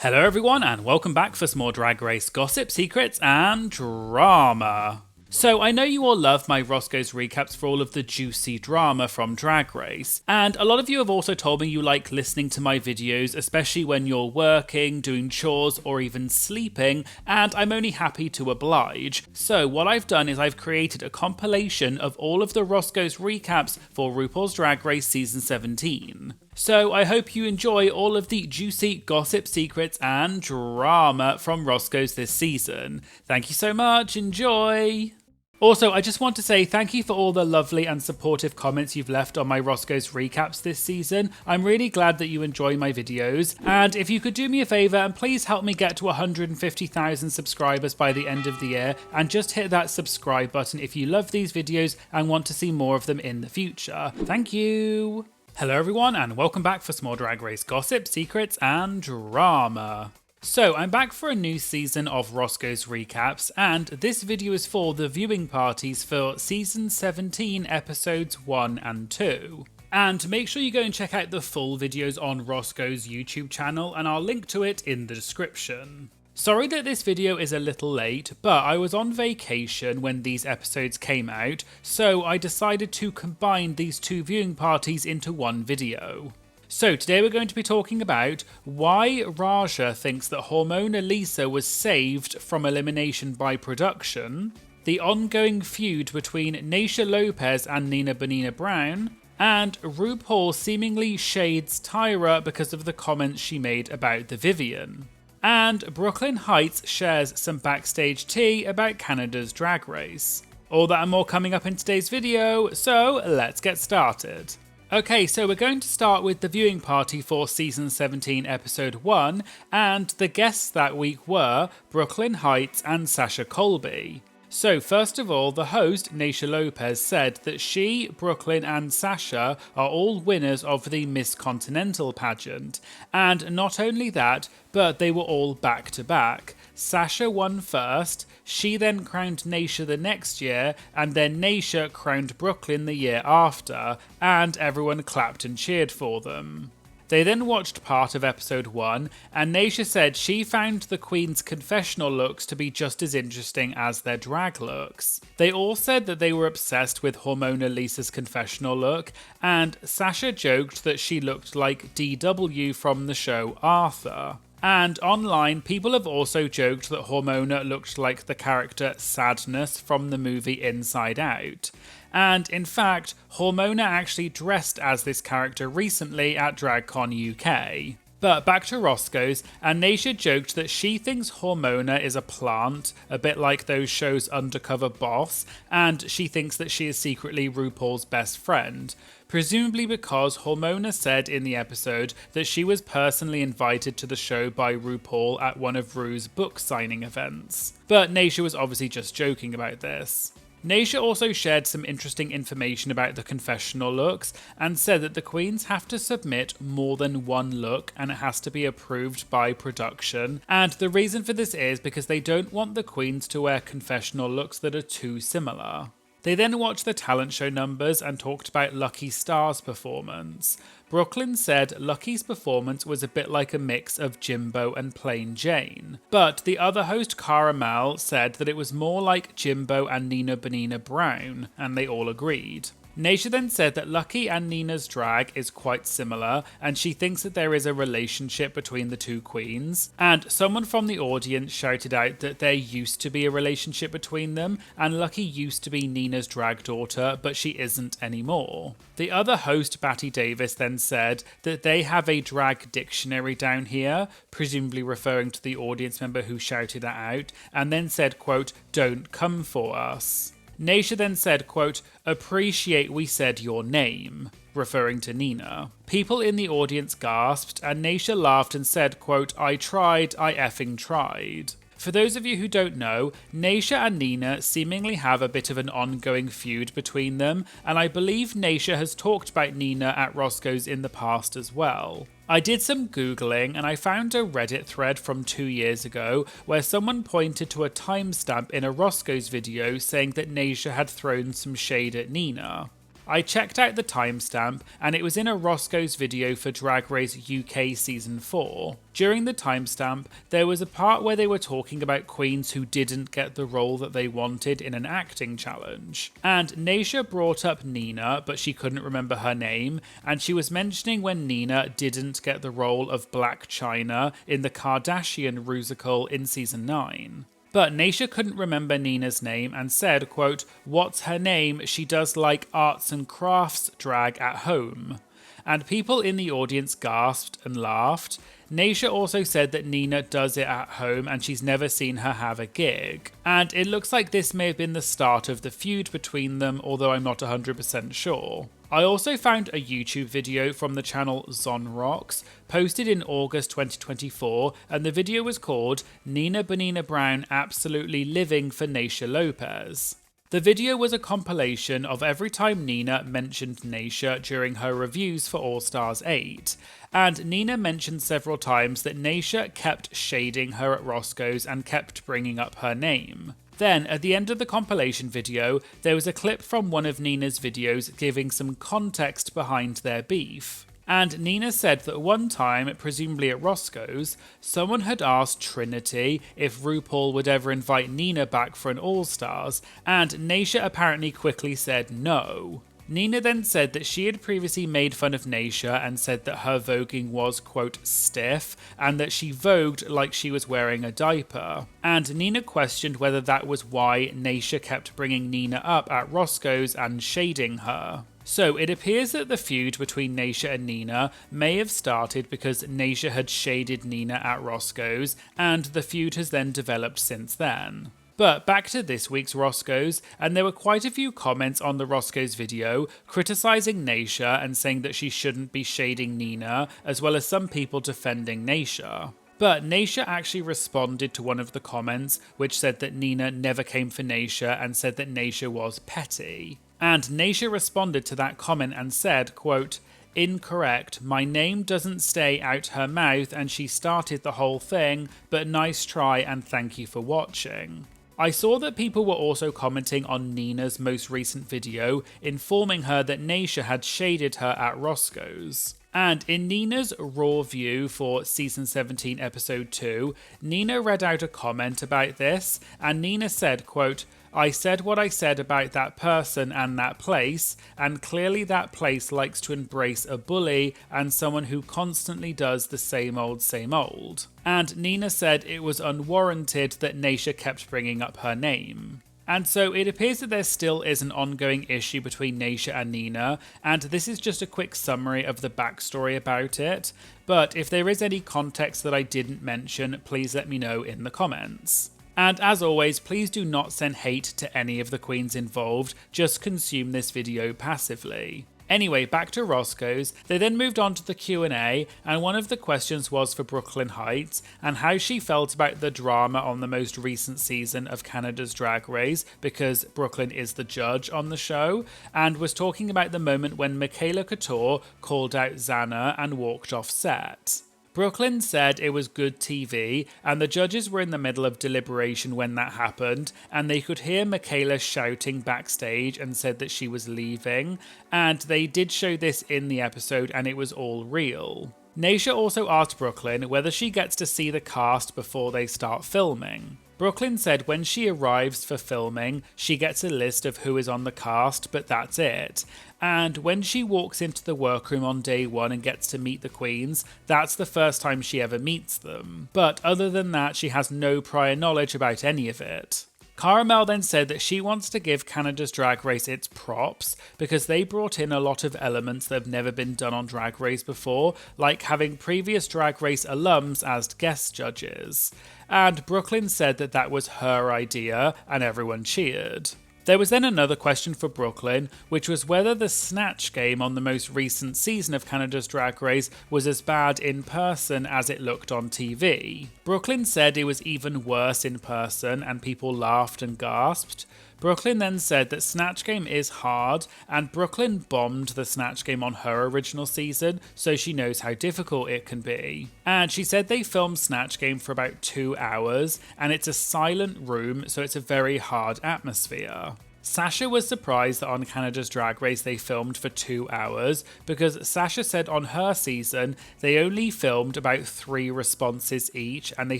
Hello everyone and welcome back for some more Drag Race gossip, secrets and drama. So I know you all love my Roscoe's recaps for all of the juicy drama from Drag Race, and a lot of you have also told me you like listening to my videos, especially when you're working, doing chores, or even sleeping, and I'm only happy to oblige. So what I've done is I've created a compilation of all of the Roscoe's recaps for RuPaul's Drag Race Season 17. So I hope you enjoy all of the juicy gossip, secrets, and drama from Roscoe's this season. Thank you so much, enjoy! Also, I just want to say thank you for all the lovely and supportive comments you've left on my Roscoe's recaps this season. I'm really glad that you enjoy my videos, and if you could do me a favour and please help me get to 150,000 subscribers by the end of the year, and just hit that subscribe button if you love these videos and want to see more of them in the future. Thank you! Hello everyone and welcome back for some more Drag Race gossip, secrets and drama. So I'm back for a new season of Roscoe's recaps, and this video is for the viewing parties for Season 17 episodes 1 and 2. And make sure you go and check out the full videos on Roscoe's YouTube channel, and I'll link to it in the description. Sorry that this video is a little late, but I was on vacation when these episodes came out, so I decided to combine these two viewing parties into one video. So today we're going to be talking about why Raja thinks that Hormona Lisa was saved from elimination by production, the ongoing feud between Naysha Lopez and Nina Bonina Brown, and RuPaul seemingly shades Tyra because of the comments she made about the Vivian. And Brooklyn Heights shares some backstage tea about Canada's Drag Race. All that and more coming up in today's video, so let's get started. Okay, so we're going to start with the viewing party for Season 17 Episode 1, and the guests that week were Brooklyn Heights and Sasha Colby. So first of all, the host, Naysha Lopez, said that she, Brooklyn and Sasha are all winners of the Miss Continental pageant, and not only that, but they were all back to back. Sasha won first, she then crowned Naysha the next year, and then Naysha crowned Brooklyn the year after, and everyone clapped and cheered for them. They then watched part of episode 1, and Naysha said she found the Queen's confessional looks to be just as interesting as their drag looks. They all said that they were obsessed with Hormona Lisa's confessional look, and Sasha joked that she looked like DW from the show Arthur. And online, people have also joked that Hormona looked like the character Sadness from the movie Inside Out. And in fact, Hormona actually dressed as this character recently at DragCon UK. But back to Roscoe's, and Naysha joked that she thinks Hormona is a plant, a bit like those shows Undercover Boss, and she thinks that she is secretly RuPaul's best friend. Presumably because Hormona said in the episode that she was personally invited to the show by RuPaul at one of Ru's book signing events. But Naysha was obviously just joking about this. Naysha also shared some interesting information about the confessional looks and said that the queens have to submit more than one look and it has to be approved by production, and the reason for this is because they don't want the queens to wear confessional looks that are too similar. They then watched the talent show numbers and talked about Lucky Star's performance. Brooklyn said Lucky's performance was a bit like a mix of Jimbo and Plain Jane, but the other host Caramel said that it was more like Jimbo and Nina Bonina Brown, and they all agreed. Naysha then said that Lucky and Nina's drag is quite similar, and she thinks that there is a relationship between the two queens, and someone from the audience shouted out that there used to be a relationship between them, and Lucky used to be Nina's drag daughter, but she isn't anymore. The other host, Batty Davis, then said that they have a drag dictionary down here, presumably referring to the audience member who shouted that out, and then said, quote, "Don't come for us." Naysha then said, quote, "Appreciate we said your name," referring to Nina. People in the audience gasped, and Naysha laughed and said, quote, I effing tried." For those of you who don't know, Naysha and Nina seemingly have a bit of an ongoing feud between them, and I believe Naysha has talked about Nina at Roscoe's in the past as well. I did some Googling and I found a Reddit thread from 2 years ago where someone pointed to a timestamp in a Roscoe's video saying that Naysha had thrown some shade at Nina. I checked out the timestamp and it was in a Roscoe's video for Drag Race UK Season 4. During the timestamp, there was a part where they were talking about queens who didn't get the role that they wanted in an acting challenge. And Naysha brought up Nina, but she couldn't remember her name, and she was mentioning when Nina didn't get the role of Black China in the Kardashian Roscoe in Season 9. But Naysha couldn't remember Nina's name and said, quote, "What's her name? She does like arts and crafts drag at home." And people in the audience gasped and laughed. Naysha also said that Nina does it at home and she's never seen her have a gig. And it looks like this may have been the start of the feud between them, although I'm not 100% sure. I also found a YouTube video from the channel Zonrocks, posted in August 2024, and the video was called Nina Bonina Brown Absolutely Living for Naysha Lopez. The video was a compilation of every time Nina mentioned Naysha during her reviews for All Stars 8, and Nina mentioned several times that Naysha kept shading her at Roscoe's and kept bringing up her name. Then, at the end of the compilation video, there was a clip from one of Nina's videos giving some context behind their beef. And Nina said that one time, presumably at Roscoe's, someone had asked Trinity if RuPaul would ever invite Nina back for an All-Stars, and Naysha apparently quickly said no. Nina then said that she had previously made fun of Naysha and said that her voguing was, quote, stiff, and that she vogued like she was wearing a diaper. And Nina questioned whether that was why Naysha kept bringing Nina up at Roscoe's and shading her. So it appears that the feud between Naysha and Nina may have started because Naysha had shaded Nina at Roscoe's, and the feud has then developed since then. But back to this week's Roscoe's, and there were quite a few comments on the Roscoe's video criticising Naysha and saying that she shouldn't be shading Nina, as well as some people defending Naysha. But Naysha actually responded to one of the comments, which said that Nina never came for Naysha and said that Naysha was petty. And Naysha responded to that comment and said, quote, "Incorrect, my name doesn't stay out her mouth and she started the whole thing, but nice try and thank you for watching." I saw that people were also commenting on Nina's most recent video, informing her that Naysha had shaded her at Roscoe's. And in Nina's raw view for Season 17 Episode 2, Nina read out a comment about this, and Nina said, quote, "I said what I said about that person and that place, and clearly that place likes to embrace a bully and someone who constantly does the same old, same old." And Nina said it was unwarranted that Naysha kept bringing up her name. And so it appears that there still is an ongoing issue between Naysha and Nina, and this is just a quick summary of the backstory about it, but if there is any context that I didn't mention, please let me know in the comments. And as always, please do not send hate to any of the queens involved, just consume this video passively. Anyway, back to Roscoe's. They then moved on to the Q&A, and one of the questions was for Brooklyn Heights and how she felt about the drama on the most recent season of Canada's Drag Race, because Brooklyn is the judge on the show, and was talking about the moment when Michaela Couture called out Xana and walked off set. Brooklyn said it was good TV, and the judges were in the middle of deliberation when that happened, and they could hear Michaela shouting backstage and said that she was leaving, and they did show this in the episode and it was all real. Naysha also asked Brooklyn whether she gets to see the cast before they start filming. Brooklyn said when she arrives for filming, she gets a list of who is on the cast, but that's it. And when she walks into the workroom on day one and gets to meet the queens, that's the first time she ever meets them. But other than that, she has no prior knowledge about any of it. Caramel then said that she wants to give Canada's Drag Race its props because they brought in a lot of elements that have never been done on Drag Race before, like having previous Drag Race alums as guest judges. And Brooklyn said that that was her idea, and everyone cheered. There was then another question for Brooklyn, which was whether the Snatch game on the most recent season of Canada's Drag Race was as bad in person as it looked on TV. Brooklyn said it was even worse in person, and people laughed and gasped. Brooklyn then said that Snatch Game is hard, and Brooklyn bombed the Snatch Game on her original season, so she knows how difficult it can be. And she said they filmed Snatch Game for about 2 hours, and it's a silent room, so it's a very hard atmosphere. Sasha was surprised that on Canada's Drag Race they filmed for 2 hours because Sasha said on her season they only filmed about 3 responses each and they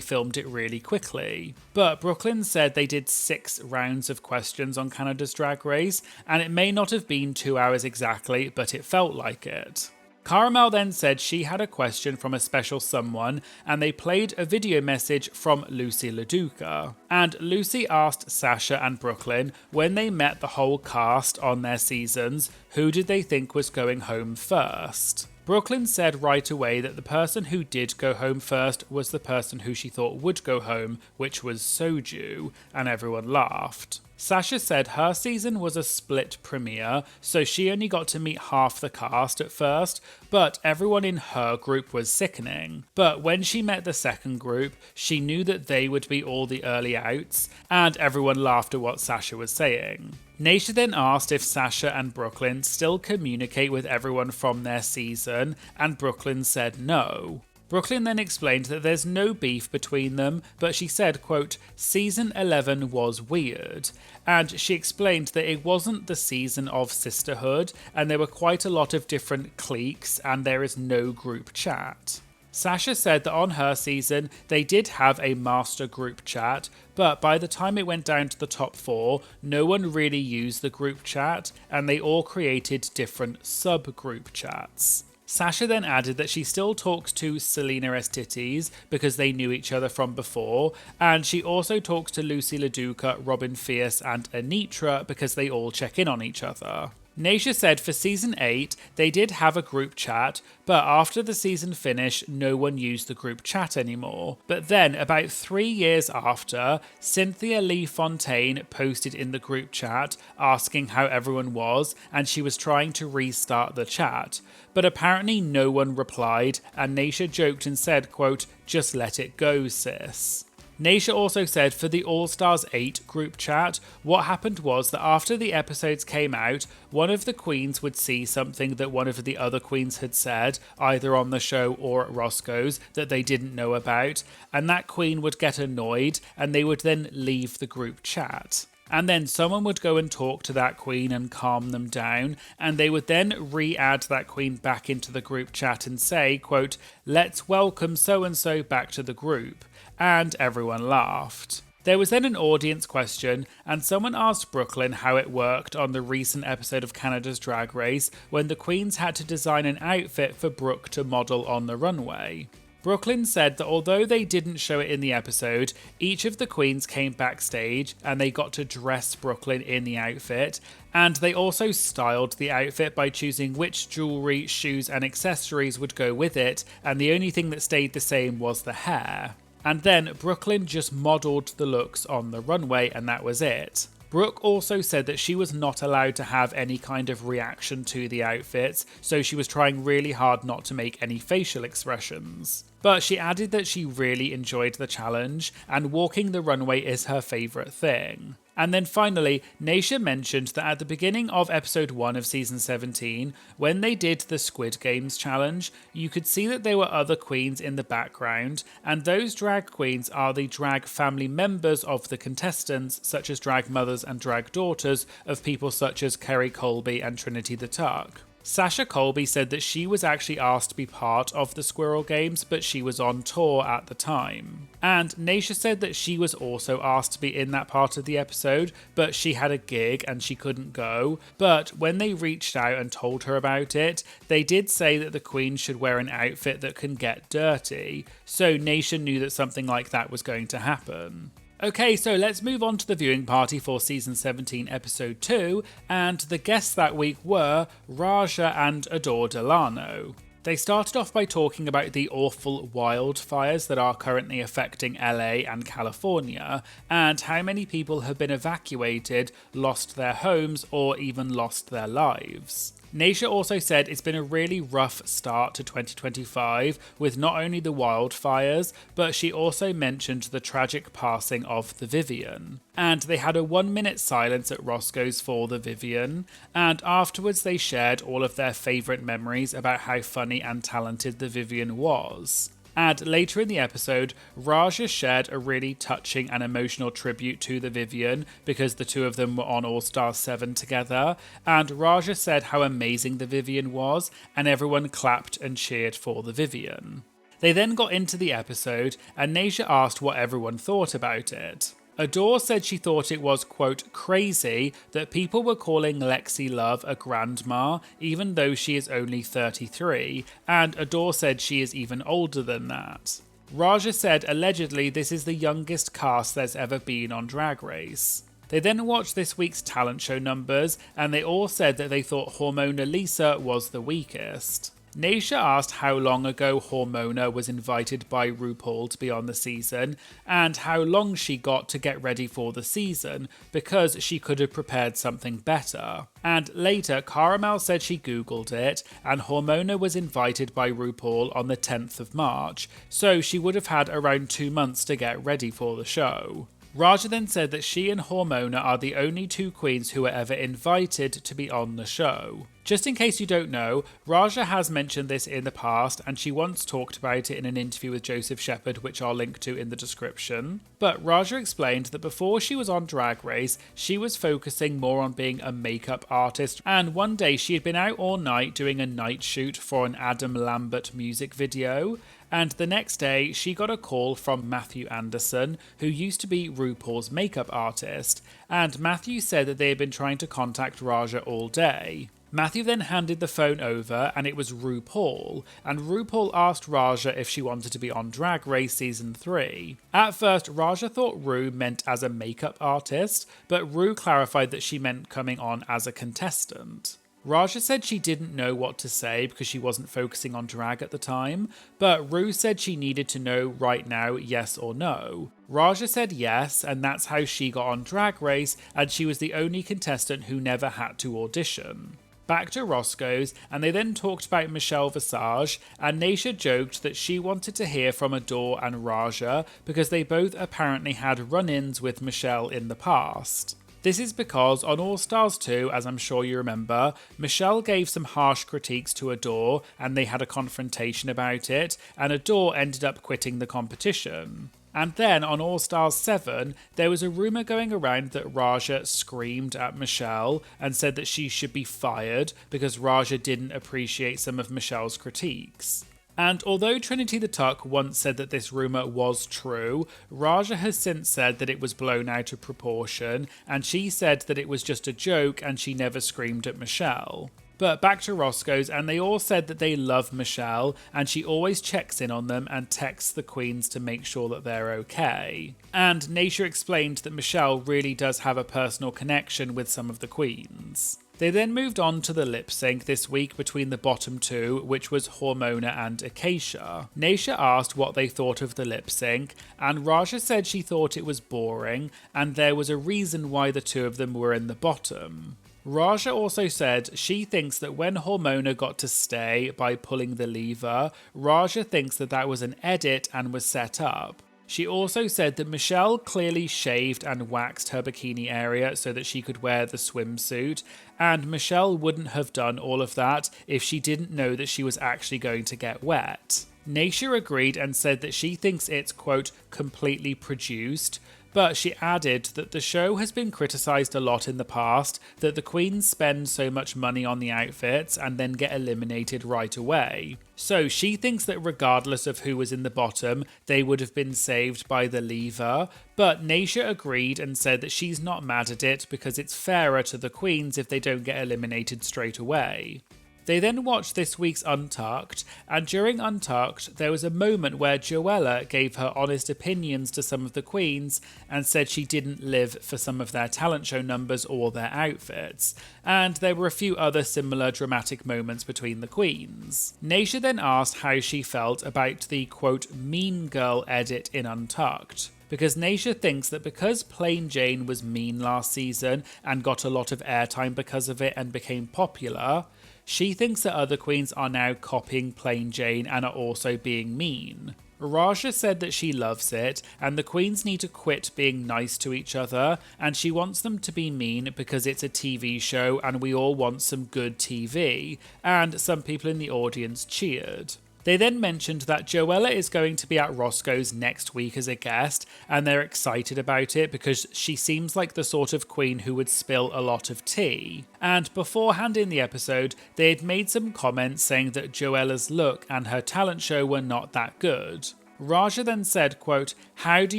filmed it really quickly. But Brooklyn said they did 6 rounds of questions on Canada's Drag Race and it may not have been 2 hours exactly, but it felt like it. Caramel then said she had a question from a special someone and they played a video message from Lucy LaDuca. And Lucy asked Sasha and Brooklyn when they met the whole cast on their seasons, who did they think was going home first? Brooklyn said right away that the person who did go home first was the person who she thought would go home, which was Soju, and everyone laughed. Sasha said her season was a split premiere, so she only got to meet half the cast at first, but everyone in her group was sickening. But when she met the second group, she knew that they would be all the early outs, and everyone laughed at what Sasha was saying. Naysha then asked if Sasha and Brooklyn still communicate with everyone from their season, and Brooklyn said no. Brooklyn then explained that there's no beef between them, but she said, quote, "Season 11 was weird," and she explained that it wasn't the season of sisterhood, and there were quite a lot of different cliques, and there is no group chat. Sasha said that on her season, they did have a master group chat, but by the time it went down to the top 4, no one really used the group chat, and they all created different sub-group chats. Sasha then added that she still talks to Selena Estites because they knew each other from before, and she also talks to Lucy LaDuca, Robin Fierce, and Anitra because they all check in on each other. Naysha said for season 8, they did have a group chat, but after the season finished, no one used the group chat anymore. But then, about 3 years after, Cynthia Lee Fontaine posted in the group chat asking how everyone was, and she was trying to restart the chat. But apparently no one replied, and Naysha joked and said, quote, "Just let it go, sis." Naysha also said for the All Stars 8 group chat, what happened was that after the episodes came out, one of the queens would see something that one of the other queens had said, either on the show or at Roscoe's, that they didn't know about, and that queen would get annoyed and they would then leave the group chat. And then someone would go and talk to that queen and calm them down, and they would then re-add that queen back into the group chat and say, quote, "Let's welcome so-and-so back to the group." And everyone laughed. There was then an audience question, and someone asked Brooklyn how it worked on the recent episode of Canada's Drag Race when the queens had to design an outfit for Brooke to model on the runway. Brooklyn said that although they didn't show it in the episode, each of the queens came backstage and they got to dress Brooklyn in the outfit, and they also styled the outfit by choosing which jewellery, shoes and accessories would go with it, and the only thing that stayed the same was the hair. And then Brooklyn just modelled the looks on the runway and that was it. Brooke also said that she was not allowed to have any kind of reaction to the outfits, so she was trying really hard not to make any facial expressions. But she added that she really enjoyed the challenge, and walking the runway is her favourite thing. And then finally, Naysha mentioned that at the beginning of episode 1 of season 17, when they did the Squid Games challenge, you could see that there were other queens in the background, and those drag queens are the drag family members of the contestants, such as drag mothers and drag daughters of people such as Kerry Colby and Trinity the Tuck. Sasha Colby said that she was actually asked to be part of the Squirrel Games, but she was on tour at the time. And Naysha said that she was also asked to be in that part of the episode, but she had a gig and she couldn't go. But when they reached out and told her about it, they did say that the queen should wear an outfit that can get dirty. So Naysha knew that something like that was going to happen. Okay, so let's move on to the viewing party for season 17 episode 2, and the guests that week were Raja and Adore Delano. They started off by talking about the awful wildfires that are currently affecting LA and California, and how many people have been evacuated, lost their homes, or even lost their lives. Naysha also said it's been a really rough start to 2025 with not only the wildfires, but she also mentioned the tragic passing of the Vivian. And they had a 1-minute silence at Roscoe's for the Vivian, and afterwards they shared all of their favourite memories about how funny and talented the Vivian was. And later in the episode, Raja shared a really touching and emotional tribute to the Vivienne because the two of them were on All Stars 7 together. And Raja said how amazing the Vivienne was, and everyone clapped and cheered for the Vivienne. They then got into the episode, and Nasia asked what everyone thought about it. Adore said she thought it was, quote, crazy that people were calling Lexi Love a grandma, even though she is only 33, and Adore said she is even older than that. Raja said allegedly this is the youngest cast there's ever been on Drag Race. They then watched this week's talent show numbers, and they all said that they thought Hormona Lisa was the weakest. Nasia asked how long ago Hormona was invited by RuPaul to be on the season, and how long she got to get ready for the season, because she could have prepared something better. And later, Caramel said she googled it, and Hormona was invited by RuPaul on the 10th of March, so she would have had around 2 months to get ready for the show. Raja then said that she and Hormona are the only two queens who were ever invited to be on the show. Just in case you don't know, Raja has mentioned this in the past, and she once talked about it in an interview with Joseph Shepherd, which I'll link to in the description. But Raja explained that before she was on Drag Race, she was focusing more on being a makeup artist, and one day she had been out all night doing a night shoot for an Adam Lambert music video. And the next day, she got a call from Matthew Anderson, who used to be RuPaul's makeup artist, and Matthew said that they had been trying to contact Raja all day. Matthew then handed the phone over, and it was RuPaul, and RuPaul asked Raja if she wanted to be on Drag Race Season 3. At first, Raja thought Ru meant as a makeup artist, but Ru clarified that she meant coming on as a contestant. Raja said she didn't know what to say because she wasn't focusing on drag at the time, but Ru said she needed to know right now yes or no. Raja said yes, and that's how she got on Drag Race, and she was the only contestant who never had to audition. Back to Roscoe's, and they then talked about Michelle Visage, and Nasia joked that she wanted to hear from Adore and Raja because they both apparently had run-ins with Michelle in the past. This is because on All Stars 2, as I'm sure you remember, Michelle gave some harsh critiques to Adore and they had a confrontation about it, and Adore ended up quitting the competition. And then on All Stars 7, there was a rumour going around that Raja screamed at Michelle and said that she should be fired because Raja didn't appreciate some of Michelle's critiques. And although Trinity the Tuck once said that this rumour was true, Raja has since said that it was blown out of proportion, and she said that it was just a joke and she never screamed at Michelle. But back to Roscoe's, and they all said that they love Michelle, and she always checks in on them and texts the queens to make sure that they're okay. And Nasia explained that Michelle really does have a personal connection with some of the queens. They then moved on to the lip sync this week between the bottom two, which was Hormona and Acacia. Nasia asked what they thought of the lip sync, and Raja said she thought it was boring, and there was a reason why the two of them were in the bottom. Raja also said she thinks that when Hormona got to stay by pulling the lever, Raja thinks that that was an edit and was set up. She also said that Michelle clearly shaved and waxed her bikini area so that she could wear the swimsuit, and Michelle wouldn't have done all of that if she didn't know that she was actually going to get wet. Nasia agreed and said that she thinks it's, quote, completely produced, but she added that the show has been criticised a lot in the past, that the queens spend so much money on the outfits and then get eliminated right away. So she thinks that regardless of who was in the bottom, they would have been saved by the lever, but Nasia agreed and said that she's not mad at it because it's fairer to the queens if they don't get eliminated straight away. They then watched this week's Untucked, and during Untucked, there was a moment where Joella gave her honest opinions to some of the queens and said she didn't live for some of their talent show numbers or their outfits, and there were a few other similar dramatic moments between the queens. Nasia then asked how she felt about the, quote, mean girl edit in Untucked, because Nasia thinks that because Plain Jane was mean last season and got a lot of airtime because of it and became popular, she thinks that other queens are now copying Plain Jane and are also being mean. Raja said that she loves it, and the queens need to quit being nice to each other, and she wants them to be mean because it's a TV show and we all want some good TV, and some people in the audience cheered. They then mentioned that Joella is going to be at Roscoe's next week as a guest, and they're excited about it because she seems like the sort of queen who would spill a lot of tea. And beforehand in the episode, they had made some comments saying that Joella's look and her talent show were not that good. Raja then said, quote, "How do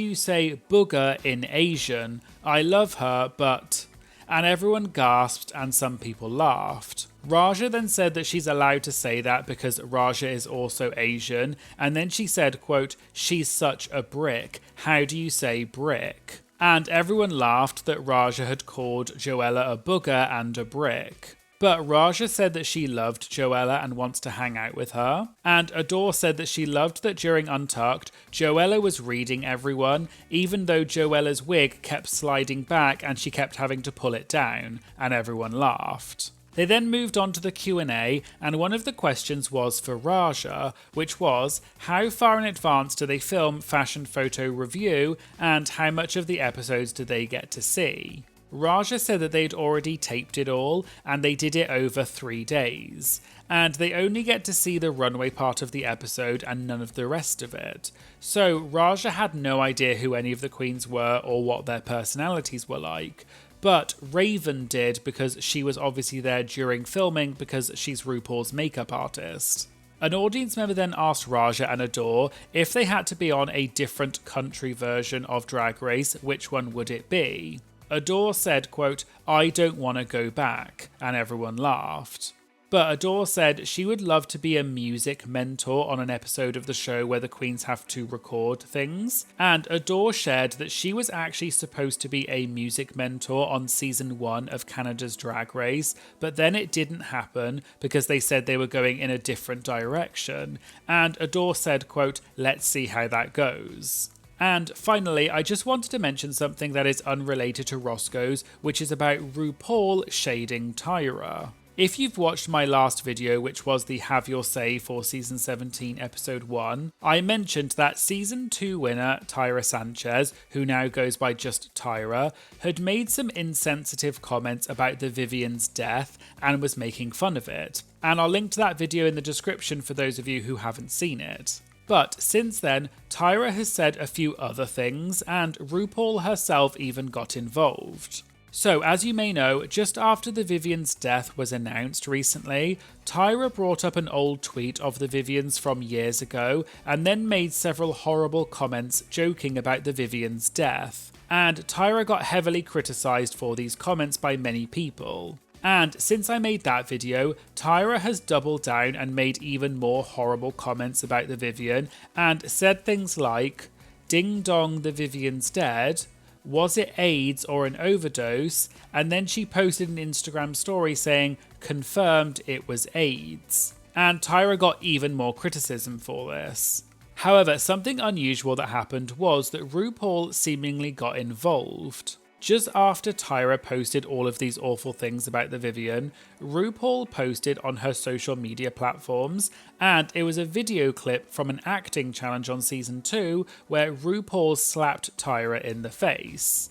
you say booger in Asian? I love her, but..." And everyone gasped and some people laughed. Raja then said that she's allowed to say that because Raja is also Asian, and then she said, quote, "She's such a brick. How do you say brick?" And everyone laughed that Raja had called Joella a booger and a brick. But Raja said that she loved Joella and wants to hang out with her. And Adore said that she loved that during Untucked, Joella was reading everyone, even though Joella's wig kept sliding back and she kept having to pull it down, and everyone laughed. They then moved on to the Q&A, and one of the questions was for Raja, which was, how far in advance do they film Fashion Photo Review, and how much of the episodes do they get to see? Raja said that they'd already taped it all, and they did it over 3 days. And they only get to see the runway part of the episode and none of the rest of it. So Raja had no idea who any of the queens were or what their personalities were like. But Raven did because she was obviously there during filming because she's RuPaul's makeup artist. An audience member then asked Raja and Adore if they had to be on a different country version of Drag Race, which one would it be? Adore said, quote, "I don't want to go back," and everyone laughed. But Adore said she would love to be a music mentor on an episode of the show where the queens have to record things. And Adore shared that she was actually supposed to be a music mentor on season 1 of Canada's Drag Race, but then it didn't happen because they said they were going in a different direction. And Adore said, quote, "Let's see how that goes." And finally, I just wanted to mention something that is unrelated to Roscoe's, which is about RuPaul shading Tyra. If you've watched my last video, which was the Have Your Say for Season 17 Episode 1, I mentioned that Season 2 winner Tyra Sanchez, who now goes by just Tyra, had made some insensitive comments about the Vivienne's death and was making fun of it. And I'll link to that video in the description for those of you who haven't seen it. But since then, Tyra has said a few other things, and RuPaul herself even got involved. So, as you may know, just after the Vivienne's death was announced recently, Tyra brought up an old tweet of the Viviennes from years ago, and then made several horrible comments joking about the Vivienne's death. And Tyra got heavily criticised for these comments by many people. And since I made that video, Tyra has doubled down and made even more horrible comments about the Vivienne and said things like, "Ding dong, the Vivienne's dead. Was it AIDS or an overdose?" And then she posted an Instagram story saying, "Confirmed it was AIDS." And Tyra got even more criticism for this. However, something unusual that happened was that RuPaul seemingly got involved. Just after Tyra posted all of these awful things about the Vivienne, RuPaul posted on her social media platforms, and it was a video clip from an acting challenge on season 2 where RuPaul slapped Tyra in the face.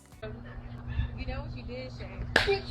You know what you did, Shane?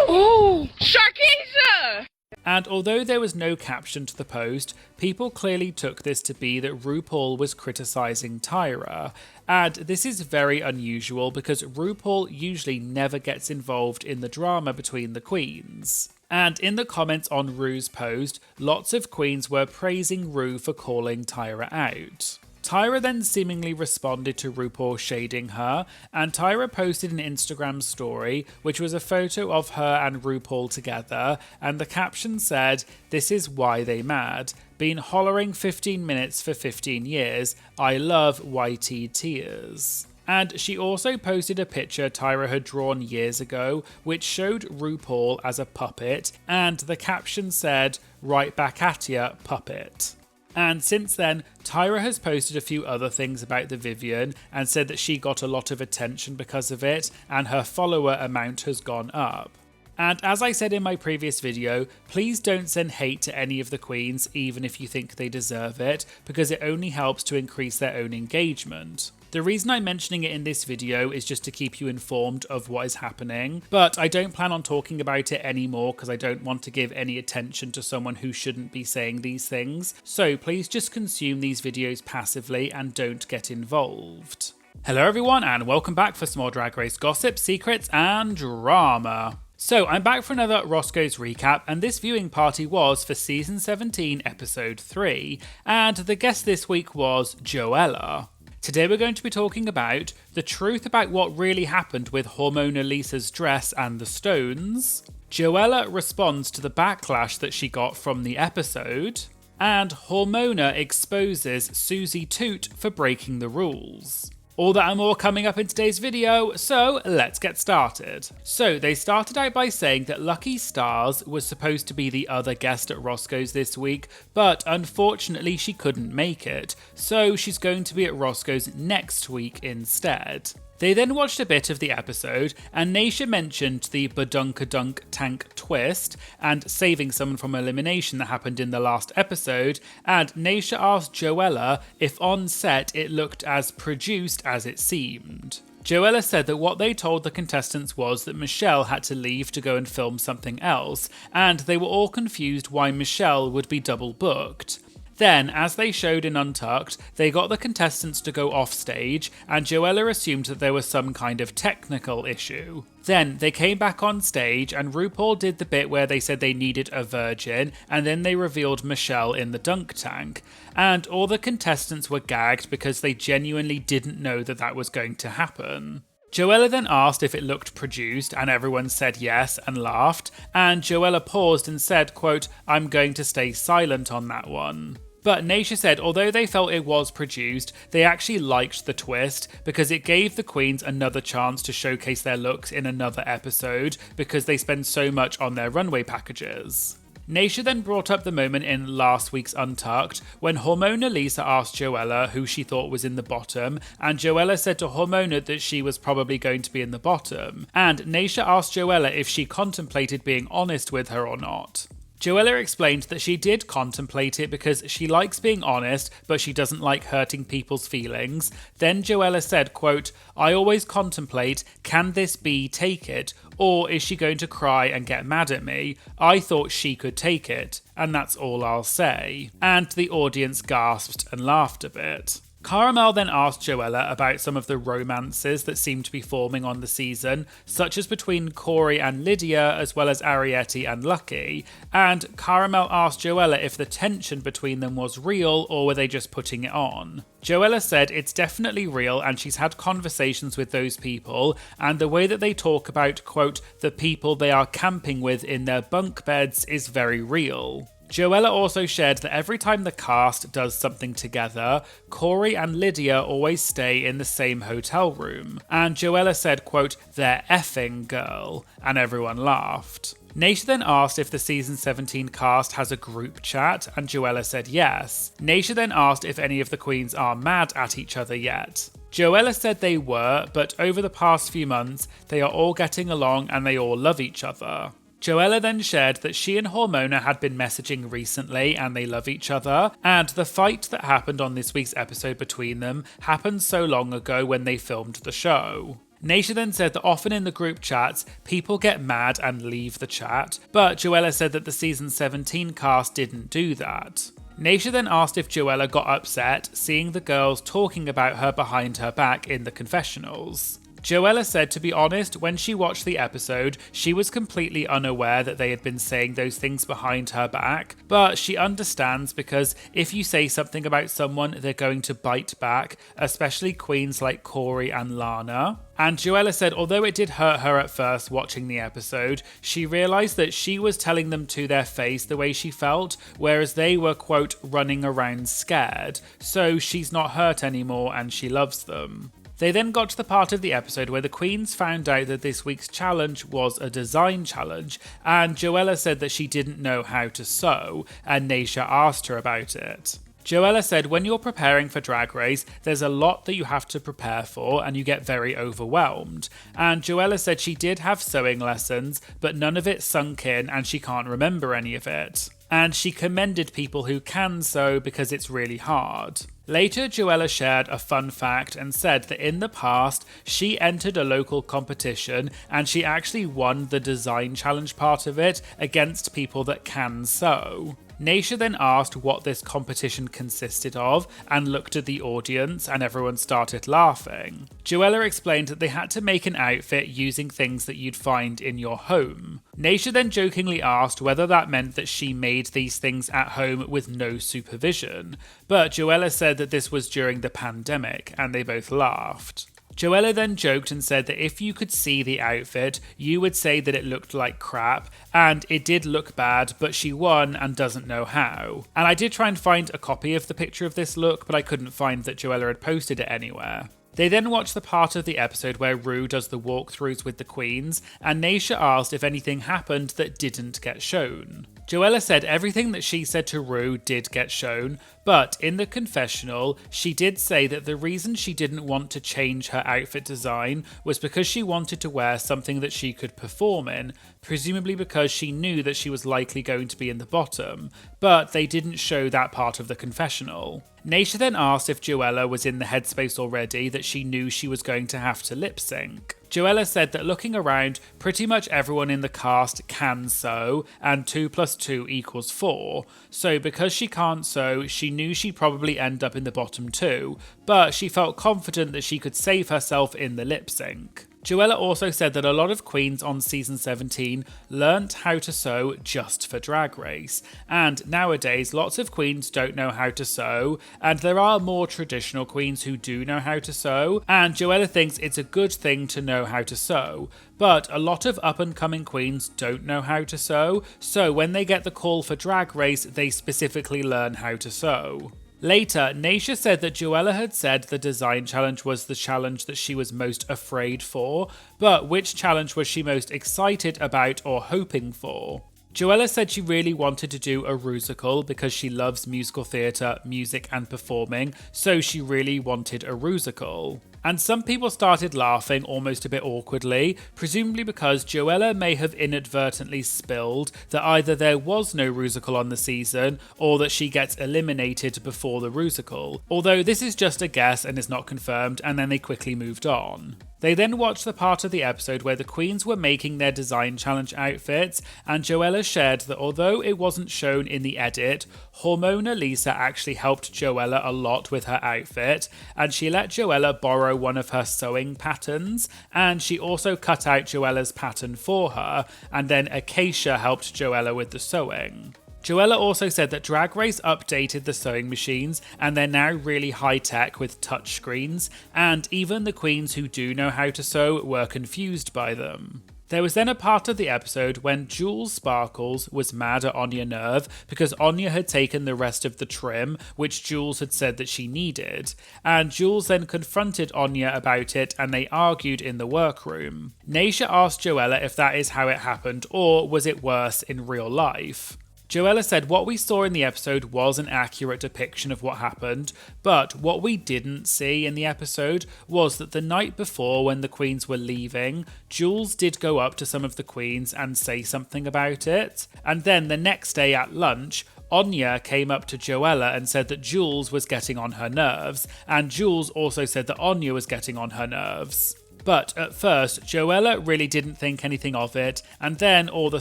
Oh, Sharkeisha! And although there was no caption to the post, people clearly took this to be that RuPaul was criticising Tyra. And this is very unusual because RuPaul usually never gets involved in the drama between the queens. And in the comments on Ru's post, lots of queens were praising Ru for calling Tyra out. Tyra then seemingly responded to RuPaul shading her, and Tyra posted an Instagram story, which was a photo of her and RuPaul together, and the caption said, "This is why they mad. Been hollering 15 minutes for 15 years. I love YT tears." And she also posted a picture Tyra had drawn years ago, which showed RuPaul as a puppet, and the caption said, "Right back at ya, puppet." And since then, Tyra has posted a few other things about the Vivienne and said that she got a lot of attention because of it, and her follower amount has gone up. And as I said in my previous video, please don't send hate to any of the queens even if you think they deserve it, because it only helps to increase their own engagement. The reason I'm mentioning it in this video is just to keep you informed of what is happening, but I don't plan on talking about it anymore because I don't want to give any attention to someone who shouldn't be saying these things, so please just consume these videos passively and don't get involved. Hello everyone and welcome back for some more Drag Race gossip, secrets and drama. So I'm back for another Roscoe's recap, and this viewing party was for season 17 episode 3, and the guest this week was Joella. Today we're going to be talking about the truth about what really happened with Hormona Lisa's dress and the stones, Joella responds to the backlash that she got from the episode, and Hormona exposes Susie Toot for breaking the rules. All that and more coming up in today's video, so let's get started. So they started out by saying that Lucky Stars was supposed to be the other guest at Roscoe's this week, but unfortunately she couldn't make it, so she's going to be at Roscoe's next week instead. They then watched a bit of the episode, and Naysha mentioned the Badunkadunk tank twist and saving someone from elimination that happened in the last episode, and Naysha asked Joella if on set it looked as produced as it seemed. Joella said that what they told the contestants was that Michelle had to leave to go and film something else, and they were all confused why Michelle would be double booked. Then, as they showed in Untucked, they got the contestants to go off stage, and Joella assumed that there was some kind of technical issue. Then, they came back on stage, and RuPaul did the bit where they said they needed a virgin, and then they revealed Michelle in the dunk tank. And all the contestants were gagged because they genuinely didn't know that that was going to happen. Joella then asked if it looked produced, and everyone said yes and laughed, and Joella paused and said, quote, "I'm going to stay silent on that one." But Naysha said although they felt it was produced, they actually liked the twist because it gave the queens another chance to showcase their looks in another episode because they spend so much on their runway packages. Naysha then brought up the moment in last week's Untucked when Hormona Lisa asked Joella who she thought was in the bottom, and Joella said to Hormona that she was probably going to be in the bottom, and Naysha asked Joella if she contemplated being honest with her or not. Joella explained that she did contemplate it because she likes being honest, but she doesn't like hurting people's feelings. Then Joella said, quote, "I always contemplate, can this be take it, or is she going to cry and get mad at me? I thought she could take it, and that's all I'll say." And the audience gasped and laughed a bit. Caramel then asked Joella about some of the romances that seem to be forming on the season, such as between Corey and Lydia, as well as Arietti and Lucky, and Caramel asked Joella if the tension between them was real or were they just putting it on. Joella said it's definitely real and she's had conversations with those people, and the way that they talk about, quote, the people they are camping with in their bunk beds is very real. Joella also shared that every time the cast does something together, Corey and Lydia always stay in the same hotel room. And Joella said, quote, "they're effing girl," and everyone laughed. Naysha then asked if the season 17 cast has a group chat, and Joella said yes. Naysha then asked if any of the queens are mad at each other yet. Joella said they were, but over the past few months, they are all getting along and they all love each other. Joella then shared that she and Hormona had been messaging recently and they love each other, and the fight that happened on this week's episode between them happened so long ago when they filmed the show. Naysha then said that often in the group chats, people get mad and leave the chat, but Joella said that the season 17 cast didn't do that. Naysha then asked if Joella got upset seeing the girls talking about her behind her back in the confessionals. Joella said, to be honest, when she watched the episode, she was completely unaware that they had been saying those things behind her back, but she understands because if you say something about someone, they're going to bite back, especially queens like Corey and Lana. And Joella said although it did hurt her at first watching the episode, she realised that she was telling them to their face the way she felt, whereas they were, quote, running around scared, so she's not hurt anymore and she loves them. They then got to the part of the episode where the queens found out that this week's challenge was a design challenge, and Joella said that she didn't know how to sew, and Naysha asked her about it. Joella said when you're preparing for Drag Race, there's a lot that you have to prepare for and you get very overwhelmed. And Joella said she did have sewing lessons, but none of it sunk in and she can't remember any of it. and she commended people who can sew because it's really hard. Later, Joella shared a fun fact and said that in the past, she entered a local competition and she actually won the design challenge part of it against people that can sew. Naisha then asked what this competition consisted of and looked at the audience and everyone started laughing. Joella explained that they had to make an outfit using things that you'd find in your home. Naisha then jokingly asked whether that meant that she made these things at home with no supervision, but Joella said that this was during the pandemic and they both laughed. Joella then joked and said that if you could see the outfit, you would say that it looked like crap, and it did look bad, but she won and doesn't know how. And I did try and find a copy of the picture of this look, but I couldn't find that Joella had posted it anywhere. They then watched the part of the episode where Ru does the walkthroughs with the queens, and Naisha asked if anything happened that didn't get shown. Joella said everything that she said to Ru did get shown, but in the confessional, she did say that the reason she didn't want to change her outfit design was because she wanted to wear something that she could perform in, presumably because she knew that she was likely going to be in the bottom, but they didn't show that part of the confessional. Naisha then asked if Joella was in the headspace already that she knew she was going to have to lip sync. Joella said that looking around, pretty much everyone in the cast can sew, and 2 + 2 = 4, so because she can't sew, she knew she'd probably end up in the bottom 2, but she felt confident that she could save herself in the lip sync. Joella also said that a lot of queens on season 17 learnt how to sew just for Drag Race, and nowadays lots of queens don't know how to sew, and there are more traditional queens who do know how to sew, and Joella thinks it's a good thing to know how to sew, but a lot of up-and-coming queens don't know how to sew, so when they get the call for Drag Race, they specifically learn how to sew. Later, Naisha said that Joella had said the design challenge was the challenge that she was most afraid for, but which challenge was she most excited about or hoping for? Joella said she really wanted to do a Rusical because she loves musical theatre, music and performing, so she really wanted a Rusical. And some people started laughing almost a bit awkwardly, presumably because Joella may have inadvertently spilled that either there was no Rusical on the season or that she gets eliminated before the Rusical, although this is just a guess and is not confirmed, and then they quickly moved on. They then watched the part of the episode where the queens were making their design challenge outfits, and Joella shared that although it wasn't shown in the edit, Hormona Lisa actually helped Joella a lot with her outfit, and she let Joella borrow one of her sewing patterns, and she also cut out Joella's pattern for her, and then Acacia helped Joella with the sewing. Joella also said that Drag Race updated the sewing machines and they're now really high-tech with touchscreens, and even the queens who do know how to sew were confused by them. There was then a part of the episode when Jules Sparkles was mad at Anya Nerve because Anya had taken the rest of the trim, which Jules had said that she needed, and Jules then confronted Anya about it and they argued in the workroom. Naisha asked Joella if that is how it happened or was it worse in real life. Joella said what we saw in the episode was an accurate depiction of what happened, but what we didn't see in the episode was that the night before when the queens were leaving, Jules did go up to some of the queens and say something about it, and then the next day at lunch, Anya came up to Joella and said that Jules was getting on her nerves, and Jules also said that Anya was getting on her nerves. But at first, Joella really didn't think anything of it, and then all of a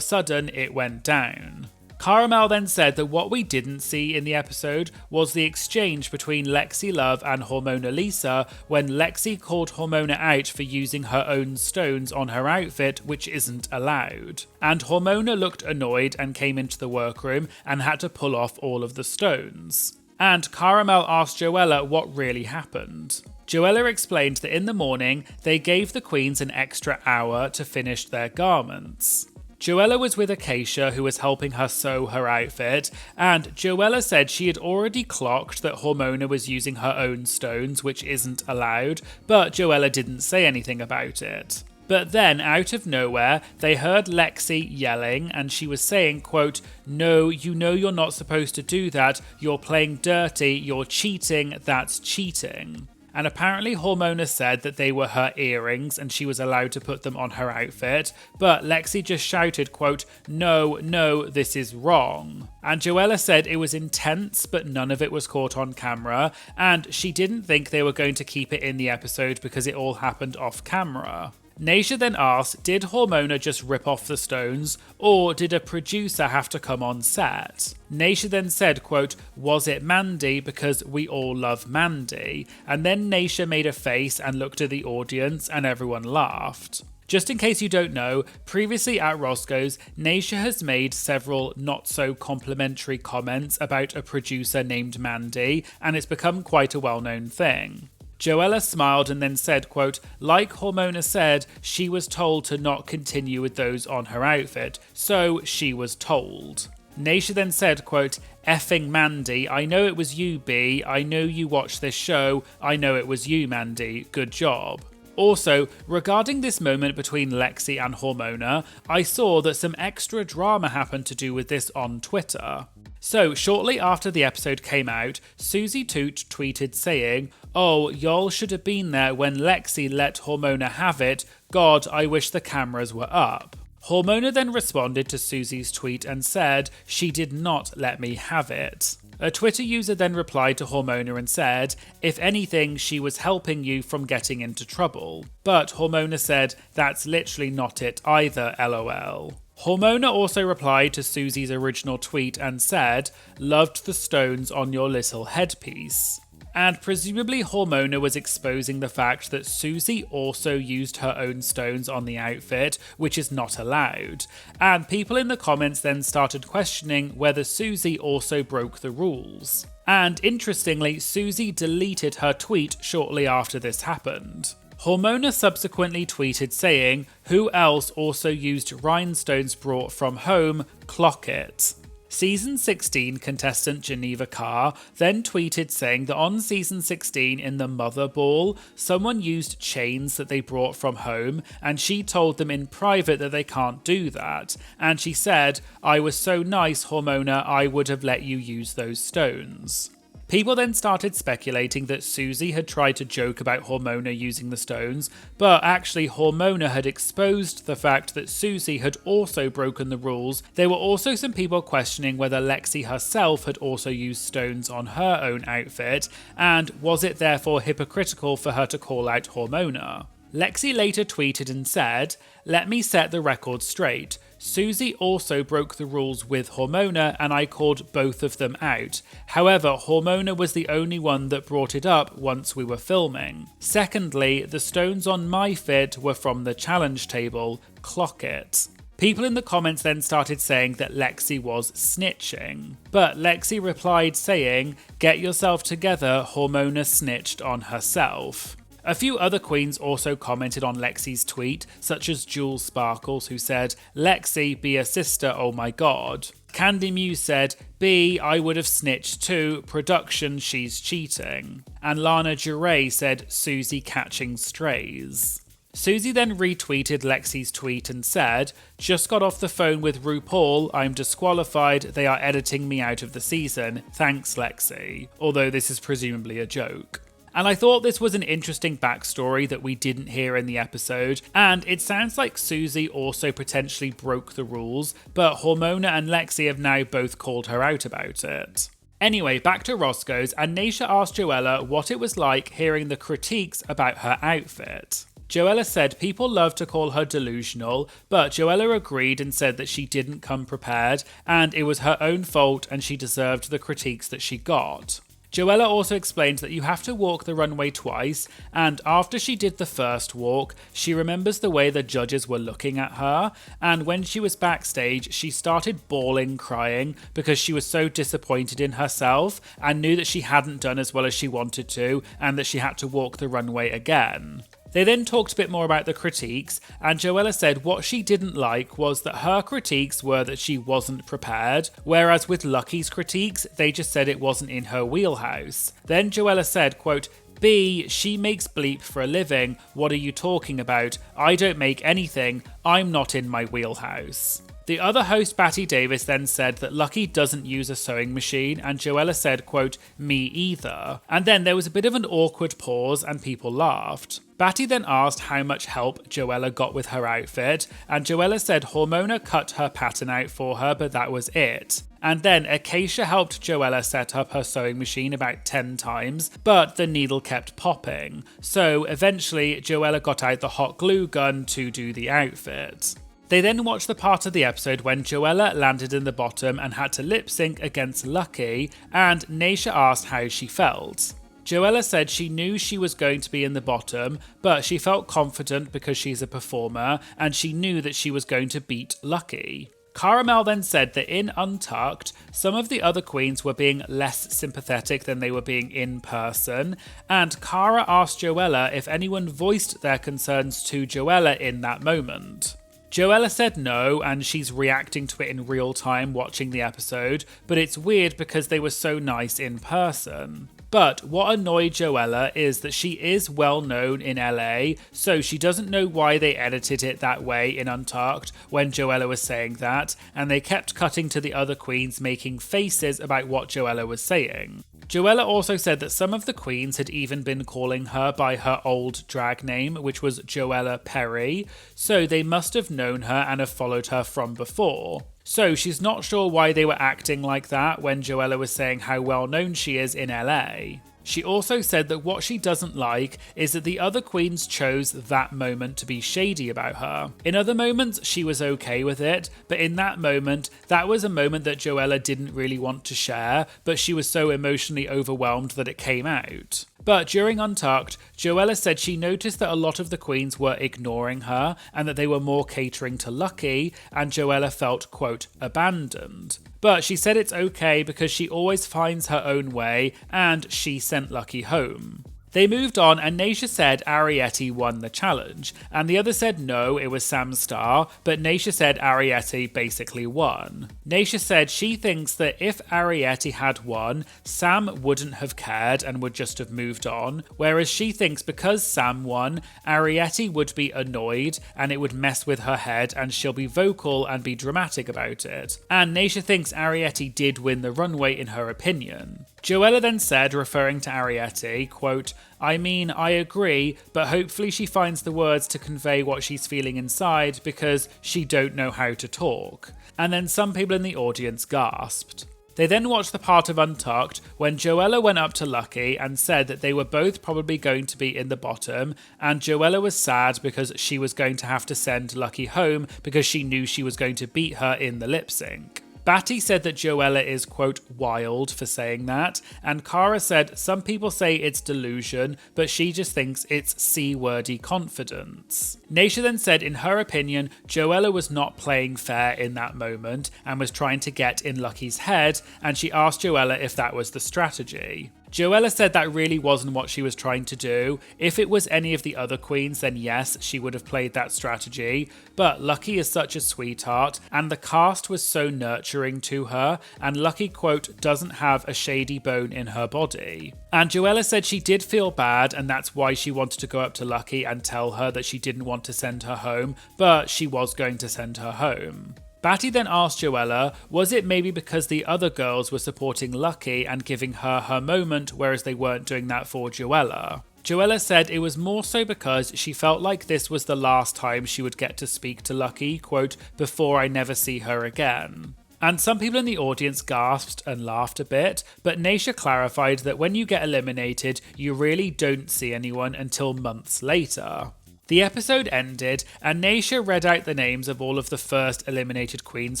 sudden it went down. Caramel then said that what we didn't see in the episode was the exchange between Lexi Love and Hormona Lisa when Lexi called Hormona out for using her own stones on her outfit, which isn't allowed. And Hormona looked annoyed and came into the workroom and had to pull off all of the stones. And Caramel asked Joella what really happened. Joella explained that in the morning, they gave the queens an extra hour to finish their garments. Joella was with Acacia, who was helping her sew her outfit, and Joella said she had already clocked that Hormona was using her own stones, which isn't allowed, but Joella didn't say anything about it. But then, out of nowhere, they heard Lexi yelling, and she was saying, quote, "No, you know you're not supposed to do that, you're playing dirty, you're cheating, that's cheating." and apparently Hormona said that they were her earrings and she was allowed to put them on her outfit, but Lexi just shouted, quote, "No, this is wrong." And Joella said it was intense, but none of it was caught on camera, and she didn't think they were going to keep it in the episode because it all happened off camera. Nasia then asked, did Hormona just rip off the stones, or did a producer have to come on set? Nasia then said, quote, "Was it Mandy? Because we all love Mandy." And then Nasia made a face and looked at the audience and everyone laughed. Just in case you don't know, previously at Roscoe's, Nasia has made several not so complimentary comments about a producer named Mandy, and it's become quite a well-known thing. Joella smiled and then said, quote, "Like Hormona said, she was told to not continue with those on her outfit, so she was told." Nasia then said, quote, "Effing Mandy, I know it was you, B. I know you watched this show. I know it was you, Mandy. Good job." Also, regarding this moment between Lexi and Hormona, I saw that some extra drama happened to do with this on Twitter. So, shortly after the episode came out, Susie Toot tweeted saying, "Oh, y'all should have been there when Lexi let Hormona have it. God, I wish the cameras were up." Hormona then responded to Susie's tweet and said, "She did not let me have it." A Twitter user then replied to Hormona and said, "If anything, she was helping you from getting into trouble." But Hormona said, "That's literally not it either, lol." Hormona also replied to Susie's original tweet and said, "Loved the stones on your little headpiece." And presumably Hormona was exposing the fact that Susie also used her own stones on the outfit, which is not allowed. And people in the comments then started questioning whether Susie also broke the rules. And interestingly, Susie deleted her tweet shortly after this happened. Hormona subsequently tweeted saying, "Who else also used rhinestones brought from home? Clock it." Season 16 contestant Geneva Carr then tweeted saying that on Season 16 in the Mother Ball, someone used chains that they brought from home, and she told them in private that they can't do that. And she said, "I was so nice, Hormona, I would have let you use those stones." People then started speculating that Susie had tried to joke about Hormona using the stones, but actually Hormona had exposed the fact that Susie had also broken the rules. There were also some people questioning whether Lexi herself had also used stones on her own outfit, and was it therefore hypocritical for her to call out Hormona? Lexi later tweeted and said, "Let me set the record straight. Susie also broke the rules with Hormona and I called both of them out. However, Hormona was the only one that brought it up once we were filming. Secondly, the stones on my fit were from the challenge table. Clock it." People in the comments then started saying that Lexi was snitching. But Lexi replied saying, "Get yourself together, Hormona snitched on herself." A few other queens also commented on Lexi's tweet, such as Jules Sparkles, who said, "Lexi, be a sister, oh my god." Candy Muse said, "B, I would have snitched too, production, she's cheating." And Lana Duray said, "Susie catching strays." Susie then retweeted Lexi's tweet and said, "Just got off the phone with RuPaul, I'm disqualified, they are editing me out of the season, thanks Lexi." Although this is presumably a joke. And I thought this was an interesting backstory that we didn't hear in the episode, and it sounds like Susie also potentially broke the rules, but Hormona and Lexi have now both called her out about it. Anyway, back to Roscoe's, and Nasia asked Joella what it was like hearing the critiques about her outfit. Joella said people love to call her delusional, but Joella agreed and said that she didn't come prepared, and it was her own fault and she deserved the critiques that she got. Joella also explained that you have to walk the runway twice, and after she did the first walk, she remembers the way the judges were looking at her, and when she was backstage, she started bawling, crying, because she was so disappointed in herself, and knew that she hadn't done as well as she wanted to, and that she had to walk the runway again. They then talked a bit more about the critiques, and Joella said what she didn't like was that her critiques were that she wasn't prepared, whereas with Lucky's critiques, they just said it wasn't in her wheelhouse. Then Joella said, quote, "B, she makes bleep for a living, what are you talking about? I don't make anything, I'm not in my wheelhouse." The other host, Batty Davis, then said that Lucky doesn't use a sewing machine, and Joella said, quote, me either. And then there was a bit of an awkward pause and people laughed. Batty then asked how much help Joella got with her outfit, and Joella said Hormona cut her pattern out for her, but that was it. And then Acacia helped Joella set up her sewing machine about 10 times, but the needle kept popping. So eventually Joella got out the hot glue gun to do the outfit. They then watched the part of the episode when Joella landed in the bottom and had to lip sync against Lucky, and Naysha asked how she felt. Joella said she knew she was going to be in the bottom, but she felt confident because she's a performer, and she knew that she was going to beat Lucky. Caramel then said that in Untucked, some of the other queens were being less sympathetic than they were being in person, and Cara asked Joella if anyone voiced their concerns to Joella in that moment. Joella said no, and she's reacting to it in real time watching the episode, but it's weird because they were so nice in person. But what annoyed Joella is that she is well known in LA, so she doesn't know why they edited it that way in Untucked when Joella was saying that, and they kept cutting to the other queens making faces about what Joella was saying. Joella also said that some of the queens had even been calling her by her old drag name, which was Joella Perry, so they must have known her and have followed her from before. So she's not sure why they were acting like that when Joella was saying how well known she is in LA. She also said that what she doesn't like is that the other queens chose that moment to be shady about her. In other moments, she was okay with it, but in that moment, that was a moment that Joella didn't really want to share, but she was so emotionally overwhelmed that it came out. But during Untucked, Joella said she noticed that a lot of the queens were ignoring her and that they were more catering to Lucky, and Joella felt, quote, abandoned. But she said it's okay because she always finds her own way, and she sent Lucky home. They moved on, and Naysha said Arietti won the challenge, and the others said no, it was Sam Starr, but Naysha said Arietti basically won. Naysha said she thinks that if Arietti had won, Sam wouldn't have cared and would just have moved on, whereas she thinks because Sam won, Arietti would be annoyed and it would mess with her head and she'll be vocal and be dramatic about it. And Naysha thinks Arietti did win the runway in her opinion. Joella then said, referring to Arietti, quote, I mean, I agree, but hopefully she finds the words to convey what she's feeling inside because she don't know how to talk. And then some people in the audience gasped. They then watched the part of Untucked when Joella went up to Lucky and said that they were both probably going to be in the bottom, and Joella was sad because she was going to have to send Lucky home because she knew she was going to beat her in the lip sync. Batty said that Joella is, quote, wild for saying that, and Cara said some people say it's delusion, but she just thinks it's C-wordy confidence. Naysha then said in her opinion, Joella was not playing fair in that moment and was trying to get in Lucky's head, and she asked Joella if that was the strategy. Joella said that really wasn't what she was trying to do. If it was any of the other queens, then yes, she would have played that strategy. But Lucky is such a sweetheart, and the cast was so nurturing to her, and Lucky, quote, doesn't have a shady bone in her body. And Joella said she did feel bad, and that's why she wanted to go up to Lucky and tell her that she didn't want to send her home, but she was going to send her home. Batty then asked Joella, was it maybe because the other girls were supporting Lucky and giving her her moment, whereas they weren't doing that for Joella? Joella said it was more so because she felt like this was the last time she would get to speak to Lucky, quote, before I never see her again. And some people in the audience gasped and laughed a bit, but Naysha clarified that when you get eliminated, you really don't see anyone until months later. The episode ended, and Naysha read out the names of all of the first eliminated queens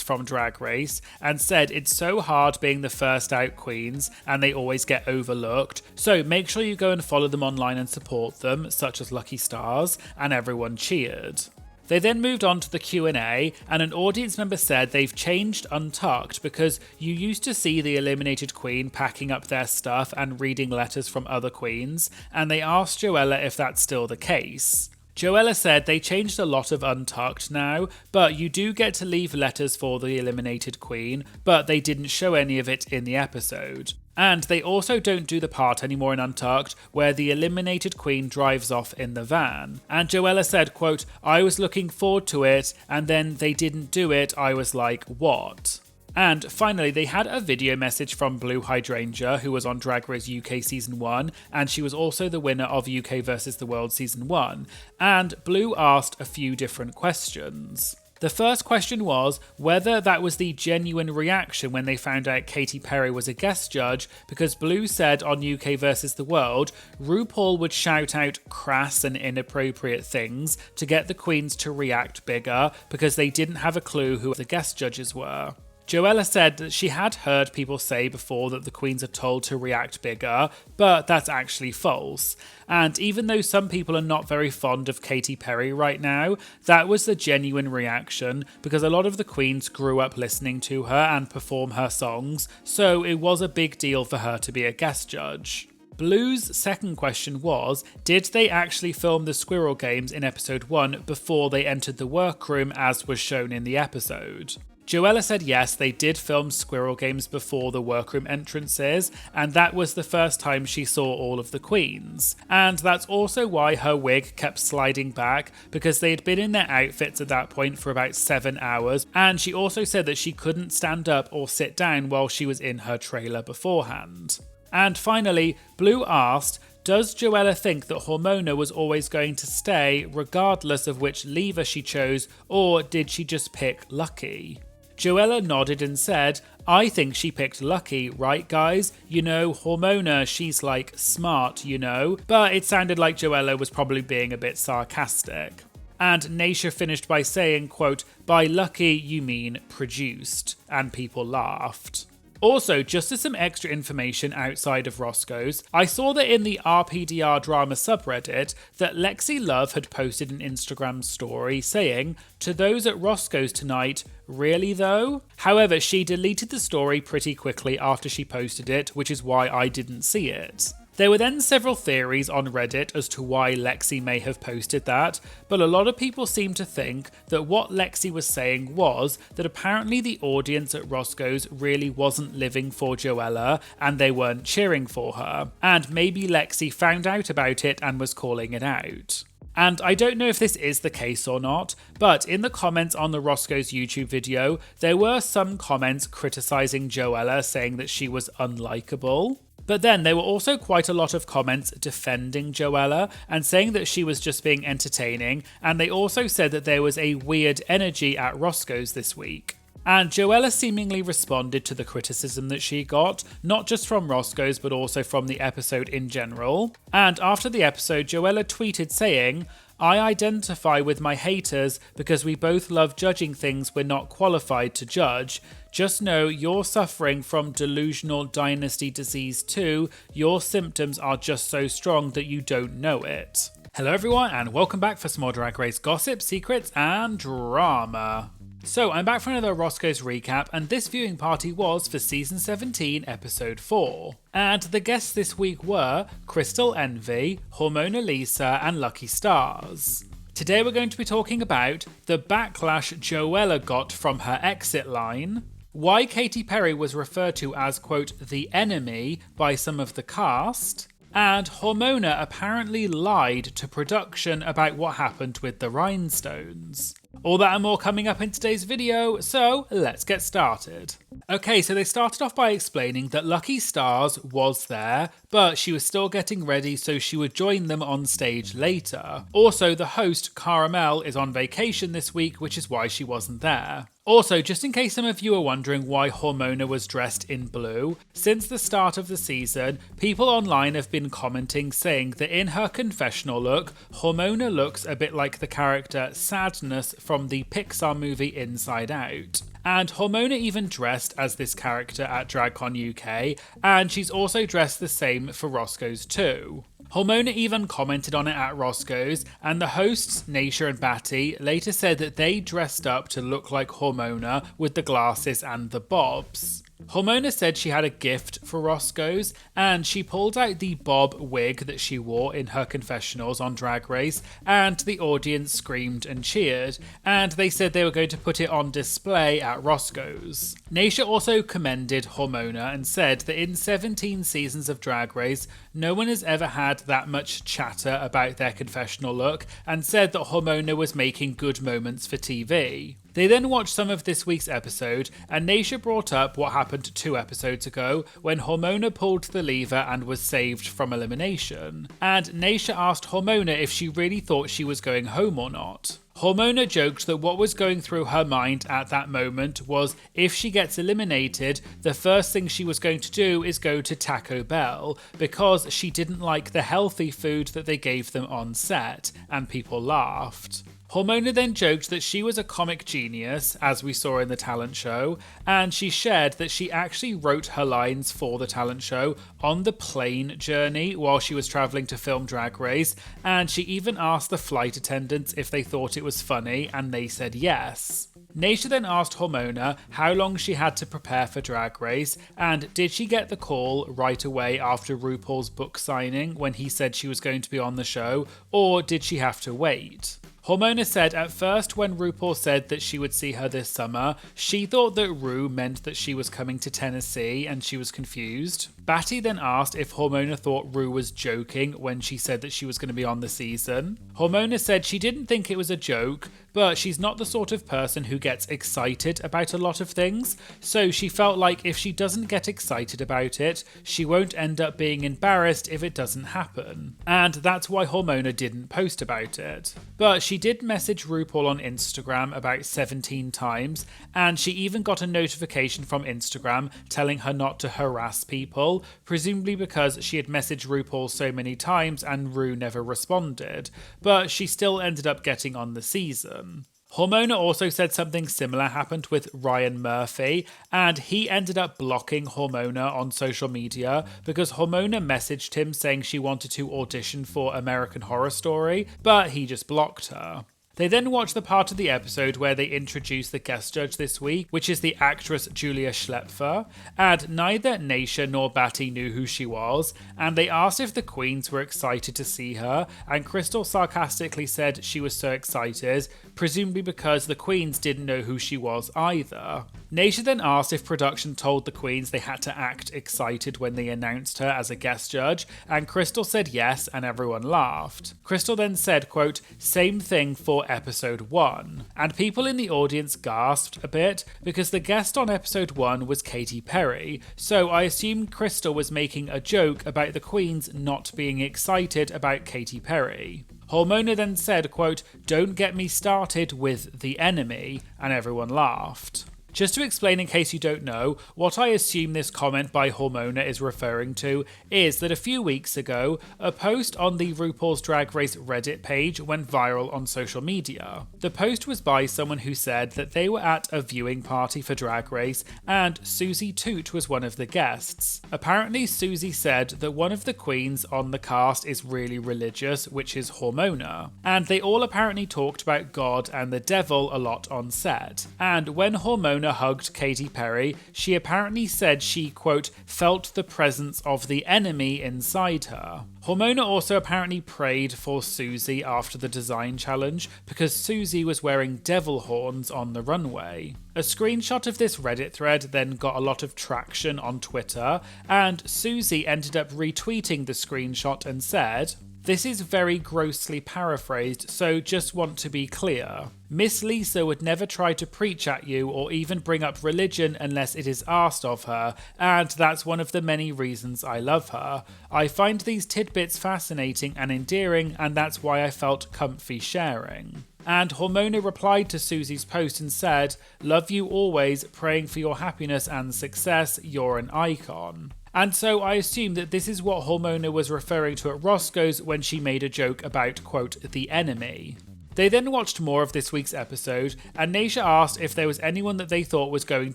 from Drag Race and said it's so hard being the first out queens and they always get overlooked, so make sure you go and follow them online and support them, such as Lucky Stars, and everyone cheered. They then moved on to the Q&A, and an audience member said they've changed Untucked because you used to see the eliminated queen packing up their stuff and reading letters from other queens, and they asked Joella if that's still the case. Joella said they changed a lot of Untucked now, but you do get to leave letters for the eliminated queen, but they didn't show any of it in the episode. And they also don't do the part anymore in Untucked where the eliminated queen drives off in the van. And Joella said, quote, "I was looking forward to it, and then they didn't do it. I was like, what?" And finally, they had a video message from Blue Hydrangea, who was on Drag Race UK Season 1, and she was also the winner of UK vs. the World Season 1. And Blue asked a few different questions. The first question was whether that was the genuine reaction when they found out Katy Perry was a guest judge, because Blue said on UK vs. the World, RuPaul would shout out crass and inappropriate things to get the queens to react bigger because they didn't have a clue who the guest judges were. Joella said that she had heard people say before that the queens are told to react bigger, but that's actually false. And even though some people are not very fond of Katy Perry right now, that was the genuine reaction because a lot of the queens grew up listening to her and perform her songs, so it was a big deal for her to be a guest judge. Blue's second question was, did they actually film the Squirrel Games in episode 1 before they entered the workroom as was shown in the episode? Joella said yes, they did film Squirrel Games before the workroom entrances, and that was the first time she saw all of the queens. And that's also why her wig kept sliding back, because they had been in their outfits at that point for about 7 hours, and she also said that she couldn't stand up or sit down while she was in her trailer beforehand. And finally, Blue asked, does Joella think that Hormona was always going to stay regardless of which lever she chose, or did she just pick Lucky? Joella nodded and said, I think she picked Lucky, right guys? You know, Hormona, she's like smart, you know? But it sounded like Joella was probably being a bit sarcastic. And Naisha finished by saying, quote, by Lucky you mean produced, and people laughed. Also, just as some extra information outside of Roscoe's, I saw that in the RPDR drama subreddit that Lexi Love had posted an Instagram story saying, to those at Roscoe's tonight, really though? However, she deleted the story pretty quickly after she posted it, which is why I didn't see it. There were then several theories on Reddit as to why Lexi may have posted that, but a lot of people seem to think that what Lexi was saying was that apparently the audience at Roscoe's really wasn't living for Joella and they weren't cheering for her, and maybe Lexi found out about it and was calling it out. And I don't know if this is the case or not, but in the comments on the Roscoe's YouTube video, there were some comments criticising Joella, saying that she was unlikable. But then there were also quite a lot of comments defending Joella and saying that she was just being entertaining, and they also said that there was a weird energy at Roscoe's this week. And Joella seemingly responded to the criticism that she got, not just from Roscoe's but also from the episode in general. And after the episode, Joella tweeted saying, I identify with my haters because we both love judging things we're not qualified to judge. Just know you're suffering from delusional dynasty disease too. Your symptoms are just so strong that you don't know it. Hello everyone and welcome back for some more Drag Race gossip, secrets and drama. So I'm back for another Roscoe's recap, and this viewing party was for season 17 episode 4. And the guests this week were Crystal Envy, Hormona Lisa and Lucky Stars. Today we're going to be talking about the backlash Joella got from her exit line, why Katy Perry was referred to as, quote, the enemy by some of the cast, and Hormona apparently lied to production about what happened with the rhinestones. All that and more coming up in today's video, so let's get started. Okay, so they started off by explaining that Lucky Stars was there, but she was still getting ready so she would join them on stage later. Also, the host, Caramel, is on vacation this week, which is why she wasn't there. Also, just in case some of you are wondering why Hormona was dressed in blue, since the start of the season, people online have been commenting saying that in her confessional look, Hormona looks a bit like the character Sadness from the Pixar movie Inside Out. And Hormona even dressed as this character at DragCon UK, and she's also dressed the same for Roscoe's too. Hormona even commented on it at Roscoe's, and the hosts, Naisha and Batty, later said that they dressed up to look like Hormona with the glasses and the bobs. Hormona said she had a gift for Roscoe's, and she pulled out the bob wig that she wore in her confessionals on Drag Race, and the audience screamed and cheered, and they said they were going to put it on display at Roscoe's. Naysha also commended Hormona and said that in 17 seasons of Drag Race, no one has ever had that much chatter about their confessional look, and said that Hormona was making good moments for TV. They then watched some of this week's episode, and Naysha brought up what happened 2 episodes ago when Hormona pulled the lever and was saved from elimination. And Naysha asked Hormona if she really thought she was going home or not. Hormona joked that what was going through her mind at that moment was if she gets eliminated, the first thing she was going to do is go to Taco Bell because she didn't like the healthy food that they gave them on set, and people laughed. Hormona then joked that she was a comic genius, as we saw in the talent show, and she shared that she actually wrote her lines for the talent show on the plane journey while she was travelling to film Drag Race, and she even asked the flight attendants if they thought it was funny, and they said yes. Naysha then asked Hormona how long she had to prepare for Drag Race, and did she get the call right away after RuPaul's book signing when he said she was going to be on the show, or did she have to wait? Hormona said at first when RuPaul said that she would see her this summer, she thought that Ru meant that she was coming to Tennessee and she was confused. Batty then asked if Hormona thought Ru was joking when she said that she was going to be on the season. Hormona said she didn't think it was a joke, but she's not the sort of person who gets excited about a lot of things, so she felt like if she doesn't get excited about it, she won't end up being embarrassed if it doesn't happen. And that's why Hormona didn't post about it. But she did message RuPaul on Instagram about 17 times, and she even got a notification from Instagram telling her not to harass people, presumably because she had messaged RuPaul so many times and Ru never responded, but she still ended up getting on the season. Hormona also said something similar happened with Ryan Murphy, and he ended up blocking Hormona on social media because Hormona messaged him saying she wanted to audition for American Horror Story, but he just blocked her. They then watched the part of the episode where they introduced the guest judge this week, which is the actress Julia Schlepfer, and neither Naysha nor Batty knew who she was, and they asked if the queens were excited to see her, and Crystal sarcastically said she was so excited, presumably because the queens didn't know who she was either. Naysha then asked if production told the queens they had to act excited when they announced her as a guest judge, and Crystal said yes, and everyone laughed. Crystal then said, quote, "Same thing for episode 1. And people in the audience gasped a bit because the guest on episode 1 was Katy Perry, so I assumed Crystal was making a joke about the queens not being excited about Katy Perry. Hormona then said, quote, "Don't get me started with the enemy," and everyone laughed. Just to explain in case you don't know, what I assume this comment by Hormona is referring to is that a few weeks ago, a post on the RuPaul's Drag Race Reddit page went viral on social media. The post was by someone who said that they were at a viewing party for Drag Race and Susie Toot was one of the guests. Apparently Susie said that one of the queens on the cast is really religious, which is Hormona, and they all apparently talked about God and the devil a lot on set. And when Hormona hugged Katy Perry, she apparently said she, quote, "felt the presence of the enemy inside her." Hormona also apparently prayed for Susie after the design challenge because Susie was wearing devil horns on the runway. A screenshot of this Reddit thread then got a lot of traction on Twitter, and Susie ended up retweeting the screenshot and said, "This is very grossly paraphrased, so just want to be clear. Miss Lisa would never try to preach at you or even bring up religion unless it is asked of her, and that's one of the many reasons I love her. I find these tidbits fascinating and endearing, and that's why I felt comfy sharing." And Hormona replied to Susie's post and said, "Love you always, praying for your happiness and success, you're an icon." And so I assume that this is what Hormona was referring to at Roscoe's when she made a joke about, quote, "the enemy." They then watched more of this week's episode, and Naysha asked if there was anyone that they thought was going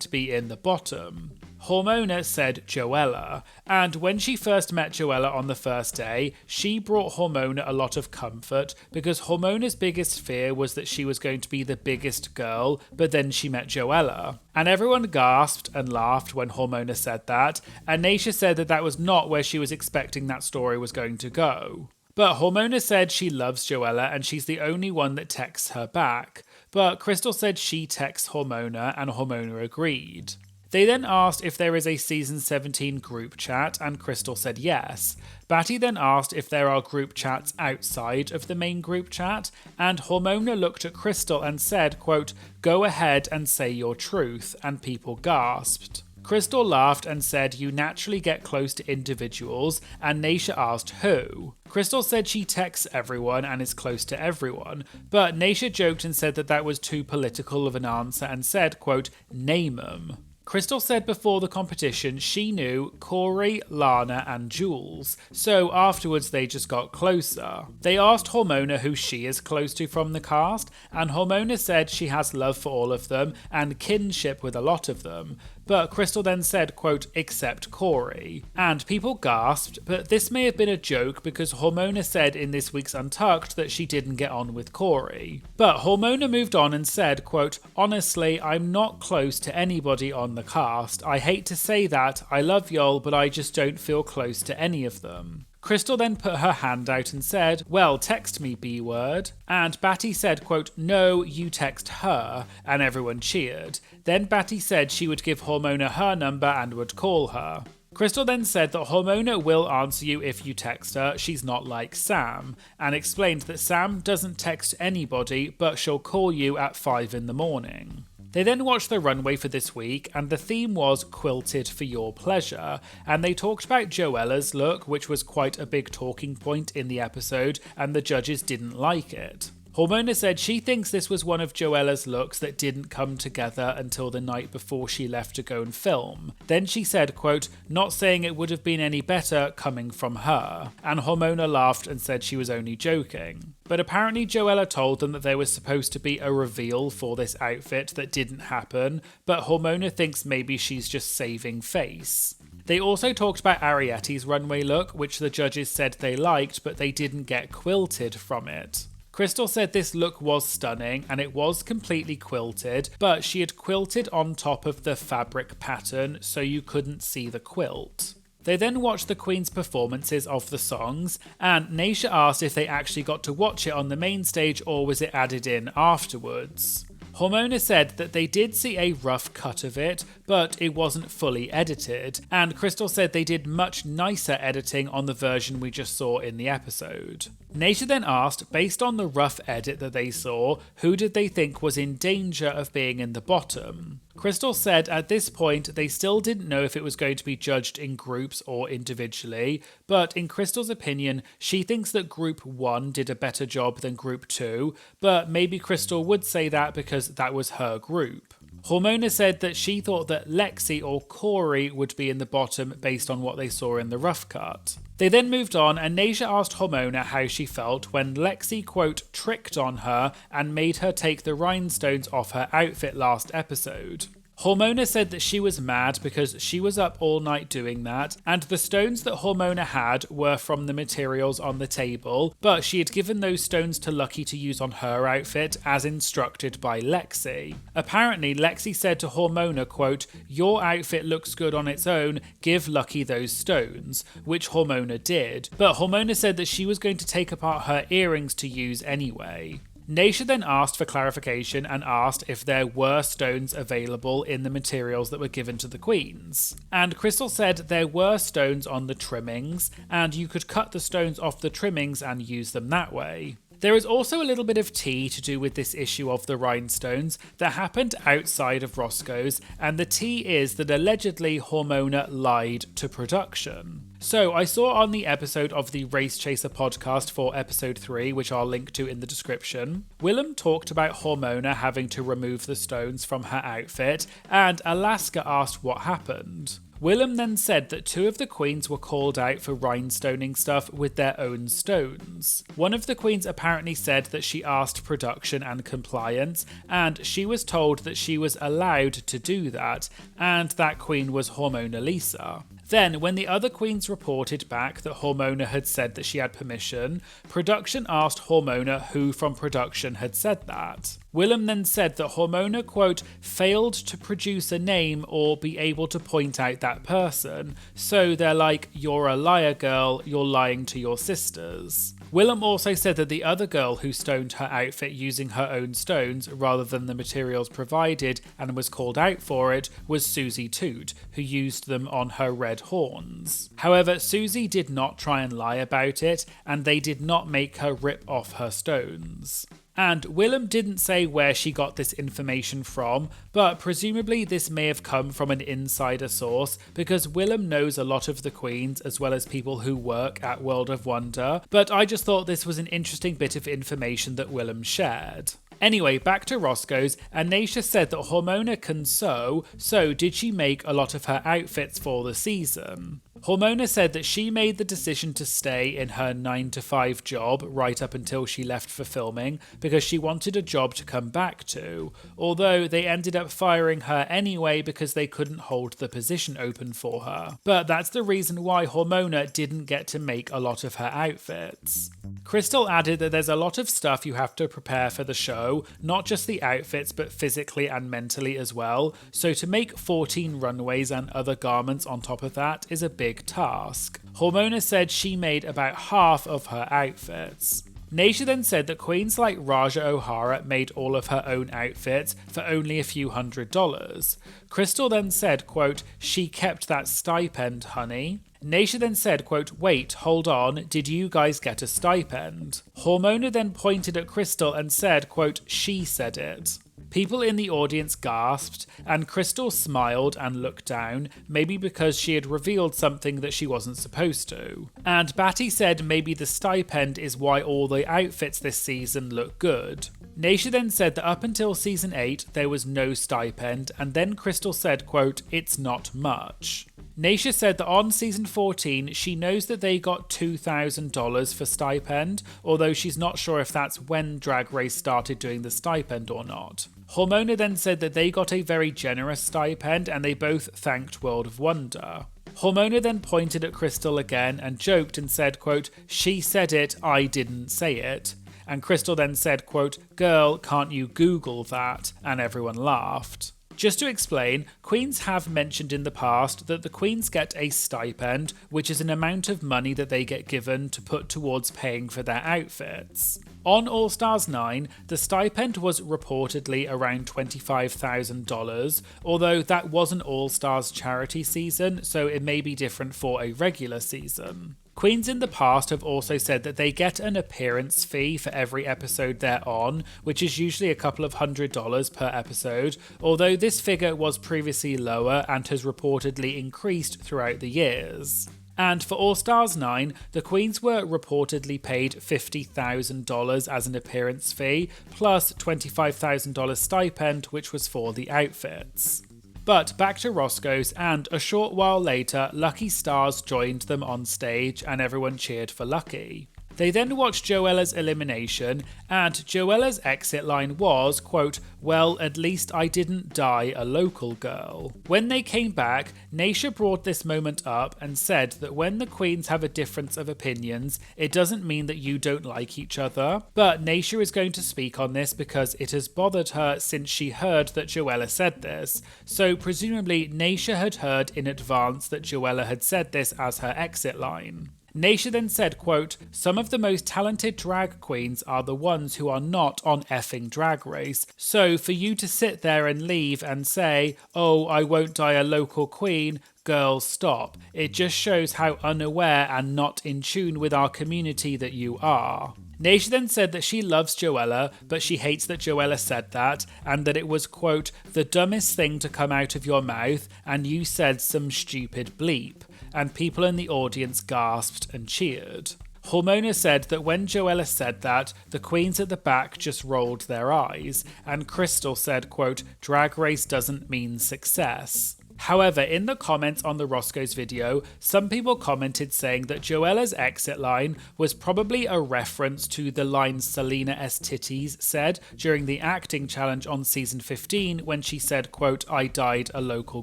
to be in the bottom. Hormona said Joella, and when she first met Joella on the first day, she brought Hormona a lot of comfort because Hormona's biggest fear was that she was going to be the biggest girl, but then she met Joella. And everyone gasped and laughed when Hormona said that, and Naysha said that that was not where she was expecting that story was going to go. But Hormona said she loves Joella and she's the only one that texts her back, but Crystal said she texts Hormona and Hormona agreed. They then asked if there is a Season 17 group chat, and Crystal said yes. Batty then asked if there are group chats outside of the main group chat, and Hormona looked at Crystal and said, quote, "Go ahead and say your truth," and people gasped. Crystal laughed and said you naturally get close to individuals, and Naysha asked who. Crystal said she texts everyone and is close to everyone, but Naysha joked and said that that was too political of an answer and said, quote, "Name 'em." Crystal said before the competition she knew Corey, Lana and Jules, so afterwards they just got closer. They asked Hormona who she is close to from the cast, and Hormona said she has love for all of them and kinship with a lot of them, but Crystal then said, quote, "except Corey," and people gasped, but this may have been a joke because Hormona said in this week's Untucked that she didn't get on with Corey. But Hormona moved on and said, quote, "Honestly, I'm not close to anybody on the cast. I hate to say that, I love y'all, but I just don't feel close to any of them." Crystal then put her hand out and said, "Well, text me, B-word." And Batty said, quote, "No, you text her," and everyone cheered. Then Batty said she would give Hormona her number and would call her. Crystal then said that Hormona will answer you if you text her, she's not like Sam, and explained that Sam doesn't text anybody, but she'll call you at 5 in the morning. They then watched the runway for this week, and the theme was Quilted for Your Pleasure, and they talked about Joella's look, which was quite a big talking point in the episode, and the judges didn't like it. Hormona said she thinks this was one of Joella's looks that didn't come together until the night before she left to go and film. Then she said, quote, "Not saying it would have been any better coming from her," and Hormona laughed and said she was only joking. But apparently Joella told them that there was supposed to be a reveal for this outfit that didn't happen, but Hormona thinks maybe she's just saving face. They also talked about Arietti's runway look, which the judges said they liked, but they didn't get quilted from it. Crystal said this look was stunning and it was completely quilted, but she had quilted on top of the fabric pattern so you couldn't see the quilt. They then watched the Queen's performances of the songs, and Naysha asked if they actually got to watch it on the main stage or was it added in afterwards. Hormona said that they did see a rough cut of it, but it wasn't fully edited, and Crystal said they did much nicer editing on the version we just saw in the episode. Naysha then asked, based on the rough edit that they saw, who did they think was in danger of being in the bottom? Crystal said at this point they still didn't know if it was going to be judged in groups or individually, but in Crystal's opinion, she thinks that Group 1 did a better job than Group 2, but maybe Crystal would say that because that was her group. Hormona said that she thought that Lexi or Corey would be in the bottom based on what they saw in the rough cut. They then moved on and Naysha asked Hormona how she felt when Lexi, quote, tricked on her and made her take the rhinestones off her outfit last episode. Hormona said that she was mad because she was up all night doing that, and the stones that Hormona had were from the materials on the table, but she had given those stones to Lucky to use on her outfit as instructed by Lexi. Apparently, Lexi said to Hormona, quote, "Your outfit looks good on its own, give Lucky those stones," which Hormona did, but Hormona said that she was going to take apart her earrings to use anyway. Naysha then asked for clarification and asked if there were stones available in the materials that were given to the queens. And Crystal said there were stones on the trimmings, and you could cut the stones off the trimmings and use them that way. There is also a little bit of tea to do with this issue of the rhinestones that happened outside of Roscoe's, and the tea is that allegedly Hormona lied to production. So I saw on the episode of the Race Chaser podcast for episode 3, which I'll link to in the description, Willem talked about Hormona having to remove the stones from her outfit, and Alaska asked what happened. Willem then said that 2 of the queens were called out for rhinestoning stuff with their own stones. One of the queens apparently said that she asked production and compliance, and she was told that she was allowed to do that, and that queen was Hormona Lisa. Then, when the other queens reported back that Hormona had said that she had permission, production asked Hormona who from production had said that. Willem then said that Hormona, quote, failed to produce a name or be able to point out that person, so they're like, you're a liar girl, you're lying to your sisters. Willem also said that the other girl who stoned her outfit using her own stones rather than the materials provided and was called out for it was Susie Toot, who used them on her red horns. However, Susie did not try and lie about it, and they did not make her rip off her stones. And Willem didn't say where she got this information from, but presumably this may have come from an insider source because Willem knows a lot of the queens as well as people who work at World of Wonder, but I just thought this was an interesting bit of information that Willem shared. Anyway, back to Roscoe's, and Naisha said that Hormona can sew, so did she make a lot of her outfits for the season? Hormona said that she made the decision to stay in her 9-to-5 job right up until she left for filming because she wanted a job to come back to, although they ended up firing her anyway because they couldn't hold the position open for her. But that's the reason why Hormona didn't get to make a lot of her outfits. Crystal added that there's a lot of stuff you have to prepare for the show, not just the outfits but physically and mentally as well, so to make 14 runways and other garments on top of that is a big task. Hormona said she made about half of her outfits. Naisha then said that queens like Raja O'Hara made all of her own outfits for only a few $100s. Crystal then said, quote, she kept that stipend, honey. Naisha then said, quote, wait, hold on, did you guys get a stipend? Hormona then pointed at Crystal and said, quote, she said it. People in the audience gasped, and Crystal smiled and looked down, maybe because she had revealed something that she wasn't supposed to. And Batty said maybe the stipend is why all the outfits this season look good. Naisha then said that up until season 8 there was no stipend, and then Crystal said, quote, it's not much. Naisha said that on season 14 she knows that they got $2,000 for stipend, although she's not sure if that's when Drag Race started doing the stipend or not. Hormona then said that they got a very generous stipend and they both thanked World of Wonder. Hormona then pointed at Crystal again and joked and said, quote, she said it, I didn't say it. And Crystal then said, quote, girl, can't you Google that? And everyone laughed. Just to explain, queens have mentioned in the past that the queens get a stipend, which is an amount of money that they get given to put towards paying for their outfits. On All Stars 9, the stipend was reportedly around $25,000, although that was an All Stars charity season, so it may be different for a regular season. Queens in the past have also said that they get an appearance fee for every episode they're on, which is usually a couple of $100s per episode, although this figure was previously lower and has reportedly increased throughout the years. And for All Stars 9, the queens were reportedly paid $50,000 as an appearance fee, plus $25,000 stipend, which was for the outfits. But back to Roscoe's, and a short while later, Lucky Stars joined them on stage and everyone cheered for Lucky. They then watched Joella's elimination, and Joella's exit line was, quote, well, at least I didn't die a local girl. When they came back, Naisha brought this moment up and said that when the queens have a difference of opinions, it doesn't mean that you don't like each other. But Naisha is going to speak on this because it has bothered her since she heard that Joella said this. So presumably Naisha had heard in advance that Joella had said this as her exit line. Naisha then said, quote, some of the most talented drag queens are the ones who are not on effing Drag Race. So for you to sit there and leave and say, oh, I won't die a local queen, girls, stop. It just shows how unaware and not in tune with our community that you are. Naisha then said that she loves Joella, but she hates that Joella said that, and that it was, quote, the dumbest thing to come out of your mouth, and you said some stupid bleep. And people in the audience gasped and cheered. Hormona said that when Joella said that, the queens at the back just rolled their eyes, and Crystal said, quote, Drag Race doesn't mean success. However, in the comments on the Roscoe's video, some people commented saying that Joella's exit line was probably a reference to the line Selena S. Titties said during the acting challenge on season 15 when she said, quote, "I died a local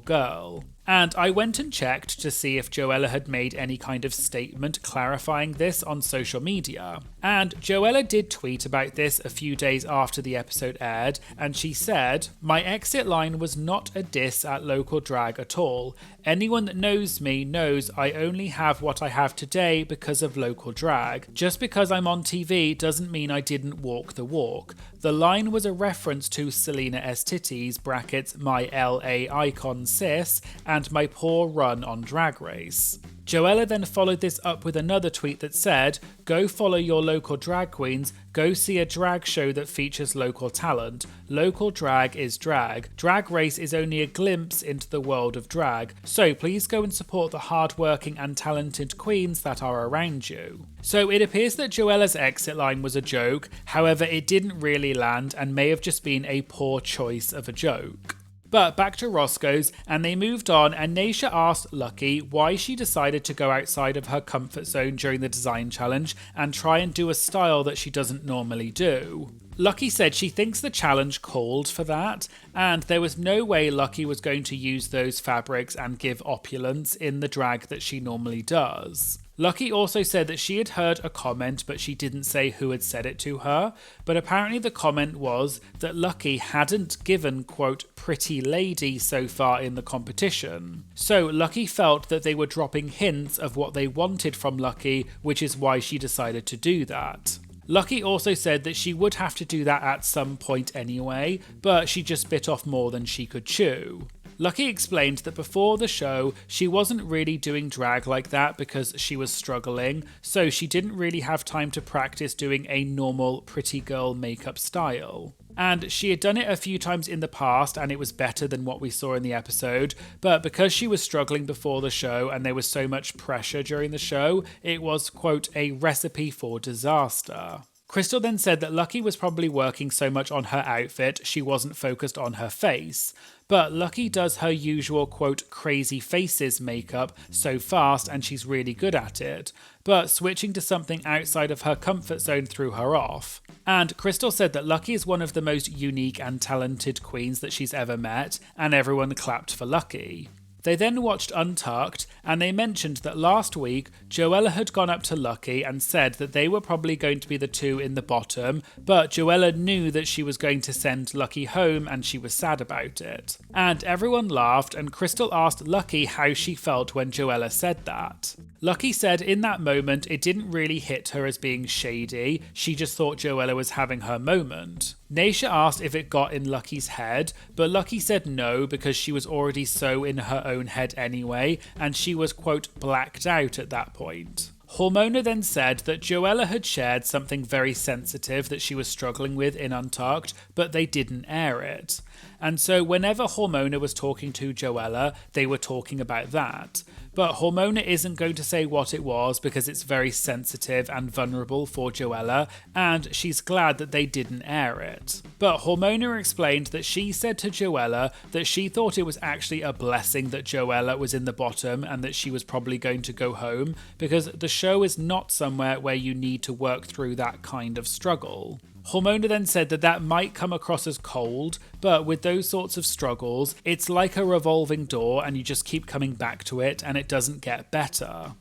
girl." And I went and checked to see if Joella had made any kind of statement clarifying this on social media. And Joella did tweet about this a few days after the episode aired, and she said, "My exit line was not a diss at local drag at all. Anyone that knows me knows I only have what I have today because of local drag. Just because I'm on TV doesn't mean I didn't walk the walk. The line was a reference to Selena S. Titties, brackets, my LA icon sis, and my poor run on Drag Race." Joella then followed this up with another tweet that said, "Go follow your local drag queens, go see a drag show that features local talent. Local drag is drag. Drag Race is only a glimpse into the world of drag, so please go and support the hardworking and talented queens that are around you." So it appears that Joella's exit line was a joke, however it didn't really land and may have just been a poor choice of a joke. But back to Roscoe's, and they moved on, and Naysha asked Lucky why she decided to go outside of her comfort zone during the design challenge and try and do a style that she doesn't normally do. Lucky said she thinks the challenge called for that, and there was no way Lucky was going to use those fabrics and give opulence in the drag that she normally does. Lucky also said that she had heard a comment, but she didn't say who had said it to her, but apparently the comment was that Lucky hadn't given, quote, "pretty lady" so far in the competition. So Lucky felt that they were dropping hints of what they wanted from Lucky, which is why she decided to do that. Lucky also said that she would have to do that at some point anyway, but she just bit off more than she could chew. Lucky explained that before the show, she wasn't really doing drag like that because she was struggling, so she didn't really have time to practice doing a normal pretty girl makeup style. And she had done it a few times in the past and it was better than what we saw in the episode, but because she was struggling before the show and there was so much pressure during the show, it was, quote, "a recipe for disaster." Crystal then said that Lucky was probably working so much on her outfit, she wasn't focused on her face. But Lucky does her usual, quote, "crazy faces" makeup so fast and she's really good at it. But switching to something outside of her comfort zone threw her off. And Crystal said that Lucky is one of the most unique and talented queens that she's ever met, and everyone clapped for Lucky. They then watched Untucked, and they mentioned that last week, Joella had gone up to Lucky and said that they were probably going to be the two in the bottom, but Joella knew that she was going to send Lucky home and she was sad about it. And everyone laughed, and Crystal asked Lucky how she felt when Joella said that. Lucky said in that moment it didn't really hit her as being shady, she just thought Joella was having her moment. Naysha asked if it got in Lucky's head, but Lucky said no because she was already so in her own head anyway, and she was, quote, "blacked out" at that point. Hormona then said that Joella had shared something very sensitive that she was struggling with in Untucked, but they didn't air it. And so whenever Hormona was talking to Joella, they were talking about that. But Hormona isn't going to say what it was because it's very sensitive and vulnerable for Joella, and she's glad that they didn't air it. But Hormona explained that she said to Joella that she thought it was actually a blessing that Joella was in the bottom and that she was probably going to go home, because the show is not somewhere where you need to work through that kind of struggle. Hormona then said that that might come across as cold, but with those sorts of struggles, it's like a revolving door and you just keep coming back to it and it doesn't get better.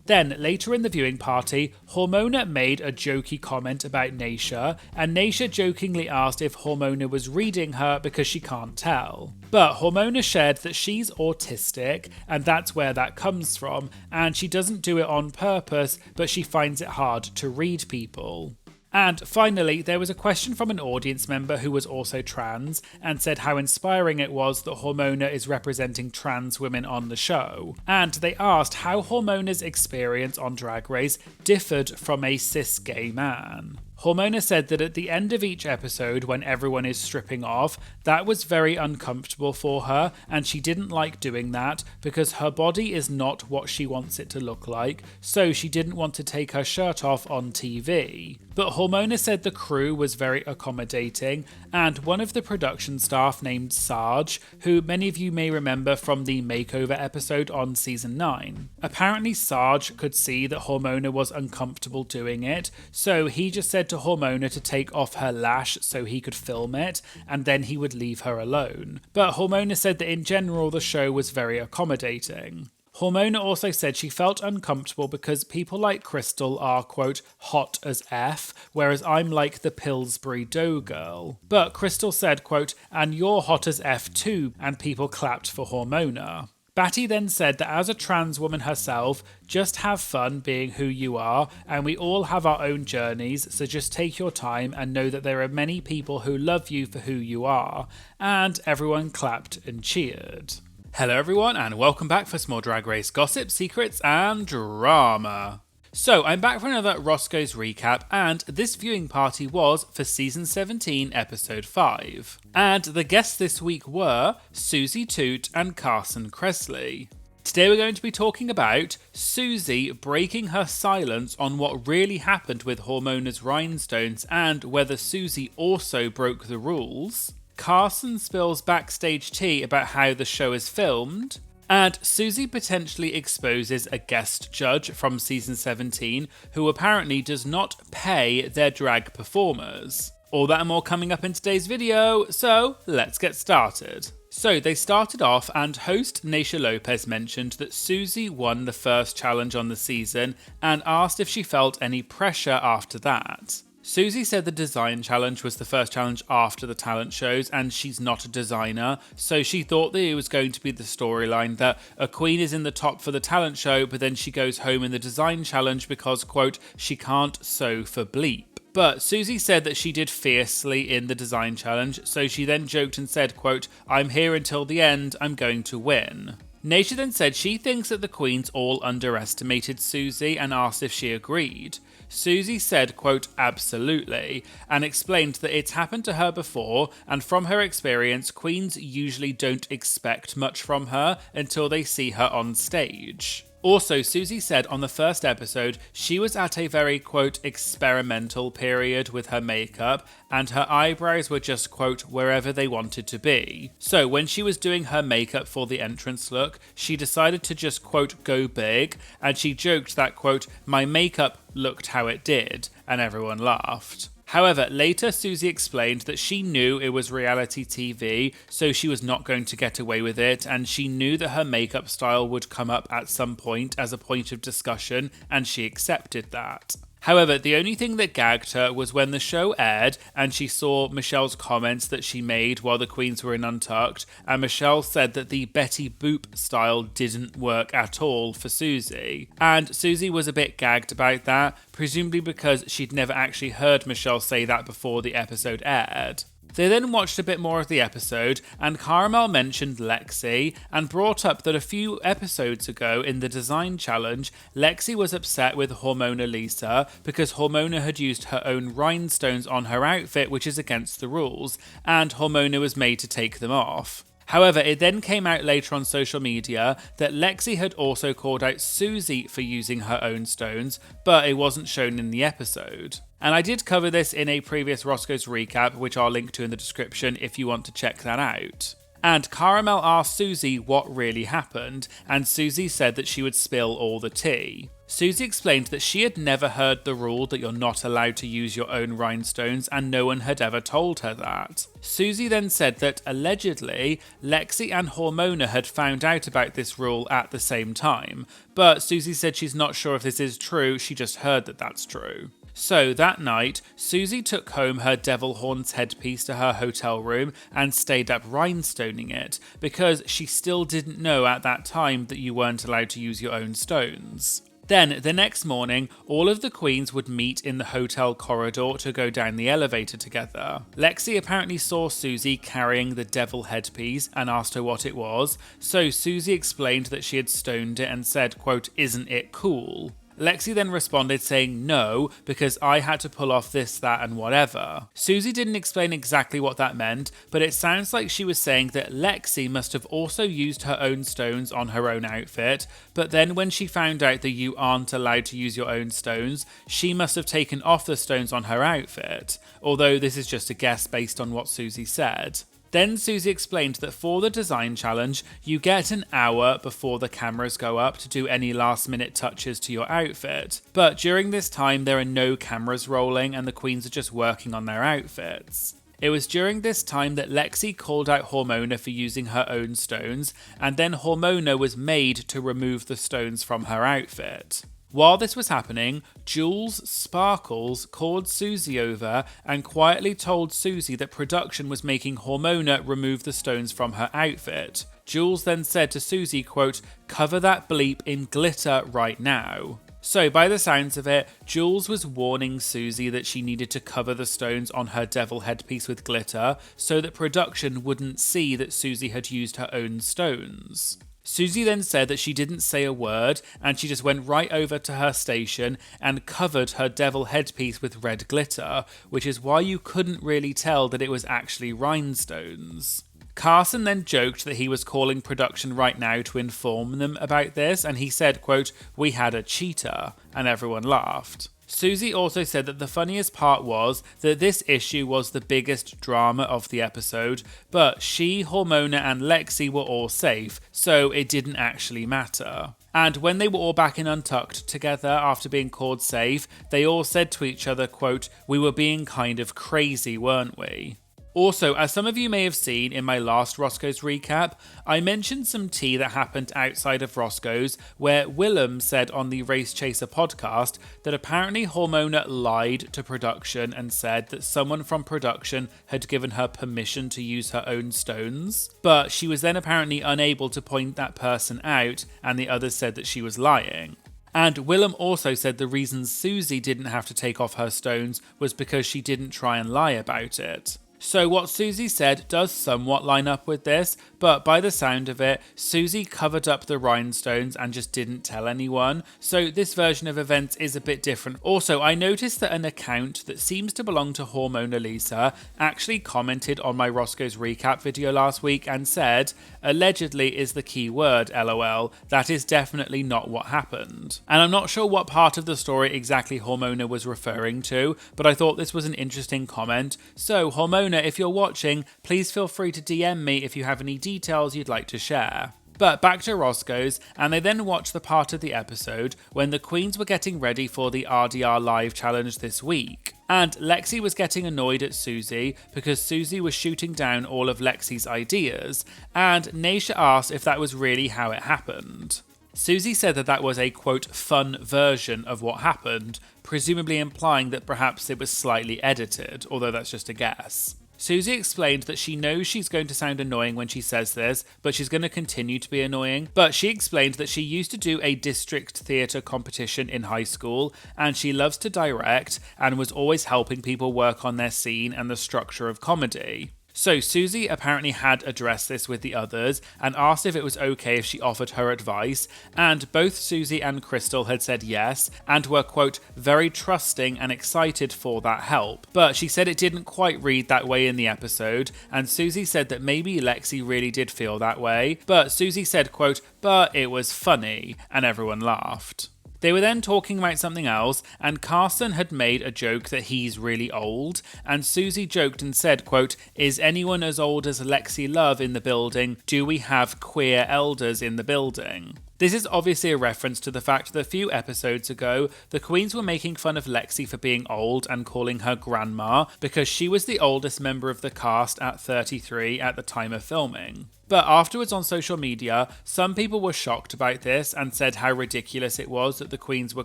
Then, later in the viewing party, Hormona made a jokey comment about Naysha, and Naysha jokingly asked if Hormona was reading her because she can't tell. But Hormona shared that she's autistic, and that's where that comes from, and she doesn't do it on purpose, but she finds it hard to read people. And finally, there was a question from an audience member who was also trans and said how inspiring it was that Hormona is representing trans women on the show. And they asked how Hormona's experience on Drag Race differed from a cis gay man. Hormona said that at the end of each episode, when everyone is stripping off, that was very uncomfortable for her, and she didn't like doing that because her body is not what she wants it to look like, so she didn't want to take her shirt off on TV. But Hormona said the crew was very accommodating, and one of the production staff named Sarge, who many of you may remember from the makeover episode on season 9. Apparently Sarge could see that Hormona was uncomfortable doing it, so he just said to Hormona to take off her lash so he could film it, and then he would leave her alone. But Hormona said that in general the show was very accommodating. Hormona also said she felt uncomfortable because people like Crystal are, quote, hot as F, whereas I'm like the Pillsbury Dough girl. But Crystal said, quote, and you're hot as F too, and people clapped for Hormona. Batty then said that as a trans woman herself, just have fun being who you are, and we all have our own journeys, so just take your time and know that there are many people who love you for who you are, and everyone clapped and cheered. Hello everyone, and welcome back for some more Drag Race gossip, secrets, and drama. So, I'm back for another Roscoe's recap, and this viewing party was for Season 17, Episode 5. And the guests this week were Susie Toot and Carson Kressley. Today we're going to be talking about Susie breaking her silence on what really happened with Hormona's rhinestones and whether Susie also broke the rules. Carson spills backstage tea about how the show is filmed, and Susie potentially exposes a guest judge from season 17 who apparently does not pay their drag performers. All that and more coming up in today's video, so let's get started. So they started off and host Naysha Lopez mentioned that Susie won the first challenge on the season and asked if she felt any pressure after that. Susie said the design challenge was the first challenge after the talent shows and she's not a designer, so she thought that it was going to be the storyline that a queen is in the top for the talent show but then she goes home in the design challenge because, quote, she can't sew for bleep. But Susie said that she did fiercely in the design challenge, so she then joked and said, quote, I'm here until the end, I'm going to win. Naysha then said she thinks that the queens all underestimated Susie and asked if she agreed. Susie said, quote, absolutely, and explained that it's happened to her before, and from her experience, queens usually don't expect much from her until they see her on stage. Also, Susie said on the first episode she was at a very, quote, experimental period with her makeup and her eyebrows were just, quote, wherever they wanted to be. So when she was doing her makeup for the entrance look, she decided to just, quote, go big, and she joked that, quote, my makeup looked how it did, and everyone laughed. However, later Susie explained that she knew it was reality TV, so she was not going to get away with it, and she knew that her makeup style would come up at some point as a point of discussion, and she accepted that. However, the only thing that gagged her was when the show aired and she saw Michelle's comments that she made while the queens were in Untucked, and Michelle said that the Betty Boop style didn't work at all for Susie. And Susie was a bit gagged about that, presumably because she'd never actually heard Michelle say that before the episode aired. They then watched a bit more of the episode, and Caramel mentioned Lexi and brought up that a few episodes ago in the design challenge, Lexi was upset with Hormona Lisa because Hormona had used her own rhinestones on her outfit, which is against the rules, and Hormona was made to take them off. However, it then came out later on social media that Lexi had also called out Susie for using her own stones, but it wasn't shown in the episode. And I did cover this in a previous Roscoe's recap, which I'll link to in the description if you want to check that out. And Caramel asked Susie what really happened, and Susie said that she would spill all the tea. Susie explained that she had never heard the rule that you're not allowed to use your own rhinestones and no one had ever told her that. Susie then said that allegedly Lexi and Hormona had found out about this rule at the same time, but Susie said she's not sure if this is true, she just heard that that's true. So that night, Susie took home her devil horns headpiece to her hotel room and stayed up rhinestoning it, because she still didn't know at that time that you weren't allowed to use your own stones. Then, the next morning, all of the queens would meet in the hotel corridor to go down the elevator together. Lexi apparently saw Susie carrying the devil headpiece and asked her what it was, so Susie explained that she had stoned it and said, quote, isn't it cool? Lexi then responded saying no, because I had to pull off this, that, and whatever. Susie didn't explain exactly what that meant, but it sounds like she was saying that Lexi must have also used her own stones on her own outfit, but then when she found out that you aren't allowed to use your own stones, she must have taken off the stones on her outfit, although this is just a guess based on what Susie said. Then Susie explained that for the design challenge, you get an hour before the cameras go up to do any last minute touches to your outfit. But during this time, there are no cameras rolling and the queens are just working on their outfits. It was during this time that Lexi called out Hormona for using her own stones, and then Hormona was made to remove the stones from her outfit. While this was happening, Jules Sparkles called Susie over and quietly told Susie that production was making Hormona remove the stones from her outfit. Jules then said to Susie, quote, "Cover that bleep in glitter right now." So by the sounds of it, Jules was warning Susie that she needed to cover the stones on her devil headpiece with glitter so that production wouldn't see that Susie had used her own stones. Susie then said that she didn't say a word and she just went right over to her station and covered her devil headpiece with red glitter, which is why you couldn't really tell that it was actually rhinestones. Carson then joked that he was calling production right now to inform them about this, and he said, quote, "We had a cheater," and everyone laughed. Susie also said that the funniest part was that this issue was the biggest drama of the episode, but she, Hormona and Lexi were all safe, so it didn't actually matter. And when they were all back in Untucked together after being called safe, they all said to each other, quote, "We were being kind of crazy, weren't we?" Also, as some of you may have seen in my last Roscoe's recap, I mentioned some tea that happened outside of Roscoe's, where Willem said on the Race Chaser podcast that apparently Hormona lied to production and said that someone from production had given her permission to use her own stones, but she was then apparently unable to point that person out, and the others said that she was lying. And Willem also said the reason Susie didn't have to take off her stones was because she didn't try and lie about it. So what Susie said does somewhat line up with this, but by the sound of it, Susie covered up the rhinestones and just didn't tell anyone, so this version of events is a bit different. Also, I noticed that an account that seems to belong to Hormona Lisa actually commented on my Roscoe's recap video last week and said, "Allegedly is the key word, lol, that is definitely not what happened." And I'm not sure what part of the story exactly Hormona was referring to, but I thought this was an interesting comment, so Hormona, if you're watching, please feel free to DM me if you have any details you'd like to share. But back to Roscoe's, and they then watched the part of the episode when the queens were getting ready for the RDR Live challenge this week. And Lexi was getting annoyed at Susie because Susie was shooting down all of Lexi's ideas, and Naisha asked if that was really how it happened. Susie said that that was a, quote, fun version of what happened, presumably implying that perhaps it was slightly edited, although that's just a guess. Susie explained that she knows she's going to sound annoying when she says this, but she's going to continue to be annoying. But she explained that she used to do a district theatre competition in high school, and she loves to direct, and was always helping people work on their scene and the structure of comedy. So Susie apparently had addressed this with the others and asked if it was okay if she offered her advice, and both Susie and Crystal had said yes and were, quote, very trusting and excited for that help. But she said it didn't quite read that way in the episode, and Susie said that maybe Lexi really did feel that way, but Susie said, quote, but it was funny, and everyone laughed. They were then talking about something else, and Carson had made a joke that he's really old, and Susie joked and said, quote, is anyone as old as Lexi Love in the building? Do we have queer elders in the building? This is obviously a reference to the fact that a few episodes ago, the queens were making fun of Lexi for being old and calling her grandma because she was the oldest member of the cast at 33 at the time of filming. But afterwards on social media, some people were shocked about this and said how ridiculous it was that the queens were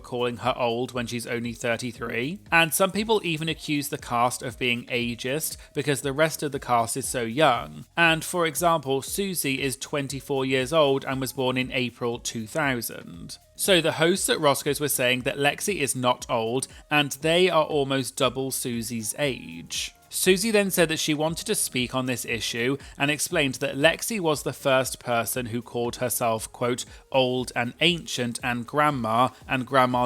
calling her old when she's only 33. And some people even accused the cast of being ageist because the rest of the cast is so young. And for example, Susie is 24 years old and was born in April 2000. So the hosts at Roscoe's were saying that Lexi is not old and they are almost double Susie's age. Susie then said that she wanted to speak on this issue and explained that Lexi was the first person who called herself, quote, old and ancient and grandma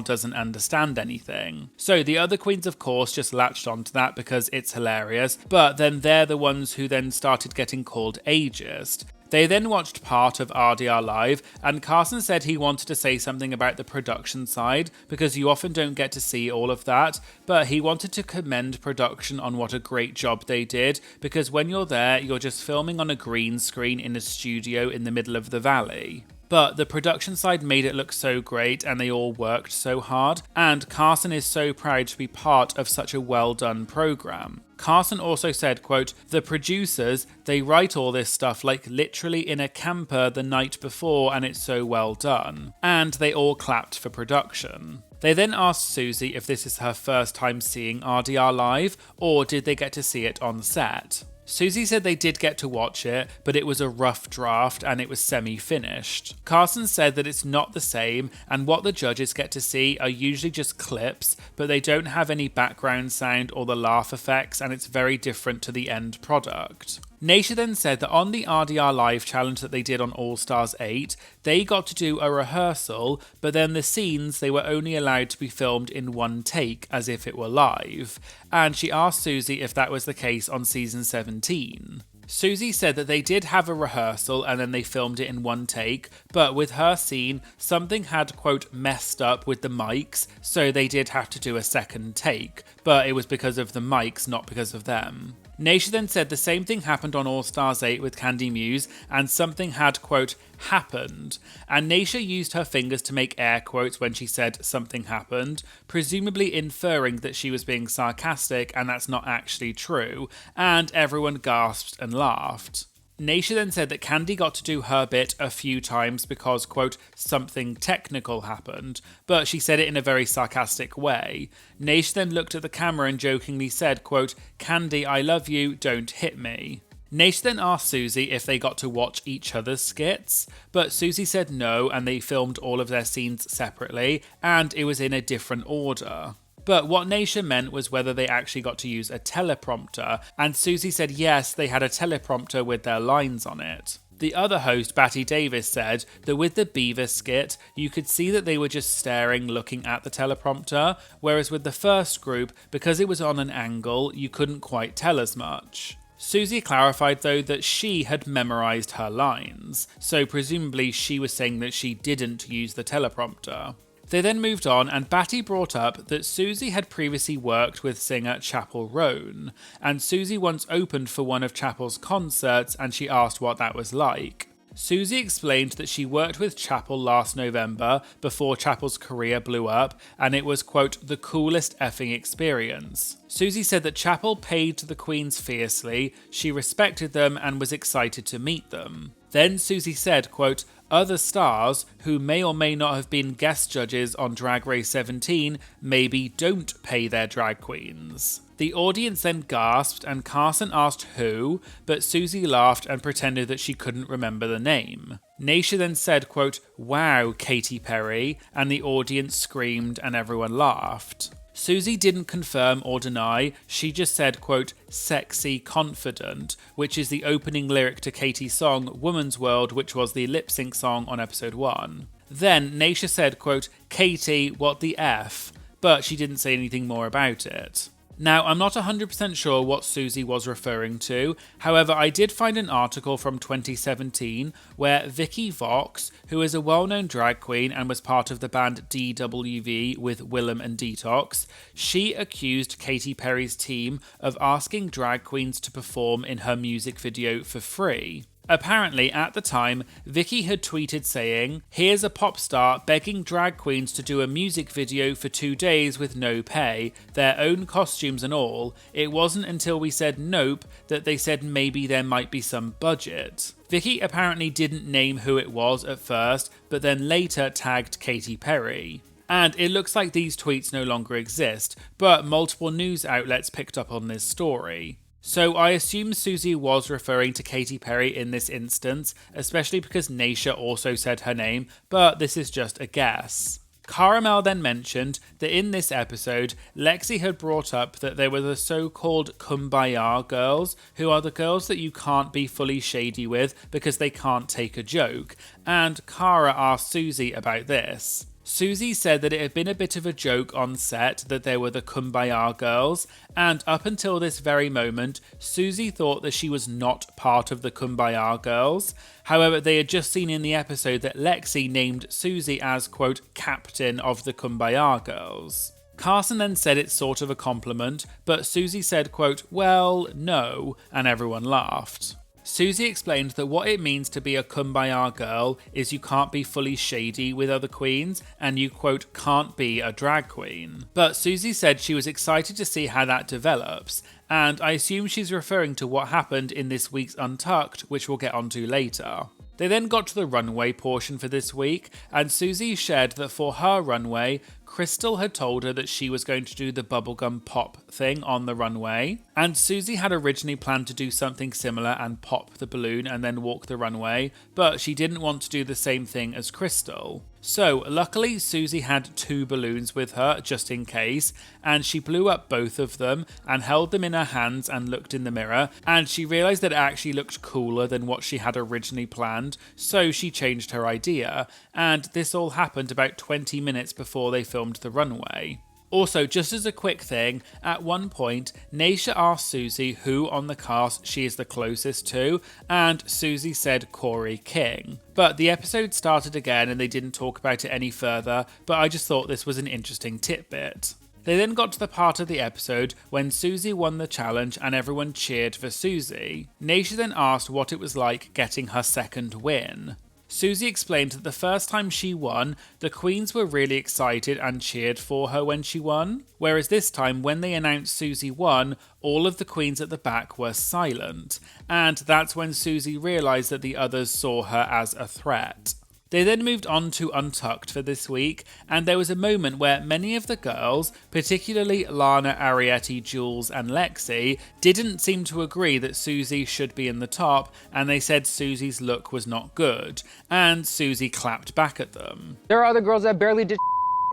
doesn't understand anything. So the other queens, of course, just latched onto that because it's hilarious, but then they're the ones who then started getting called ageist. They then watched part of RDR Live, and Carson said he wanted to say something about the production side, because you often don't get to see all of that, but he wanted to commend production on what a great job they did, because when you're there, you're just filming on a green screen in a studio in the middle of the valley. But the production side made it look so great and they all worked so hard, and Carson is so proud to be part of such a well done program. Carson also said, quote, the producers, they write all this stuff like literally in a camper the night before and it's so well done. And they all clapped for production. They then asked Susie if this is her first time seeing RDR Live, or did they get to see it on set. Susie said they did get to watch it, but it was a rough draft and it was semi-finished. Carson said that it's not the same, and what the judges get to see are usually just clips, but they don't have any background sound or the laugh effects, and it's very different to the end product. Naisha then said that on the RDR Live challenge that they did on All Stars 8, they got to do a rehearsal, but then the scenes they were only allowed to be filmed in one take as if it were live, and she asked Susie if that was the case on season 17. Susie said that they did have a rehearsal and then they filmed it in one take, but with her scene, something had, quote, messed up with the mics, so they did have to do a second take, but it was because of the mics, not because of them. Naisha then said the same thing happened on All Stars 8 with Candy Muse, and something had, quote, happened, and Naisha used her fingers to make air quotes when she said something happened, presumably inferring that she was being sarcastic and that's not actually true, and everyone gasped and laughed. Naisha then said that Candy got to do her bit a few times because, quote, something technical happened, but she said it in a very sarcastic way. Naisha then looked at the camera and jokingly said, quote, Candy, I love you, don't hit me. Naisha then asked Susie if they got to watch each other's skits, but Susie said no, and they filmed all of their scenes separately, and it was in a different order. But what Naisha meant was whether they actually got to use a teleprompter, and Susie said yes, they had a teleprompter with their lines on it. The other host, Batty Davis, said that with the Beaver skit, you could see that they were just staring, looking at the teleprompter, whereas with the first group, because it was on an angle, you couldn't quite tell as much. Susie clarified though that she had memorised her lines, so presumably she was saying that she didn't use the teleprompter. They then moved on, and Batty brought up that Susie had previously worked with singer Chapel Roan, and Susie once opened for one of Chapel's concerts and she asked what that was like. Susie explained that she worked with Chapel last November before Chapel's career blew up, and it was, quote, the coolest effing experience. Susie said that Chapel paid the queens fiercely, she respected them and was excited to meet them. Then Susie said, quote, other stars, who may or may not have been guest judges on Drag Race 17, maybe don't pay their drag queens. The audience then gasped and Carson asked who, but Susie laughed and pretended that she couldn't remember the name. Naisha then said, quote, wow, Katy Perry, and the audience screamed and everyone laughed. Susie didn't confirm or deny, she just said, quote, sexy confident, which is the opening lyric to Katy's song Woman's World, which was the lip sync song on episode 1. Then Naisha said, quote, Katy, what the F? But she didn't say anything more about it. Now, I'm not 100% sure what Susie was referring to, however I did find an article from 2017 where Vicky Vox, who is a well-known drag queen and was part of the band DWV with Willem and Detox, she accused Katy Perry's team of asking drag queens to perform in her music video for free. Apparently, at the time, Vicky had tweeted saying, here's a pop star begging drag queens to do a music video for 2 days with no pay, their own costumes and all. It wasn't until we said nope that they said maybe there might be some budget. Vicky apparently didn't name who it was at first, but then later tagged Katy Perry. And it looks like these tweets no longer exist, but multiple news outlets picked up on this story. So I assume Susie was referring to Katy Perry in this instance, especially because Naisha also said her name, but this is just a guess. Caramel then mentioned that in this episode, Lexi had brought up that there were the so-called Kumbaya girls, who are the girls that you can't be fully shady with because they can't take a joke, and Cara asked Susie about this. Susie said that it had been a bit of a joke on set that there were the Kumbaya girls, and up until this very moment, Susie thought that she was not part of the Kumbaya girls. However, they had just seen in the episode that Lexi named Susie as, quote, captain of the Kumbaya girls. Carson then said it's sort of a compliment, but Susie said, quote, well, no, and everyone laughed. Susie explained that what it means to be a Kumbaya girl is you can't be fully shady with other queens and you, quote, can't be a drag queen. But Susie said she was excited to see how that develops, and I assume she's referring to what happened in this week's Untucked, which we'll get onto later. They then got to the runway portion for this week, and Susie shared that for her runway, Crystal had told her that she was going to do the bubblegum pop thing on the runway, and Susie had originally planned to do something similar and pop the balloon and then walk the runway, but she didn't want to do the same thing as Crystal. So, luckily, Susie had 2 balloons with her, just in case, and she blew up both of them and held them in her hands and looked in the mirror, and she realised that it actually looked cooler than what she had originally planned, so she changed her idea, and this all happened about 20 minutes before they filmed the runway. Also, just as a quick thing, at one point, Naysha asked Susie who on the cast she is the closest to, and Susie said Corey King. But the episode started again and they didn't talk about it any further, but I just thought this was an interesting tidbit. They then got to the part of the episode when Susie won the challenge and everyone cheered for Susie. Naysha then asked what it was like getting her second win. Susie explained that the first time she won, the queens were really excited and cheered for her when she won, whereas this time when they announced Susie won, all of the queens at the back were silent, and that's when Susie realised that the others saw her as a threat. They then moved on to Untucked for this week, and there was a moment where many of the girls, particularly Lana, Arietti, Jules and Lexi, didn't seem to agree that Susie should be in the top, and they said Susie's look was not good, and Susie clapped back at them. There are other girls that barely did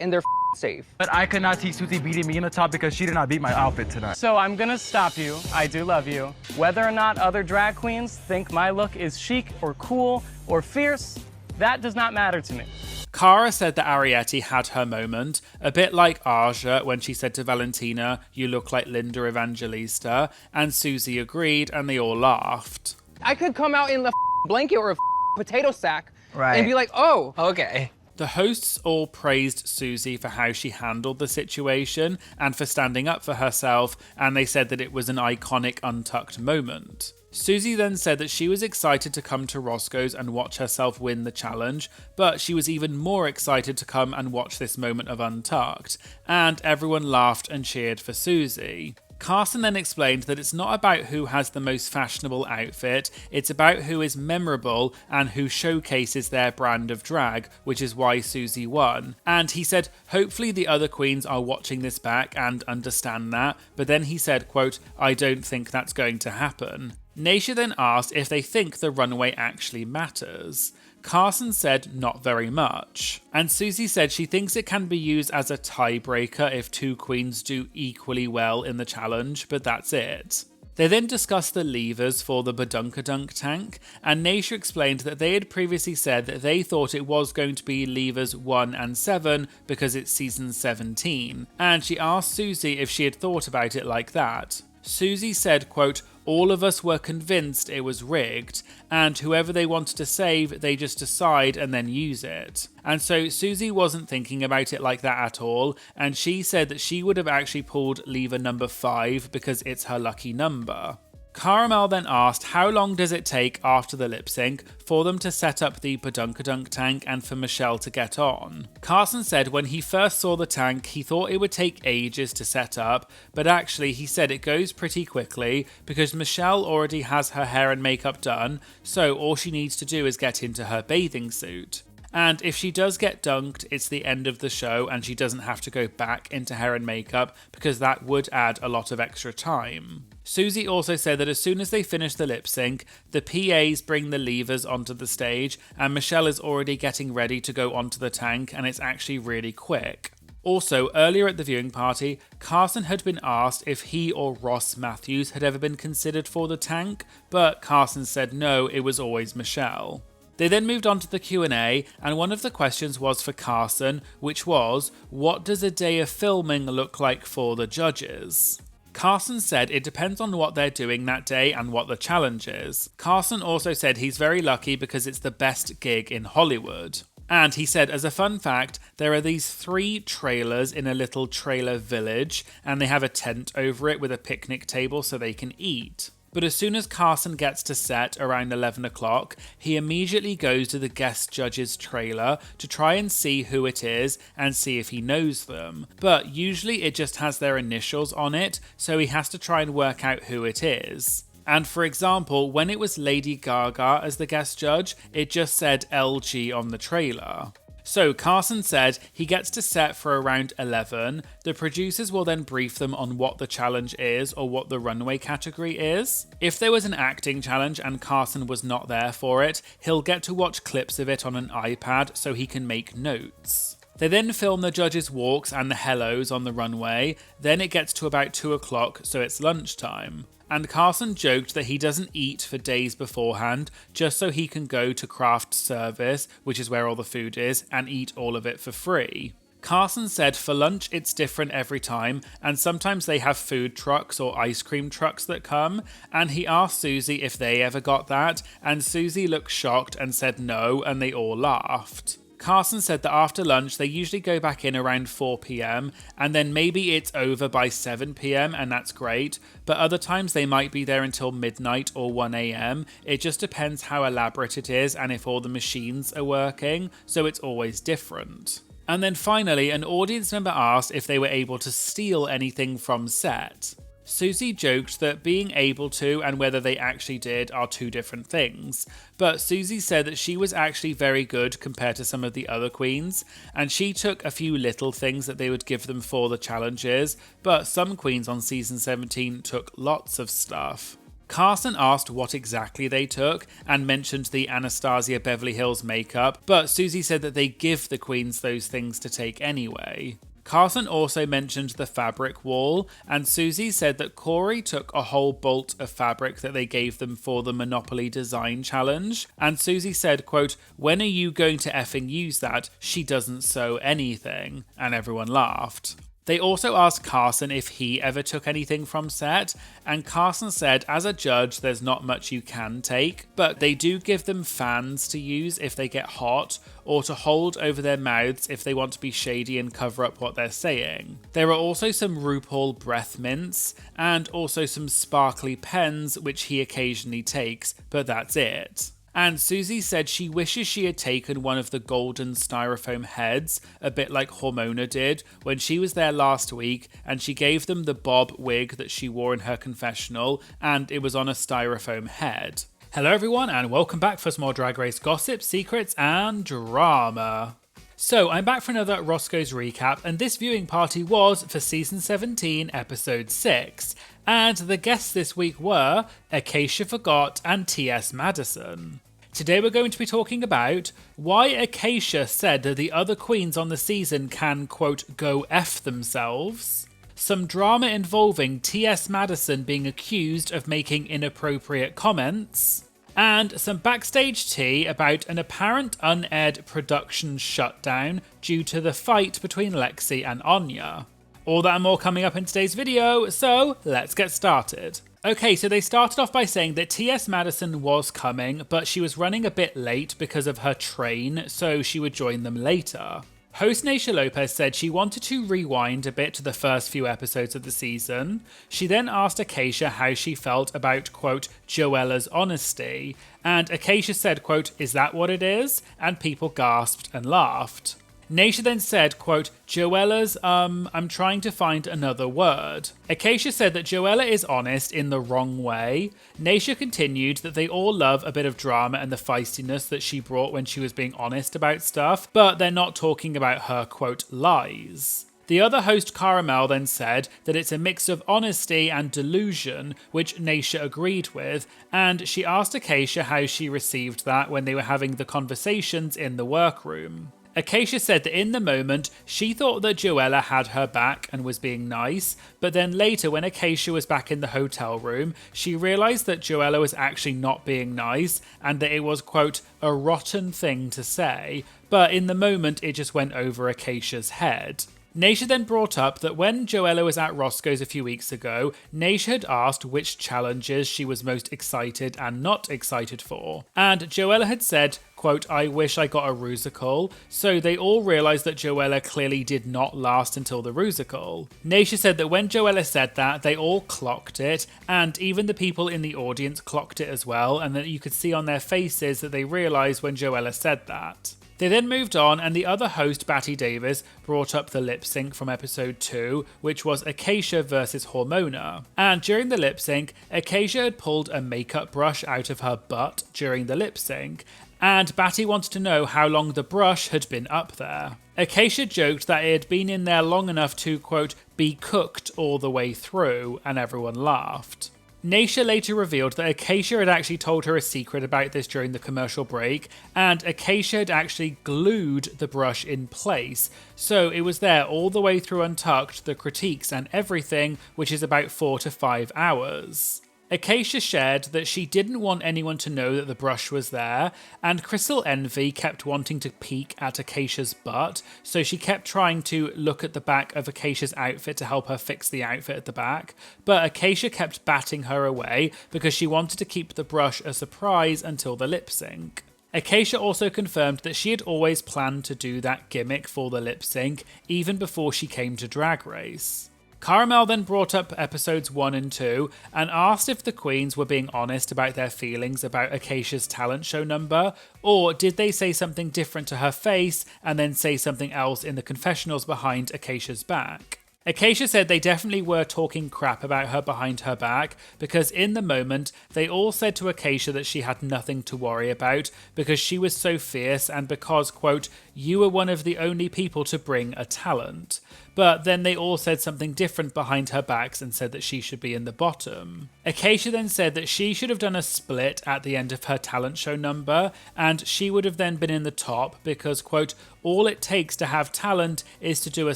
and they're safe. But I could not see Susie beating me in the top because she did not beat my outfit tonight. So I'm gonna stop you. I do love you. Whether or not other drag queens think my look is chic or cool or fierce, that does not matter to me. Cara said that Arietti had her moment, a bit like Aja when she said to Valentina, "You look like Linda Evangelista," and Susie agreed and they all laughed. I could come out in a blanket or a potato sack Right. and be like, oh, okay. The hosts all praised Susie for how she handled the situation and for standing up for herself, and they said that it was an iconic Untucked moment. Susie then said that she was excited to come to Roscoe's and watch herself win the challenge, but she was even more excited to come and watch this moment of Untucked, and everyone laughed and cheered for Susie. Carson then explained that it's not about who has the most fashionable outfit, it's about who is memorable and who showcases their brand of drag, which is why Susie won. And he said, hopefully the other queens are watching this back and understand that, but then he said, quote, I don't think that's going to happen. Naysha then asked if they think the runway actually matters. Carson said not very much. And Susie said she thinks it can be used as a tiebreaker if 2 queens do equally well in the challenge, but that's it. They then discussed the levers for the Badunkadunk tank, and Naysha explained that they had previously said that they thought it was going to be levers 1 and 7 because it's season 17, and she asked Susie if she had thought about it like that. Susie said, quote, all of us were convinced it was rigged, and whoever they wanted to save, they just decide and then use it. And so Susie wasn't thinking about it like that at all, and she said that she would have actually pulled lever number 5 because it's her lucky number. Caramel then asked how long does it take after the lip sync for them to set up the Badunkadunk tank and for Michelle to get on. Carson said when he first saw the tank he thought it would take ages to set up, but actually he said it goes pretty quickly because Michelle already has her hair and makeup done, so all she needs to do is get into her bathing suit. And if she does get dunked, it's the end of the show and she doesn't have to go back into hair and makeup because that would add a lot of extra time. Susie also said that as soon as they finish the lip sync, the PAs bring the levers onto the stage and Michelle is already getting ready to go onto the tank and it's actually really quick. Also, earlier at the viewing party, Carson had been asked if he or Ross Matthews had ever been considered for the tank, but Carson said no, it was always Michelle. They then moved on to the Q&A, and one of the questions was for Carson, which was, what does a day of filming look like for the judges? Carson said it depends on what they're doing that day and what the challenge is. Carson also said he's very lucky because it's the best gig in Hollywood. And he said, as a fun fact, there are these 3 trailers in a little trailer village, and they have a tent over it with a picnic table so they can eat. But as soon as Carson gets to set around 11 o'clock, he immediately goes to the guest judge's trailer to try and see who it is and see if he knows them. But usually it just has their initials on it, so he has to try and work out who it is. And for example, when it was Lady Gaga as the guest judge, it just said LG on the trailer. So Carson said he gets to set for around 11. The producers will then brief them on what the challenge is or what the runway category is. If there was an acting challenge and Carson was not there for it, he'll get to watch clips of it on an iPad so he can make notes. They then film the judges' walks and the hellos on the runway. Then it gets to about 2 o'clock, so it's lunchtime. And Carson joked that he doesn't eat for days beforehand just so he can go to craft service, which is where all the food is, and eat all of it for free. Carson said for lunch it's different every time, and sometimes they have food trucks or ice cream trucks that come, and he asked Susie if they ever got that, and Susie looked shocked and said no, and they all laughed. Carson said that after lunch they usually go back in around 4 PM and then maybe it's over by 7 PM and that's great, but other times they might be there until midnight or 1 AM. It just depends how elaborate it is and if all the machines are working, so it's always different. And then finally, an audience member asked if they were able to steal anything from set. Susie joked that being able to and whether they actually did are 2 different things, but Susie said that she was actually very good compared to some of the other queens, and she took a few little things that they would give them for the challenges, but some queens on season 17 took lots of stuff. Carson asked what exactly they took and mentioned the Anastasia Beverly Hills makeup, but Susie said that they give the queens those things to take anyway. Carson also mentioned the fabric wall, and Susie said that Corey took a whole bolt of fabric that they gave them for the Monopoly Design Challenge, and Susie said, quote, "When are you going to effing use that? She doesn't sew anything," and everyone laughed. They also asked Carson if he ever took anything from set, and Carson said as a judge there's not much you can take, but they do give them fans to use if they get hot, or to hold over their mouths if they want to be shady and cover up what they're saying. There are also some RuPaul breath mints, and also some sparkly pens which he occasionally takes, but that's it. And Susie said she wishes she had taken one of the golden styrofoam heads, a bit like Hormona did when she was there last week, and she gave them the bob wig that she wore in her confessional, and it was on a styrofoam head. Hello everyone, and welcome back for some more Drag Race gossip, secrets, and drama. So, I'm back for another Roscoe's recap, and this viewing party was for season 17, episode 6. And the guests this week were Acacia Forgot and T.S. Madison. Today we're going to be talking about why Acacia said that the other queens on the season can, quote, go F themselves, some drama involving T.S. Madison being accused of making inappropriate comments, and some backstage tea about an apparent unaired production shutdown due to the fight between Lexi and Anya. All that and more coming up in today's video, so let's get started. Okay, so they started off by saying that T.S. Madison was coming, but she was running a bit late because of her train, so she would join them later. Host Naysha Lopez said she wanted to rewind a bit to the first few episodes of the season. She then asked Acacia how she felt about, quote, Joella's honesty, and Acacia said, quote, is that what it is? And people gasped and laughed. Naysha then said, quote, Joella's, I'm trying to find another word. Acacia said that Joella is honest in the wrong way. Naysha continued that they all love a bit of drama and the feistiness that she brought when she was being honest about stuff, but they're not talking about her, quote, lies. The other host, Caramel, then said that it's a mix of honesty and delusion, which Naysha agreed with, and she asked Acacia how she received that when they were having the conversations in the workroom. Acacia said that in the moment, she thought that Joella had her back and was being nice, but then later when Acacia was back in the hotel room, she realised that Joella was actually not being nice and that it was, quote, a rotten thing to say, but in the moment it just went over Acacia's head. Naysha then brought up that when Joella was at Roscoe's a few weeks ago, Naysha had asked which challenges she was most excited and not excited for. And Joella had said, quote, I wish I got a Roscoe, so they all realised that Joella clearly did not last until the Roscoe. Naysha said that when Joella said that, they all clocked it, and even the people in the audience clocked it as well, and that you could see on their faces that they realised when Joella said that. They then moved on, and the other host, Batty Davis, brought up the lip sync from episode 2, which was Acacia versus Hormona. And during the lip sync, Acacia had pulled a makeup brush out of her butt during the lip sync, and Batty wanted to know how long the brush had been up there. Acacia joked that it had been in there long enough to, quote, be cooked all the way through, and everyone laughed. Naysha later revealed that Acacia had actually told her a secret about this during the commercial break, and Acacia had actually glued the brush in place, so it was there all the way through Untucked, the critiques and everything, which is about 4 to 5 hours. Acacia shared that she didn't want anyone to know that the brush was there, and Crystal Envy kept wanting to peek at Acacia's butt, so she kept trying to look at the back of Acacia's outfit to help her fix the outfit at the back, but Acacia kept batting her away because she wanted to keep the brush a surprise until the lip sync. Acacia also confirmed that she had always planned to do that gimmick for the lip sync, even before she came to Drag Race. Caramel then brought up episodes 1 and 2 and asked if the queens were being honest about their feelings about Acacia's talent show number, or did they say something different to her face and then say something else in the confessionals behind Acacia's back. Acacia said they definitely were talking crap about her behind her back because in the moment they all said to Acacia that she had nothing to worry about because she was so fierce and because, quote, you were one of the only people to bring a talent. But then they all said something different behind her backs and said that she should be in the bottom. Acacia then said that she should have done a split at the end of her talent show number, and she would have then been in the top because, quote, all it takes to have talent is to do a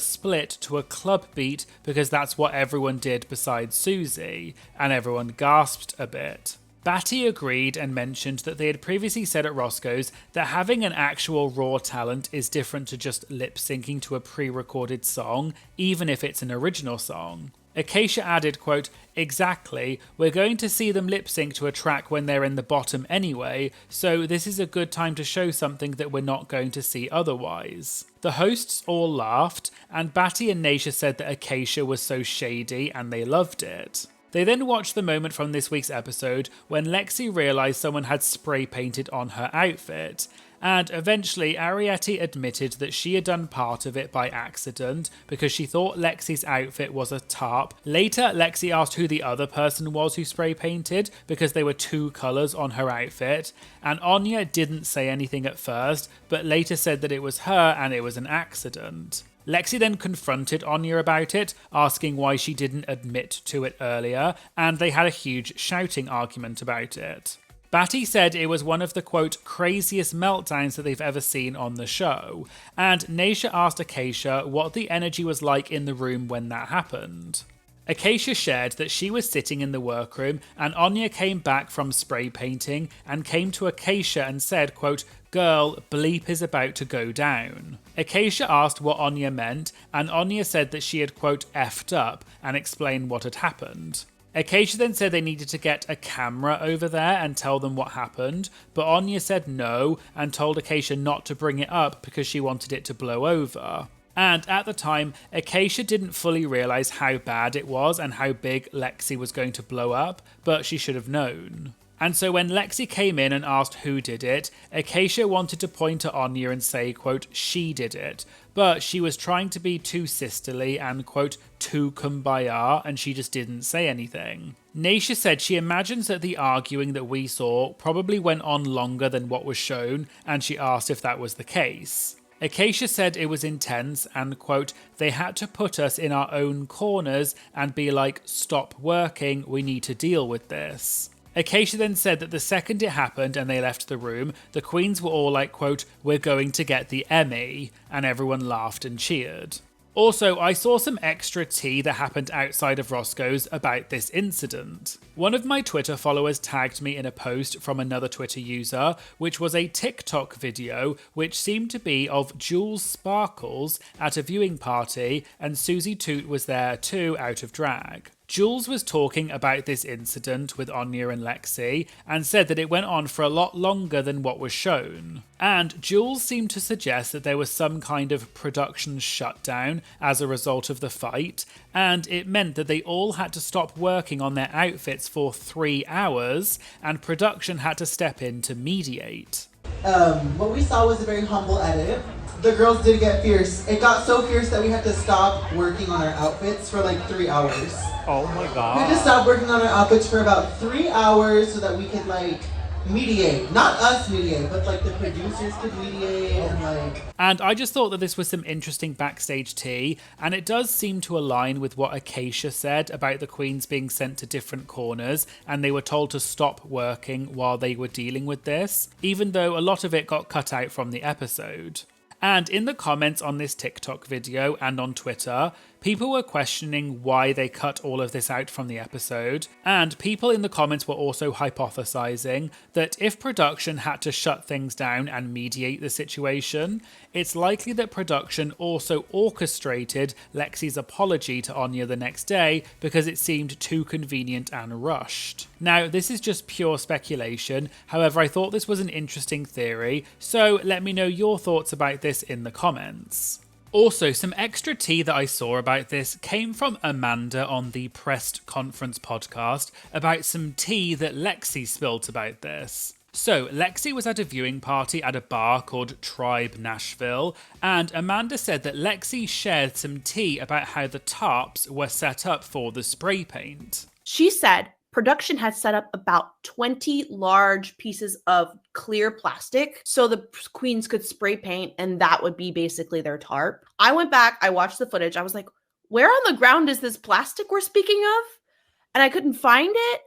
split to a club beat because that's what everyone did besides Susie, and everyone gasped a bit. Batty agreed and mentioned that they had previously said at Roscoe's that having an actual raw talent is different to just lip syncing to a pre-recorded song, even if it's an original song. Acacia added, quote, exactly, we're going to see them lip sync to a track when they're in the bottom anyway, so this is a good time to show something that we're not going to see otherwise. The hosts all laughed, and Batty and Naysha said that Acacia was so shady and they loved it. They then watched the moment from this week's episode when Lexi realised someone had spray painted on her outfit, and eventually Arietti admitted that she had done part of it by accident because she thought Lexi's outfit was a tarp. Later, Lexi asked who the other person was who spray painted because there were 2 colours on her outfit, and Anya didn't say anything at first, but later said that it was her and it was an accident. Lexi then confronted Anya about it, asking why she didn't admit to it earlier, and they had a huge shouting argument about it. Batty said it was one of the, quote, craziest meltdowns that they've ever seen on the show, and Naysha asked Acacia what the energy was like in the room when that happened. Acacia shared that she was sitting in the workroom and Anya came back from spray painting and came to Acacia and said, quote, girl, bleep is about to go down. Acacia asked what Anya meant and Anya said that she had, quote, effed up and explained what had happened. Acacia then said they needed to get a camera over there and tell them what happened, but Anya said no and told Acacia not to bring it up because she wanted it to blow over. And at the time, Acacia didn't fully realise how bad it was and how big Lexi was going to blow up, but she should have known. And so when Lexi came in and asked who did it, Acacia wanted to point to Anya and say, quote, she did it. But she was trying to be too sisterly and, quote, too kumbaya, and she just didn't say anything. Naisha said she imagines that the arguing that we saw probably went on longer than what was shown, and she asked if that was the case. Acacia said it was intense and, quote, they had to put us in our own corners and be like, stop working, we need to deal with this. Acacia then said that the second it happened and they left the room, the queens were all like, quote, we're going to get the Emmy, and everyone laughed and cheered. Also, I saw some extra tea that happened outside of Roscoe's about this incident. One of my Twitter followers tagged me in a post from another Twitter user, which was a TikTok video which seemed to be of Jules Sparkles at a viewing party, and Susie Toot was there too, out of drag. Jules was talking about this incident with Anya and Lexi and said that it went on for a lot longer than what was shown. And Jules seemed to suggest that there was some kind of production shutdown as a result of the fight, and it meant that they all had to stop working on their outfits for 3 hours, and production had to step in to mediate. What we saw was a very humble edit. The girls did get fierce. It got so fierce that we had to stop working on our outfits for like 3 hours. Oh my god. We had to stop working on our outfits for about 3 hours so that we could like mediate. Not us mediate, but like the producers could mediate and like... And I just thought that this was some interesting backstage tea, and it does seem to align with what Acacia said about the queens being sent to different corners and they were told to stop working while they were dealing with this, even though a lot of it got cut out from the episode. And in the comments on this TikTok video and on Twitter, people were questioning why they cut all of this out from the episode, and people in the comments were also hypothesizing that if production had to shut things down and mediate the situation, it's likely that production also orchestrated Lexi's apology to Anya the next day because it seemed too convenient and rushed. Now, this is just pure speculation, however I thought this was an interesting theory, so let me know your thoughts about this in the comments. Also, some extra tea that I saw about this came from Amanda on the Pressed Conference podcast about some tea that Lexi spilled about this. So, Lexi was at a viewing party at a bar called Tribe Nashville, and Amanda said that Lexi shared some tea about how the tarps were set up for the spray paint. She said production had set up about 20 large pieces of clear plastic so the queens could spray paint, and that would be basically their tarp. I went back, I watched the footage, I was like, where on the ground is this plastic we're speaking of? And I couldn't find it.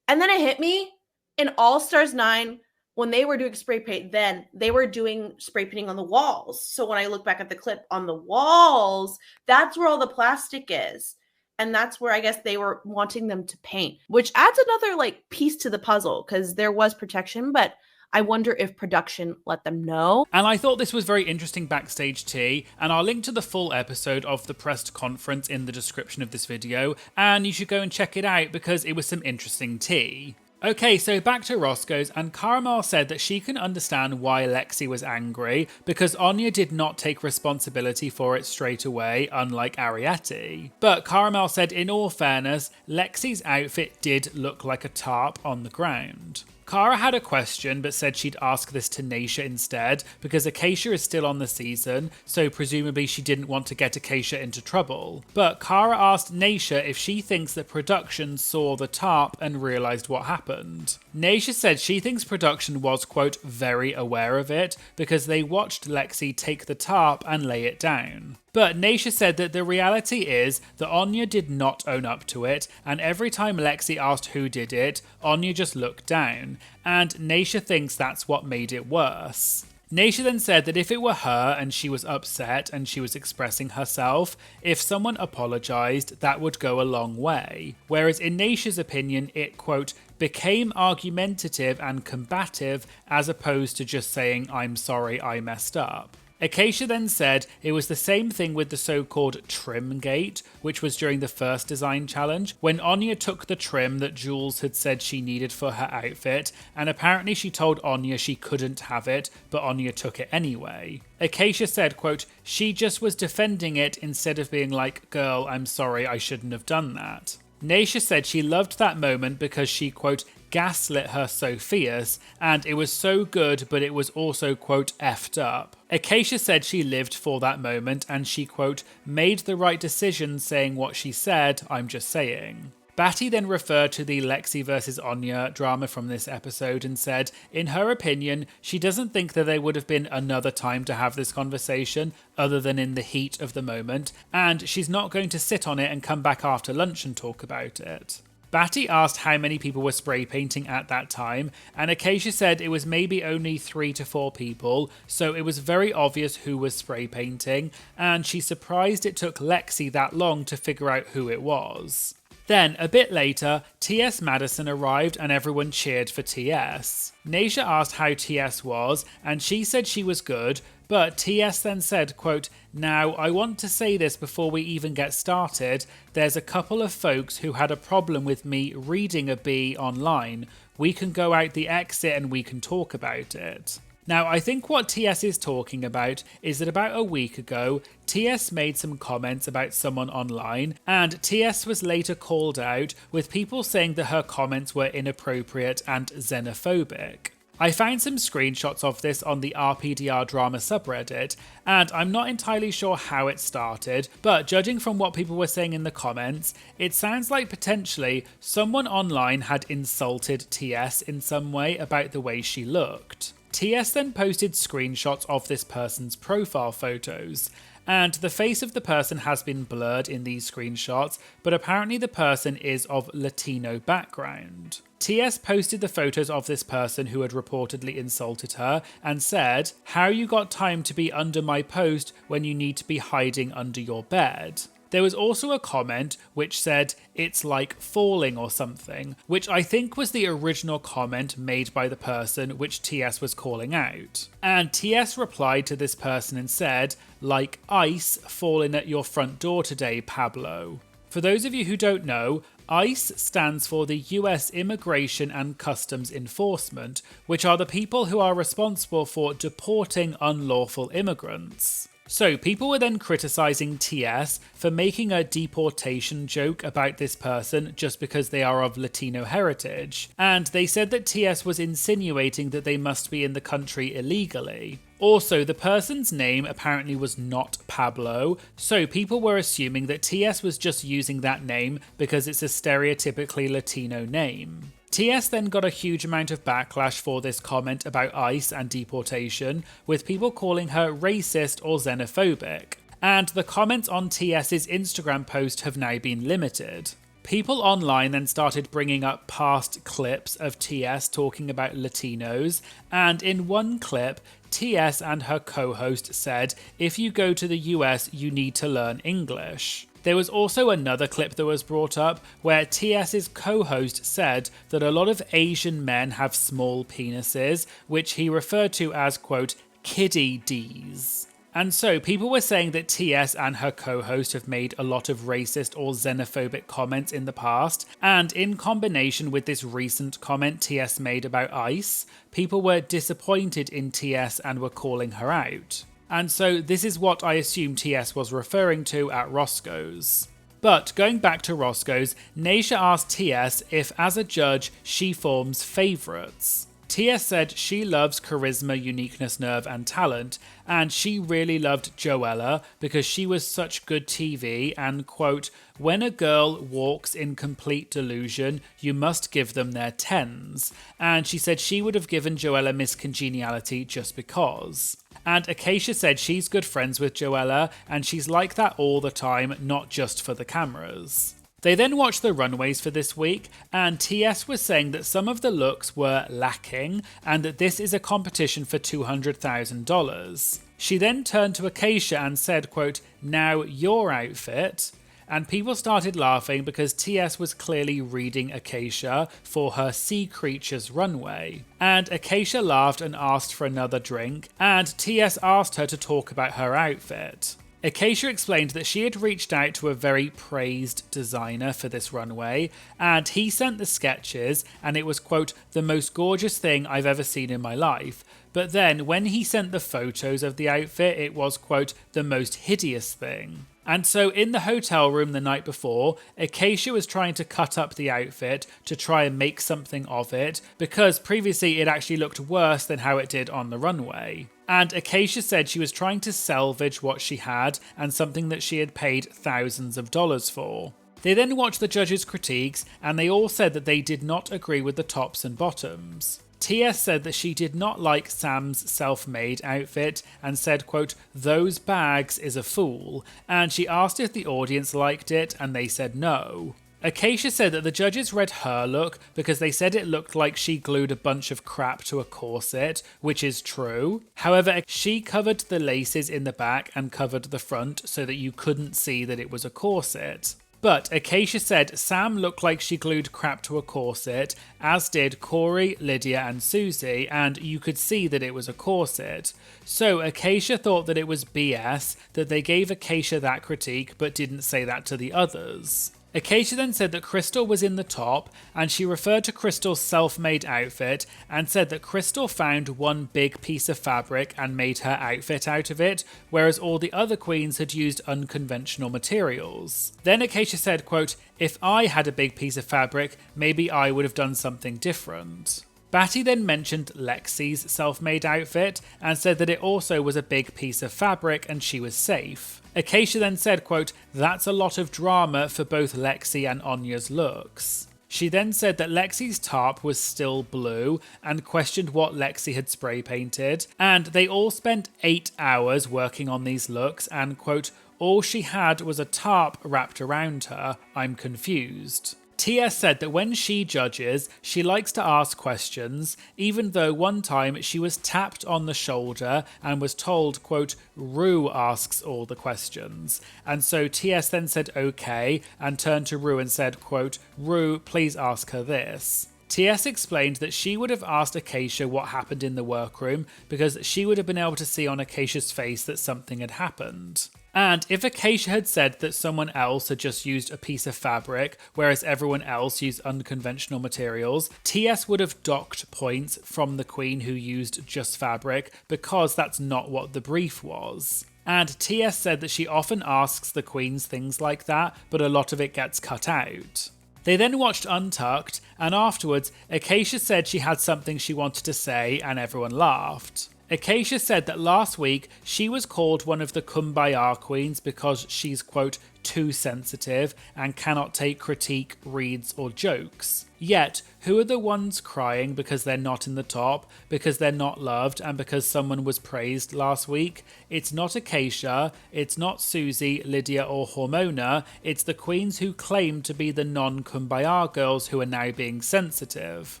And then it hit me in All Stars 9, when they were doing spray paint, then they were doing spray painting on the walls. So when I look back at the clip on the walls, that's where all the plastic is. And that's where I guess they were wanting them to paint, which adds another like piece to the puzzle because there was protection, but I wonder if production let them know. And I thought this was very interesting backstage tea, and I'll link to the full episode of the Pressed Conference in the description of this video, and you should go and check it out because it was some interesting tea. Okay, so back to Roscoe's, and Caramel said that she can understand why Lexi was angry because Anya did not take responsibility for it straight away, unlike Ariete. But Caramel said in all fairness, Lexi's outfit did look like a tarp on the ground. Cara had a question but said she'd ask this to Naisha instead because Acacia is still on the season, so presumably she didn't want to get Acacia into trouble. But Cara asked Naisha if she thinks that production saw the tarp and realised what happened. Naisha said she thinks production was, quote, very aware of it because they watched Lexi take the tarp and lay it down. But Naisha said that the reality is that Anya did not own up to it, and every time Lexi asked who did it, Anya just looked down, and Naisha thinks that's what made it worse. Naisha then said that if it were her and she was upset and she was expressing herself, if someone apologised, that would go a long way. Whereas in Naisha's opinion, it, quote, became argumentative and combative as opposed to just saying, I'm sorry, I messed up. Acacia then said it was the same thing with the so-called trim gate, which was during the first design challenge, when Anya took the trim that Jules had said she needed for her outfit, and apparently she told Anya she couldn't have it, but Anya took it anyway. Acacia said, quote, she just was defending it instead of being like, girl, I'm sorry, I shouldn't have done that. Naisha said she loved that moment because she, quote, gaslit her so fierce, and it was so good, but it was also, quote, effed up. Acacia said she lived for that moment and she, quote, made the right decision saying what she said, I'm just saying. Batty then referred to the Lexi versus Anya drama from this episode and said, in her opinion, she doesn't think that there would have been another time to have this conversation other than in the heat of the moment, and she's not going to sit on it and come back after lunch and talk about it. Batty asked how many people were spray painting at that time, and Acacia said it was maybe only 3 to 4 people, so it was very obvious who was spray painting, and she's surprised it took Lexi that long to figure out who it was. Then, a bit later, T.S. Madison arrived and everyone cheered for T.S. Nasia asked how T.S. was, and she said she was good, but T.S. then said, quote, now, I want to say this before we even get started, there's a couple of folks who had a problem with me reading a B online. We can go out the exit and we can talk about it. Now, I think what TS is talking about is that about a week ago, TS made some comments about someone online, and TS was later called out, with people saying that her comments were inappropriate and xenophobic. I found some screenshots of this on the RPDR drama subreddit, and I'm not entirely sure how it started, but judging from what people were saying in the comments, it sounds like potentially someone online had insulted TS in some way about the way she looked. TS then posted screenshots of this person's profile photos, and the face of the person has been blurred in these screenshots, but apparently the person is of Latino background. TS posted the photos of this person who had reportedly insulted her and said, how you got time to be under my post when you need to be hiding under your bed? There was also a comment which said, it's like falling or something, which I think was the original comment made by the person which TS was calling out. And TS replied to this person and said, like ice falling at your front door today, Pablo. For those of you who don't know, ICE stands for the US Immigration and Customs Enforcement, which are the people who are responsible for deporting unlawful immigrants. So people were then criticising TS for making a deportation joke about this person just because they are of Latino heritage, and they said that TS was insinuating that they must be in the country illegally. Also, the person's name apparently was not Pablo, so people were assuming that TS was just using that name because it's a stereotypically Latino name. TS then got a huge amount of backlash for this comment about ICE and deportation, with people calling her racist or xenophobic. And the comments on TS's Instagram post have now been limited. People online then started bringing up past clips of TS talking about Latinos, and in one clip, TS and her co-host said, if you go to the US, you need to learn English. There was also another clip that was brought up where TS's co-host said that a lot of Asian men have small penises, which he referred to as, quote, kiddie D's. And so people were saying that TS and her co-host have made a lot of racist or xenophobic comments in the past, and in combination with this recent comment TS made about ICE, people were disappointed in TS and were calling her out. And so this is what I assume TS was referring to at Roscoe's. But going back to Roscoe's, Nasia asked TS if, as a judge, she forms favourites. TS said she loves charisma, uniqueness, nerve and talent, and she really loved Joella because she was such good TV and, quote, when a girl walks in complete delusion, you must give them their 10s. And she said she would have given Joella Miss Congeniality just because. And Acacia said she's good friends with Joella and she's like that all the time, not just for the cameras. They then watched the runways for this week, and TS was saying that some of the looks were lacking and that this is a competition for $200,000. She then turned to Acacia and said, quote, now your outfit. And people started laughing because TS was clearly reading Acacia for her Sea Creatures runway. And Acacia laughed and asked for another drink, and TS asked her to talk about her outfit. Acacia explained that she had reached out to a very praised designer for this runway, and he sent the sketches, and it was, quote, the most gorgeous thing I've ever seen in my life. But then when he sent the photos of the outfit, it was, quote, the most hideous thing. And so in the hotel room the night before, Acacia was trying to cut up the outfit to try and make something of it, because previously it actually looked worse than how it did on the runway. And Acacia said she was trying to salvage what she had and something that she had paid thousands of dollars for. They then watched the judges' critiques, and they all said that they did not agree with the tops and bottoms. TS said that she did not like Sam's self-made outfit and said, quote, "Those bags is a fool," and she asked if the audience liked it and they said no. Acacia said that the judges read her look because they said it looked like she glued a bunch of crap to a corset, which is true. However, she covered the laces in the back and covered the front so that you couldn't see that it was a corset. But Acacia said Sam looked like she glued crap to a corset, as did Corey, Lydia and Susie, and you could see that it was a corset. So Acacia thought that it was BS that they gave Acacia that critique but didn't say that to the others. Acacia then said that Crystal was in the top, and she referred to Crystal's self-made outfit and said that Crystal found one big piece of fabric and made her outfit out of it, whereas all the other queens had used unconventional materials. Then Acacia said, quote, "If I had a big piece of fabric, maybe I would have done something different." Batty then mentioned Lexi's self-made outfit and said that it also was a big piece of fabric and she was safe. Acacia then said, quote, "That's a lot of drama for both Lexi and Anya's looks." She then said that Lexi's top was still blue and questioned what Lexi had spray painted, and they all spent 8 hours working on these looks and, quote, "All she had was a tarp wrapped around her. I'm confused." TS said that when she judges, she likes to ask questions, even though one time she was tapped on the shoulder and was told, quote, "Ru asks all the questions." And so TS then said okay and turned to Ru and said, quote, "Ru, please ask her this." TS explained that she would have asked Acacia what happened in the workroom because she would have been able to see on Acacia's face that something had happened. And if Acacia had said that someone else had just used a piece of fabric, whereas everyone else used unconventional materials, TS would have docked points from the queen who used just fabric because that's not what the brief was. And TS said that she often asks the queens things like that, but a lot of it gets cut out. They then watched Untucked, and afterwards, Acacia said she had something she wanted to say, and everyone laughed. Acacia said that last week she was called one of the Kumbaya queens because she's, quote, "too sensitive and cannot take critique, reads or jokes." Yet, who are the ones crying because they're not in the top, because they're not loved, and because someone was praised last week? It's not Acacia, it's not Susie, Lydia or Hormona, it's the queens who claim to be the non-Kumbaya girls who are now being sensitive.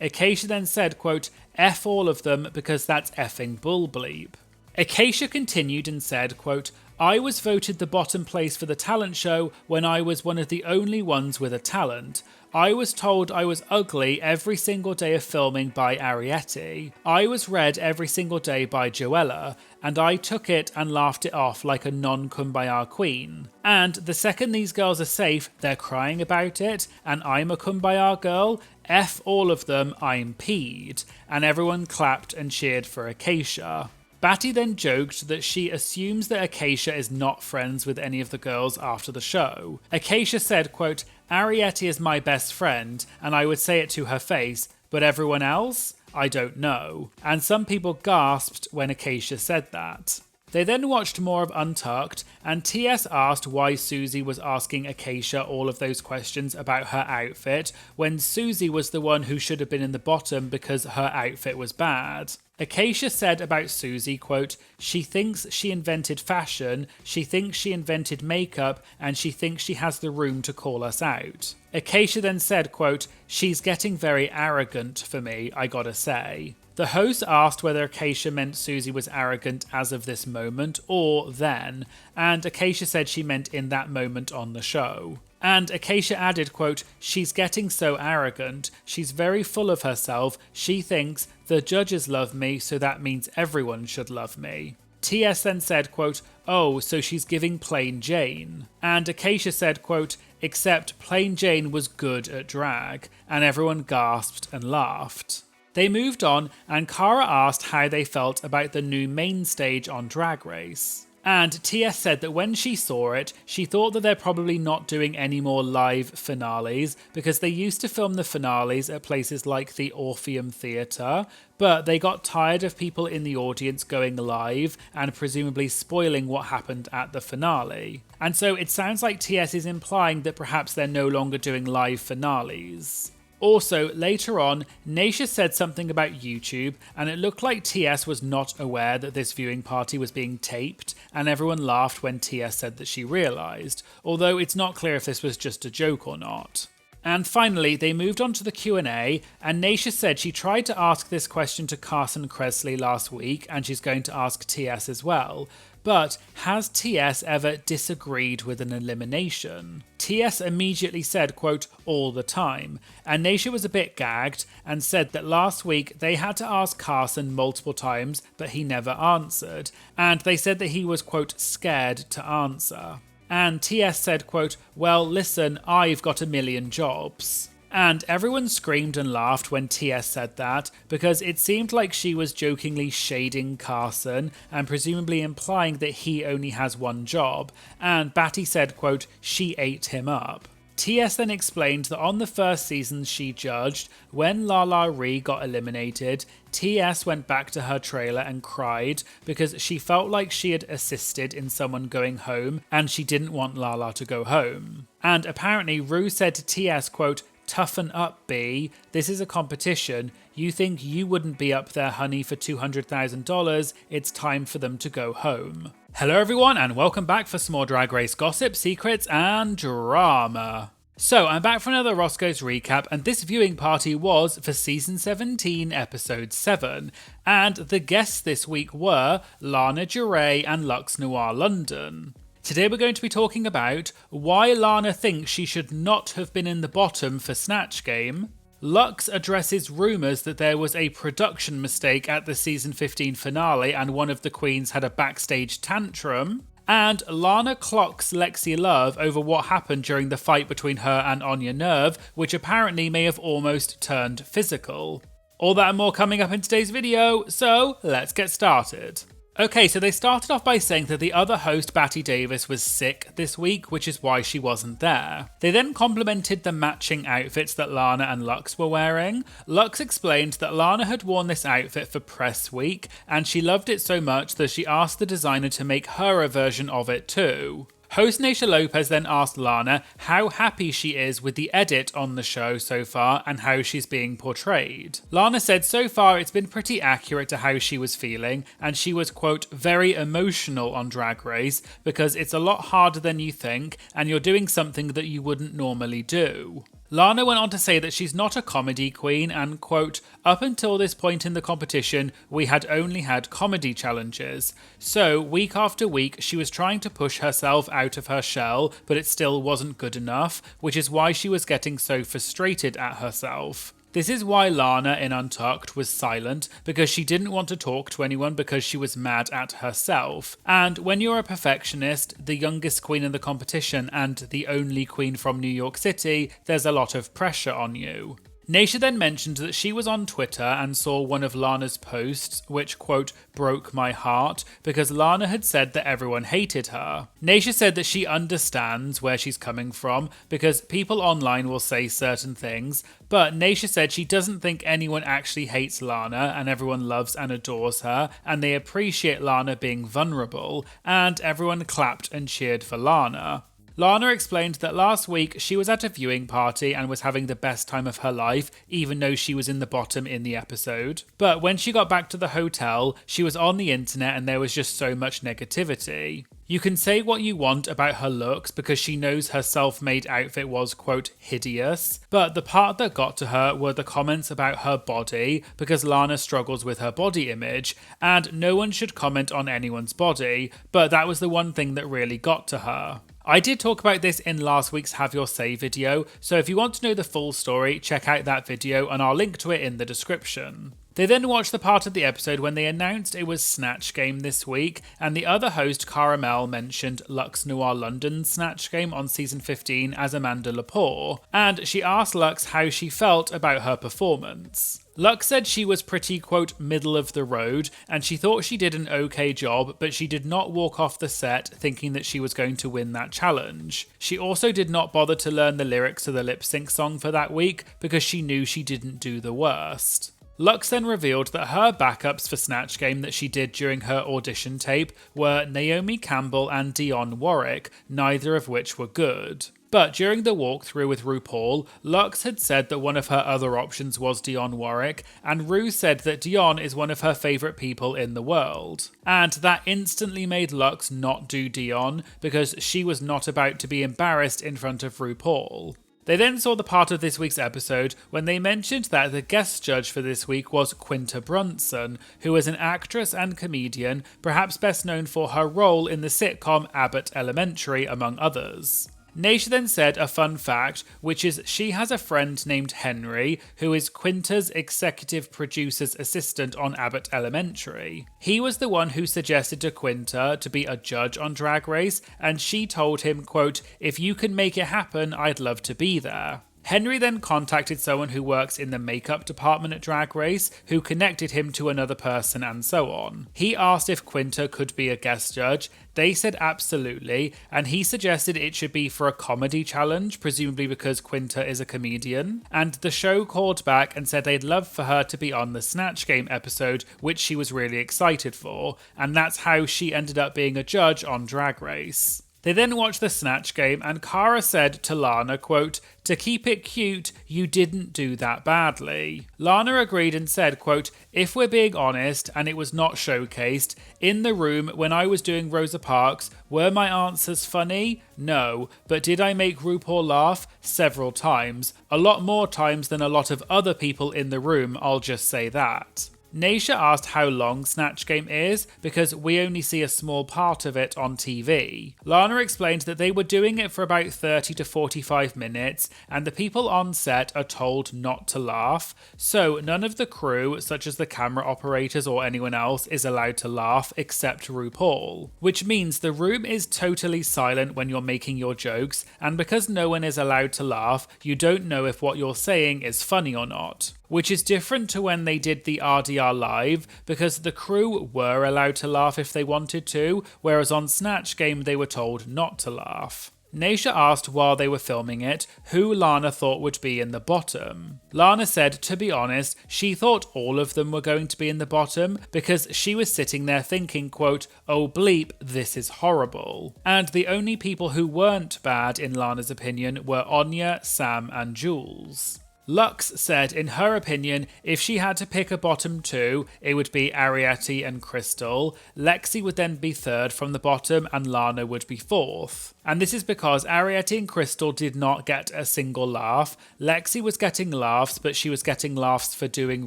Acacia then said, quote, "F all of them because that's effing bull bleep." Acacia continued and said, quote, "I was voted the bottom place for the talent show when I was one of the only ones with a talent. I was told I was ugly every single day of filming by Arietti. I was read every single day by Joella, and I took it and laughed it off like a non-Kumbaya queen. And the second these girls are safe, they're crying about it, and I'm a Kumbaya girl. F all of them, I'm peed." And everyone clapped and cheered for Acacia. Batty then joked that she assumes that Acacia is not friends with any of the girls after the show. Acacia said, quote, "Arietti is my best friend, and I would say it to her face, but everyone else? I don't know." And some people gasped when Acacia said that. They then watched more of Untucked, and TS asked why Susie was asking Acacia all of those questions about her outfit, when Susie was the one who should have been in the bottom because her outfit was bad. Acacia said about Susie, quote, "She thinks she invented fashion, she thinks she invented makeup, and she thinks she has the room to call us out." Acacia then said, quote, "She's getting very arrogant for me, I gotta say." The host asked whether Acacia meant Susie was arrogant as of this moment or then, and Acacia said she meant in that moment on the show. And Acacia added, quote, "She's getting so arrogant, she's very full of herself, she thinks the judges love me, so that means everyone should love me." TS then said, quote, "Oh, so she's giving Plain Jane." And Acacia said, quote, "Except Plain Jane was good at drag," and everyone gasped and laughed. They moved on, and Cara asked how they felt about the new main stage on Drag Race. And TS said that when she saw it, she thought that they're probably not doing any more live finales because they used to film the finales at places like the Orpheum Theatre, but they got tired of people in the audience going live and presumably spoiling what happened at the finale. And so it sounds like TS is implying that perhaps they're no longer doing live finales. Also, later on, Naisha said something about YouTube, and it looked like TS was not aware that this viewing party was being taped, and everyone laughed when TS said that she realised, although it's not clear if this was just a joke or not. And finally, they moved on to the Q&A, and Naisha said she tried to ask this question to Carson Kressley last week, and she's going to ask TS as well. But has TS ever disagreed with an elimination? TS immediately said, quote, all the time. And Naisha was a bit gagged and said that last week they had to ask Carson multiple times, but he never answered. And they said that he was, quote, scared to answer. And TS said, quote, well, listen, I've got a million jobs. And everyone screamed and laughed when TS said that, because it seemed like she was jokingly shading Carson and presumably implying that he only has one job. And Batty said, quote, she ate him up. TS then explained that on the first season she judged, when Lala Ree got eliminated, TS went back to her trailer and cried because she felt like she had assisted in someone going home and she didn't want Lala to go home. And apparently Rue said to TS, quote, toughen up, B. This is a competition. You think you wouldn't be up there, honey, for $200,000. It's time for them to go home. Hello everyone and welcome back for some more Drag Race gossip, secrets and drama. So I'm back for another Roscoe's recap, and this viewing party was for season 17 episode 7, and the guests this week were Lana Duray and Luxe Noir London. Today we're going to be talking about why Lana thinks she should not have been in the bottom for Snatch Game. Luxe addresses rumours that there was a production mistake at the season 15 finale and one of the queens had a backstage tantrum. And Lana clocks Lexi Love over what happened during the fight between her and Anya Nerve, which apparently may have almost turned physical. All that and more coming up in today's video, so let's get started. Okay, so they started off by saying that the other host, Batty Davis, was sick this week, which is why she wasn't there. They then complimented the matching outfits that Lana and Luxe were wearing. Luxe explained that Lana had worn this outfit for press week, and she loved it so much that she asked the designer to make her a version of it too. Host Naysha Lopez then asked Lana how happy she is with the edit on the show so far and how she's being portrayed. Lana said so far it's been pretty accurate to how she was feeling, and she was, quote, very emotional on Drag Race because it's a lot harder than you think and you're doing something that you wouldn't normally do. Lana went on to say that she's not a comedy queen and, quote, up until this point in the competition, we had only had comedy challenges. So, week after week, she was trying to push herself out of her shell, but it still wasn't good enough, which is why she was getting so frustrated at herself. This is why Lana in Untucked was silent, because she didn't want to talk to anyone because she was mad at herself. And when you're a perfectionist, the youngest queen in the competition and the only queen from New York City, there's a lot of pressure on you. Naysha then mentioned that she was on Twitter and saw one of Lana's posts, which, quote, broke my heart, because Lana had said that everyone hated her. Naysha said that she understands where she's coming from, because people online will say certain things, but Naysha said she doesn't think anyone actually hates Lana, and everyone loves and adores her, and they appreciate Lana being vulnerable, and everyone clapped and cheered for Lana. Lana explained that last week she was at a viewing party and was having the best time of her life, even though she was in the bottom in the episode. But when she got back to the hotel, she was on the internet and there was just so much negativity. You can say what you want about her looks because she knows her self-made outfit was, quote, hideous, but the part that got to her were the comments about her body because Lana struggles with her body image, and no one should comment on anyone's body, but that was the one thing that really got to her. I did talk about this in last week's Have Your Say video, so if you want to know the full story, check out that video and I'll link to it in the description. They then watched the part of the episode when they announced it was Snatch Game this week, and the other host, Caramel, mentioned Lux Noir London's Snatch Game on season 15 as Amanda Lepore, and she asked Lux how she felt about her performance. Lux said she was pretty, quote, middle of the road, and she thought she did an okay job, but she did not walk off the set thinking that she was going to win that challenge. She also did not bother to learn the lyrics to the lip sync song for that week because she knew she didn't do the worst. Lux then revealed that her backups for Snatch Game that she did during her audition tape were Naomi Campbell and Dionne Warwick, neither of which were good. But during the walkthrough with RuPaul, Lux had said that one of her other options was Dionne Warwick, and Ru said that Dionne is one of her favourite people in the world. And that instantly made Lux not do Dionne, because she was not about to be embarrassed in front of RuPaul. They then saw the part of this week's episode when they mentioned that the guest judge for this week was Quinta Brunson, who is an actress and comedian, perhaps best known for her role in the sitcom Abbott Elementary, among others. Naysha then said a fun fact, which is she has a friend named Henry, who is Quinta's executive producer's assistant on Abbott Elementary. He was the one who suggested to Quinta to be a judge on Drag Race, and she told him, quote, "If you can make it happen, I'd love to be there." Henry then contacted someone who works in the makeup department at Drag Race, who connected him to another person and so on. He asked if Quinta could be a guest judge. They said absolutely, and he suggested it should be for a comedy challenge, presumably because Quinta is a comedian. And the show called back and said they'd love for her to be on the Snatch Game episode, which she was really excited for, and that's how she ended up being a judge on Drag Race. They then watched the Snatch Game, and Cara said to Lana, quote, "To keep it cute, you didn't do that badly." Lana agreed and said, quote, "If we're being honest, and it was not showcased, in the room when I was doing Rosa Parks, were my answers funny? No. But did I make RuPaul laugh? Several times. A lot more times than a lot of other people in the room, I'll just say that." Naysha asked how long Snatch Game is, because we only see a small part of it on TV. Lana explained that they were doing it for about 30 to 45 minutes, and the people on set are told not to laugh, so none of the crew, such as the camera operators or anyone else, is allowed to laugh except RuPaul. Which means the room is totally silent when you're making your jokes, and because no one is allowed to laugh, you don't know if what you're saying is funny or not. Which is different to when they did the RDR live, because the crew were allowed to laugh if they wanted to, whereas on Snatch Game they were told not to laugh. Naysha asked while they were filming it who Lana thought would be in the bottom. Lana said, to be honest, she thought all of them were going to be in the bottom because she was sitting there thinking, quote, "Oh bleep, this is horrible." And the only people who weren't bad in Lana's opinion were Anya, Sam and Jules. Lux said, in her opinion, if she had to pick a bottom two, it would be Ariete and Crystal. Lexi would then be third from the bottom and Lana would be fourth. And this is because Ariete and Crystal did not get a single laugh. Lexi was getting laughs, but she was getting laughs for doing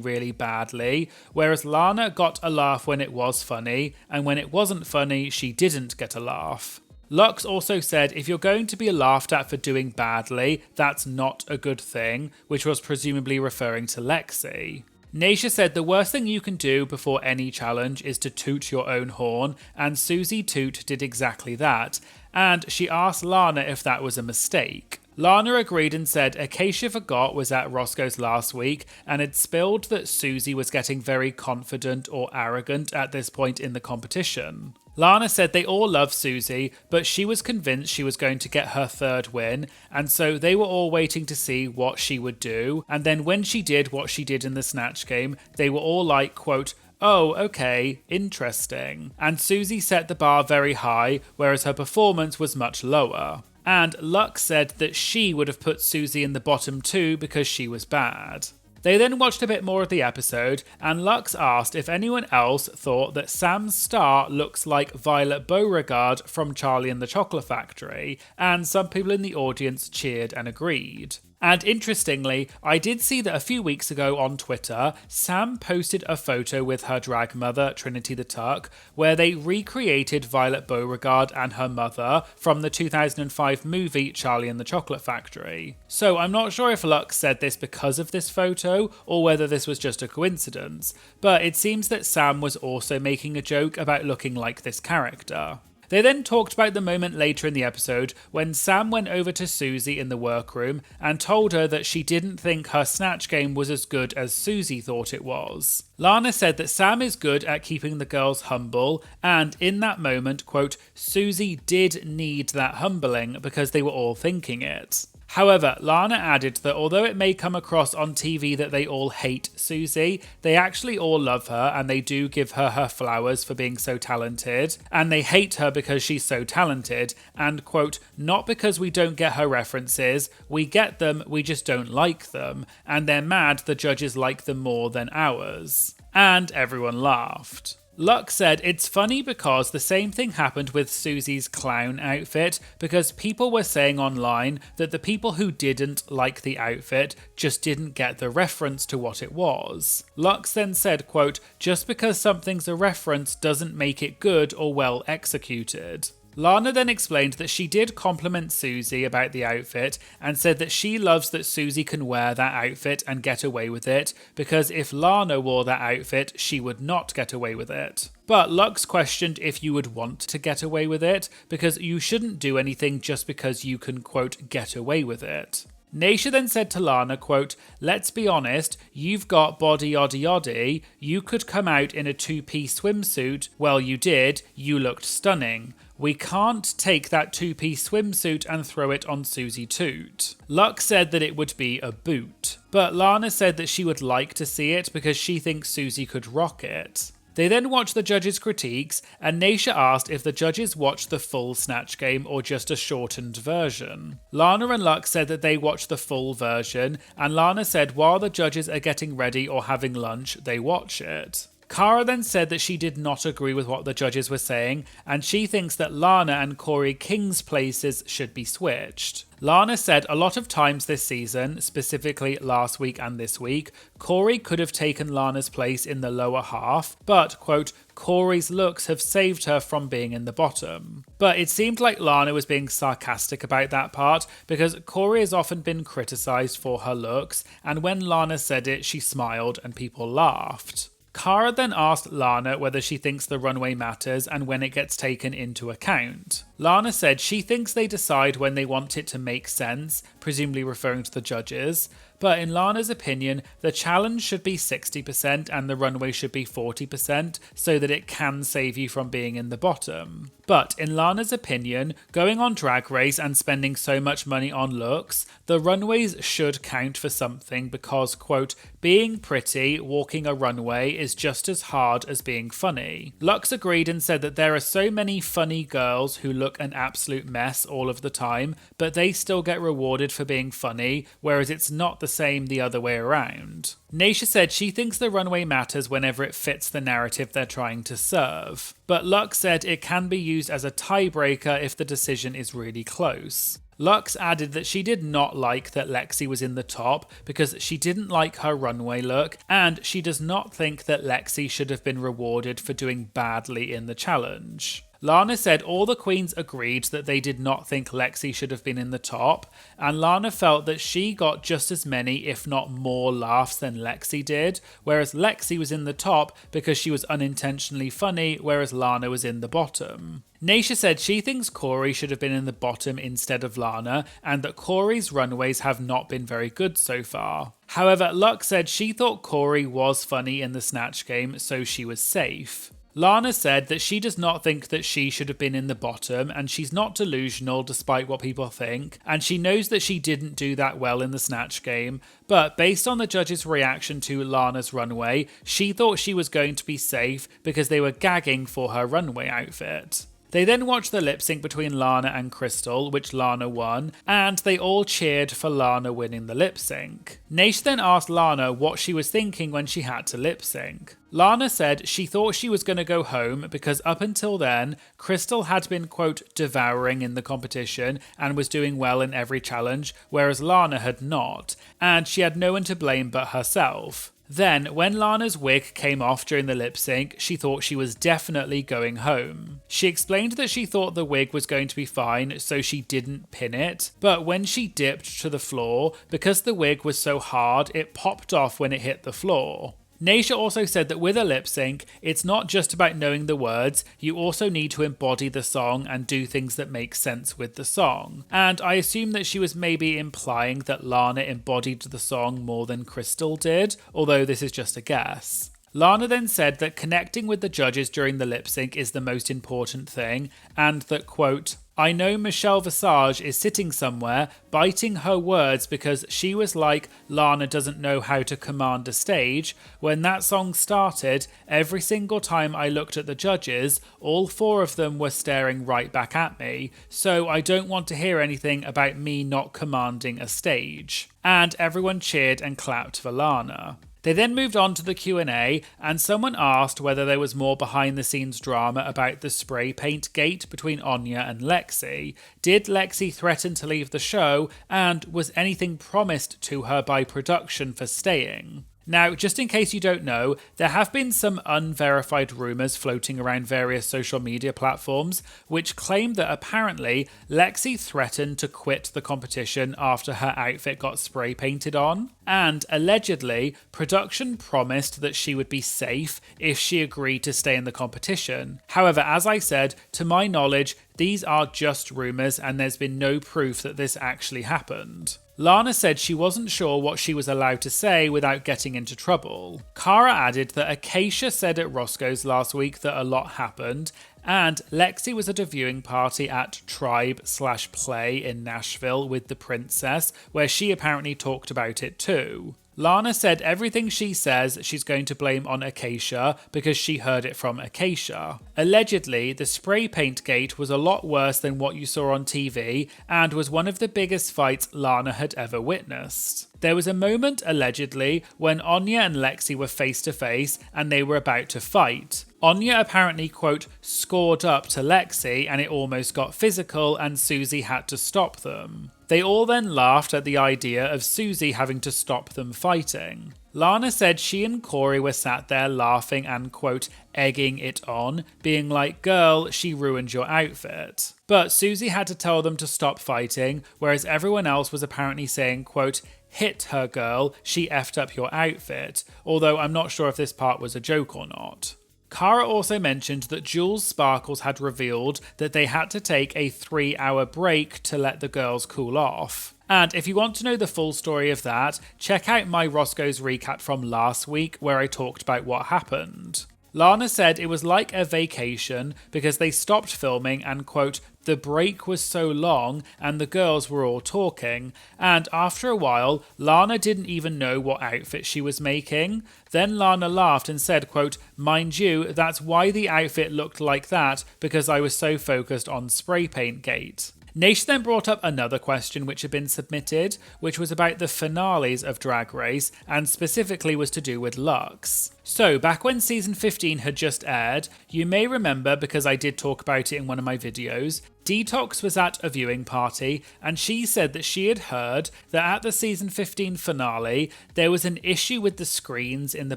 really badly, whereas Lana got a laugh when it was funny, and when it wasn't funny, she didn't get a laugh. Lux also said if you're going to be laughed at for doing badly, that's not a good thing, which was presumably referring to Lexi. Naysha said the worst thing you can do before any challenge is to toot your own horn, and Susie Toot did exactly that, and she asked Lana if that was a mistake. Lana agreed and said Acacia Forgot was at Roscoe's last week and had spilled that Susie was getting very confident or arrogant at this point in the competition. Lana said they all love Susie, but she was convinced she was going to get her third win, and so they were all waiting to see what she would do, and then when she did what she did in the Snatch Game, they were all like, quote, "Oh, okay, interesting." And Susie set the bar very high, whereas her performance was much lower. And Lux said that she would have put Susie in the bottom two because she was bad. They then watched a bit more of the episode, and Lux asked if anyone else thought that Sam Starr looks like Violet Beauregard from Charlie and the Chocolate Factory, and some people in the audience cheered and agreed. And interestingly, I did see that a few weeks ago on Twitter, Sam posted a photo with her drag mother, Trinity the Tuck, where they recreated Violet Beauregard and her mother from the 2005 movie Charlie and the Chocolate Factory. So I'm not sure if Lux said this because of this photo, or whether this was just a coincidence, but it seems that Sam was also making a joke about looking like this character. They then talked about the moment later in the episode when Sam went over to Susie in the workroom and told her that she didn't think her snatch game was as good as Susie thought it was. Lana said that Sam is good at keeping the girls humble, and in that moment, quote, Susie did need that humbling because they were all thinking it. However, Lana added that although it may come across on TV that they all hate Susie, they actually all love her and they do give her her flowers for being so talented, and they hate her because she's so talented, and quote, not because we don't get her references, we get them, we just don't like them, and they're mad the judges like them more than ours. And everyone laughed. Lux said it's funny because the same thing happened with Susie's clown outfit, because people were saying online that the people who didn't like the outfit just didn't get the reference to what it was. Lux then said, quote, just because something's a reference doesn't make it good or well executed. Lana then explained that she did compliment Susie about the outfit and said that she loves that Susie can wear that outfit and get away with it, because if Lana wore that outfit, she would not get away with it. But Lux questioned if you would want to get away with it, because you shouldn't do anything just because you can, quote, get away with it. Naisha then said to Lana, quote, let's be honest, you've got body yoddy yoddy, you could come out in a two-piece swimsuit, well you did, you looked stunning. We can't take that two-piece swimsuit and throw it on Susie Toot. Lux said that it would be a boot, but Lana said that she would like to see it because she thinks Susie could rock it. They then watched the judges' critiques, and Naisha asked if the judges watched the full Snatch Game or just a shortened version. Lana and Lux said that they watched the full version, and Lana said while the judges are getting ready or having lunch, they watch it. Cara then said that she did not agree with what the judges were saying, and she thinks that Lana and Corey King's places should be switched. Lana said a lot of times this season, specifically last week and this week, Corey could have taken Lana's place in the lower half, but, quote, Corey's looks have saved her from being in the bottom. But it seemed like Lana was being sarcastic about that part, because Corey has often been criticised for her looks, and when Lana said it, she smiled and people laughed. Cara then asked Lana whether she thinks the runway matters and when it gets taken into account. Lana said she thinks they decide when they want it to make sense, presumably referring to the judges, but in Lana's opinion, the challenge should be 60% and the runway should be 40% so that it can save you from being in the bottom. But in Lana's opinion, going on Drag Race and spending so much money on looks, the runways should count for something because, quote, being pretty, walking a runway is just as hard as being funny. Lux agreed and said that there are so many funny girls who look an absolute mess all of the time, but they still get rewarded for being funny, whereas it's not the same the other way around. Naisha said she thinks the runway matters whenever it fits the narrative they're trying to serve, but Lux said it can be used as a tiebreaker if the decision is really close. Lux added that she did not like that Lexi was in the top because she didn't like her runway look, and she does not think that Lexi should have been rewarded for doing badly in the challenge. Lana said all the queens agreed that they did not think Lexi should have been in the top, and Lana felt that she got just as many, if not more, laughs than Lexi did, whereas Lexi was in the top because she was unintentionally funny, whereas Lana was in the bottom. Naisha said she thinks Corey should have been in the bottom instead of Lana, and that Corey's runways have not been very good so far. However, Lux said she thought Corey was funny in the Snatch Game, so she was safe. Lana said that she does not think that she should have been in the bottom, and she's not delusional despite what people think, and she knows that she didn't do that well in the Snatch Game, but based on the judges' reaction to Lana's runway, she thought she was going to be safe because they were gagging for her runway outfit. They then watched the lip sync between Lana and Crystal, which Lana won, and they all cheered for Lana winning the lip sync. Nash then asked Lana what she was thinking when she had to lip sync. Lana said she thought she was going to go home because up until then, Crystal had been, quote, devouring in the competition and was doing well in every challenge, whereas Lana had not, and she had no one to blame but herself. Then, when Lana's wig came off during the lip sync, she thought she was definitely going home. She explained that she thought the wig was going to be fine, so she didn't pin it, but when she dipped to the floor, because the wig was so hard, it popped off when it hit the floor. Naysha also said that with a lip sync, it's not just about knowing the words, you also need to embody the song and do things that make sense with the song. And I assume that she was maybe implying that Lana embodied the song more than Crystal did, although this is just a guess. Lana then said that connecting with the judges during the lip sync is the most important thing, and that, quote, I know Michelle Visage is sitting somewhere biting her words because she was like, Lana doesn't know how to command a stage. When that song started, every single time I looked at the judges, all 4 of them were staring right back at me. So I don't want to hear anything about me not commanding a stage. And everyone cheered and clapped for Lana. They then moved on to the Q&A, and someone asked whether there was more behind-the-scenes drama about the spray paint gate between Anya and Lexi. Did Lexi threaten to leave the show, and was anything promised to her by production for staying? Now, just in case you don't know, there have been some unverified rumours floating around various social media platforms which claim that apparently Lexi threatened to quit the competition after her outfit got spray painted on, and allegedly, production promised that she would be safe if she agreed to stay in the competition. However, as I said, to my knowledge, these are just rumours and there's been no proof that this actually happened. Lana said she wasn't sure what she was allowed to say without getting into trouble. Cara added that Acacia said at Roscoe's last week that a lot happened, and Lexi was at a viewing party at Tribe/Play in Nashville with the princess, where she apparently talked about it too. Lana said everything she says she's going to blame on Acacia because she heard it from Acacia. Allegedly, the spray paint gate was a lot worse than what you saw on TV and was one of the biggest fights Lana had ever witnessed. There was a moment, allegedly, when Anya and Lexi were face to face and they were about to fight. Anya apparently, quote, scored up to Lexi and it almost got physical and Susie had to stop them. They all then laughed at the idea of Susie having to stop them fighting. Lana said she and Corey were sat there laughing and, quote, egging it on, being like, girl, she ruined your outfit. But Susie had to tell them to stop fighting, whereas everyone else was apparently saying, quote, hit her girl, she effed up your outfit, although I'm not sure if this part was a joke or not. Cara also mentioned that Jules Sparkles had revealed that they had to take a 3-hour break to let the girls cool off. And if you want to know the full story of that, check out my Roscoe's recap from last week where I talked about what happened. Lana said it was like a vacation because they stopped filming and, quote, the break was so long and the girls were all talking, and after a while, Lana didn't even know what outfit she was making. Then Lana laughed and said, quote, mind you, that's why the outfit looked like that, because I was so focused on spray paint gate. Nash then brought up another question which had been submitted, which was about the finales of Drag Race, and specifically was to do with Luxx. So, back when season 15 had just aired, you may remember, because I did talk about it in one of my videos, Detox was at a viewing party, and she said that she had heard that at the season 15 finale, there was an issue with the screens in the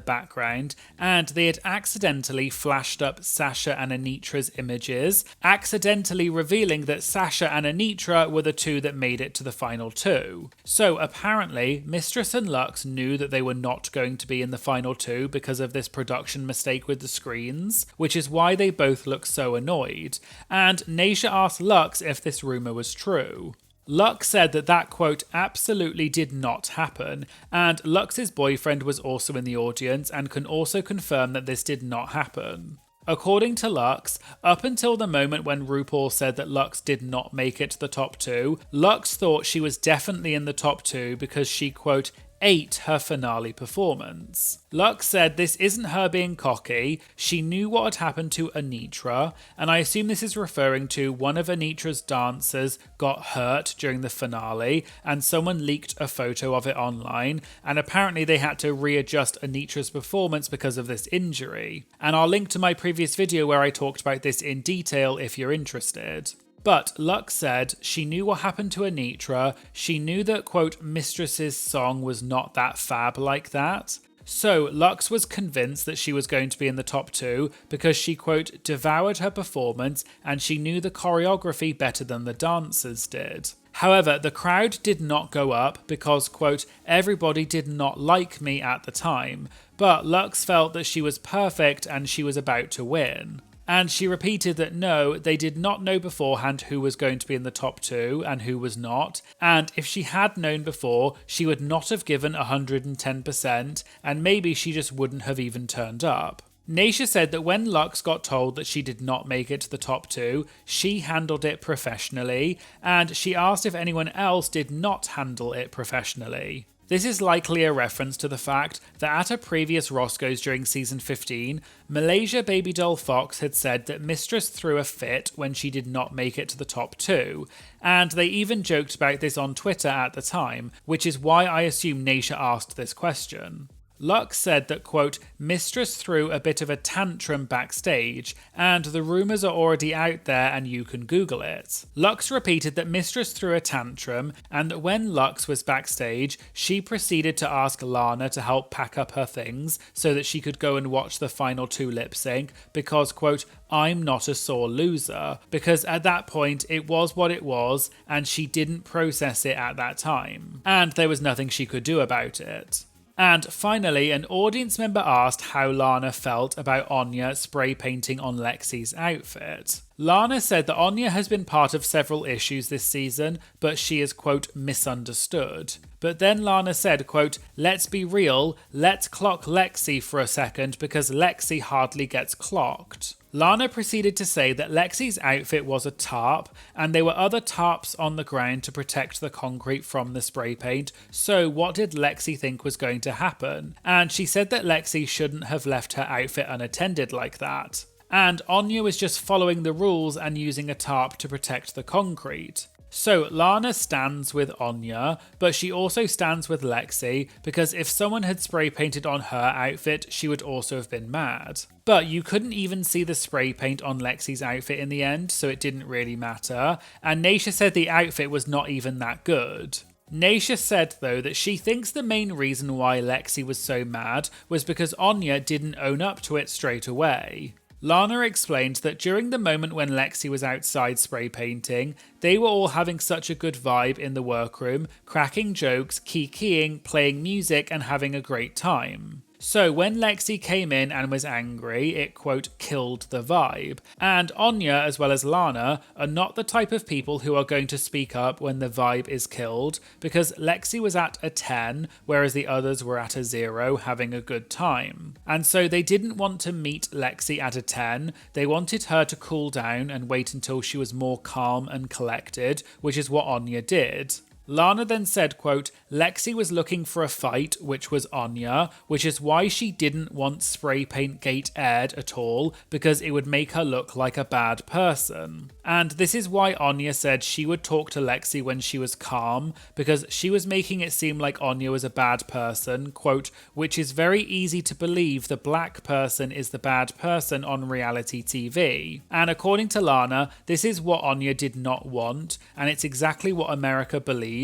background, and they had accidentally flashed up Sasha and Anitra's images, accidentally revealing that Sasha and Anitra were the two that made it to the final 2. So apparently, Mistress and Luxx knew that they were not going to be in the final 2 because of this production mistake with the screens, which is why they both look so annoyed. And Naysha asked Luxx if this rumour was true. Luxx said that quote absolutely did not happen, and Luxx's boyfriend was also in the audience and can also confirm that this did not happen. According to Luxx, up until the moment when RuPaul said that Luxx did not make it to the top 2, Luxx thought she was definitely in the top 2 because she, quote, ate her finale performance. Lux said this isn't her being cocky, she knew what had happened to Anitra, and I assume this is referring to one of Anitra's dancers got hurt during the finale, and someone leaked a photo of it online, and apparently they had to readjust Anitra's performance because of this injury. And I'll link to my previous video where I talked about this in detail if you're interested. But Lux said she knew what happened to Anitra, she knew that, quote, Mistress's song was not that fab like that. So Lux was convinced that she was going to be in the top 2 because she, quote, devoured her performance and she knew the choreography better than the dancers did. However, the crowd did not go up because, quote, everybody did not like me at the time, but Lux felt that she was perfect and she was about to win. And she repeated that no, they did not know beforehand who was going to be in the top 2 and who was not, and if she had known before, she would not have given 110%, and maybe she just wouldn't have even turned up. Naysha said that when Lux got told that she did not make it to the top 2, she handled it professionally, and she asked if anyone else did not handle it professionally. This is likely a reference to the fact that at a previous Roscoe's during season 15, Malaysia Baby Doll Fox had said that Mistress threw a fit when she did not make it to the top 2, and they even joked about this on Twitter at the time, which is why I assume Naysha asked this question. Lux said that, quote, Mistress threw a bit of a tantrum backstage, and the rumours are already out there and you can Google it. Lux repeated that Mistress threw a tantrum, and that when Lux was backstage, she proceeded to ask Lana to help pack up her things so that she could go and watch the final 2 lip sync because, quote, I'm not a sore loser, because at that point it was what it was and she didn't process it at that time, and there was nothing she could do about it. And finally, an audience member asked how Lana felt about Anya spray painting on Lexi's outfit. Lana said that Anya has been part of several issues this season, but she is, quote, misunderstood. But then Lana said, quote, let's be real, let's clock Lexi for a second because Lexi hardly gets clocked. Lana proceeded to say that Lexi's outfit was a tarp, and there were other tarps on the ground to protect the concrete from the spray paint, so what did Lexi think was going to happen? And she said that Lexi shouldn't have left her outfit unattended like that. And Anya was just following the rules and using a tarp to protect the concrete. So Lana stands with Anya, but she also stands with Lexi because if someone had spray painted on her outfit, she would also have been mad. But you couldn't even see the spray paint on Lexi's outfit in the end, so it didn't really matter. And Naysha said the outfit was not even that good. Naysha said, though, that she thinks the main reason why Lexi was so mad was because Anya didn't own up to it straight away. Lana explained that during the moment when Lexi was outside spray painting, they were all having such a good vibe in the workroom, cracking jokes, keying, playing music and having a great time. So when Lexi came in and was angry, it, quote, killed the vibe. And Anya, as well as Lana, are not the type of people who are going to speak up when the vibe is killed, because Lexi was at a 10, whereas the others were at a 0, having a good time. And so they didn't want to meet Lexi at a 10, they wanted her to cool down and wait until she was more calm and collected, which is what Anya did. Lana then said, quote, Lexi was looking for a fight, which was Anya, which is why she didn't want Spray Paint Gate aired at all, because it would make her look like a bad person. And this is why Anya said she would talk to Lexi when she was calm, because she was making it seem like Anya was a bad person, quote, which is very easy to believe the black person is the bad person on reality TV. And according to Lana, this is what Anya did not want, and it's exactly what America believes,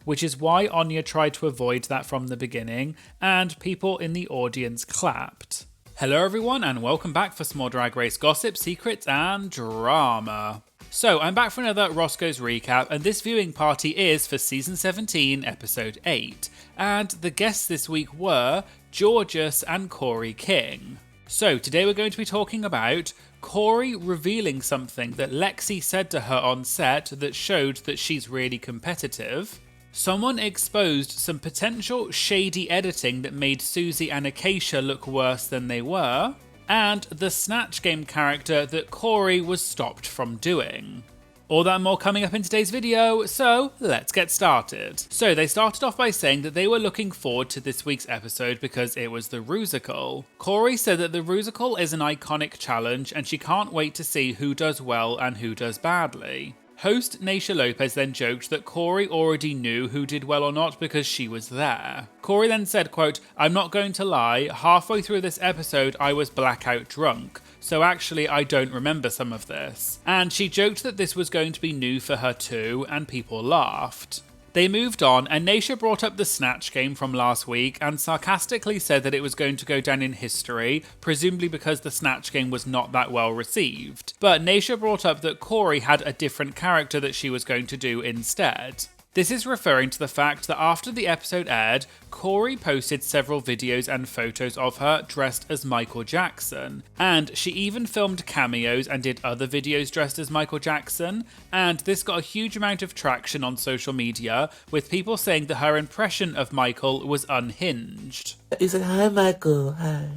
which is why Anya tried to avoid that from the beginning, and people in the audience clapped. Hello everyone, and welcome back for some more Drag Race gossip, secrets, and drama. So, I'm back for another Roscoe's recap, and this viewing party is for Season 17, Episode 8. And the guests this week were Georges and Corey King. So, today we're going to be talking about Corey revealing something that Lexi said to her on set that showed that she's really competitive. Someone exposed some potential shady editing that made Susie and Acacia look worse than they were. And the Snatch Game character that Corey was stopped from doing. All that and more coming up in today's video, so let's get started. So they started off by saying that they were looking forward to this week's episode because it was the Rusical. Corey said that the Rusical is an iconic challenge and she can't wait to see who does well and who does badly. Host Naysha Lopez then joked that Corey already knew who did well or not because she was there. Corey then said, quote, "I'm not going to lie, halfway through this episode I was blackout drunk, so actually I don't remember some of this." And she joked that this was going to be new for her too, and people laughed. They moved on, and Naysha brought up the Snatch game from last week and sarcastically said that it was going to go down in history, presumably because the Snatch game was not that well received. But Naysha brought up that Corey had a different character that she was going to do instead. This is referring to the fact that after the episode aired, Corey posted several videos and photos of her dressed as Michael Jackson, and she even filmed cameos and did other videos dressed as Michael Jackson, and this got a huge amount of traction on social media, with people saying that her impression of Michael was unhinged. He said, "Hi Michael, hi."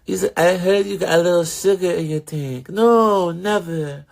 He said, "I heard you got a little sugar in your tank." No, never.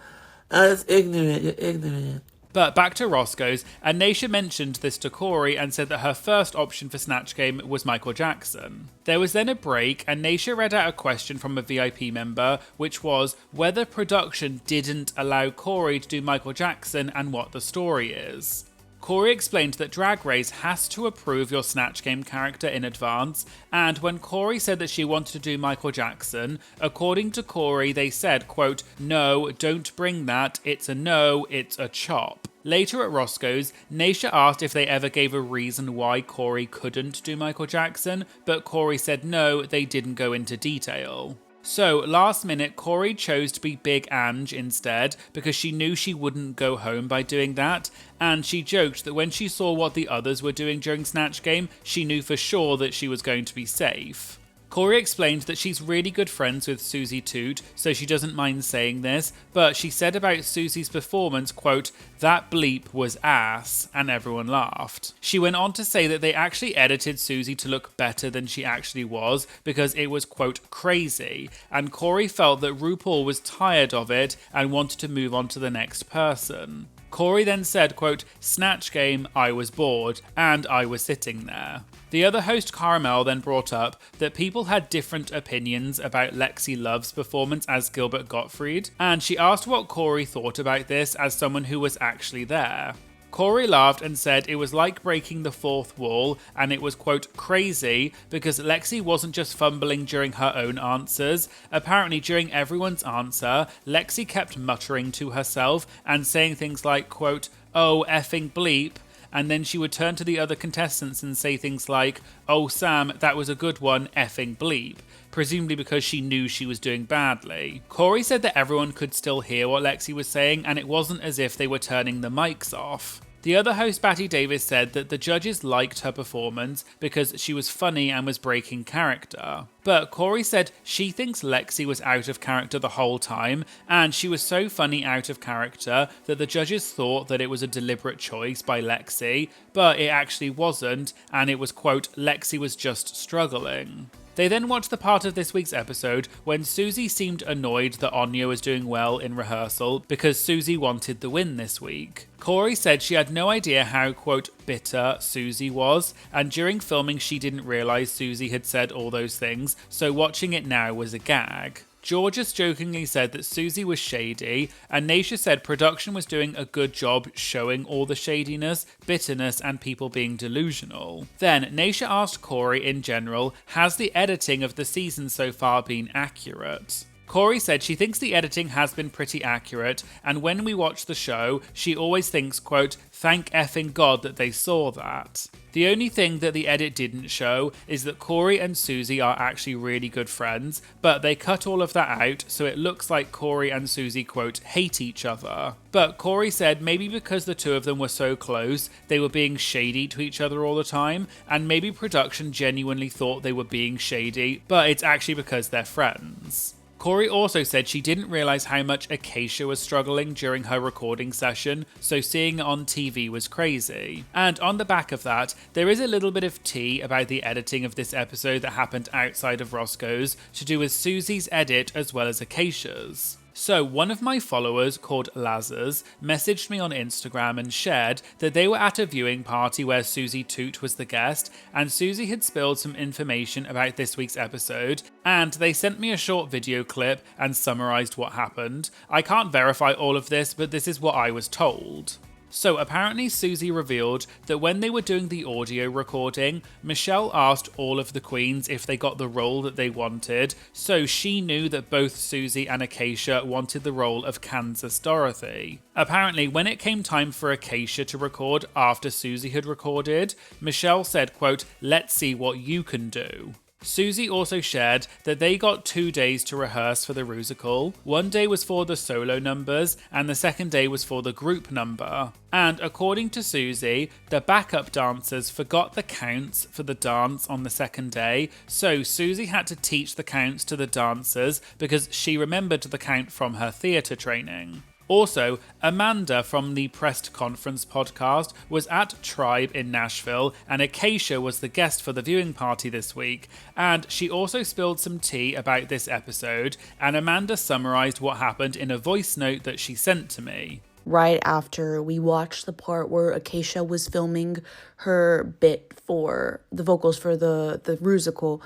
I was ignorant, you're ignorant. But back to Roscoe's, and Naysha mentioned this to Corey and said that her first option for Snatch Game was Michael Jackson. There was then a break, and Naysha read out a question from a VIP member, which was whether production didn't allow Corey to do Michael Jackson and what the story is. Corey explained that Drag Race has to approve your Snatch Game character in advance, and when Corey said that she wanted to do Michael Jackson, according to Corey, they said, quote, "No, don't bring that, it's a no, it's a chop." Later at Roscoe's, Naysha asked if they ever gave a reason why Corey couldn't do Michael Jackson, but Corey said no, they didn't go into detail. So, last minute, Corey chose to be Big Ange instead because she knew she wouldn't go home by doing that, and she joked that when she saw what the others were doing during Snatch Game, she knew for sure that she was going to be safe. Corey explained that she's really good friends with Susie Toot, so she doesn't mind saying this, but she said about Susie's performance, quote, "That bleep was ass," and everyone laughed. She went on to say that they actually edited Susie to look better than she actually was because it was, quote, "crazy," and Corey felt that RuPaul was tired of it and wanted to move on to the next person. Corey then said, quote, "Snatch Game, I was bored, and I was sitting there." The other host, Caramel, then brought up that people had different opinions about Lexi Love's performance as Gilbert Gottfried, and she asked what Corey thought about this as someone who was actually there. Corey laughed and said it was like breaking the fourth wall, and it was, quote, "crazy," because Lexi wasn't just fumbling during her own answers. Apparently, during everyone's answer, Lexi kept muttering to herself and saying things like, quote, "Oh, effing bleep," and then she would turn to the other contestants and say things like, "Oh, Sam, that was a good one, effing bleep," presumably because she knew she was doing badly. Corey said that everyone could still hear what Lexi was saying, and it wasn't as if they were turning the mics off. The other host, Batty Davis, said that the judges liked her performance because she was funny and was breaking character. But Corey said she thinks Lexi was out of character the whole time, and she was so funny out of character that the judges thought that it was a deliberate choice by Lexi, but it actually wasn't, and it was, quote, "Lexi was just struggling." They then watched the part of this week's episode when Susie seemed annoyed that Anya was doing well in rehearsal because Susie wanted the win this week. Corey said she had no idea how, quote, "bitter" Susie was, and during filming she didn't realise Susie had said all those things, so watching it now was a gag. Georges jokingly said that Susie was shady, and Naysha said production was doing a good job showing all the shadiness, bitterness, and people being delusional. Then Naysha asked Corey in general, has the editing of the season so far been accurate? Corey said she thinks the editing has been pretty accurate, and when we watch the show, she always thinks, quote, "Thank effing God that they saw that." The only thing that the edit didn't show is that Corey and Susie are actually really good friends, but they cut all of that out, so it looks like Corey and Susie, quote, "hate each other." But Corey said maybe because the two of them were so close, they were being shady to each other all the time, and maybe production genuinely thought they were being shady, but it's actually because they're friends. Corey also said she didn't realise how much Acacia was struggling during her recording session, so seeing it on TV was crazy. And on the back of that, there is a little bit of tea about the editing of this episode that happened outside of Roscoe's, to do with Susie's edit as well as Acacia's. So one of my followers called Lazarus messaged me on Instagram and shared that they were at a viewing party where Susie Toot was the guest, and Susie had spilled some information about this week's episode, and they sent me a short video clip and summarised what happened. I can't verify all of this, but this is what I was told. So apparently Susie revealed that when they were doing the audio recording, Michelle asked all of the queens if they got the role that they wanted, so she knew that both Susie and Acacia wanted the role of Kansas Dorothy. Apparently, when it came time for Acacia to record after Susie had recorded, Michelle said, quote, "Let's see what you can do." Susie also shared that they got 2 days to rehearse for the Rusical. One day was for the solo numbers, and the second day was for the group number. And according to Susie, the backup dancers forgot the counts for the dance on the second day, so Susie had to teach the counts to the dancers because she remembered the count from her theatre training. Also, Amanda from the Pressed Conference podcast was at Tribe in Nashville, and Acacia was the guest for the viewing party this week, and she also spilled some tea about this episode, and Amanda summarised what happened in a voice note that she sent to me. Right after we watched the part where Acacia was filming her bit for the vocals for the Rusical,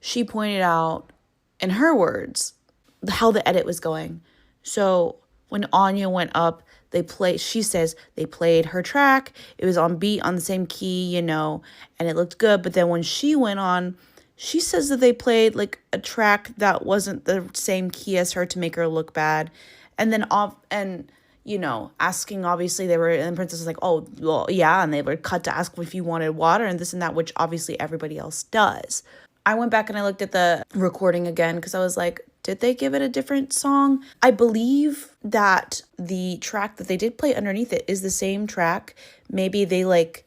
she pointed out, in her words, how the edit was going. So when Anya went up, she says they played her track. It was on beat, on the same key, and it looked good. But then when she went on, she says that they played like a track that wasn't the same key as her to make her look bad. And then asking, obviously they were, and the princess was like, oh, well, yeah. And they were cut to ask if you wanted water and this and that, which obviously everybody else does. I went back and I looked at the recording again because I was like, did they give it a different song? I believe that the track that they did play underneath it is the same track. Maybe they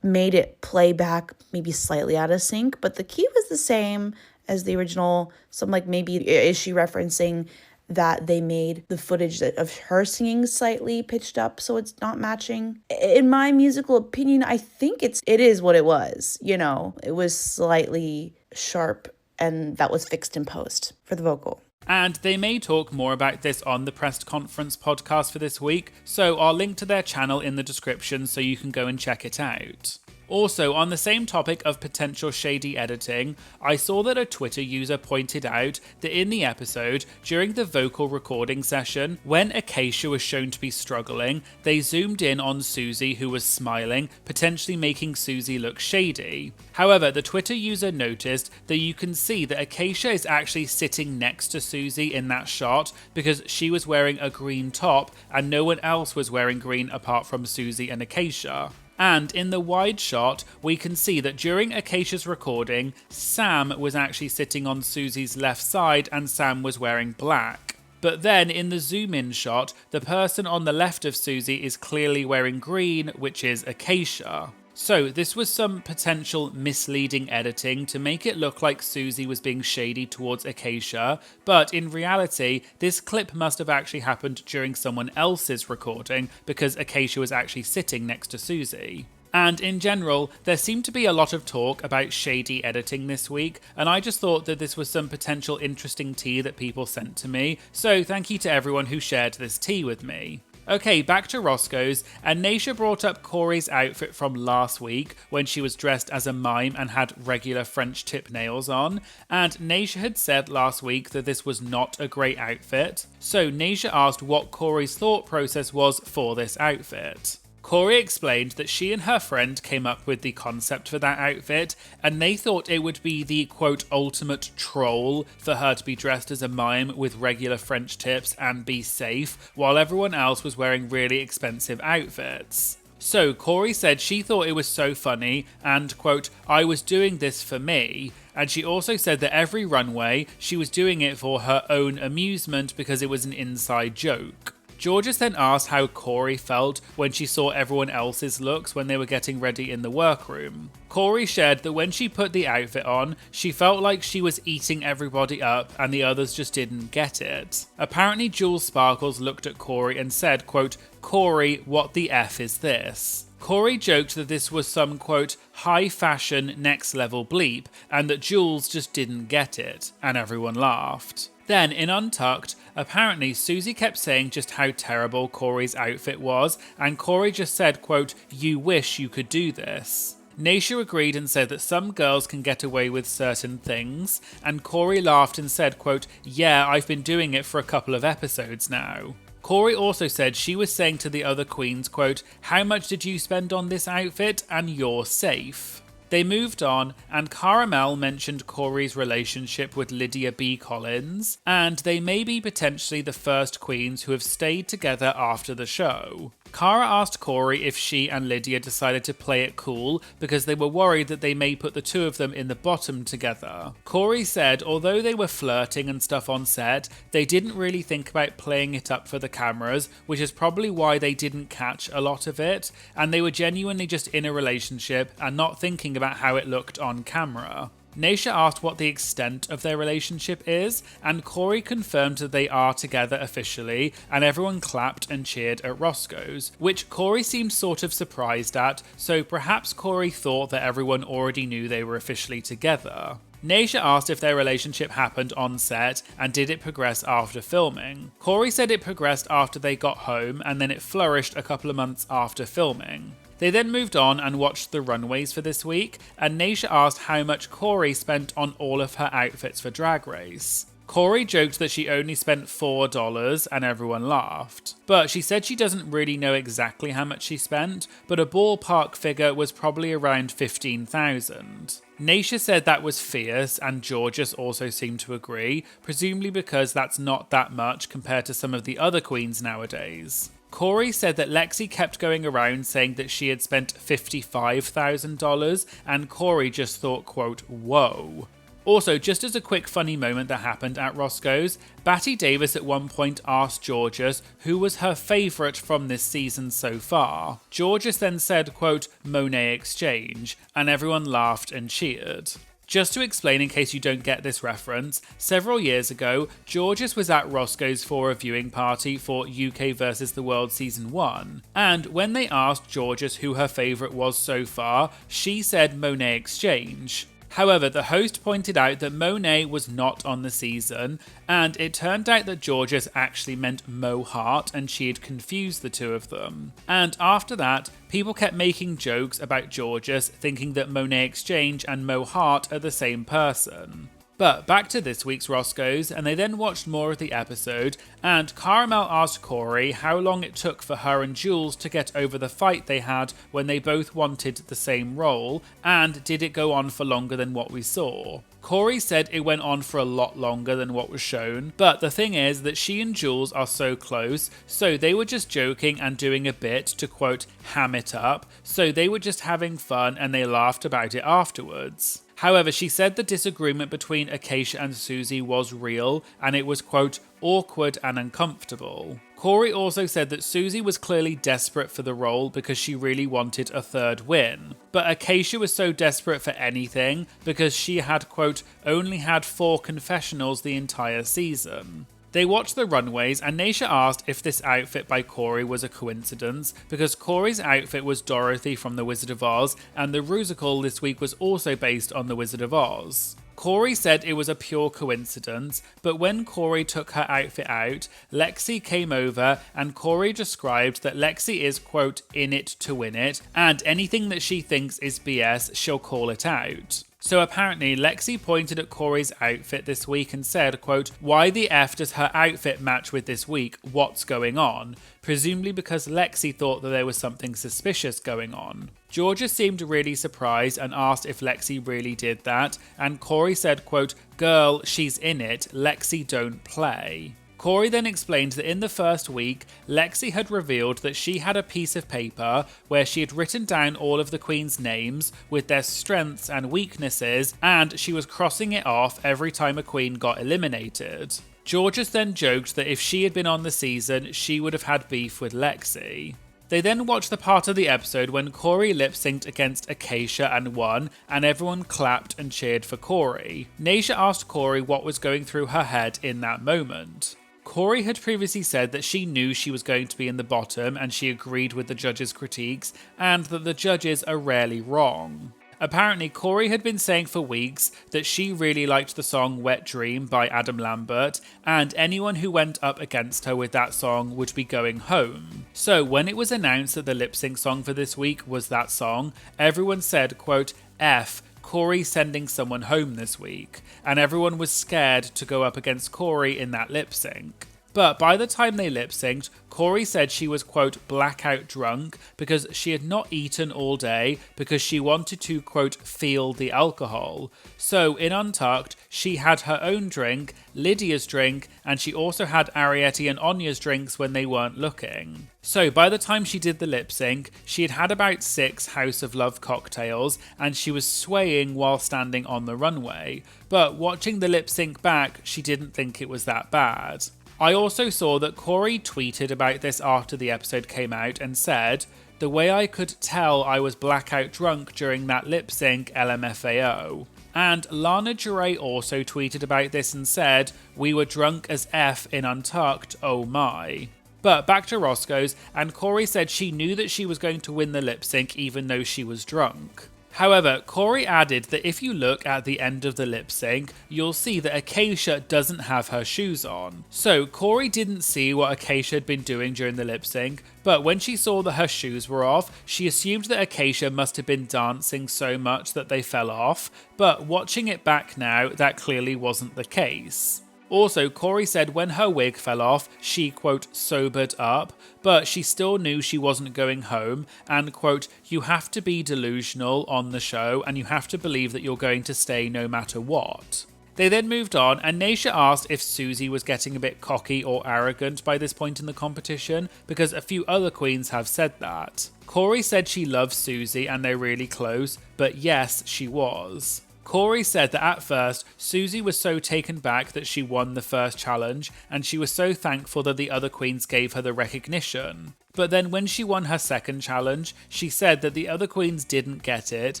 made it play back maybe slightly out of sync, but the key was the same as the original. So I'm like, maybe is she referencing that they made the footage of her singing slightly pitched up so it's not matching? In my musical opinion, I think it is what it was. It was slightly sharp, and that was fixed in post for the vocal. And they may talk more about this on the Pressed Conference podcast for this week, so I'll link to their channel in the description so you can go and check it out. Also, on the same topic of potential shady editing, I saw that a Twitter user pointed out that in the episode, during the vocal recording session, when Acacia was shown to be struggling, they zoomed in on Susie, who was smiling, potentially making Susie look shady. However, the Twitter user noticed that you can see that Acacia is actually sitting next to Susie in that shot because she was wearing a green top and no one else was wearing green apart from Susie and Acacia. And in the wide shot, we can see that during Acacia's recording, Sam was actually sitting on Susie's left side and Sam was wearing black. But then in the zoom-in shot, the person on the left of Susie is clearly wearing green, which is Acacia. So this was some potential misleading editing to make it look like Susie was being shady towards Acacia, but in reality, this clip must have actually happened during someone else's recording because Acacia was actually sitting next to Susie. And in general, there seemed to be a lot of talk about shady editing this week, and I just thought that this was some potential interesting tea that people sent to me, so thank you to everyone who shared this tea with me. Okay, back to Roscoe's, and Naisha brought up Corey's outfit from last week when she was dressed as a mime and had regular French tip nails on, and Naisha had said last week that this was not a great outfit, so Naisha asked what Corey's thought process was for this outfit. Corey explained that she and her friend came up with the concept for that outfit, and they thought it would be the quote ultimate troll for her to be dressed as a mime with regular French tips and be safe, while everyone else was wearing really expensive outfits. So Corey said she thought it was so funny and, quote, I was doing this for me, and she also said that every runway she was doing it for her own amusement because it was an inside joke. Georges then asked how Corey felt when she saw everyone else's looks when they were getting ready in the workroom. Corey shared that when she put the outfit on, she felt like she was eating everybody up and the others just didn't get it. Apparently Jules Sparkles looked at Corey and said, quote, Corey, what the F is this? Corey joked that this was some, quote, high fashion next level bleep and that Jules just didn't get it, and everyone laughed. Then, in Untucked, apparently Susie kept saying just how terrible Corey's outfit was, and Corey just said, quote, "You wish you could do this." Naysha agreed and said that some girls can get away with certain things, and Corey laughed and said, quote, "Yeah, I've been doing it for a couple of episodes now." Corey also said she was saying to the other queens, quote, "How much did you spend on this outfit? And you're safe." They moved on, and Caramel mentioned Corey's relationship with Lydia B. Collins, and they may be potentially the first queens who have stayed together after the show. Cara asked Corey if she and Lydia decided to play it cool because they were worried that they may put the two of them in the bottom together. Corey said although they were flirting and stuff on set, they didn't really think about playing it up for the cameras, which is probably why they didn't catch a lot of it, and they were genuinely just in a relationship and not thinking about how it looked on camera. Naysha asked what the extent of their relationship is, and Corey confirmed that they are together officially, and everyone clapped and cheered at Roscoe's, which Corey seemed sort of surprised at, so perhaps Corey thought that everyone already knew they were officially together. Naysha asked if their relationship happened on set and did it progress after filming. Corey said it progressed after they got home and then it flourished a couple of months after filming. They then moved on and watched the runways for this week, and Naysha asked how much Corey spent on all of her outfits for Drag Race. Corey joked that she only spent $4 and everyone laughed. But she said she doesn't really know exactly how much she spent, but a ballpark figure was probably around $15,000. Naysha said that was fierce, and Georges also seemed to agree, presumably because that's not that much compared to some of the other queens nowadays. Corey said that Lexi kept going around saying that she had spent $55,000, and Corey just thought, quote, "Whoa." Also, just as a quick funny moment that happened at Roscoe's, Batty Davis at one point asked Georges who was her favourite from this season so far. Georges then said, quote, "Monet Exchange," and everyone laughed and cheered. Just to explain in case you don't get this reference, several years ago, Georges was at Roscoe's for a viewing party for UK vs the World Season 1, and when they asked Georges who her favourite was so far, she said Monet Exchange. However, the host pointed out that Monet was not on the season, and it turned out that Georges actually meant Mo Hart and she had confused the two of them. And after that, people kept making jokes about Georges, thinking that Monet Exchange and Mo Hart are the same person. But back to this week's Roscoe's, and they then watched more of the episode, and Caramel asked Corey how long it took for her and Jules to get over the fight they had when they both wanted the same role, and did it go on for longer than what we saw. Corey said it went on for a lot longer than what was shown, but the thing is that she and Jules are so close, so they were just joking and doing a bit to, quote, ham it up, so they were just having fun and they laughed about it afterwards. However, she said the disagreement between Acacia and Susie was real, and it was, quote, awkward and uncomfortable. Corey also said that Susie was clearly desperate for the role because she really wanted a third win. But Acacia was so desperate for anything because she had, quote, only had 4 confessionals the entire season. They watched the runways, and Naysha asked if this outfit by Corey was a coincidence, because Corey's outfit was Dorothy from The Wizard of Oz, and the Rusical this week was also based on The Wizard of Oz. Corey said it was a pure coincidence, but when Corey took her outfit out, Lexi came over, and Corey described that Lexi is, quote, in it to win it, and anything that she thinks is BS, she'll call it out. So apparently, Lexi pointed at Corey's outfit this week and said, quote, "Why the F does her outfit match with this week? What's going on?" Presumably because Lexi thought that there was something suspicious going on. Georgia seemed really surprised and asked if Lexi really did that, and Corey said, quote, "Girl, she's in it, Lexi don't play." Corey then explained that in the first week, Lexi had revealed that she had a piece of paper where she had written down all of the queens' names with their strengths and weaknesses, and she was crossing it off every time a queen got eliminated. Georges then joked that if she had been on the season, she would have had beef with Lexi. They then watched the part of the episode when Corey lip-synced against Acacia and won, and everyone clapped and cheered for Corey. Naysha asked Corey what was going through her head in that moment. Corey had previously said that she knew she was going to be in the bottom and she agreed with the judges' critiques, and that the judges are rarely wrong. Apparently, Corey had been saying for weeks that she really liked the song Wet Dream by Adam Lambert, and anyone who went up against her with that song would be going home. So when it was announced that the lip sync song for this week was that song, everyone said, quote, F, Corey sending someone home this week, and everyone was scared to go up against Corey in that lip sync. But by the time they lip synced, Corey said she was, quote, blackout drunk because she had not eaten all day because she wanted to, quote, feel the alcohol. So in Untucked, she had her own drink, Lydia's drink, and she also had Arietti and Anya's drinks when they weren't looking. So by the time she did the lip sync, she had had about 6 House of Love cocktails and she was swaying while standing on the runway. But watching the lip sync back, she didn't think it was that bad. I also saw that Corey tweeted about this after the episode came out and said, the way I could tell I was blackout drunk during that lip sync LMFAO. And Lana Del Rey also tweeted about this and said, we were drunk as F in Untucked, oh my. But back to Roscoe's, and Corey said she knew that she was going to win the lip sync even though she was drunk. However, Corey added that if you look at the end of the lip sync, you'll see that Acacia doesn't have her shoes on. So Corey didn't see what Acacia had been doing during the lip sync, but when she saw that her shoes were off, she assumed that Acacia must have been dancing so much that they fell off, but watching it back now, that clearly wasn't the case. Also, Corey said when her wig fell off, she, quote, sobered up, but she still knew she wasn't going home, and, quote, you have to be delusional on the show, and you have to believe that you're going to stay no matter what. They then moved on, and Naysha asked if Susie was getting a bit cocky or arrogant by this point in the competition, because a few other queens have said that. Corey said she loves Susie and they're really close, but yes, she was. Corey said that at first, Susie was so taken back that she won the first challenge, and she was so thankful that the other queens gave her the recognition. But then when she won her second challenge, she said that the other queens didn't get it,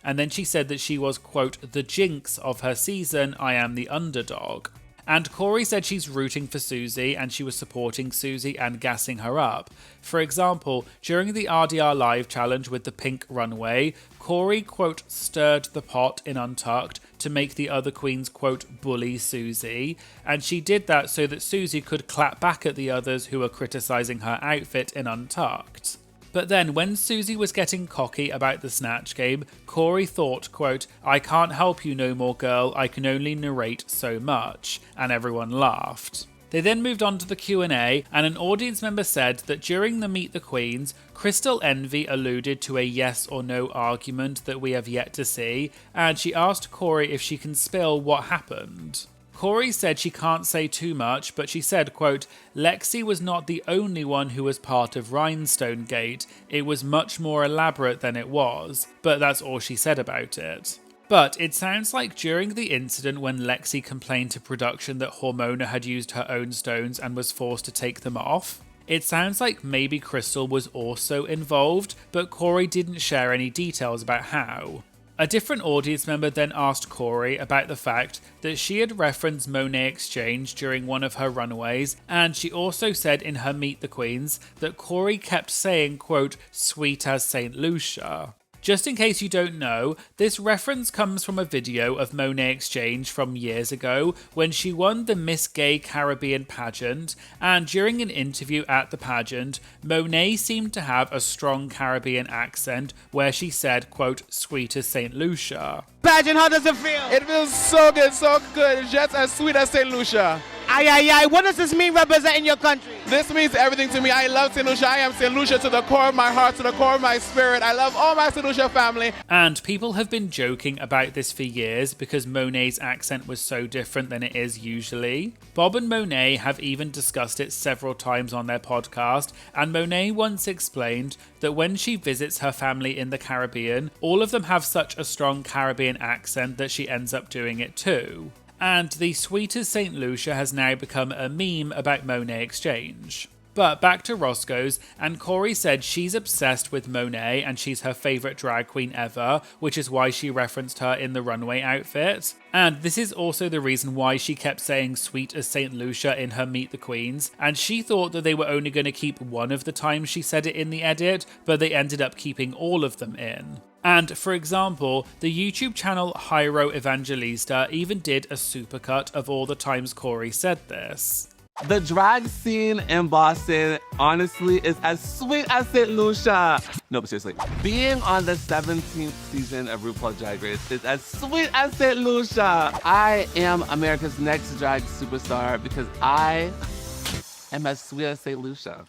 and then she said that she was, quote, the jinx of her season, I am the underdog. And Corey said she's rooting for Susie and she was supporting Susie and gassing her up. For example, during the RDR Live challenge with the pink runway, Corey, quote, stirred the pot in Untucked to make the other queens, quote, bully Susie. And she did that so that Susie could clap back at the others who were criticising her outfit in Untucked. But then when Susie was getting cocky about the Snatch Game, Corey thought, quote, I can't help you no more girl, I can only narrate so much, and everyone laughed. They then moved on to the Q&A, and an audience member said that during the Meet the Queens, Crystal Envy alluded to a yes or no argument that we have yet to see, and she asked Corey if she can spill what happened. Corey said she can't say too much, but she said, quote, Lexi was not the only one who was part of Rhinestone Gate. It was much more elaborate than it was, but that's all she said about it. But it sounds like during the incident when Lexi complained to production that Hormona had used her own stones and was forced to take them off, it sounds like maybe Crystal was also involved, but Corey didn't share any details about how. A different audience member then asked Corey about the fact that she had referenced Monet X Change during one of her runways, and she also said in her Meet the Queens that Corey kept saying, quote, sweet as St. Lucia. Just in case you don't know, this reference comes from a video of Monet X Change from years ago when she won the Miss Gay Caribbean pageant, and during an interview at the pageant, Monet seemed to have a strong Caribbean accent where she said, quote, sweet as St. Lucia. Pageant, how does it feel? It feels so good, just as sweet as St. Lucia. Aye. What does this mean representing your country? This means everything to me. I love St. Lucia. I am St. Lucia to the core of my heart, to the core of my spirit. I love all my St. Lucia family. And people have been joking about this for years because Monet's accent was so different than it is usually. Bob and Monet have even discussed it several times on their podcast, and Monet once explained that when she visits her family in the Caribbean, all of them have such a strong Caribbean accent that she ends up doing it too. And the sweet as St. Lucia has now become a meme about Monet X Change. But back to Roscoe's, and Corey said she's obsessed with Monet and she's her favourite drag queen ever, which is why she referenced her in the runway outfit. And this is also the reason why she kept saying sweet as St. Lucia in her Meet the Queens, and she thought that they were only going to keep one of the times she said it in the edit, but they ended up keeping all of them in. And for example, the YouTube channel Hyro Evangelista even did a supercut of all the times Corey said this. The drag scene in Boston, honestly, is as sweet as St. Lucia. No, but seriously, being on the 17th season of RuPaul's Drag Race is as sweet as St. Lucia. I am America's next drag superstar because I am as sweet as St. Lucia.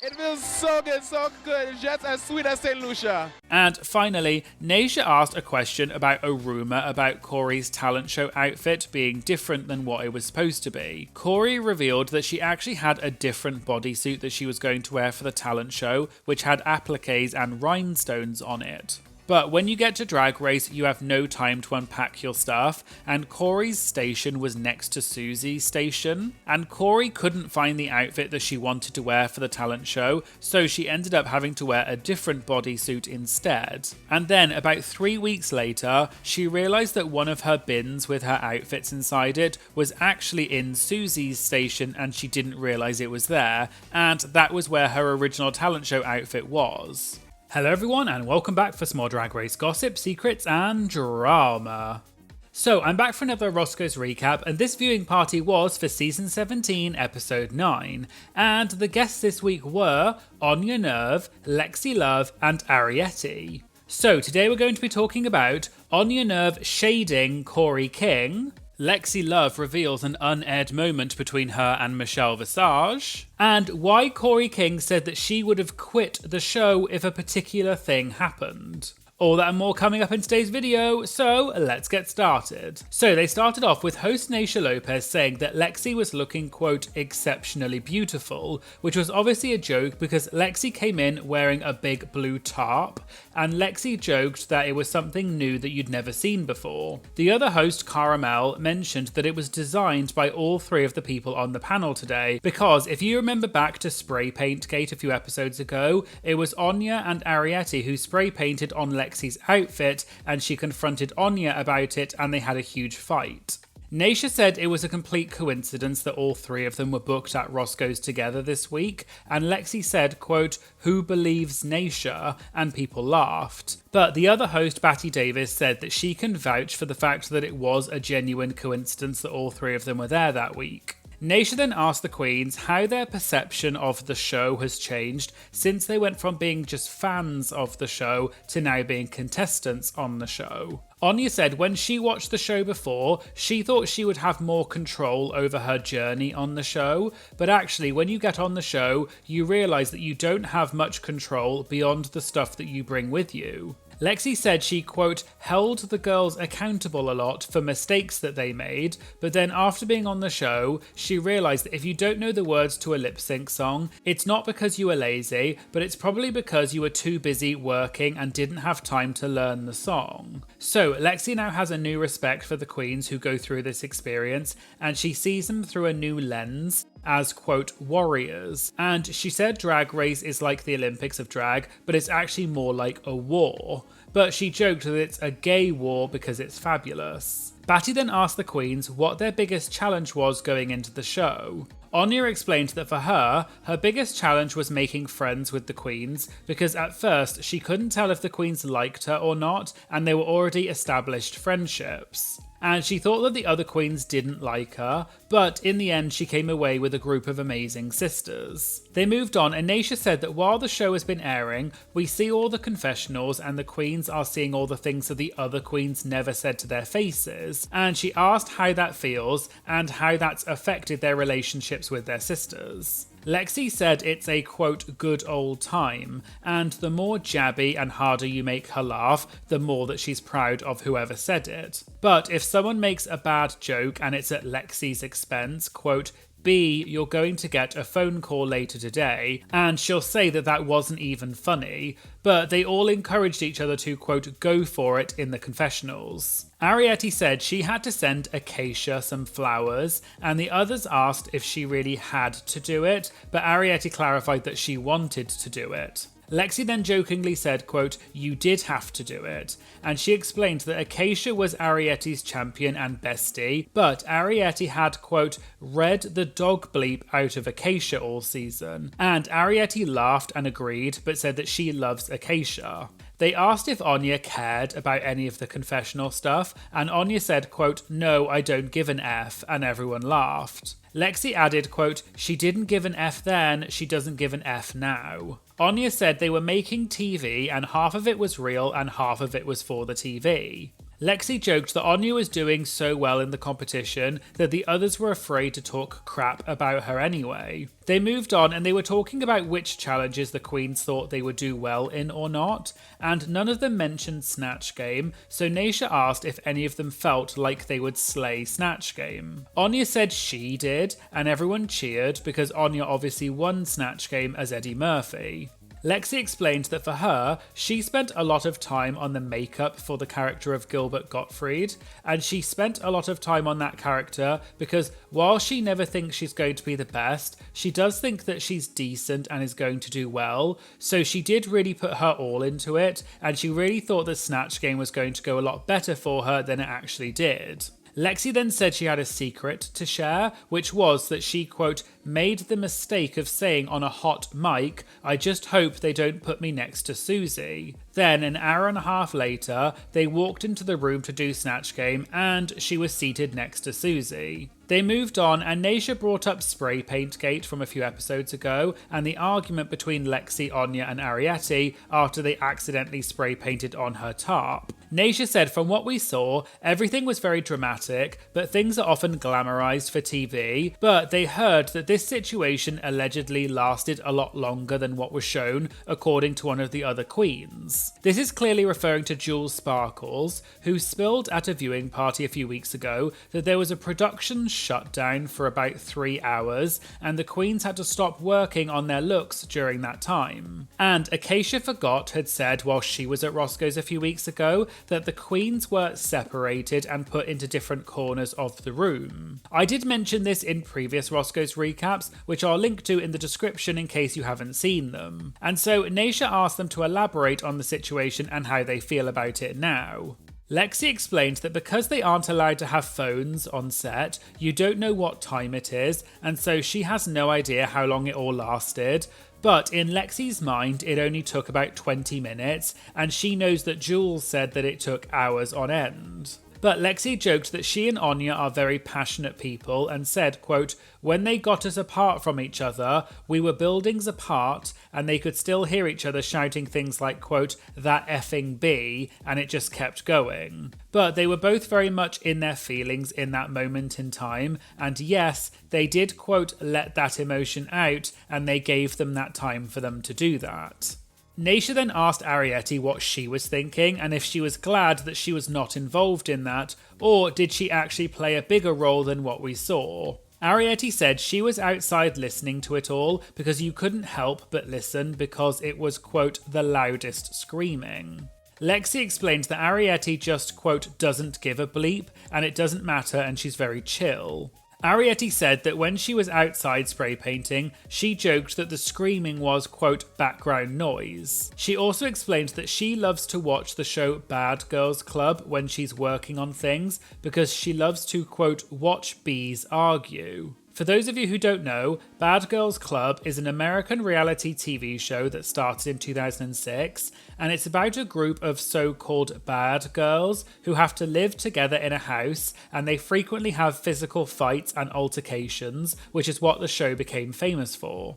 It feels so good, so good. It's just as sweet as St. Lucia. And finally, Naysha asked a question about a rumour about Corey's talent show outfit being different than what it was supposed to be. Corey revealed that she actually had a different bodysuit that she was going to wear for the talent show, which had appliques and rhinestones on it. But when you get to Drag Race, you have no time to unpack your stuff, and Corey's station was next to Susie's station, and Corey couldn't find the outfit that she wanted to wear for the talent show, so she ended up having to wear a different bodysuit instead. And then, about 3 weeks later, she realised that one of her bins with her outfits inside it was actually in Susie's station, and she didn't realise it was there, and that was where her original talent show outfit was. Hello everyone and welcome back for some more Drag Race gossip, secrets and drama. So I'm back for another Roscoe's recap, and this viewing party was for season 17 episode 9, and the guests this week were Anya Nerve, Lexi Love and Arietti. So today we're going to be talking about Anya Nerve shading Corey King, Lexi Love reveals an unaired moment between her and Michelle Visage, and why Corey King said that she would have quit the show if a particular thing happened. All that and more coming up in today's video, so let's get started. So they started off with host Naysha Lopez saying that Lexi was looking, quote, exceptionally beautiful, which was obviously a joke because Lexi came in wearing a big blue tarp, and Lexi joked that it was something new that you'd never seen before. The other host, Caramel, mentioned that it was designed by all three of the people on the panel today, because if you remember back to Spray Paint Gate a few episodes ago, it was Anya and Arietti who spray painted on Lexi's outfit, and she confronted Anya about it and they had a huge fight. Naysha said it was a complete coincidence that all three of them were booked at Roscoe's together this week, and Lexi said, quote, "Who believes Naysha?" and people laughed. But the other host, Batty Davis, said that she can vouch for the fact that it was a genuine coincidence that all three of them were there that week. Naysha then asked the queens how their perception of the show has changed since they went from being just fans of the show to now being contestants on the show. Anya said when she watched the show before, she thought she would have more control over her journey on the show, but actually when you get on the show, you realise that you don't have much control beyond the stuff that you bring with you. Lexi said she, quote, held the girls accountable a lot for mistakes that they made, but then after being on the show, she realised that if you don't know the words to a lip sync song, it's not because you were lazy, but it's probably because you were too busy working and didn't have time to learn the song. So Lexi now has a new respect for the queens who go through this experience, and she sees them through a new lens as, quote, warriors. And she said Drag Race is like the Olympics of drag, but it's actually more like a war. But she joked that it's a gay war because it's fabulous. Batty then asked the queens what their biggest challenge was going into the show. Anya explained that for her, her biggest challenge was making friends with the queens, because at first she couldn't tell if the queens liked her or not, and they were already established friendships. And she thought that the other queens didn't like her, but in the end she came away with a group of amazing sisters. They moved on, and Naysha said that while the show has been airing, we see all the confessionals and the queens are seeing all the things that the other queens never said to their faces, and she asked how that feels and how that's affected their relationships with their sisters. Lexi said it's a, quote, good old time, and the more jabby and harder you make her laugh, the more that she's proud of whoever said it. But if someone makes a bad joke and it's at Lexi's expense, quote, B, you're going to get a phone call later today, and she'll say that that wasn't even funny, but they all encouraged each other to, quote, go for it in the confessionals. Arietti said she had to send Acacia some flowers, and the others asked if she really had to do it, but Arietti clarified that she wanted to do it. Lexi then jokingly said, quote, you did have to do it, and she explained that Acacia was Arietti's champion and bestie, but Arietti had, quote, read the dog bleep out of Acacia all season, and Arietti laughed and agreed, but said that she loves Acacia. They asked if Anya cared about any of the confessional stuff, and Anya said, quote, "No, I don't give an F," and everyone laughed. Lexi added, quote, "She didn't give an F then, she doesn't give an F now." Anya said they were making TV and half of it was real and half of it was for the TV. Lexi joked that Anya was doing so well in the competition that the others were afraid to talk crap about her anyway. They moved on and they were talking about which challenges the queens thought they would do well in or not, and none of them mentioned Snatch Game, so Naysha asked if any of them felt like they would slay Snatch Game. Anya said she did, and everyone cheered because Anya obviously won Snatch Game as Eddie Murphy. Lexi explained that for her, she spent a lot of time on the makeup for the character of Gilbert Gottfried, and she spent a lot of time on that character because while she never thinks she's going to be the best, she does think that she's decent and is going to do well, so she did really put her all into it, and she really thought the Snatch Game was going to go a lot better for her than it actually did. Lexi then said she had a secret to share, which was that she, quote, "made the mistake of saying on a hot mic, 'I just hope they don't put me next to Susie.' Then, an hour and a half later, they walked into the room to do Snatch Game, and she was seated next to Susie." They moved on, and Naysha brought up Spray Paint Gate from a few episodes ago, and the argument between Lexi, Anya, and Arietti after they accidentally spray painted on her tarp. Naysha said, "From what we saw, everything was very dramatic, but things are often glamorized for TV, but they heard that this situation allegedly lasted a lot longer than what was shown, according to one of the other queens." This is clearly referring to Jules Sparkles, who spilled at a viewing party a few weeks ago that there was a production shutdown for about 3 hours, and the queens had to stop working on their looks during that time. And Acacia Forgot had said while she was at Roscoe's a few weeks ago that the queens were separated and put into different corners of the room. I did mention this in previous Roscoe's recaps, which I'll link to in the description in case you haven't seen them. And so Naysha asked them to elaborate on the situation and how they feel about it now. Lexi explained that because they aren't allowed to have phones on set, you don't know what time it is, and so she has no idea how long it all lasted. But in Lexi's mind, it only took about 20 minutes, and she knows that Jules said that it took hours on end. But Lexi joked that she and Anya are very passionate people and said, quote, "When they got us apart from each other, we were buildings apart and they could still hear each other shouting things like, quote, 'that effing B,' and it just kept going." But they were both very much in their feelings in that moment in time, and yes, they did, quote, "let that emotion out," and they gave them that time for them to do that. Naysha then asked Arietti what she was thinking and if she was glad that she was not involved in that, or did she actually play a bigger role than what we saw. Arietti said she was outside listening to it all because you couldn't help but listen because it was, quote, "the loudest screaming." Lexi explained that Arietti just, quote, "doesn't give a bleep and it doesn't matter and she's very chill." Arietti said that when she was outside spray painting, she joked that the screaming was, quote, "background noise." She also explained that she loves to watch the show Bad Girls Club when she's working on things because she loves to, quote, "watch bees argue." For those of you who don't know, Bad Girls Club is an American reality TV show that started in 2006, and it's about a group of so-called bad girls who have to live together in a house, and they frequently have physical fights and altercations, which is what the show became famous for.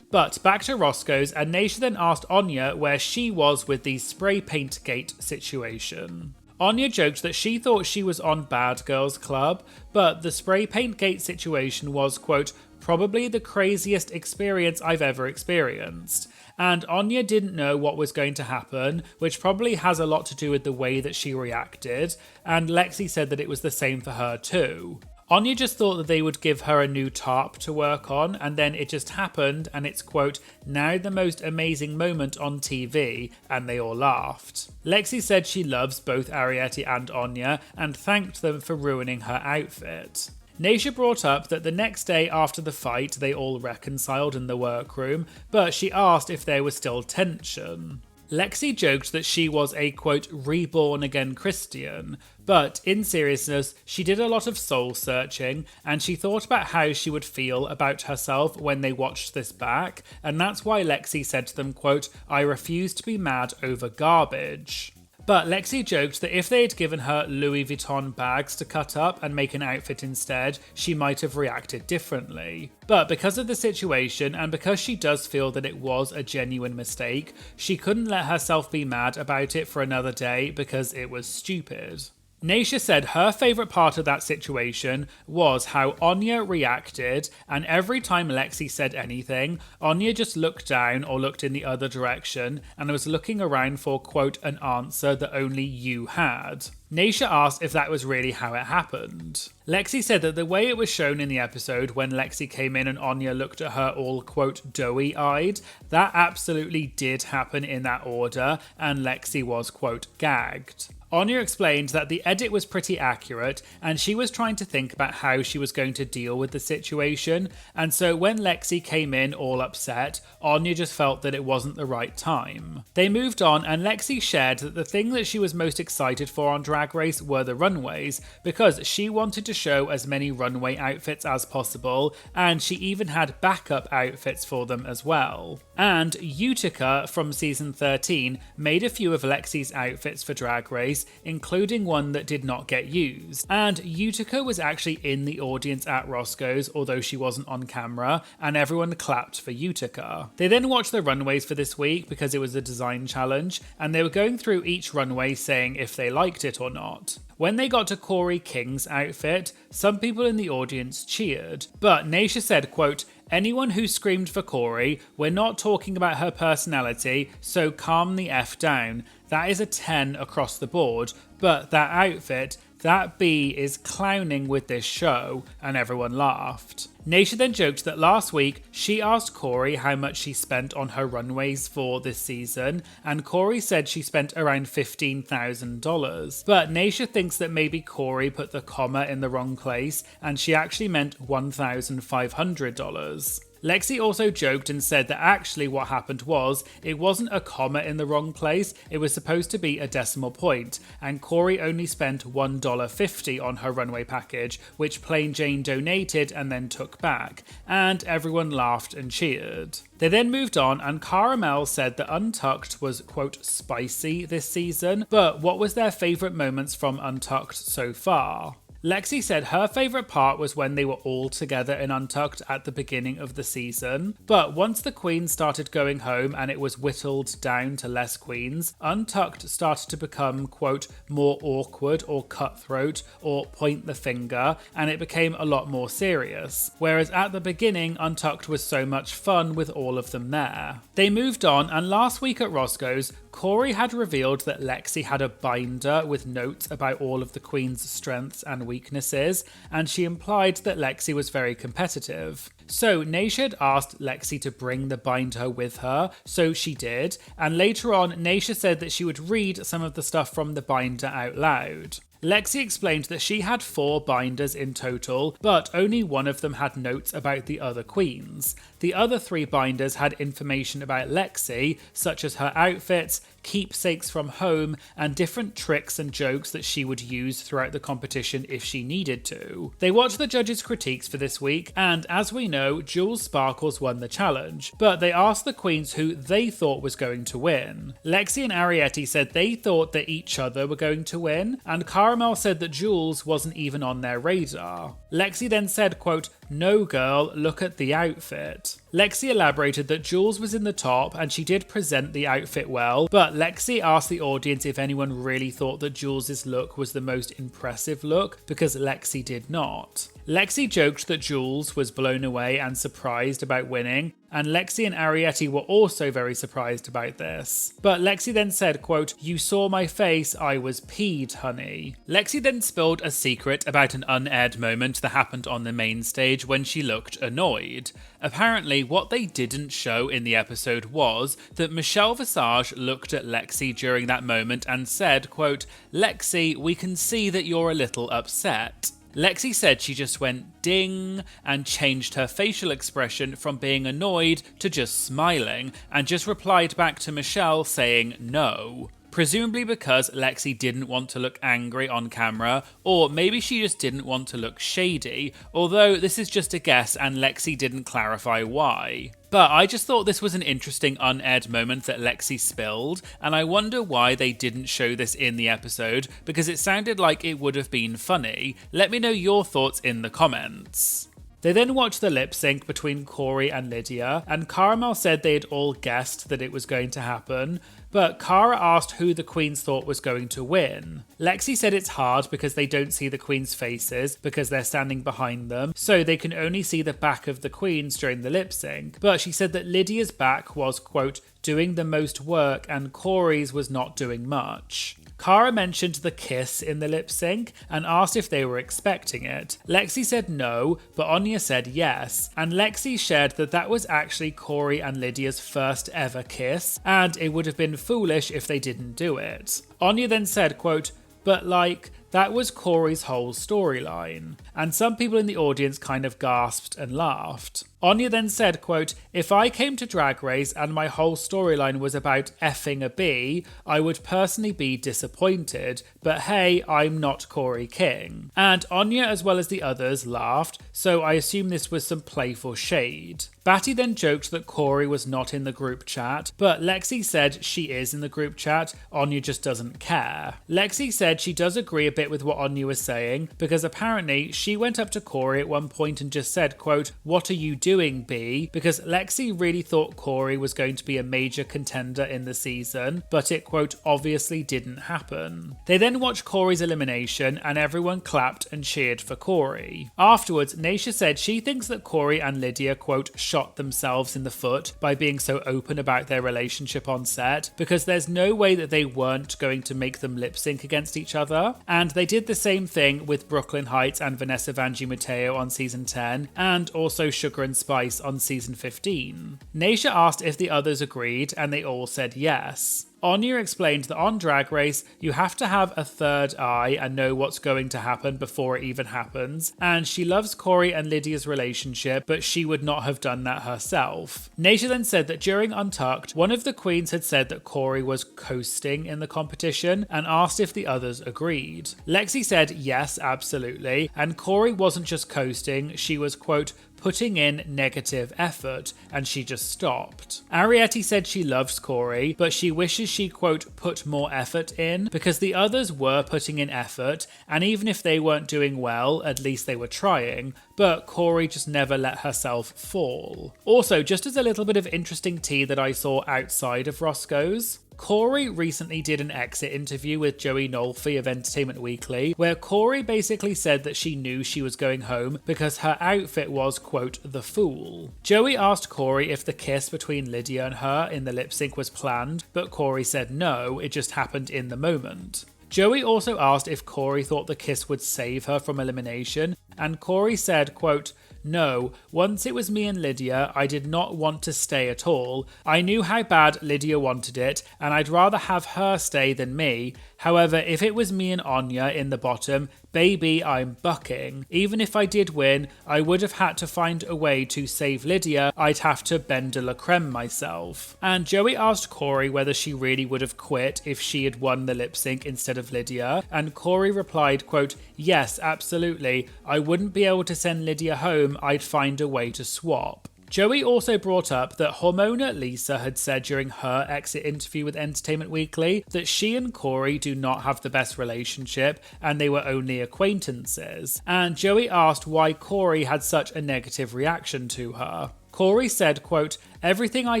But back to Roscoe's, and Naysha then asked Anya where she was with the spray paint gate situation. Anya joked that she thought she was on Bad Girls Club, but the spray paint gate situation was, quote, "probably the craziest experience I've ever experienced." And Anya didn't know what was going to happen, which probably has a lot to do with the way that she reacted, and Lexi said that it was the same for her too. Anya just thought that they would give her a new tarp to work on, and then it just happened, and it's, quote, "now the most amazing moment on TV," and they all laughed. Lexi said she loves both Arietti and Anya, and thanked them for ruining her outfit. Naysha brought up that the next day after the fight, they all reconciled in the workroom, but she asked if there was still tension. Lexi joked that she was a, quote, reborn again Christian, but in seriousness, she did a lot of soul searching and she thought about how she would feel about herself when they watched this back, and that's why Lexi said to them, quote, I refuse to be mad over garbage. But Lexi joked that if they had given her Louis Vuitton bags to cut up and make an outfit instead, she might have reacted differently. But because of the situation, and because she does feel that it was a genuine mistake, she couldn't let herself be mad about it for another day because it was stupid. Naysha said her favourite part of that situation was how Anya reacted, and every time Lexi said anything, Anya just looked down or looked in the other direction and was looking around for, quote, an answer that only you had. Naysha asked if that was really how it happened. Lexi said that the way it was shown in the episode when Lexi came in and Anya looked at her all, quote, doughy-eyed, that absolutely did happen in that order, and Lexi was, quote, gagged. Anya explained that the edit was pretty accurate and she was trying to think about how she was going to deal with the situation, and so when Lexi came in all upset, Anya just felt that it wasn't the right time. They moved on and Lexi shared that the thing that she was most excited for on Drag Race were the runways, because she wanted to show as many runway outfits as possible, and she even had backup outfits for them as well. And Utica from season 13 made a few of Lexi's outfits for Drag Race, including one that did not get used. And Utica was actually in the audience at Roscoe's, although she wasn't on camera, and everyone clapped for Utica. They then watched the runways for this week because it was a design challenge, and they were going through each runway saying if they liked it or not. When they got to Corey King's outfit, some people in the audience cheered, but Naysha said, quote, anyone who screamed for Corey, we're not talking about her personality, so calm the F down. That is a 10 across the board, but that outfit, that B is clowning with this show, and everyone laughed. Naysha then joked that last week she asked Corey how much she spent on her runways for this season, and Corey said she spent around $15,000. But Naysha thinks that maybe Corey put the comma in the wrong place, and she actually meant $1,500. Lexi also joked and said that actually what happened was, it wasn't a comma in the wrong place, it was supposed to be a decimal point, and Corey only spent $1.50 on her runway package, which Plain Jane donated and then took back, and everyone laughed and cheered. They then moved on, and Caramel said that Untucked was, quote, spicy this season, but what was their favourite moments from Untucked so far? Lexi said her favourite part was when they were all together in Untucked at the beginning of the season, but once the queens started going home and it was whittled down to less queens, Untucked started to become, quote, more awkward or cutthroat or point the finger, and it became a lot more serious, whereas at the beginning Untucked was so much fun with all of them there. They moved on, and last week at Roscoe's, Corey had revealed that Lexi had a binder with notes about all of the queens' strengths and weaknesses, and she implied that Lexi was very competitive. So Naysha had asked Lexi to bring the binder with her, so she did, and later on Naysha said that she would read some of the stuff from the binder out loud. Lexi explained that she had 4 binders in total, but only one of them had notes about the other queens. The other 3 binders had information about Lexi, such as her outfits, keepsakes from home, and different tricks and jokes that she would use throughout the competition if she needed to. They watched the judges' critiques for this week, and as we know, Jules Sparkles won the challenge, but they asked the queens who they thought was going to win. Lexi and Ariete said they thought that each other were going to win, and Caramel said that Jules wasn't even on their radar. Lexi then said, quote, no girl, look at the outfit. Lexi elaborated that Jules was in the top and she did present the outfit well, but Lexi asked the audience if anyone really thought that Jules' look was the most impressive look, because Lexi did not. Lexi joked that Jules was blown away and surprised about winning, and Lexi and Ariete were also very surprised about this. But Lexi then said, quote, you saw my face, I was peed, honey. Lexi then spilled a secret about an unaired moment that happened on the main stage when she looked annoyed. Apparently, what they didn't show in the episode was that Michelle Visage looked at Lexi during that moment and said, quote, Lexi, we can see that you're a little upset. Lexi said she just went ding and changed her facial expression from being annoyed to just smiling and just replied back to Michelle saying no. Presumably because Lexi didn't want to look angry on camera, or maybe she just didn't want to look shady, although this is just a guess and Lexi didn't clarify why. But I just thought this was an interesting unaired moment that Lexi spilled, and I wonder why they didn't show this in the episode, because it sounded like it would have been funny. Let me know your thoughts in the comments. They then watched the lip sync between Corey and Lydia, and Caramel said they had all guessed that it was going to happen, but Cara asked who the queens thought was going to win. Lexi said it's hard because they don't see the queens' faces because they're standing behind them, so they can only see the back of the queens during the lip sync, but she said that Lydia's back was, quote, doing the most work and Corey's was not doing much. Cara mentioned the kiss in the lip sync and asked if they were expecting it. Lexi said no, but Anya said yes, and Lexi shared that that was actually Corey and Lydia's first ever kiss, and it would have been foolish if they didn't do it. Anya then said, quote, but like, that was Corey's whole storyline. And some people in the audience kind of gasped and laughed. Anya then said, quote, if I came to Drag Race and my whole storyline was about effing a bee, I would personally be disappointed, but hey, I'm not Corey King. And Anya as well as the others laughed, so I assume this was some playful shade. Batty then joked that Corey was not in the group chat, but Lexi said she is in the group chat, Anya just doesn't care. Lexi said she does agree a bit with what Anya was saying, because apparently she went up to Corey at one point and just said, quote, what are you doing, B? Because Lexi really thought Corey was going to be a major contender in the season, but it, quote, obviously didn't happen. They then watched Corey's elimination and everyone clapped and cheered for Corey. Afterwards, Naisha said she thinks that Corey and Lydia, quote, shot themselves in the foot by being so open about their relationship on set, because there's no way that they weren't going to make them lip sync against each other. And they did the same thing with Brooklyn Heights and Vanessa Vanjie Mateo on season 10, and also Sugar and Spice on season 15. Naisha asked if the others agreed, and they all said yes. Anya explained that on Drag Race, you have to have a third eye and know what's going to happen before it even happens, and she loves Corey and Lydia's relationship, but she would not have done that herself. Naisha then said that during Untucked, one of the queens had said that Corey was coasting in the competition and asked if the others agreed. Lexi said yes, absolutely, and Corey wasn't just coasting, she was, quote, putting in negative effort, and she just stopped. Arietti said she loves Corey, but she wishes she, quote, put more effort in, because the others were putting in effort, and even if they weren't doing well, at least they were trying, but Corey just never let herself fall. Also, just as a little bit of interesting tea that I saw outside of Roscoe's, Corey recently did an exit interview with Joey Nolfi of Entertainment Weekly, where Corey basically said that she knew she was going home because her outfit was, quote, the fool. Joey asked Corey if the kiss between Lydia and her in the lip sync was planned, but Corey said no, it just happened in the moment. Joey also asked if Corey thought the kiss would save her from elimination, and Corey said, quote, no, once it was me and Lydia, I did not want to stay at all. I knew how bad Lydia wanted it, and I'd rather have her stay than me. However, if it was me and Anya in the bottom, baby, I'm bucking. Even if I did win, I would have had to find a way to save Lydia. I'd have to bend de la creme myself. And Joey asked Corey whether she really would have quit if she had won the lip sync instead of Lydia, and Corey replied, quote, yes, absolutely. I wouldn't be able to send Lydia home, I'd find a way to swap. Joey also brought up that Hormona Lisa had said during her exit interview with Entertainment Weekly that she and Corey do not have the best relationship and they were only acquaintances. And Joey asked why Corey had such a negative reaction to her. Corey said, quote, everything I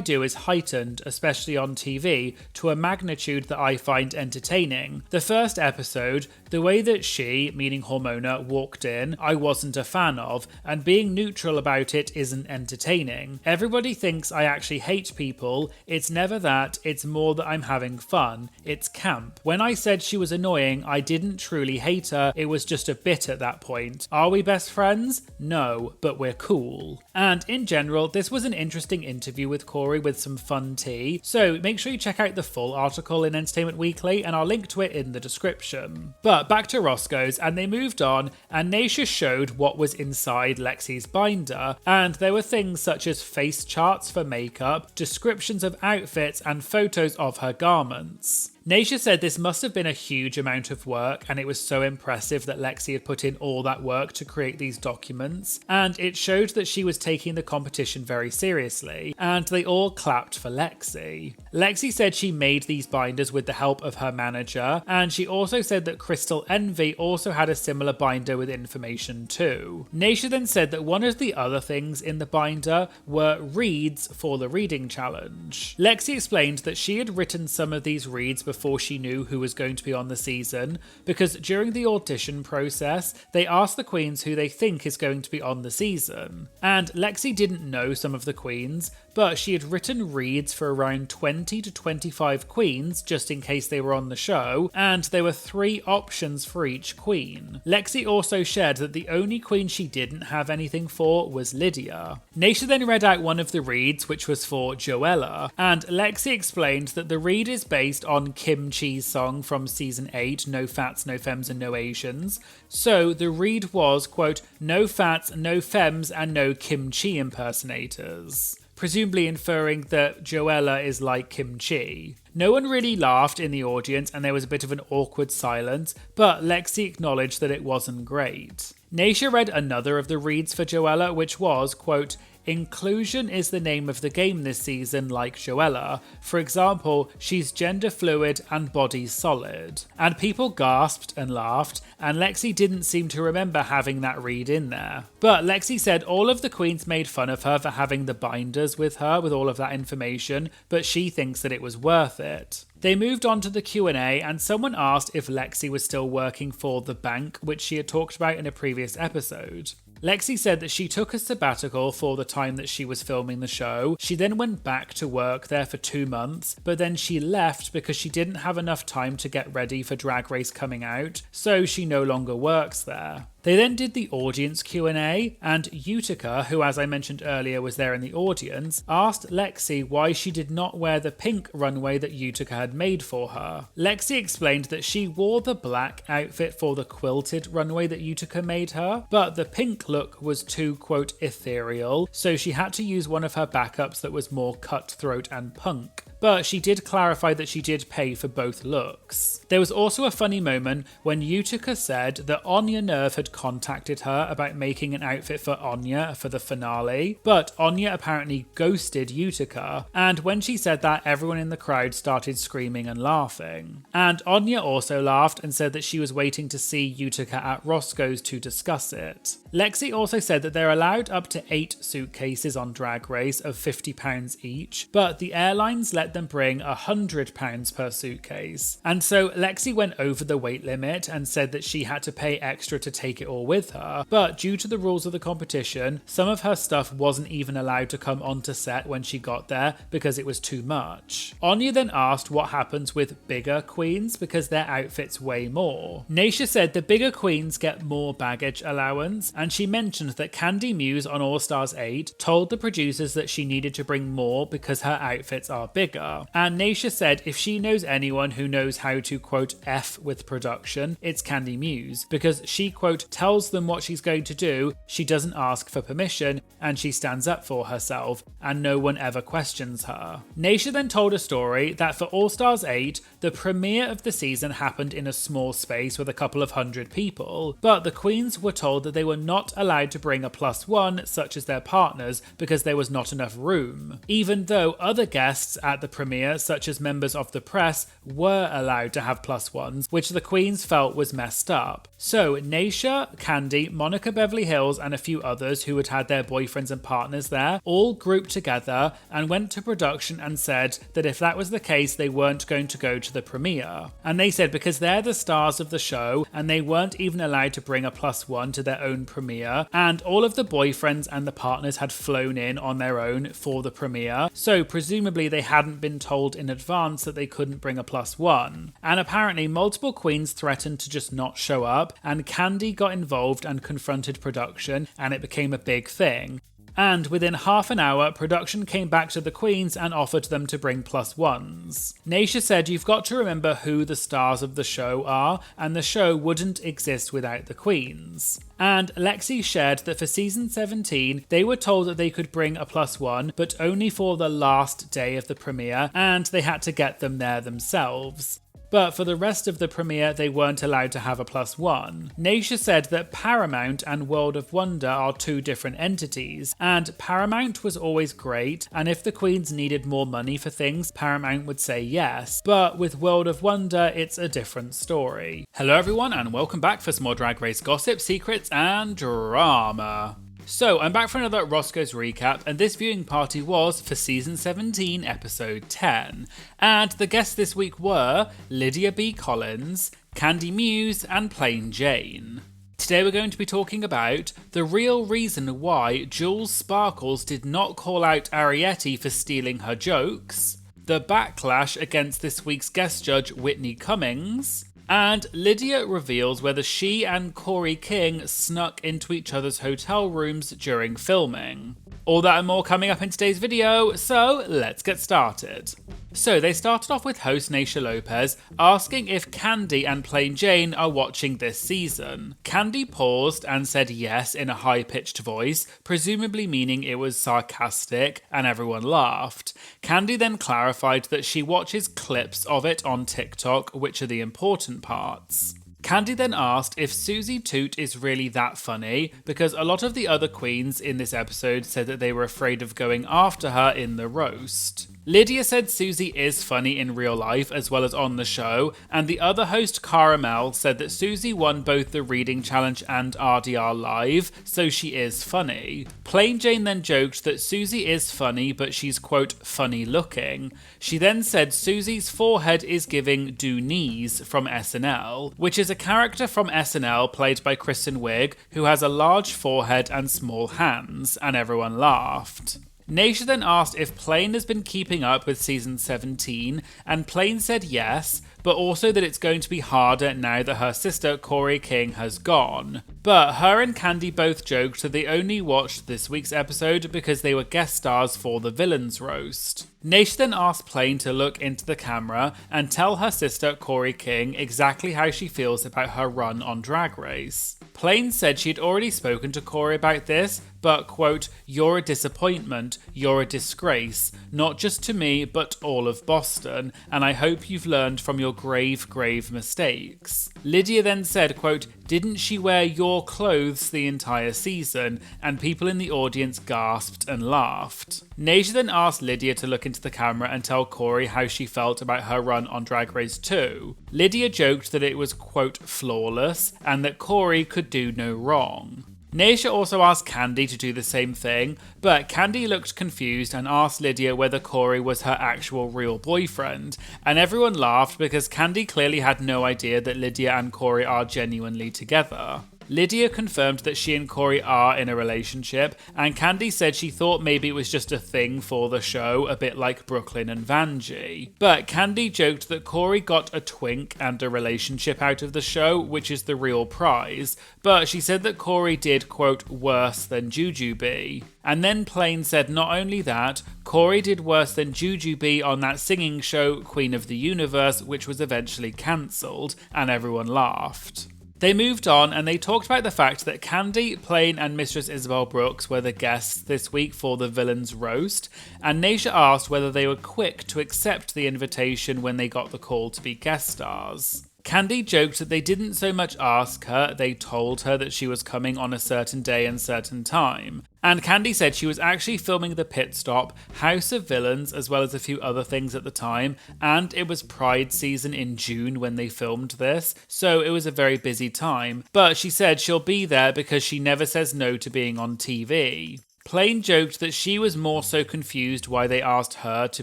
do is heightened, especially on TV, to a magnitude that I find entertaining. The first episode, the way that she, meaning Hormona, walked in, I wasn't a fan of, and being neutral about it isn't entertaining. Everybody thinks I actually hate people. It's never that, it's more that I'm having fun. It's camp. When I said she was annoying, I didn't truly hate her, it was just a bit at that point. Are we best friends? No, but we're cool. And in general, this was an interesting interview interview with Corey with some fun tea. So make sure you check out the full article in Entertainment Weekly, and I'll link to it in the description. But back to Roscoe's, and they moved on, and Naysha showed what was inside Lexi's binder, and there were things such as face charts for makeup, descriptions of outfits, and photos of her garments. Naysha said this must have been a huge amount of work, and it was so impressive that Lexi had put in all that work to create these documents, and it showed that she was taking the competition very seriously, and they all clapped for Lexi. Lexi said she made these binders with the help of her manager, and she also said that Crystal Envy also had a similar binder with information too. Naysha then said that one of the other things in the binder were reads for the reading challenge. Lexi explained that she had written some of these reads before she knew who was going to be on the season, because during the audition process, they asked the queens who they think is going to be on the season. And Lexi didn't know some of the queens, but she had written reads for around 20 to 25 queens just in case they were on the show, and there were 3 options for each queen. Lexi also shared that the only queen she didn't have anything for was Lydia. Naysha then read out one of the reads, which was for Joella, and Lexi explained that the read is based on Kim Chi's song from season 8, No Fats, No Femmes and No Asians. So the read was, quote, no fats, no femmes and no Kim Chi impersonators, presumably inferring that Joella is like Kim Chi. No one really laughed in the audience, and there was a bit of an awkward silence, but Lexi acknowledged that it wasn't great. Naysha read another of the reads for Joella, which was, quote, inclusion is the name of the game this season, like Joella. For example, she's gender fluid and body solid. And people gasped and laughed, and Lexi didn't seem to remember having that read in there. But Lexi said all of the queens made fun of her for having the binders with her with all of that information, but she thinks that it was worth it. They moved on to the Q&A, and someone asked if Lexi was still working for the bank, which she had talked about in a previous episode. Lexi said that she took a sabbatical for the time that she was filming the show. She then went back to work there for 2 months, but then she left because she didn't have enough time to get ready for Drag Race coming out, so she no longer works there. They then did the audience Q&A, and Utica, who as I mentioned earlier was there in the audience, asked Lexi why she did not wear the pink runway that Utica had made for her. Lexi explained that she wore the black outfit for the quilted runway that Utica made her, but the pink look was too, quote, ethereal, so she had to use one of her backups that was more cutthroat and punk. But she did clarify that she did pay for both looks. There was also a funny moment when Utica said that Anya Nerve had contacted her about making an outfit for Anya for the finale, but Anya apparently ghosted Utica, and when she said that, everyone in the crowd started screaming and laughing. And Anya also laughed and said that she was waiting to see Utica at Roscoe's to discuss it. Lexi also said that they're allowed up to 8 suitcases on Drag Race of £50 each, but the airlines let them bring £100 per suitcase. And so Lexi went over the weight limit and said that she had to pay extra to take it all with her, but due to the rules of the competition, some of her stuff wasn't even allowed to come onto set when she got there because it was too much. Anya then asked what happens with bigger queens because their outfits weigh more. Naysha said the bigger queens get more baggage allowance, and she mentioned that Candy Muse on All Stars 8 told the producers that she needed to bring more because her outfits are bigger. And Naysha said if she knows anyone who knows how to, quote, F with production, it's Candy Muse, because she, quote, tells them what she's going to do, she doesn't ask for permission, and she stands up for herself, and no one ever questions her. Naysha then told a story that for All Stars 8, the premiere of the season happened in a small space with a couple of hundred people, but the queens were told that they were not allowed to bring a +1 such as their partners because there was not enough room, even though other guests at the premiere, such as members of the press, were allowed to have +1s, which the queens felt was messed up. So Naysha, Candy, Monica Beverly Hills and a few others who had had their boyfriends and partners there all grouped together and went to production and said that if that was the case they weren't going to go to the premiere. And they said because they're the stars of the show and they weren't even allowed to bring a +1 to their own premiere, and all of the boyfriends and the partners had flown in on their own for the premiere, so presumably they hadn't been told in advance that they couldn't bring a +1. And apparently multiple queens threatened to just not show up, and Candy got involved and confronted production, and it became a big thing. And within half an hour, production came back to the queens and offered them to bring +1s. Naysha said you've got to remember who the stars of the show are, and the show wouldn't exist without the queens. And Lexi shared that for season 17, they were told that they could bring a +1, but only for the last day of the premiere, and they had to get them there themselves. But for the rest of the premiere, they weren't allowed to have a +1. Naysha said that Paramount and World of Wonder are two different entities, and Paramount was always great, and if the queens needed more money for things, Paramount would say yes. But with World of Wonder, it's a different story. Hello everyone, and welcome back for some more Drag Race gossip, secrets, and drama. So, I'm back for another Roscoe's recap, and this viewing party was for season 17, episode 10. And the guests this week were Lydia B. Collins, Candy Muse, and Plain Jane. Today we're going to be talking about the real reason why Jules Sparkles did not call out Arietti for stealing her jokes, the backlash against this week's guest judge Whitney Cummings, and Lydia reveals whether she and Corey King snuck into each other's hotel rooms during filming. All that and more coming up in today's video, so let's get started. So they started off with host Naysha Lopez asking if Candy and Plain Jane are watching this season. Candy paused and said yes in a high-pitched voice, presumably meaning it was sarcastic, and everyone laughed. Candy then clarified that she watches clips of it on TikTok, which are the important parts. Candy then asked if Susie Toot is really that funny, because a lot of the other queens in this episode said that they were afraid of going after her in the roast. Lydia said Susie is funny in real life as well as on the show, and the other host Caramel said that Susie won both the reading challenge and RDR live, so she is funny. Plain Jane then joked that Susie is funny, but she's quote funny looking. She then said Susie's forehead is giving Doonese from SNL, which is a character from SNL played by Kristen Wiig who has a large forehead and small hands, and everyone laughed. Naysha then asked if Plain has been keeping up with season 17, and Plain said yes, but also that it's going to be harder now that her sister Corey King has gone. But her and Candy both joked that they only watched this week's episode because they were guest stars for the Villains Roast. Naysha then asked Plain to look into the camera and tell her sister Corey King exactly how she feels about her run on Drag Race. Plain said she'd already spoken to Corey about this, but quote, "You're a disappointment, you're a disgrace, not just to me but all of Boston, and I hope you've learned from your grave mistakes." Lydia then said, quote, "Didn't she wear your clothes the entire season?" And people in the audience gasped and laughed. Naysha then asked Lydia to look into the camera and tell Corey how she felt about her run on Drag Race 2. Lydia joked that it was, quote, flawless, and that Corey could do no wrong. Naysha also asked Candy to do the same thing, but Candy looked confused and asked Lydia whether Corey was her actual real boyfriend, and everyone laughed because Candy clearly had no idea that Lydia and Corey are genuinely together. Lydia confirmed that she and Corey are in a relationship, and Candy said she thought maybe it was just a thing for the show, a bit like Brooklyn and Vanjie. But Candy joked that Corey got a twink and a relationship out of the show, which is the real prize, but she said that Corey did, quote, worse than Jujubee. And then Plain said not only that, Corey did worse than Jujubee on that singing show Queen of the Universe, which was eventually cancelled, and everyone laughed. They moved on and they talked about the fact that Candy, Plain, and Mistress Isabel Brooks were the guests this week for the Villains Roast, and Naysha asked whether they were quick to accept the invitation when they got the call to be guest stars. Candy joked that they didn't so much ask her, they told her that she was coming on a certain day and certain time. And Candy said she was actually filming the pit stop, House of Villains, as well as a few other things at the time, and it was Pride season in June when they filmed this, so it was a very busy time. But she said she'll be there because she never says no to being on TV. Plain joked that she was more so confused why they asked her to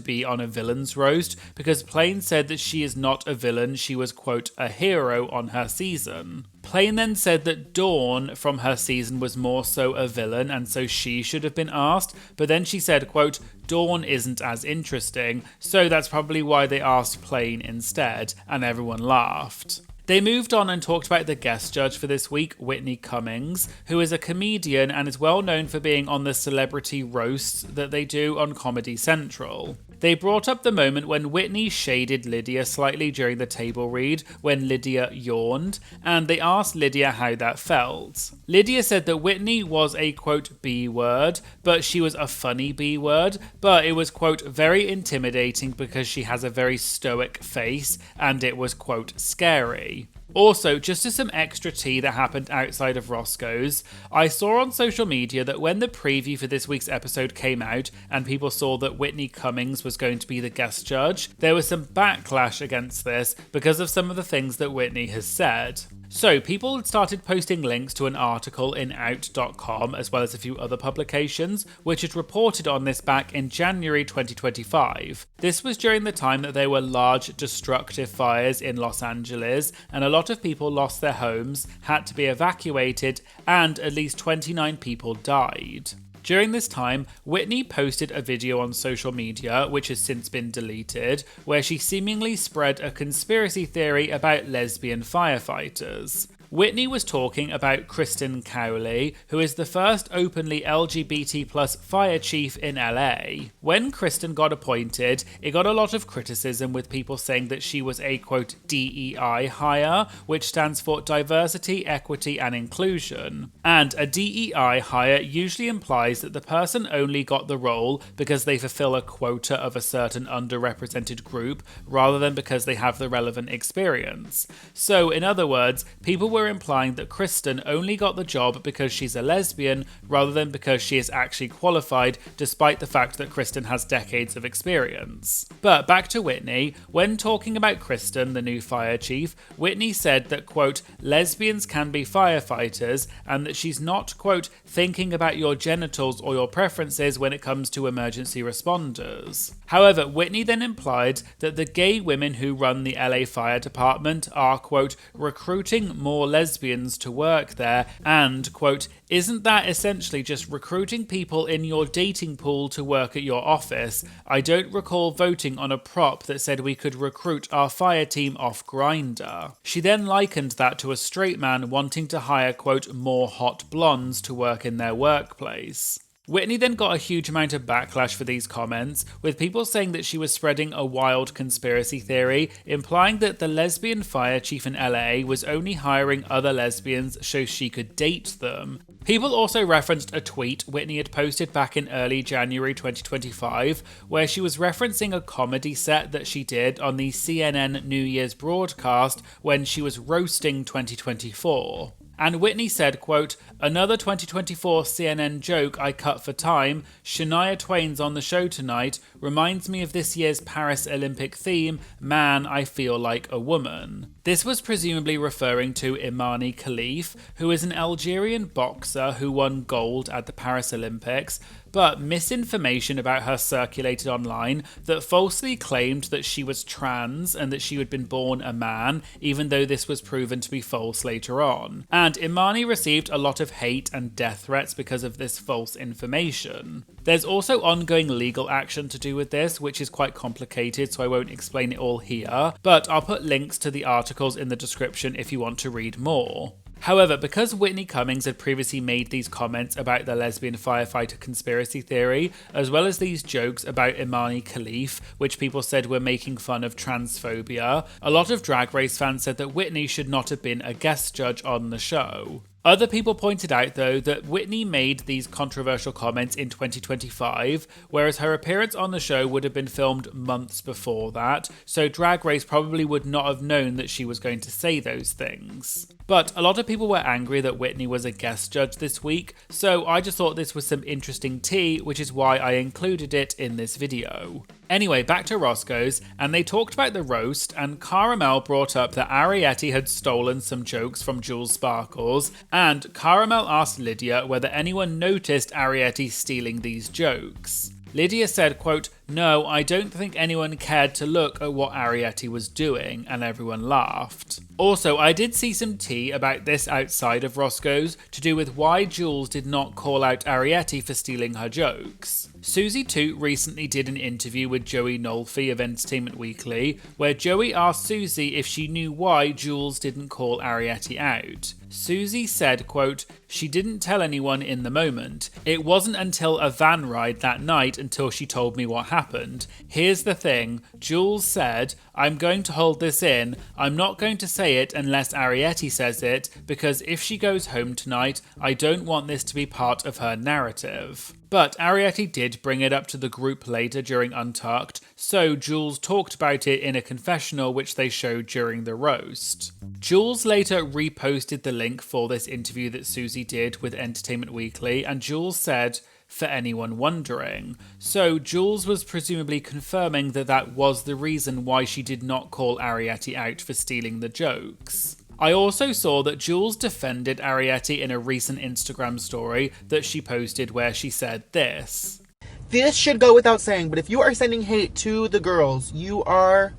be on a villain's roast, because Plain said that she is not a villain, she was, quote, a hero on her season. Plain then said that Dawn from her season was more so a villain and so she should have been asked, but then she said, quote, Dawn isn't as interesting, so that's probably why they asked Plain instead, and everyone laughed. They moved on and talked about the guest judge for this week, Whitney Cummings, who is a comedian and is well known for being on the celebrity roasts that they do on Comedy Central. They brought up the moment when Whitney shaded Lydia slightly during the table read when Lydia yawned, and they asked Lydia how that felt. Lydia said that Whitney was a quote B word, but she was a funny B word, but it was quote very intimidating because she has a very stoic face and it was quote scary. Also, just as some extra tea that happened outside of Roscoe's, I saw on social media that when the preview for this week's episode came out and people saw that Whitney Cummings was going to be the guest judge, there was some backlash against this because of some of the things that Whitney has said. So people had started posting links to an article in out.com as well as a few other publications which had reported on this back in January 2025. This was during the time that there were large destructive fires in Los Angeles and a lot of people lost their homes, had to be evacuated, and at least 29 people died. During this time, Whitney posted a video on social media, which has since been deleted, where she seemingly spread a conspiracy theory about lesbian firefighters. Whitney was talking about Kristen Cowley, who is the first openly LGBT+ fire chief in LA. When Kristen got appointed, it got a lot of criticism with people saying that she was a quote DEI hire, which stands for diversity, equity and inclusion. And a DEI hire usually implies that the person only got the role because they fulfill a quota of a certain underrepresented group rather than because they have the relevant experience. So in other words, people were implying that Kristen only got the job because she's a lesbian rather than because she is actually qualified, despite the fact that Kristen has decades of experience. But back to Whitney, when talking about Kristen, the new fire chief, Whitney said that, quote, lesbians can be firefighters and that she's not, quote, thinking about your genitals or your preferences when it comes to emergency responders. However, Whitney then implied that the gay women who run the LA Fire Department are, quote, recruiting more lesbians to work there and, quote, isn't that essentially just recruiting people in your dating pool to work at your office? I don't recall voting on a prop that said we could recruit our fire team off Grindr. She then likened that to a straight man wanting to hire, quote, more hot blondes to work in their workplace. Whitney then got a huge amount of backlash for these comments, with people saying that she was spreading a wild conspiracy theory, implying that the lesbian fire chief in LA was only hiring other lesbians so she could date them. People also referenced a tweet Whitney had posted back in early January 2025, where she was referencing a comedy set that she did on the CNN New Year's broadcast when she was roasting 2024. And Whitney said, quote, another 2024 CNN joke I cut for time, Shania Twain's on the show tonight, reminds me of this year's Paris Olympic theme, Man, I Feel Like a Woman. This was presumably referring to Imani Khalif, who is an Algerian boxer who won gold at the Paris Olympics, but misinformation about her circulated online that falsely claimed that she was trans and that she had been born a man, even though this was proven to be false later on. And Imani received a lot of hate and death threats because of this false information. There's also ongoing legal action to do with this, which is quite complicated, so I won't explain it all here, but I'll put links to the articles in the description if you want to read more. However, because Whitney Cummings had previously made these comments about the lesbian firefighter conspiracy theory, as well as these jokes about Imani Khalif, which people said were making fun of transphobia, a lot of Drag Race fans said that Whitney should not have been a guest judge on the show. Other people pointed out, though, that Whitney made these controversial comments in 2025, whereas her appearance on the show would have been filmed months before that, so Drag Race probably would not have known that she was going to say those things. But a lot of people were angry that Whitney was a guest judge this week, so I just thought this was some interesting tea, which is why I included it in this video. Anyway, back to Roscoe's, and they talked about the roast, and Caramel brought up that Arietti had stolen some jokes from Jules Sparkles, and Caramel asked Lydia whether anyone noticed Arietti stealing these jokes. Lydia said, quote, no, I don't think anyone cared to look at what Arietti was doing, and everyone laughed. Also, I did see some tea about this outside of Roscoe's to do with why Jules did not call out Arietti for stealing her jokes. Susie Toot recently did an interview with Joey Nolfi of Entertainment Weekly, where Joey asked Susie if she knew why Jules didn't call Ariete out. Susie said, quote, "She didn't tell anyone in the moment. It wasn't until a van ride that night until she told me what happened. Here's the thing, Jules said, I'm going to hold this in. I'm not going to say it unless Ariete says it, because if she goes home tonight, I don't want this to be part of her narrative." But Ariete did bring it up to the group later during Untucked, so Jules talked about it in a confessional which they showed during the roast. Jules later reposted the link for this interview that Susie did with Entertainment Weekly, and Jules said, "For anyone wondering." So Jules was presumably confirming that that was the reason why she did not call Ariete out for stealing the jokes. I also saw that Jules defended Ariete in a recent Instagram story that she posted where she said this. This should go without saying, but if you are sending hate to the girls, you are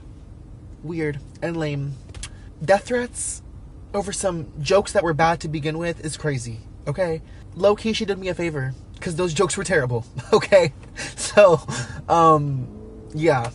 weird and lame. Death threats over some jokes that were bad to begin with is crazy, okay? Low-key, she did me a favor, because those jokes were terrible, okay? So, yeah,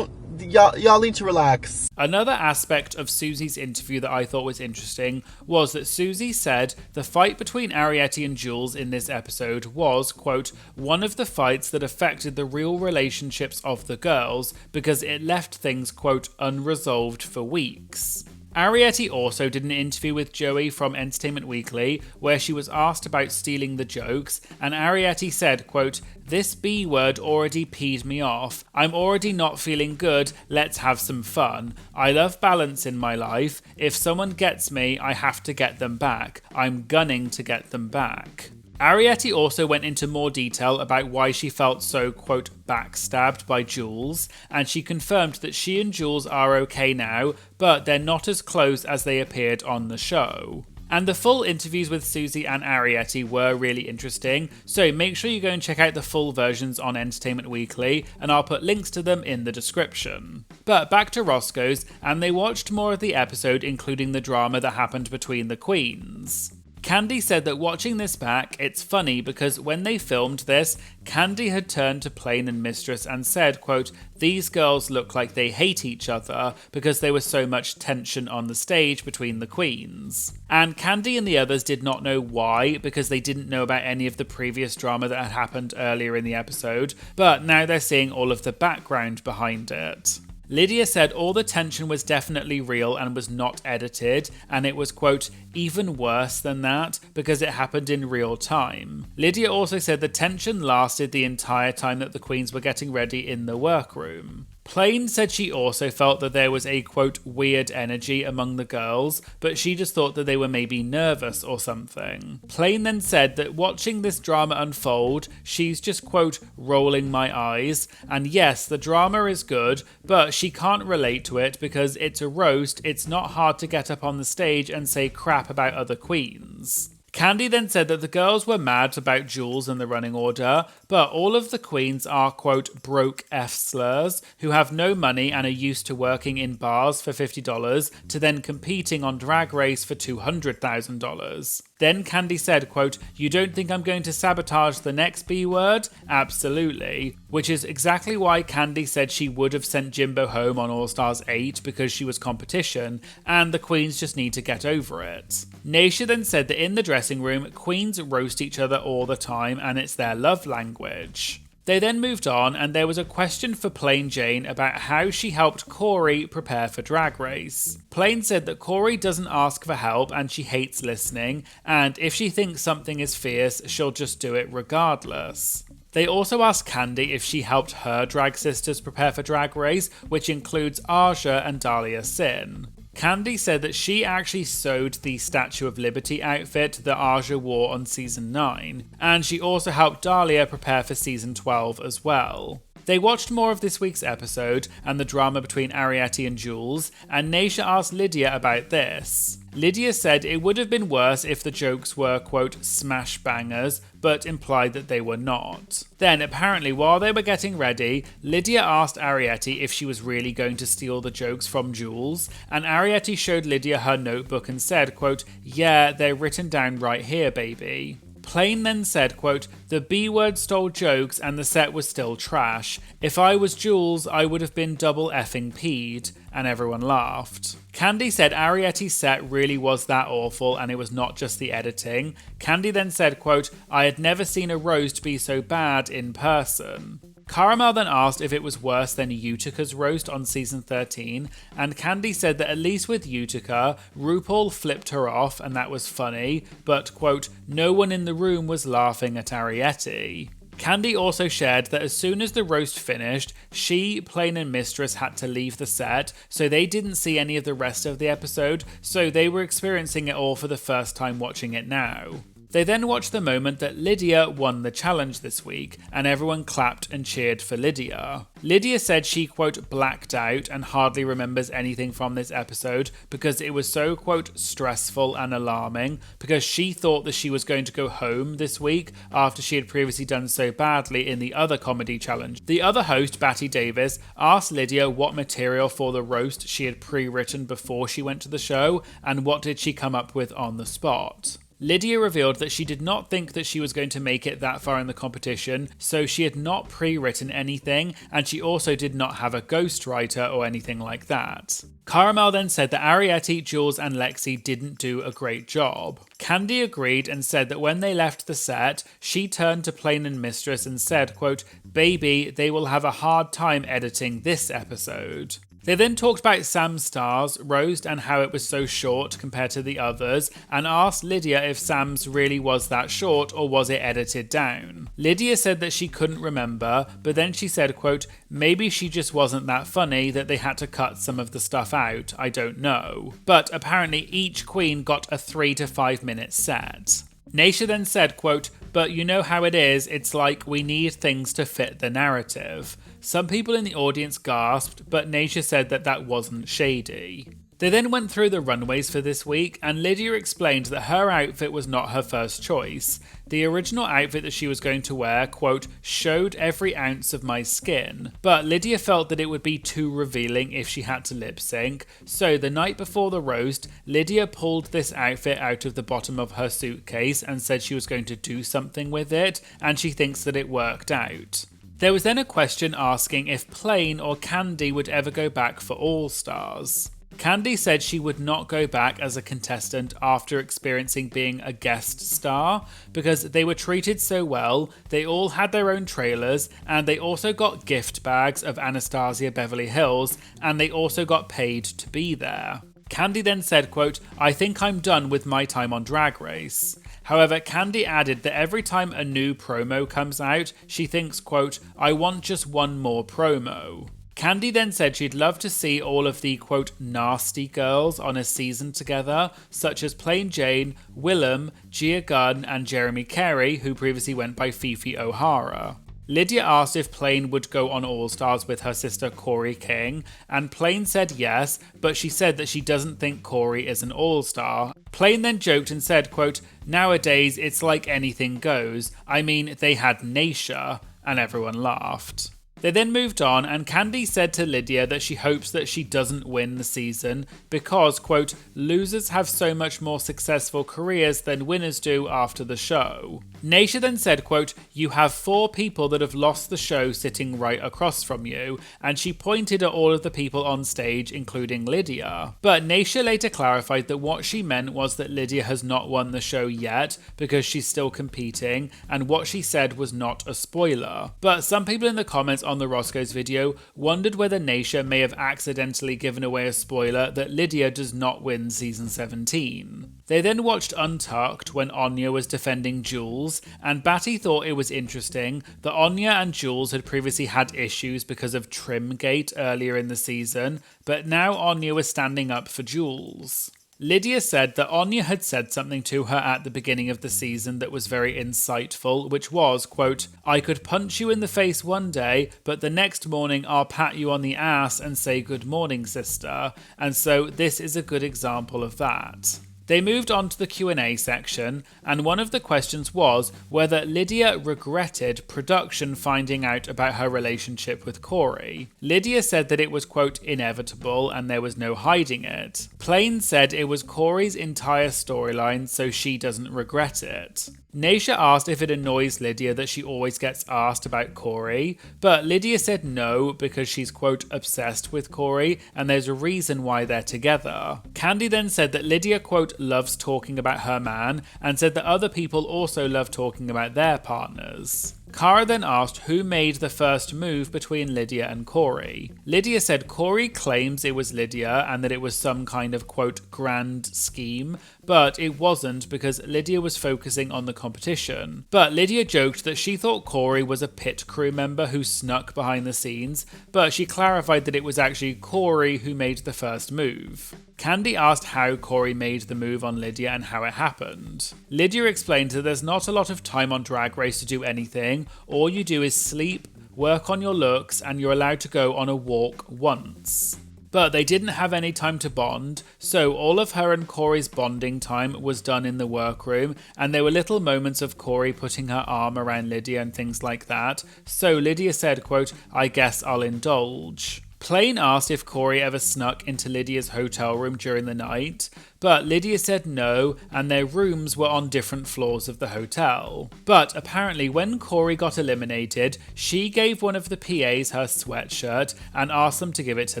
y'all need to relax. Another aspect of Susie's interview that I thought was interesting was that Susie said the fight between Ariete and Jules in this episode was, quote, one of the fights that affected the real relationships of the girls because it left things, quote, unresolved for weeks. Ariete also did an interview with Joey from Entertainment Weekly where she was asked about stealing the jokes, and Ariete said, quote, "This B word already peed me off. I'm already not feeling good. Let's have some fun. I love balance in my life. If someone gets me, I have to get them back. I'm gunning to get them back." Ariete also went into more detail about why she felt so, quote, backstabbed by Jules, and she confirmed that she and Jules are okay now, but they're not as close as they appeared on the show. And the full interviews with Susie and Ariete were really interesting, so make sure you go and check out the full versions on Entertainment Weekly, and I'll put links to them in the description. But back to Roscoe's, and they watched more of the episode, including the drama that happened between the queens. Candy said that watching this back, it's funny because when they filmed this, Candy had turned to Plain and Mistress and said, quote, "These girls look like they hate each other because there was so much tension on the stage between the queens." And Candy and the others did not know why because they didn't know about any of the previous drama that had happened earlier in the episode, but now they're seeing all of the background behind it. Lydia said all the tension was definitely real and was not edited, and it was, quote, even worse than that because it happened in real time. Lydia also said the tension lasted the entire time that the queens were getting ready in the workroom. Plain said she also felt that there was a, quote, weird energy among the girls, but she just thought that they were maybe nervous or something. Plain then said that watching this drama unfold, she's just, quote, rolling my eyes, and yes, the drama is good, but she can't relate to it because it's a roast, it's not hard to get up on the stage and say crap about other queens. Candy then said that the girls were mad about Jules and the running order, but all of the queens are, quote, broke F-slurs, who have no money and are used to working in bars for $50 to then competing on Drag Race for $200,000. Then Candy said, quote, "You don't think I'm going to sabotage the next B word? Absolutely." Which is exactly why Candy said she would have sent Jimbo home on All Stars 8 because she was competition, and the queens just need to get over it. Naysha then said that in the dressing room, queens roast each other all the time and it's their love language. They then moved on, and there was a question for Plain Jane about how she helped Corey prepare for Drag Race. Plain said that Corey doesn't ask for help and she hates listening, and if she thinks something is fierce, she'll just do it regardless. They also asked Candy if she helped her drag sisters prepare for Drag Race, which includes Aja and Dahlia Sin. Candy said that she actually sewed the Statue of Liberty outfit that Aja wore on season 9, and she also helped Dahlia prepare for season 12 as well. They watched more of this week's episode and the drama between Ariete and Jules, and Naysha asked Lydia about this. Lydia said it would have been worse if the jokes were, quote, smash bangers, but implied that they were not. Then, apparently, while they were getting ready, Lydia asked Ariete if she was really going to steal the jokes from Jules, and Ariete showed Lydia her notebook and said, quote, "Yeah, they're written down right here, baby." Plain then said, quote, the B-word stole jokes and the set was still trash. If I was Jules, I would have been double effing peed. And everyone laughed. Candy said Arietti's set really was that awful and it was not just the editing. Candy then said, quote, I had never seen a roast be so bad in person. Caramel then asked if it was worse than Utica's roast on season 13, and Candy said that at least with Utica, RuPaul flipped her off and that was funny, but, quote, no one in the room was laughing at Arietti. Candy also shared that as soon as the roast finished, she, Plain and Mistress had to leave the set, so they didn't see any of the rest of the episode, so they were experiencing it all for the first time watching it now. They then watched the moment that Lydia won the challenge this week, and everyone clapped and cheered for Lydia. Lydia said she, quote, blacked out and hardly remembers anything from this episode because it was so, quote, stressful and alarming, because she thought that she was going to go home this week after she had previously done so badly in the other comedy challenge. The other host, Batty Davis, asked Lydia what material for the roast she had pre-written before she went to the show, and what did she come up with on the spot. Lydia revealed that she did not think that she was going to make it that far in the competition, so she had not pre-written anything, and she also did not have a ghostwriter or anything like that. Caramel then said that Arietti, Jules and Lexi didn't do a great job. Candy agreed and said that when they left the set, she turned to Plain and Mistress and said, quote, baby, they will have a hard time editing this episode. They then talked about Sam's stars, roast, and how it was so short compared to the others, and asked Lydia if Sam's really was that short or was it edited down. Lydia said that she couldn't remember, but then she said, quote, maybe she just wasn't that funny that they had to cut some of the stuff out, I don't know. But apparently each queen got a 3 to 5 minute set. Naysha then said, quote, but you know how it is, it's like we need things to fit the narrative. Some people in the audience gasped, but Naysha said that that wasn't shady. They then went through the runways for this week, and Lydia explained that her outfit was not her first choice. The original outfit that she was going to wear, quote, showed every ounce of my skin, but Lydia felt that it would be too revealing if she had to lip sync, so the night before the roast, Lydia pulled this outfit out of the bottom of her suitcase and said she was going to do something with it, and she thinks that it worked out. There was then a question asking if Plain or Candy would ever go back for All Stars. Candy said she would not go back as a contestant after experiencing being a guest star because they were treated so well, they all had their own trailers, and they also got gift bags of Anastasia Beverly Hills, and they also got paid to be there. Candy then said, quote, I think I'm done with my time on Drag Race. However, Candy added that every time a new promo comes out, she thinks, quote, I want just one more promo. Candy then said she'd love to see all of the, quote, nasty girls on a season together, such as Plain Jane, Willem, Gia Gunn, and Jeremy Carey, who previously went by Fifi O'Hara. Lydia asked if Plain would go on All Stars with her sister Corey King, and Plain said yes, but she said that she doesn't think Corey is an All Star. Plain then joked and said, quote, nowadays it's like anything goes. I mean, they had Naysha, and everyone laughed. They then moved on, and Candy said to Lydia that she hopes that she doesn't win the season because, quote, losers have so much more successful careers than winners do after the show. Naysha then said, quote, you have 4 people that have lost the show sitting right across from you, and she pointed at all of the people on stage, including Lydia. But Naysha later clarified that what she meant was that Lydia has not won the show yet because she's still competing, and what she said was not a spoiler. But some people in the comments on the Roscoe's video wondered whether Naysha may have accidentally given away a spoiler that Lydia does not win season 17. They then watched Untucked when Anya was defending Jules, and Batty thought it was interesting that Anya and Jules had previously had issues because of Trimgate earlier in the season, but now Anya was standing up for Jules. Lydia said that Anya had said something to her at the beginning of the season that was very insightful, which was, quote, I could punch you in the face one day, but the next morning I'll pat you on the ass and say good morning, sister, and so this is a good example of that. They moved on to the Q&A section, and one of the questions was whether Lydia regretted production finding out about her relationship with Corey. Lydia said that it was, quote, inevitable and there was no hiding it. Plain said it was Corey's entire storyline, so she doesn't regret it. Naysha asked if it annoys Lydia that she always gets asked about Corey, but Lydia said no because she's quote obsessed with Corey and there's a reason why they're together. Candy then said that Lydia quote loves talking about her man and said that other people also love talking about their partners. Cara then asked who made the first move between Lydia and Corey. Lydia said Corey claims it was Lydia and that it was some kind of quote grand scheme, but it wasn't because Lydia was focusing on the competition. But Lydia joked that she thought Corey was a pit crew member who snuck behind the scenes, but she clarified that it was actually Corey who made the first move. Candy asked how Corey made the move on Lydia and how it happened. Lydia explained that there's not a lot of time on Drag Race to do anything. All you do is sleep, work on your looks, and you're allowed to go on a walk once. But they didn't have any time to bond, so all of her and Corey's bonding time was done in the workroom, and there were little moments of Corey putting her arm around Lydia and things like that, so Lydia said, quote, "I guess I'll indulge." Plain asked if Corey ever snuck into Lydia's hotel room during the night, but Lydia said no, and their rooms were on different floors of the hotel. But apparently when Corey got eliminated, she gave one of the PAs her sweatshirt and asked them to give it to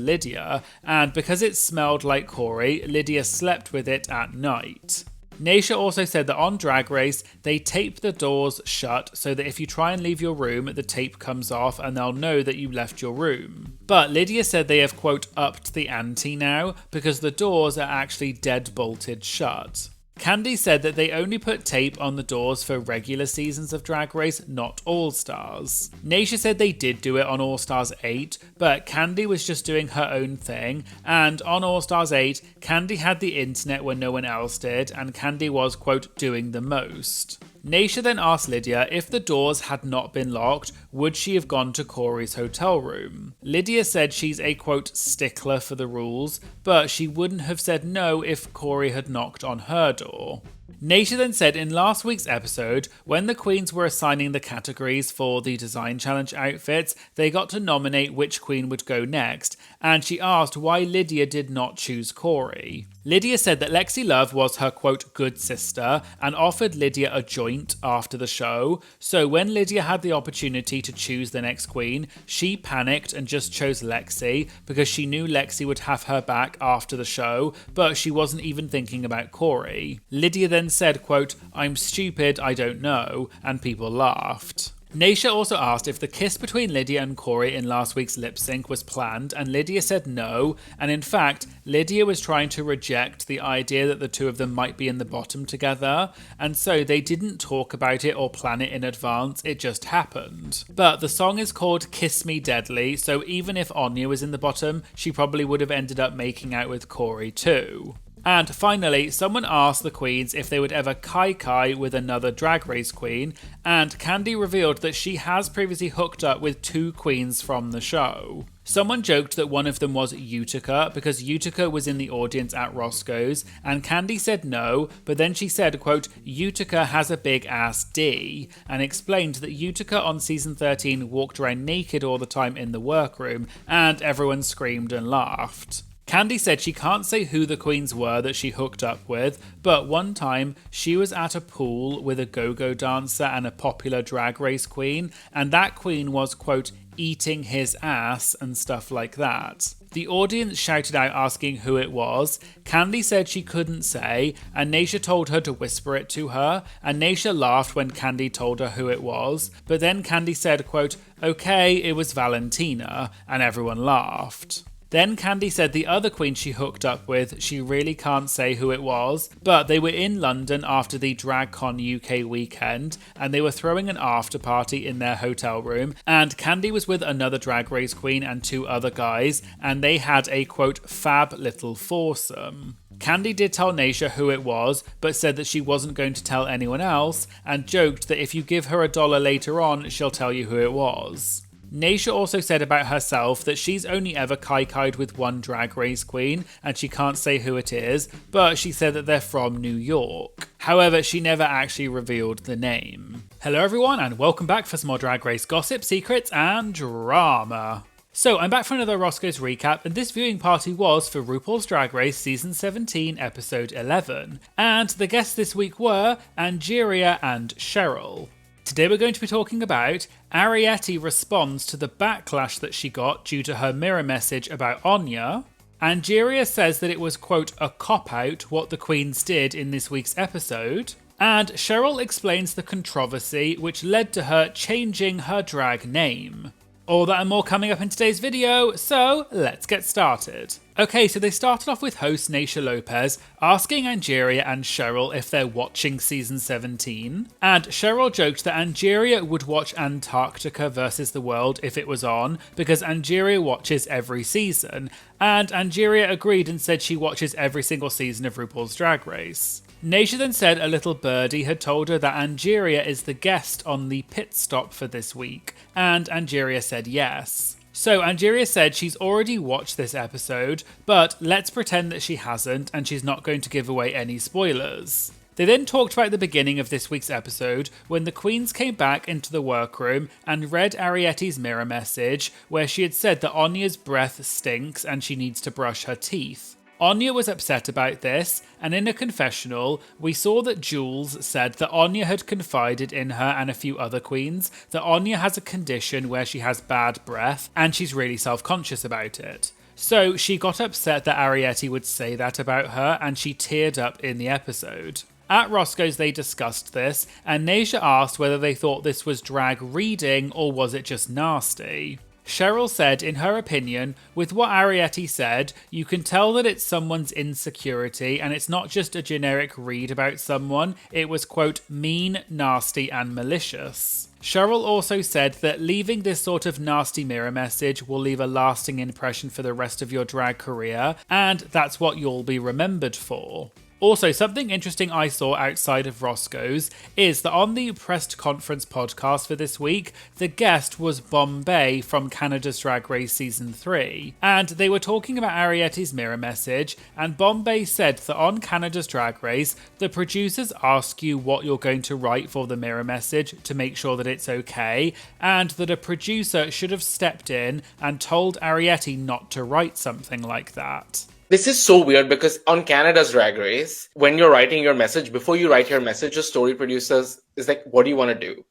Lydia, and because it smelled like Corey, Lydia slept with it at night. Naysha also said that on Drag Race, they tape the doors shut so that if you try and leave your room, the tape comes off and they'll know that you left your room. But Lydia said they have, quote, upped the ante now because the doors are actually dead-bolted shut. Candy said that they only put tape on the doors for regular seasons of Drag Race, not All-Stars. Naysha said they did do it on All-Stars 8, but Candy was just doing her own thing, and on All-Stars 8, Candy had the internet when no one else did, and Candy was, quote, doing the most. Naysha then asked Lydia if the doors had not been locked, would she have gone to Corey's hotel room? Lydia said she's a quote stickler for the rules, but she wouldn't have said no if Corey had knocked on her door. Naysha then said in last week's episode, when the queens were assigning the categories for the design challenge outfits, they got to nominate which queen would go next, and she asked why Lydia did not choose Corey. Lydia said that Lexi Love was her quote good sister and offered Lydia a joint after the show, so when Lydia had the opportunity to choose the next queen, she panicked and just chose Lexi because she knew Lexi would have her back after the show, but she wasn't even thinking about Corey. Lydia then said, quote, "I'm stupid, I don't know," and people laughed. Naysha also asked if the kiss between Lydia and Corey in last week's lip sync was planned, and Lydia said no, and in fact, Lydia was trying to reject the idea that the two of them might be in the bottom together, and so they didn't talk about it or plan it in advance, it just happened. But the song is called Kiss Me Deadly, so even if Anya was in the bottom, she probably would have ended up making out with Corey too. And finally, someone asked the queens if they would ever kai-kai with another Drag Race queen, and Candy revealed that she has previously hooked up with two queens from the show. Someone joked that one of them was Utica because Utica was in the audience at Roscoe's, and Candy said no, but then she said, quote, "Utica has a big ass D," and explained that Utica on season 13 walked around naked all the time in the workroom, and everyone screamed and laughed. Candy said she can't say who the queens were that she hooked up with, but one time she was at a pool with a go-go dancer and a popular Drag Race queen, and that queen was, quote, eating his ass and stuff like that. The audience shouted out asking who it was. Candy said she couldn't say, and Naysha told her to whisper it to her, and Naysha laughed when Candy told her who it was, but then Candy said, quote, "Okay, it was Valentina," and everyone laughed. Then Candy said the other queen she hooked up with, she really can't say who it was, but they were in London after the DragCon UK weekend, and they were throwing an after party in their hotel room, and Candy was with another Drag Race queen and two other guys, and they had a, quote, fab little foursome. Candy did tell Naysha who it was, but said that she wasn't going to tell anyone else, and joked that if you give her $1 later on, she'll tell you who it was. Naysha also said about herself that she's only ever kai-kai'd with one Drag Race queen, and she can't say who it is, but she said that they're from New York. However, she never actually revealed the name. Hello everyone, and welcome back for some more Drag Race gossip, secrets, and drama. So I'm back for another Roscoe's recap, and this viewing party was for RuPaul's Drag Race Season 17, Episode 11. And the guests this week were Angeria and Cheryl. Today we're going to be talking about Ariete responds to the backlash that she got due to her mirror message about Anya. Angeria says that it was, quote, a cop-out what the queens did in this week's episode. And Cheryl explains the controversy which led to her changing her drag name. All that and more coming up in today's video, so let's get started. Okay, so they started off with host Naysha Lopez asking Angeria and Cheryl if they're watching season 17, and Cheryl joked that Angeria would watch Antarctica versus the World if it was on, because Angeria watches every season, and Angeria agreed and said she watches every single season of RuPaul's Drag Race. Naysha then said a little birdie had told her that Angeria is the guest on the pit stop for this week, and Angeria said yes. So Angeria said she's already watched this episode, but let's pretend that she hasn't and she's not going to give away any spoilers. They then talked about the beginning of this week's episode when the queens came back into the workroom and read Ariete's mirror message where she had said that Anya's breath stinks and she needs to brush her teeth. Anya was upset about this, and in a confessional, we saw that Jules said that Anya had confided in her and a few other queens that Anya has a condition where she has bad breath, and she's really self-conscious about it. So she got upset that Ariete would say that about her, and she teared up in the episode. At Roscoe's they discussed this, and Naysha asked whether they thought this was drag reading or was it just nasty. Cheryl said, in her opinion, with what Ariete said, you can tell that it's someone's insecurity and it's not just a generic read about someone, it was, quote, mean, nasty and malicious. Cheryl also said that leaving this sort of nasty mirror message will leave a lasting impression for the rest of your drag career, and that's what you'll be remembered for. Also, something interesting I saw outside of Roscoe's is that on the press conference podcast for this week, the guest was Bombay from Canada's Drag Race Season 3. And they were talking about Ariete's mirror message, and Bombay said that on Canada's Drag Race, the producers ask you what you're going to write for the mirror message to make sure that it's okay, and that a producer should have stepped in and told Ariete not to write something like that. This is so weird because on Canada's Drag Race, when you're writing your message, before you write your message, the story producers is like, what do you want to do?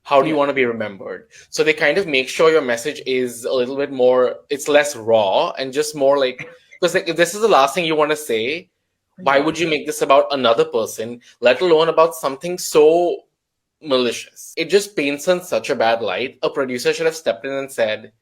How do you want to be remembered? So they kind of make sure your message is a little bit more, it's less raw and just more like, because like, if this is the last thing you want to say, why would you make this about another person, let alone about something so malicious? It just paints in such a bad light. A producer should have stepped in and said,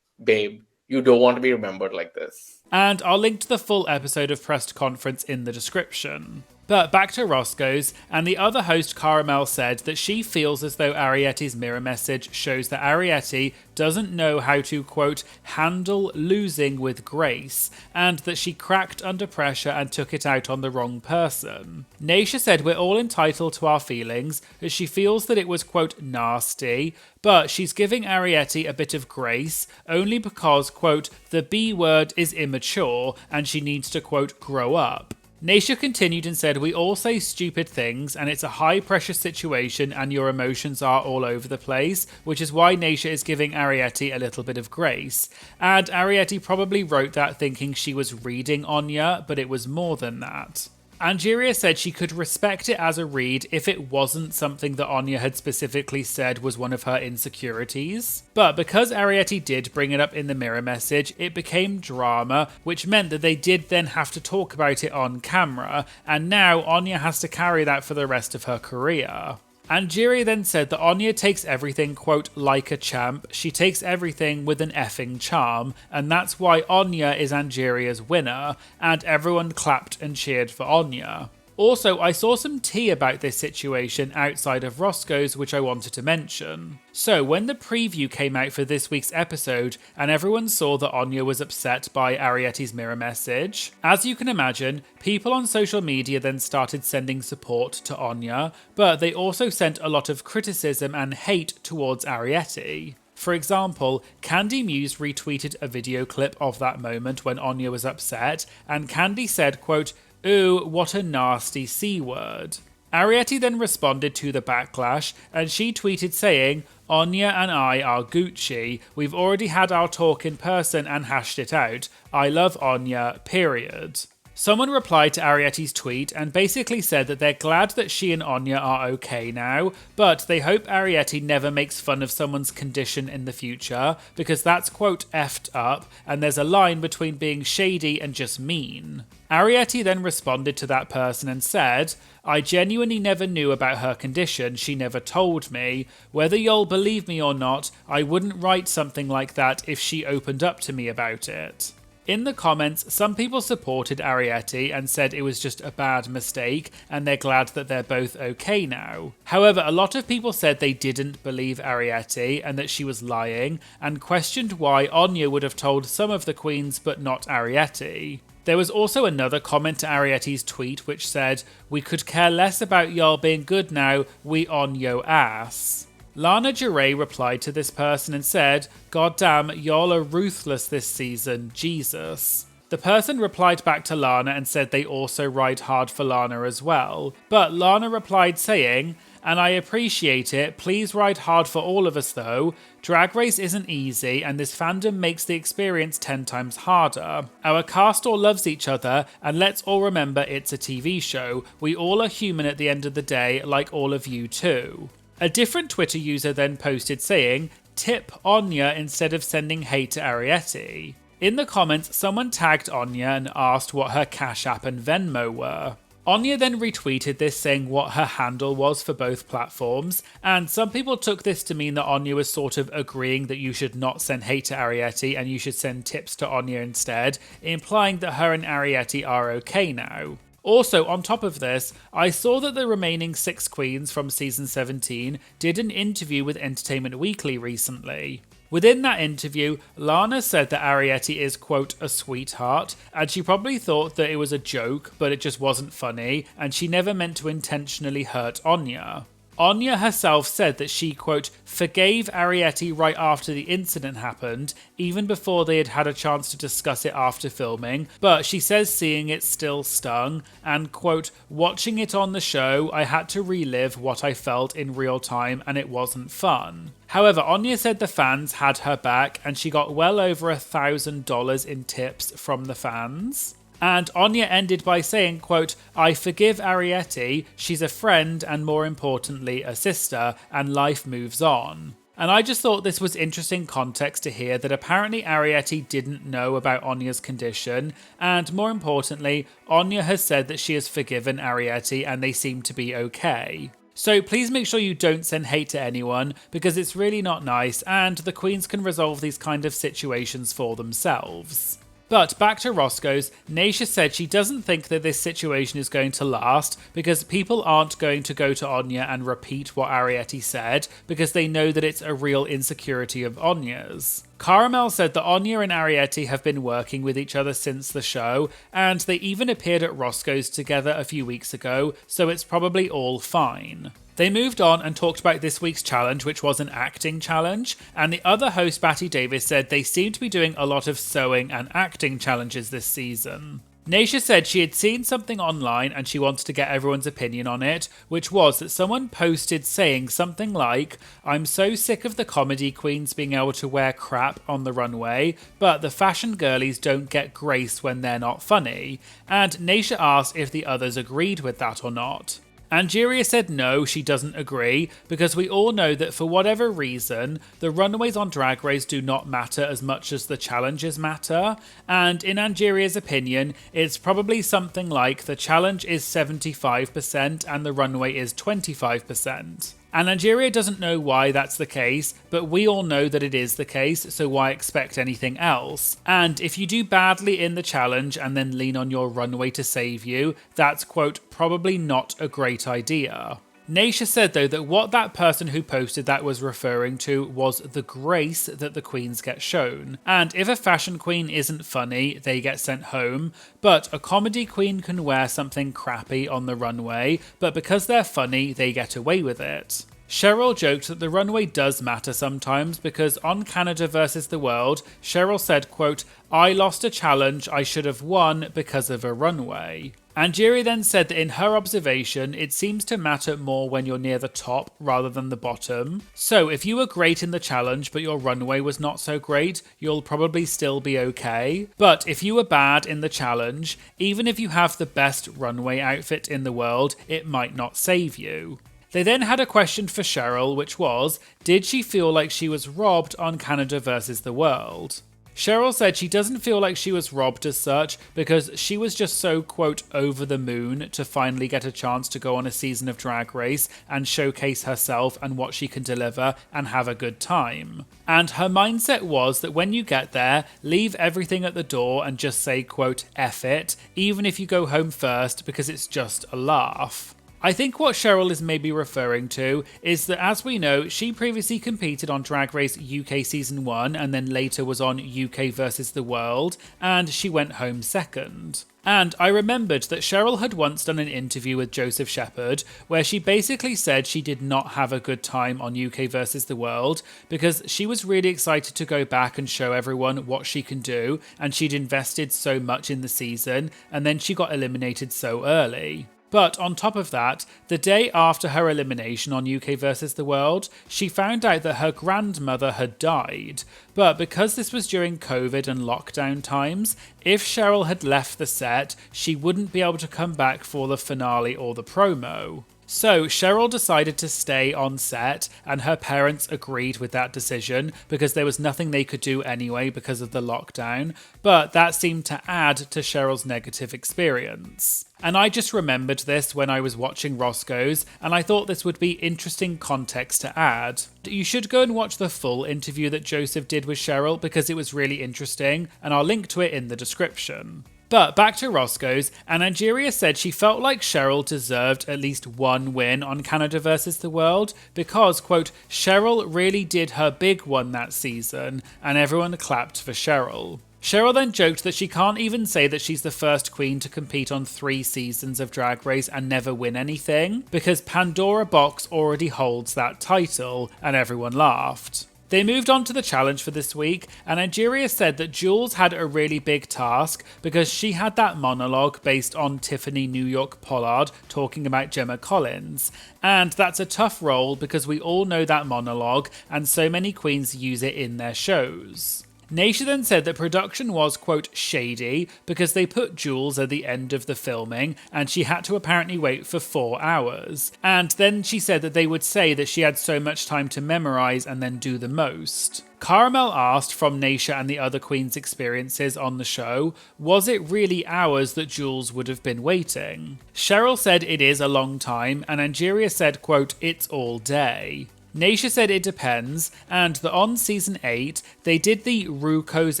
babe, you don't want to be remembered like this. And I'll link to the full episode of Press Conference in the description. But back to Roscoe's, and the other host Caramel said that she feels as though Ariete's mirror message shows that Ariete doesn't know how to, quote, handle losing with grace, and that she cracked under pressure and took it out on the wrong person. Naysha said we're all entitled to our feelings, as she feels that it was, quote, nasty, but she's giving Ariete a bit of grace, only because, quote, the B word is immature, and she needs to, quote, grow up. Naysha continued and said, we all say stupid things and it's a high pressure situation and your emotions are all over the place, which is why Naysha is giving Ariete a little bit of grace. And Ariete probably wrote that thinking she was reading Anya, but it was more than that. Angeria said she could respect it as a read if it wasn't something that Anya had specifically said was one of her insecurities. But because Ariete did bring it up in the mirror message, it became drama, which meant that they did then have to talk about it on camera, and now Anya has to carry that for the rest of her career. Angeria then said that Anya takes everything, quote, like a champ. She takes everything with an effing charm, and that's why Anya is Angeria's winner, and everyone clapped and cheered for Anya. Also, I saw some tea about this situation outside of Roscoe's, which I wanted to mention. So, when the preview came out for this week's episode, and everyone saw that Anya was upset by Ariete's mirror message, as you can imagine, people on social media then started sending support to Anya, but they also sent a lot of criticism and hate towards Ariete. For example, Candy Muse retweeted a video clip of that moment when Anya was upset, and Candy said, quote, "Ooh, what a nasty C word." Arietti then responded to the backlash, and she tweeted saying, "Anya and I are Gucci. We've already had our talk in person and hashed it out. I love Anya, period." Someone replied to Arietti's tweet and basically said that they're glad that she and Anya are okay now, but they hope Arietti never makes fun of someone's condition in the future, because that's quote effed up, and there's a line between being shady and just mean. Arietti then responded to that person and said, "I genuinely never knew about her condition, she never told me. Whether you'll believe me or not, I wouldn't write something like that if she opened up to me about it." In the comments, some people supported Arietti and said it was just a bad mistake and they're glad that they're both okay now. However, a lot of people said they didn't believe Arietti and that she was lying and questioned why Anya would have told some of the queens but not Arietti. There was also another comment to Arietti's tweet which said, "We could care less about y'all being good now, we on yo ass." Lana Gerey replied to this person and said, "God damn, y'all are ruthless this season, Jesus." The person replied back to Lana and said they also ride hard for Lana as well. But Lana replied saying, "And I appreciate it, please ride hard for all of us though. Drag Race isn't easy and this fandom makes the experience 10 times harder. Our cast all loves each other and let's all remember it's a TV show. We all are human at the end of the day, like all of you too." A different Twitter user then posted saying, "Tip Anya instead of sending hate to Arietti." In the comments, someone tagged Anya and asked what her Cash App and Venmo were. Anya then retweeted this saying what her handle was for both platforms, and some people took this to mean that Anya was sort of agreeing that you should not send hate to Arietti and you should send tips to Anya instead, implying that her and Arietti are okay now. Also, on top of this, I saw that the remaining 6 queens from season 17 did an interview with Entertainment Weekly recently. Within that interview, Lana said that Arietti is, quote, a sweetheart, and she probably thought that it was a joke, but it just wasn't funny, and she never meant to intentionally hurt Anya. Anya herself said that she, quote, forgave Arietti right after the incident happened, even before they had had a chance to discuss it after filming, but she says seeing it still stung, and, quote, watching it on the show, I had to relive what I felt in real time and it wasn't fun. However, Anya said the fans had her back and she got well over $1,000 in tips from the fans. And Anya ended by saying, quote, I forgive Arietti, she's a friend and more importantly a sister, and life moves on. And I just thought this was interesting context to hear that apparently Arietti didn't know about Anya's condition, and more importantly, Anya has said that she has forgiven Arietti and they seem to be okay. So please make sure you don't send hate to anyone, because it's really not nice, and the queens can resolve these kind of situations for themselves. But back to Roscoe's, Naysha said she doesn't think that this situation is going to last because people aren't going to go to Anya and repeat what Arietti said because they know that it's a real insecurity of Anya's. Caramel said that Anya and Arietti have been working with each other since the show, and they even appeared at Roscoe's together a few weeks ago, so it's probably all fine. They moved on and talked about this week's challenge, which was an acting challenge, and the other host, Batty Davis, said they seem to be doing a lot of sewing and acting challenges this season. Naysha said she had seen something online and she wanted to get everyone's opinion on it, which was that someone posted saying something like, I'm so sick of the comedy queens being able to wear crap on the runway, but the fashion girlies don't get grace when they're not funny, and Naysha asked if the others agreed with that or not. Angeria said no, she doesn't agree, because we all know that for whatever reason, the runways on Drag Race do not matter as much as the challenges matter, and in Angeria's opinion, it's probably something like the challenge is 75% and the runway is 25%. And Angeria doesn't know why that's the case, but we all know that it is the case, so why expect anything else? And if you do badly in the challenge and then lean on your runway to save you, that's, quote, probably not a great idea. Naysha said though that what that person who posted that was referring to was the grace that the queens get shown. And if a fashion queen isn't funny, they get sent home, but a comedy queen can wear something crappy on the runway, but because they're funny, they get away with it. Cheryl joked that the runway does matter sometimes because on Canada vs. the World, Cheryl said, quote, I lost a challenge I should have won because of a runway. Angeria then said that in her observation, it seems to matter more when you're near the top rather than the bottom. So if you were great in the challenge but your runway was not so great, you'll probably still be okay. But if you were bad in the challenge, even if you have the best runway outfit in the world, it might not save you. They then had a question for Cheryl, which was, did she feel like she was robbed on Canada versus the world? Cheryl said she doesn't feel like she was robbed as such because she was just so, quote, over the moon to finally get a chance to go on a season of Drag Race and showcase herself and what she can deliver and have a good time. And her mindset was that when you get there, leave everything at the door and just say, quote, F it, even if you go home first because it's just a laugh. I think what Cheryl is maybe referring to is that, as we know, she previously competed on Drag Race UK Season 1 and then later was on UK versus the World, and she went home second. And I remembered that Cheryl had once done an interview with Joseph Shepherd where she basically said she did not have a good time on UK versus the World because she was really excited to go back and show everyone what she can do, and she'd invested so much in the season, and then she got eliminated so early. But on top of that, the day after her elimination on UK vs the World, she found out that her grandmother had died. But because this was during COVID and lockdown times, if Cheryl had left the set, she wouldn't be able to come back for the finale or the promo. So Cheryl decided to stay on set, and her parents agreed with that decision because there was nothing they could do anyway because of the lockdown, but that seemed to add to Cheryl's negative experience. And I just remembered this when I was watching Roscoe's, and I thought this would be interesting context to add. You should go and watch the full interview that Joseph did with Cheryl because it was really interesting, and I'll link to it in the description. But back to Roscoe's, and Angeria said she felt like Cheryl deserved at least one win on Canada versus the World because, quote, Cheryl really did her big one that season, and everyone clapped for Cheryl. Cheryl then joked that she can't even say that she's the first queen to compete on 3 seasons of Drag Race and never win anything, because Pandora Box already holds that title, and everyone laughed. They moved on to the challenge for this week, and Angeria said that Jules had a really big task because she had that monologue based on Tiffany New York Pollard talking about Gemma Collins. And that's a tough role because we all know that monologue, and so many queens use it in their shows. Naysha then said that production was, quote, shady because they put Jules at the end of the filming and she had to apparently wait for 4 hours. And then she said that they would say that she had so much time to memorize and then do the most. Caramel asked from Naysha and the other queens' experiences on the show, was it really hours that Jules would have been waiting? Cheryl said it is a long time, and Angeria said, quote, it's all day. Naysha said it depends, and that on season 8, they did the Roscoe's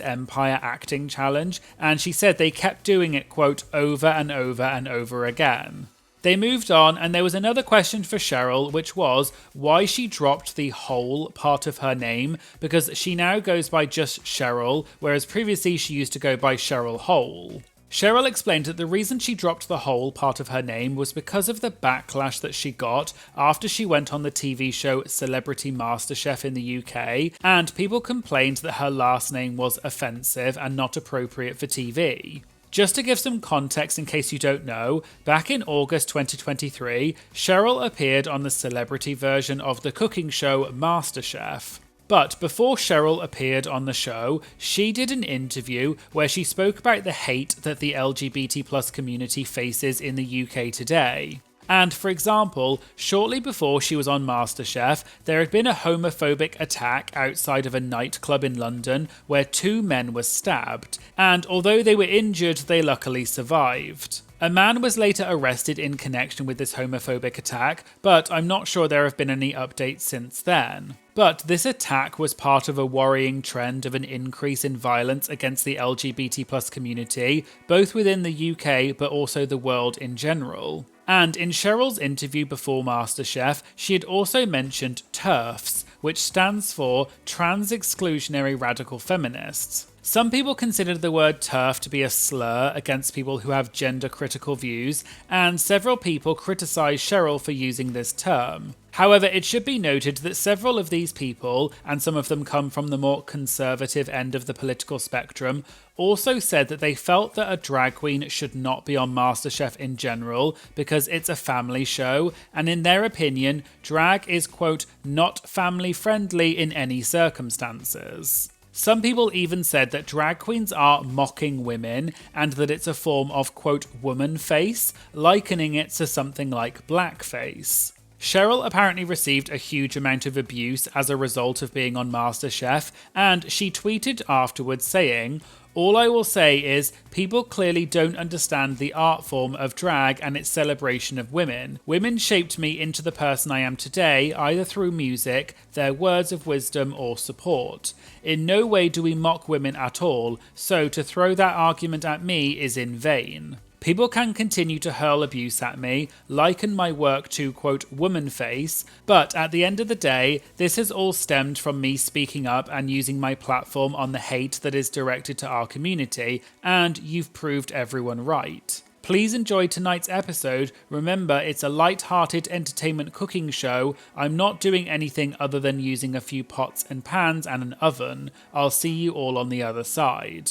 Empire acting challenge, and she said they kept doing it, quote, over and over and over again. They moved on, and there was another question for Cheryl, which was why she dropped the whole part of her name, because she now goes by just Cheryl, whereas previously she used to go by Cheryl Hole. Cheryl explained that the reason she dropped the whole part of her name was because of the backlash that she got after she went on the TV show Celebrity MasterChef in the UK, and people complained that her last name was offensive and not appropriate for TV. Just to give some context in case you don't know, back in August 2023, Cheryl appeared on the celebrity version of the cooking show MasterChef. But before Cheryl appeared on the show, she did an interview where she spoke about the hate that the LGBT+ community faces in the UK today. And for example, shortly before she was on MasterChef, there had been a homophobic attack outside of a nightclub in London where 2 men were stabbed, and although they were injured, they luckily survived. A man was later arrested in connection with this homophobic attack, but I'm not sure there have been any updates since then. But this attack was part of a worrying trend of an increase in violence against the LGBT+ community, both within the UK but also the world in general. And in Cheryl's interview before MasterChef, she had also mentioned TERFs, which stands for Trans Exclusionary Radical Feminists. Some people consider the word TERF to be a slur against people who have gender-critical views, and several people criticise Cheryl for using this term. However, it should be noted that several of these people, and some of them come from the more conservative end of the political spectrum, also said that they felt that a drag queen should not be on MasterChef in general because it's a family show, and in their opinion, drag is, quote, not family friendly in any circumstances. Some people even said that drag queens are mocking women and that it's a form of, quote, woman face, likening it to something like blackface. Cheryl apparently received a huge amount of abuse as a result of being on MasterChef, and she tweeted afterwards saying, "All I will say is, people clearly don't understand the art form of drag and its celebration of women. Women shaped me into the person I am today, either through music, their words of wisdom, or support. In no way do we mock women at all, so to throw that argument at me is in vain. People can continue to hurl abuse at me, liken my work to, quote, woman face, but at the end of the day, this has all stemmed from me speaking up and using my platform on the hate that is directed to our community, and you've proved everyone right. Please enjoy tonight's episode. Remember, it's a light-hearted entertainment cooking show. I'm not doing anything other than using a few pots and pans and an oven. I'll see you all on the other side."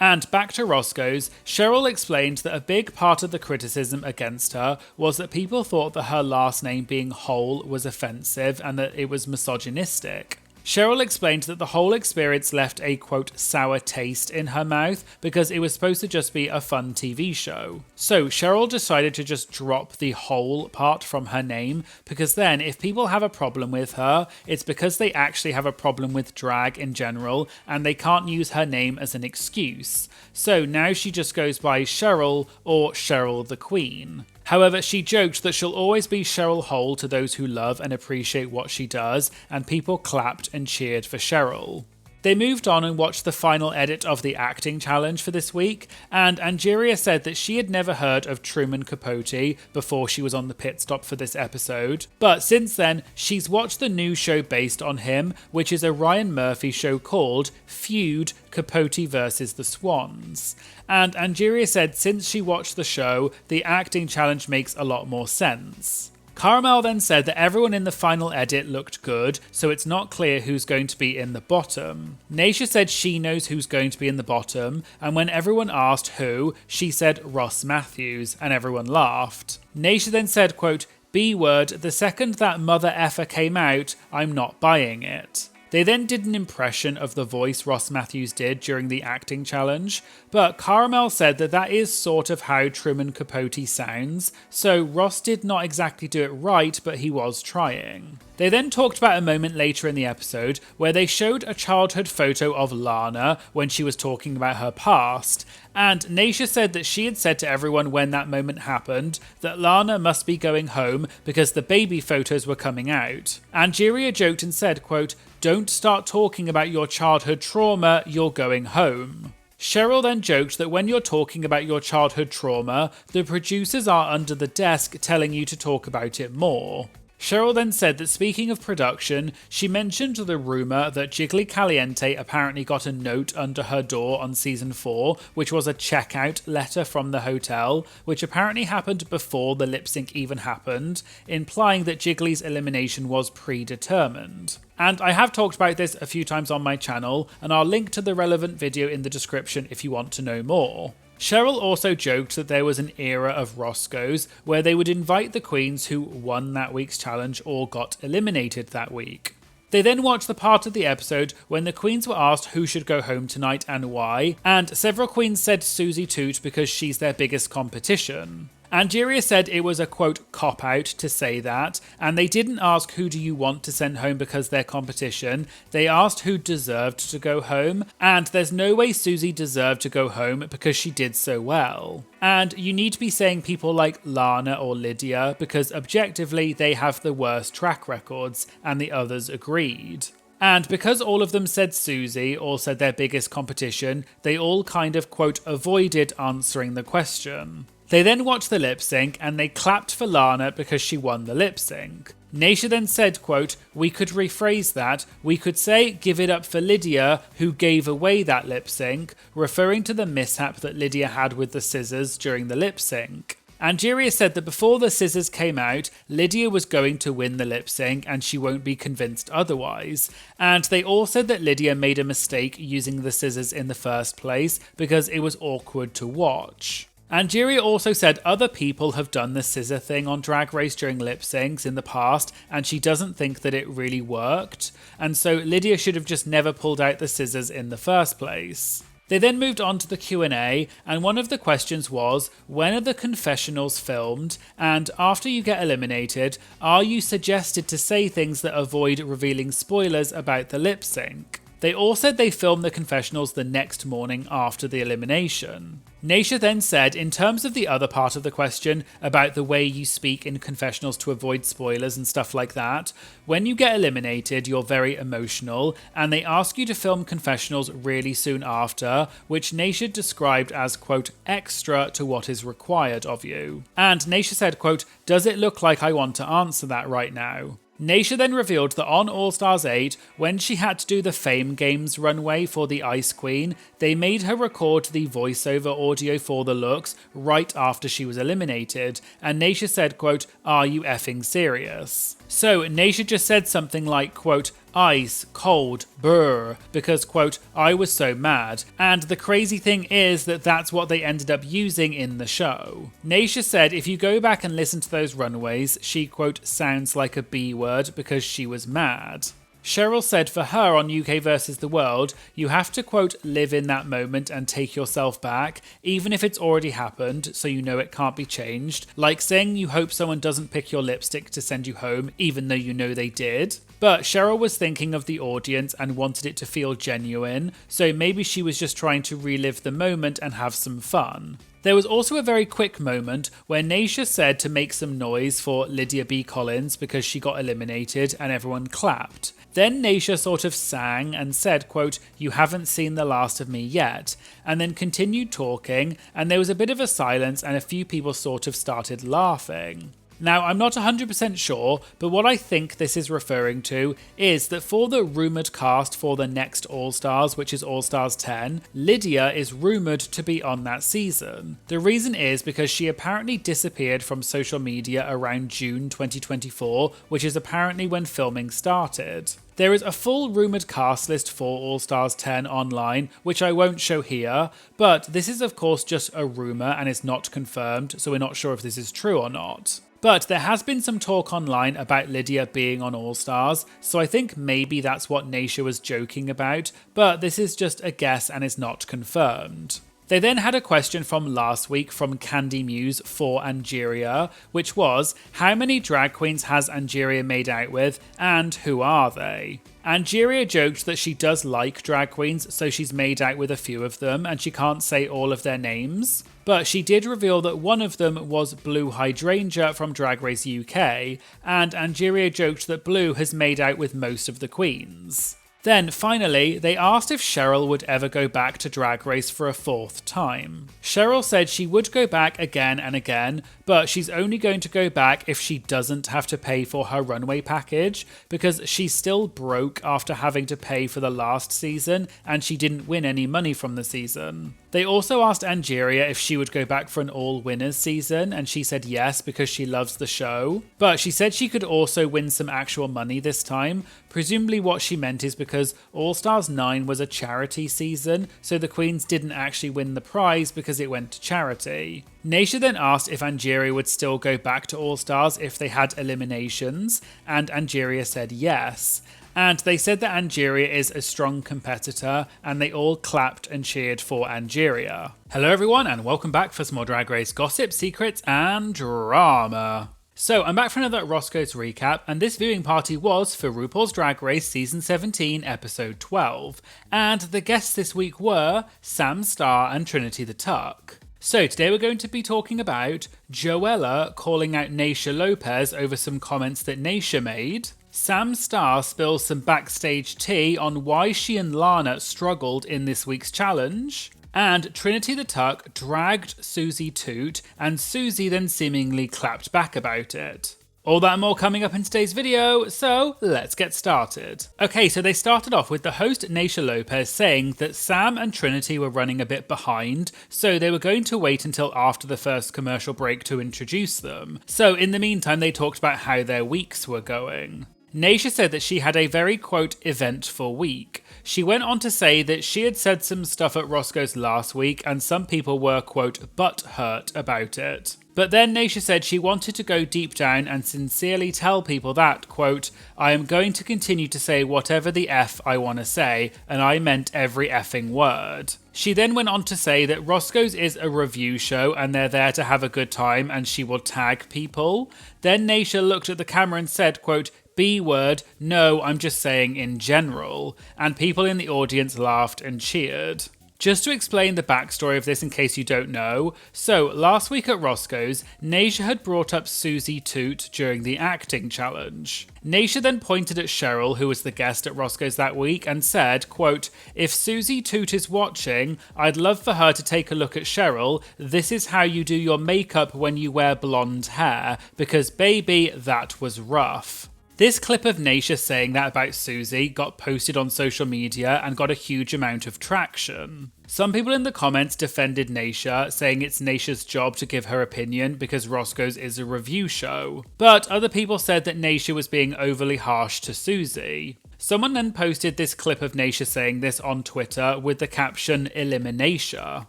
And back to Roscoe's, Cheryl explained that a big part of the criticism against her was that people thought that her last name being Hole was offensive and that it was misogynistic. Cheryl explained that the whole experience left a, quote, sour taste in her mouth because it was supposed to just be a fun TV show. So Cheryl decided to just drop the whole part from her name because then if people have a problem with her, it's because they actually have a problem with drag in general and they can't use her name as an excuse. So now she just goes by Cheryl or Cheryl the Queen. However, she joked that she'll always be Cheryl Hole to those who love and appreciate what she does, and people clapped and cheered for Cheryl. They moved on and watched the final edit of the acting challenge for this week, and Angeria said that she had never heard of Truman Capote before she was on the pit stop for this episode, but since then she's watched the new show based on him, which is a Ryan Murphy show called Feud Capote vs. the Swans. And Angeria said since she watched the show, the acting challenge makes a lot more sense. Caramel then said that everyone in the final edit looked good, so it's not clear who's going to be in the bottom. Naisha said she knows who's going to be in the bottom, and when everyone asked who, she said Ross Matthews, and everyone laughed. Naisha then said, quote, B-word, the second that mother effer came out, I'm not buying it. They then did an impression of the voice Ross Matthews did during the acting challenge, but Caramel said that that is sort of how Truman Capote sounds, so Ross did not exactly do it right, but he was trying. They then talked about a moment later in the episode where they showed a childhood photo of Lana when she was talking about her past, and Naisha said that she had said to everyone when that moment happened that Lana must be going home because the baby photos were coming out. Angeria joked and said, quote, don't start talking about your childhood trauma, you're going home. Cheryl then joked that when you're talking about your childhood trauma, the producers are under the desk telling you to talk about it more. Cheryl then said that speaking of production, she mentioned the rumour that Jiggly Caliente apparently got a note under her door on season 4, which was a checkout letter from the hotel, which apparently happened before the lip sync even happened, implying that Jiggly's elimination was predetermined. And I have talked about this a few times on my channel, and I'll link to the relevant video in the description if you want to know more. Cheryl also joked that there was an era of Roscoes where they would invite the queens who won that week's challenge or got eliminated that week. They then watched the part of the episode when the queens were asked who should go home tonight and why, and several queens said Susie Toot because she's their biggest competition. Angeria said it was a, quote, cop-out to say that, and they didn't ask who do you want to send home because they're competition, they asked who deserved to go home, and there's no way Susie deserved to go home because she did so well. And you need to be saying people like Lana or Lydia because objectively they have the worst track records, and the others agreed. And because all of them said Susie or said their biggest competition, they all kind of, quote, avoided answering the question. They then watched the lip sync and they clapped for Lana because she won the lip sync. Naysha then said, quote, "We could rephrase that. We could say, give it up for Lydia, who gave away that lip sync," referring to the mishap that Lydia had with the scissors during the lip sync. Angeria said that before the scissors came out, Lydia was going to win the lip sync and she won't be convinced otherwise. And they all said that Lydia made a mistake using the scissors in the first place because it was awkward to watch. Angeria also said other people have done the scissor thing on Drag Race during lip syncs in the past and she doesn't think that it really worked, and so Lydia should have just never pulled out the scissors in the first place. They then moved on to the Q&A, and one of the questions was, when are the confessionals filmed, and after you get eliminated, are you suggested to say things that avoid revealing spoilers about the lip sync? They all said they filmed the confessionals the next morning after the elimination. Naysha then said, in terms of the other part of the question about the way you speak in confessionals to avoid spoilers and stuff like that, when you get eliminated, you're very emotional, and they ask you to film confessionals really soon after, which Naysha described as, quote, extra to what is required of you. And Naysha said, quote, does it look like I want to answer that right now? Naysha then revealed that on All Stars 8, when she had to do the Fame Games runway for the Ice Queen, they made her record the voiceover audio for the looks right after she was eliminated, and Naysha said, quote, are you effing serious? So Naysha just said something like, quote, ice, cold, brr, because, quote, I was so mad. And the crazy thing is that that's what they ended up using in the show. Naysha said if you go back and listen to those runways, she, quote, sounds like a B word because she was mad. Cheryl said for her on UK vs. The World, you have to, quote, live in that moment and take yourself back, even if it's already happened, so you know it can't be changed. Like saying you hope someone doesn't pick your lipstick to send you home, even though you know they did. But Cheryl was thinking of the audience and wanted it to feel genuine, so maybe she was just trying to relive the moment and have some fun. There was also a very quick moment where Naysha said to make some noise for Lydia B. Collins because she got eliminated and everyone clapped. Then Naysha sort of sang and said, quote, you haven't seen the last of me yet, and then continued talking, and there was a bit of a silence and a few people sort of started laughing. Now, I'm not 100% sure, but what I think this is referring to is that for the rumoured cast for the next All-Stars, which is All-Stars 10, Lydia is rumoured to be on that season. The reason is because she apparently disappeared from social media around June 2024, which is apparently when filming started. There is a full rumoured cast list for All-Stars 10 online, which I won't show here, but this is of course just a rumour and is not confirmed, so we're not sure if this is true or not. But there has been some talk online about Lydia being on All Stars, so I think maybe that's what Naysha was joking about, but this is just a guess and is not confirmed. They then had a question from last week from Candy Muse for Angeria, which was, how many drag queens has Angeria made out with, and who are they? Angeria joked that she does like drag queens, so she's made out with a few of them, and she can't say all of their names. But she did reveal that one of them was Blue Hydrangea from Drag Race UK, and Angeria joked that Blue has made out with most of the queens. Then, finally, they asked if Cheryl would ever go back to Drag Race for a fourth time. Cheryl said she would go back again and again, but she's only going to go back if she doesn't have to pay for her runway package, because she's still broke after having to pay for the last season, and she didn't win any money from the season. They also asked Angeria if she would go back for an all-winners season, and she said yes because she loves the show. But she said she could also win some actual money this time. Presumably what she meant is because All Stars 9 was a charity season, so the queens didn't actually win the prize because it went to charity. Naysha then asked if Angeria would still go back to All Stars if they had eliminations, and Angeria said yes. And they said that Angeria is a strong competitor, and they all clapped and cheered for Angeria. Hello everyone, and welcome back for some more Drag Race gossip, secrets, and drama. So I'm back for another Roscoe's recap, and this viewing party was for RuPaul's Drag Race Season 17, Episode 12. And the guests this week were Sam Starr and Trinity the Tuck. So today we're going to be talking about Joella calling out Naysha Lopez over some comments that Naysha made. Sam Starr spills some backstage tea on why she and Lana struggled in this week's challenge. And Trinity the Tuck dragged Susie Toot, and Susie then seemingly clapped back about it. All that and more coming up in today's video, so let's get started. Okay, so they started off with the host Naysha Lopez saying that Sam and Trinity were running a bit behind, so they were going to wait until after the first commercial break to introduce them. So in the meantime, they talked about how their weeks were going. Naysha said that she had a very, quote, eventful week. She went on to say that she had said some stuff at Roscoe's last week and some people were, quote, butthurt about it. But then Naysha said she wanted to go deep down and sincerely tell people that, quote, I am going to continue to say whatever the F I want to say, and I meant every effing word. She then went on to say that Roscoe's is a review show and they're there to have a good time and she will tag people. Then Naysha looked at the camera and said, quote, B word, no, I'm just saying in general, and people in the audience laughed and cheered. Just to explain the backstory of this in case you don't know, so last week at Roscoe's, Naysha had brought up Susie Toot during the acting challenge. Naysha then pointed at Cheryl, who was the guest at Roscoe's that week, and said, quote, if Susie Toot is watching, I'd love for her to take a look at Cheryl. This is how you do your makeup when you wear blonde hair, because baby, that was rough. This clip of Naysha saying that about Susie got posted on social media and got a huge amount of traction. Some people in the comments defended Naysha, saying it's Naysha's job to give her opinion because Roscoe's is a review show. But other people said that Naysha was being overly harsh to Susie. Someone then posted this clip of Naysha saying this on Twitter with the caption, Elimination.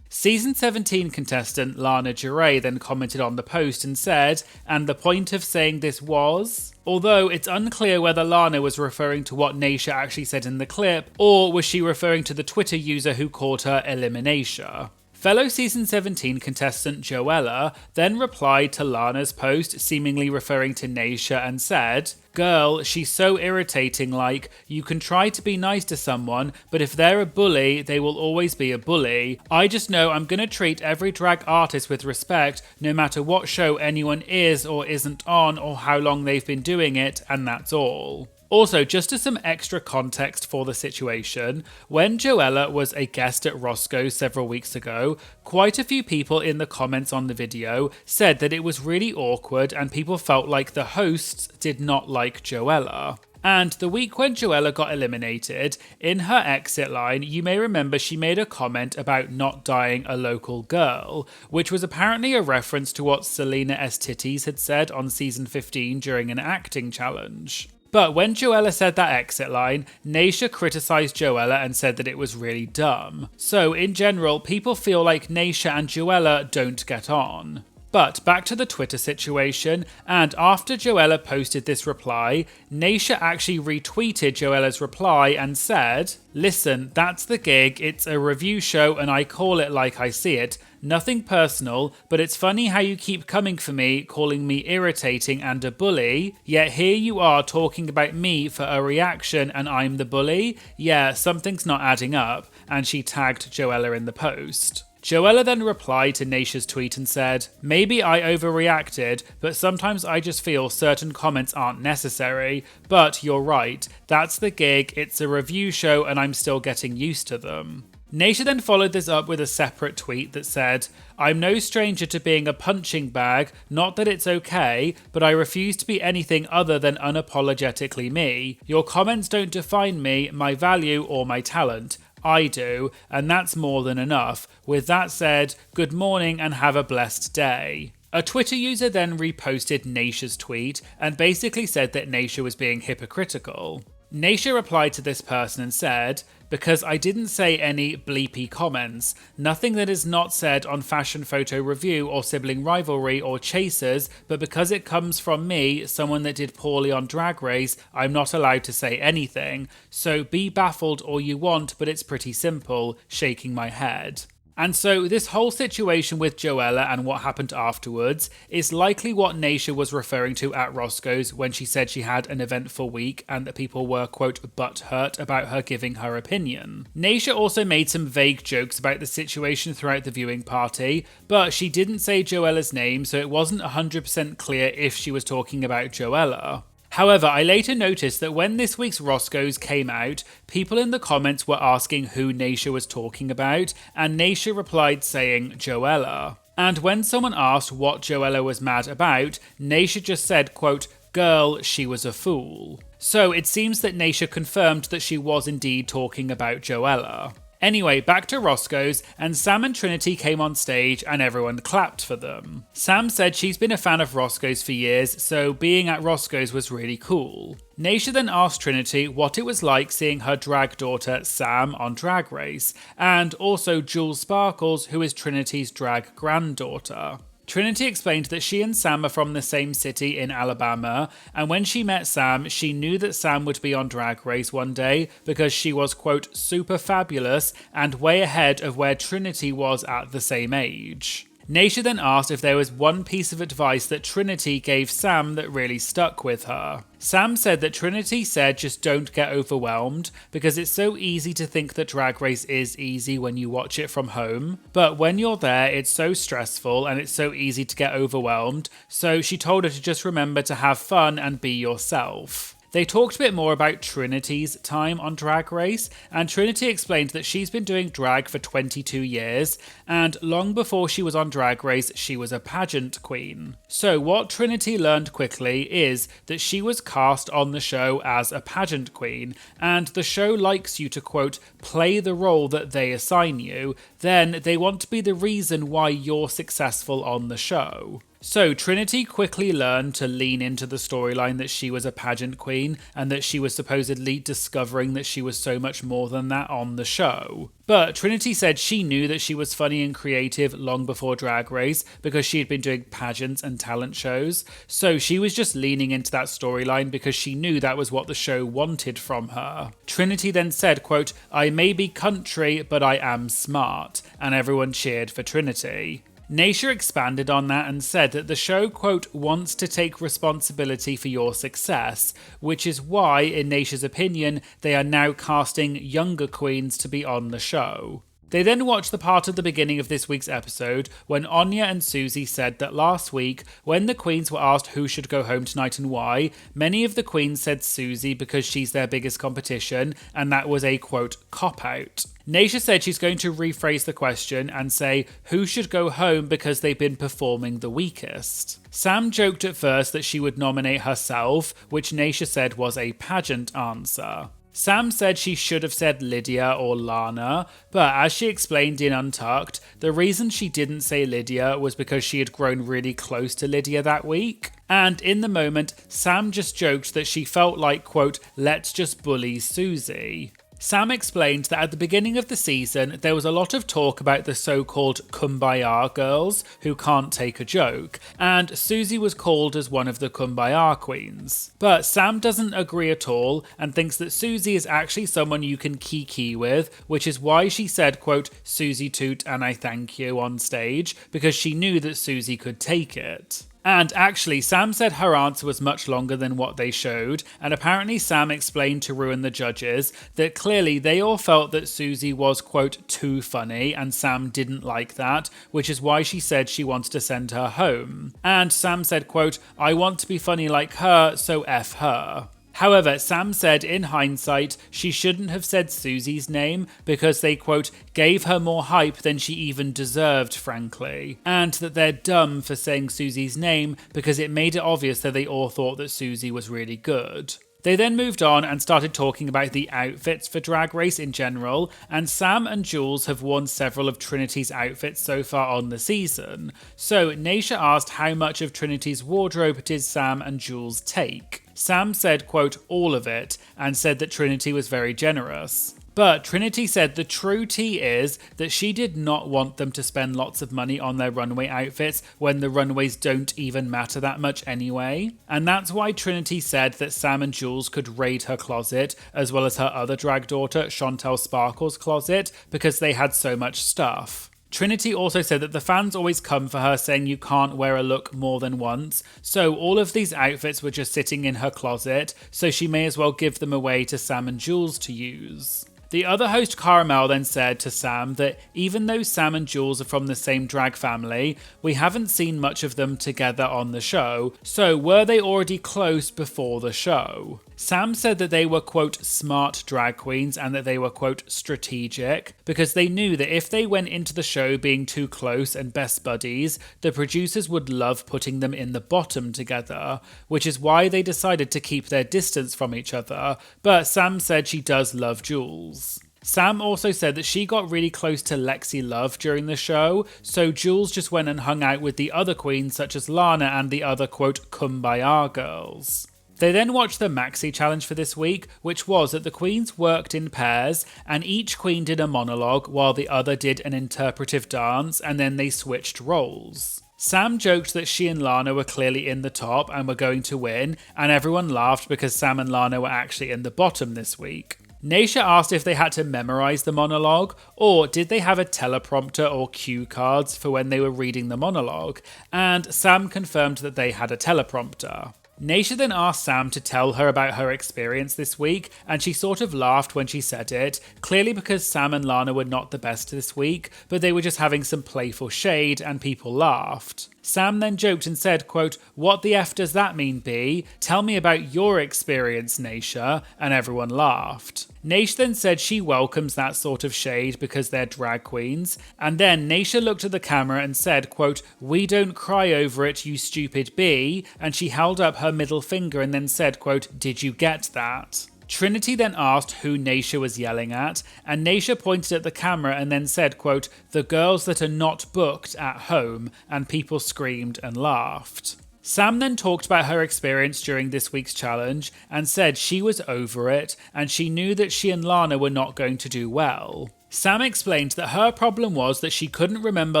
Season 17 contestant Lana Duray then commented on the post and said, and the point of saying this was? Although it's unclear whether Lana was referring to what Naysha actually said in the clip, or was she referring to the Twitter user who called her Elimination. Fellow Season 17 contestant Joella then replied to Lana's post, seemingly referring to Naysha, and said, girl, she's so irritating, like, you can try to be nice to someone, but if they're a bully, they will always be a bully. I just know I'm gonna treat every drag artist with respect, no matter what show anyone is or isn't on or how long they've been doing it, and that's all. Also, just as some extra context for the situation, when Joella was a guest at Roscoe several weeks ago, quite a few people in the comments on the video said that it was really awkward and people felt like the hosts did not like Joella. And the week when Joella got eliminated, in her exit line, you may remember she made a comment about not dying a local girl, which was apparently a reference to what Selena Estitties had said on season 15 during an acting challenge. But when Joella said that exit line, Naysha criticised Joella and said that it was really dumb. So in general, people feel like Naysha and Joella don't get on. But back to the Twitter situation, and after Joella posted this reply, Naysha actually retweeted Joella's reply and said, listen, that's the gig, it's a review show and I call it like I see it. Nothing personal, but it's funny how you keep coming for me, calling me irritating and a bully, yet here you are talking about me for a reaction and I'm the bully? Yeah, something's not adding up, and she tagged Joella in the post. Joella then replied to Naysha's tweet and said, maybe I overreacted, but sometimes I just feel certain comments aren't necessary, but you're right, that's the gig, it's a review show and I'm still getting used to them. Naysha then followed this up with a separate tweet that said, I'm no stranger to being a punching bag, not that it's okay, but I refuse to be anything other than unapologetically me. Your comments don't define me, my value, or my talent. I do, and that's more than enough. With that said, good morning and have a blessed day. A Twitter user then reposted Naysha's tweet and basically said that Naysha was being hypocritical. Naysha replied to this person and said, because I didn't say any bleepy comments, nothing that is not said on Fashion Photo Review or Sibling Rivalry or Chasers, but because it comes from me, someone that did poorly on Drag Race, I'm not allowed to say anything. So be baffled all you want, but it's pretty simple, shaking my head. And so this whole situation with Joella and what happened afterwards is likely what Naysha was referring to at Roscoe's when she said she had an eventful week and that people were, quote, butthurt about her giving her opinion. Naysha also made some vague jokes about the situation throughout the viewing party, but she didn't say Joella's name, so it wasn't 100% clear if she was talking about Joella. However, I later noticed that when this week's Roscoes came out, people in the comments were asking who Naysha was talking about, and Naysha replied saying Joella. And when someone asked what Joella was mad about, Naysha just said, quote, "Girl, she was a fool." So it seems that Naysha confirmed that she was indeed talking about Joella. Anyway, back to Roscoe's, and Sam and Trinity came on stage and everyone clapped for them. Sam said she's been a fan of Roscoe's for years, so being at Roscoe's was really cool. Naysha then asked Trinity what it was like seeing her drag daughter Sam on Drag Race, and also Jules Sparkles, who is Trinity's drag granddaughter. Trinity explained that she and Sam are from the same city in Alabama, and when she met Sam, she knew that Sam would be on Drag Race one day because she was, quote, super fabulous and way ahead of where Trinity was at the same age. Naysha then asked if there was one piece of advice that Trinity gave Sam that really stuck with her. Sam said that Trinity said just don't get overwhelmed because it's so easy to think that Drag Race is easy when you watch it from home, but when you're there it's so stressful and it's so easy to get overwhelmed, so she told her to just remember to have fun and be yourself. They talked a bit more about Trinity's time on Drag Race, and Trinity explained that she's been doing drag for 22 years, and long before she was on Drag Race, she was a pageant queen. So what Trinity learned quickly is that she was cast on the show as a pageant queen, and the show likes you to, quote, play the role that they assign you, then they want to be the reason why you're successful on the show. So Trinity quickly learned to lean into the storyline that she was a pageant queen and that she was supposedly discovering that she was so much more than that on the show. But Trinity said she knew that she was funny and creative long before Drag Race because she had been doing pageants and talent shows, so she was just leaning into that storyline because she knew that was what the show wanted from her. Trinity then said, quote, "I may be country, but I am smart," and everyone cheered for Trinity. Naysha expanded on that and said that the show, quote, wants to take responsibility for your success, which is why, in Naysha's opinion, they are now casting younger queens to be on the show. They then watched the part at the beginning of this week's episode when Anya and Susie said that last week, when the queens were asked who should go home tonight and why, many of the queens said Susie because she's their biggest competition, and that was a, quote, cop-out. Naysha said she's going to rephrase the question and say who should go home because they've been performing the weakest. Sam joked at first that she would nominate herself, which Naysha said was a pageant answer. Sam said she should have said Lydia or Lana, but as she explained in Untucked, the reason she didn't say Lydia was because she had grown really close to Lydia that week. And in the moment, Sam just joked that she felt like, quote, let's just bully Susie. Sam explained that at the beginning of the season, there was a lot of talk about the so-called Kumbaya girls who can't take a joke, and Susie was called as one of the Kumbaya queens. But Sam doesn't agree at all and thinks that Susie is actually someone you can kiki with, which is why she said, quote, Susie toot and I thank you on stage, because she knew that Susie could take it. And actually, Sam said her answer was much longer than what they showed, and apparently Sam explained to Ru and the judges that clearly they all felt that Susie was, quote, too funny, and Sam didn't like that, which is why she said she wanted to send her home. And Sam said, quote, I want to be funny like her, so F her. However, Sam said in hindsight she shouldn't have said Susie's name because they, quote, gave her more hype than she even deserved, frankly, and that they're dumb for saying Susie's name because it made it obvious that they all thought that Susie was really good. They then moved on and started talking about the outfits for Drag Race in general, and Sam and Jules have worn several of Trinity's outfits so far on the season. So Naysha asked how much of Trinity's wardrobe did Sam and Jules take. Sam said, quote, all of it, and said that Trinity was very generous. But Trinity said the true tea is that she did not want them to spend lots of money on their runway outfits when the runways don't even matter that much anyway. And that's why Trinity said that Sam and Jules could raid her closet, as well as her other drag daughter, Chantel Sparkle's closet, because they had so much stuff. Trinity also said that the fans always come for her saying you can't wear a look more than once, so all of these outfits were just sitting in her closet, so she may as well give them away to Sam and Jules to use. The other host, Caramel, then said to Sam that even though Sam and Jules are from the same drag family, we haven't seen much of them together on the show, so were they already close before the show? Sam said that they were, quote, smart drag queens and that they were, quote, strategic, because they knew that if they went into the show being too close and best buddies, the producers would love putting them in the bottom together, which is why they decided to keep their distance from each other, but Sam said she does love Jules. Sam also said that she got really close to Lexi Love during the show, so Jules just went and hung out with the other queens such as Lana and the other, quote, Kumbaya girls. They then watched the Maxi Challenge for this week, which was that the queens worked in pairs and each queen did a monologue while the other did an interpretive dance, and then they switched roles. Sam joked that she and Lana were clearly in the top and were going to win, and everyone laughed because Sam and Lana were actually in the bottom this week. Naysha asked if they had to memorize the monologue, or did they have a teleprompter or cue cards for when they were reading the monologue, and Sam confirmed that they had a teleprompter. Naysha then asked Sam to tell her about her experience this week, and she sort of laughed when she said it, clearly because Sam and Lana were not the best this week, but they were just having some playful shade and people laughed. Sam then joked and said, quote, "What the F does that mean, B? Tell me about your experience, Naysha," and everyone laughed. Naysha then said she welcomes that sort of shade because they're drag queens, and then Naysha looked at the camera and said, quote, "We don't cry over it, you stupid B," and she held up her middle finger and then said, quote, "Did you get that?" Trinity then asked who Naysha was yelling at, and Naysha pointed at the camera and then said, quote, "The girls that are not booked at home," and people screamed and laughed. Sam then talked about her experience during this week's challenge and said she was over it and she knew that she and Lana were not going to do well. Sam explained that her problem was that she couldn't remember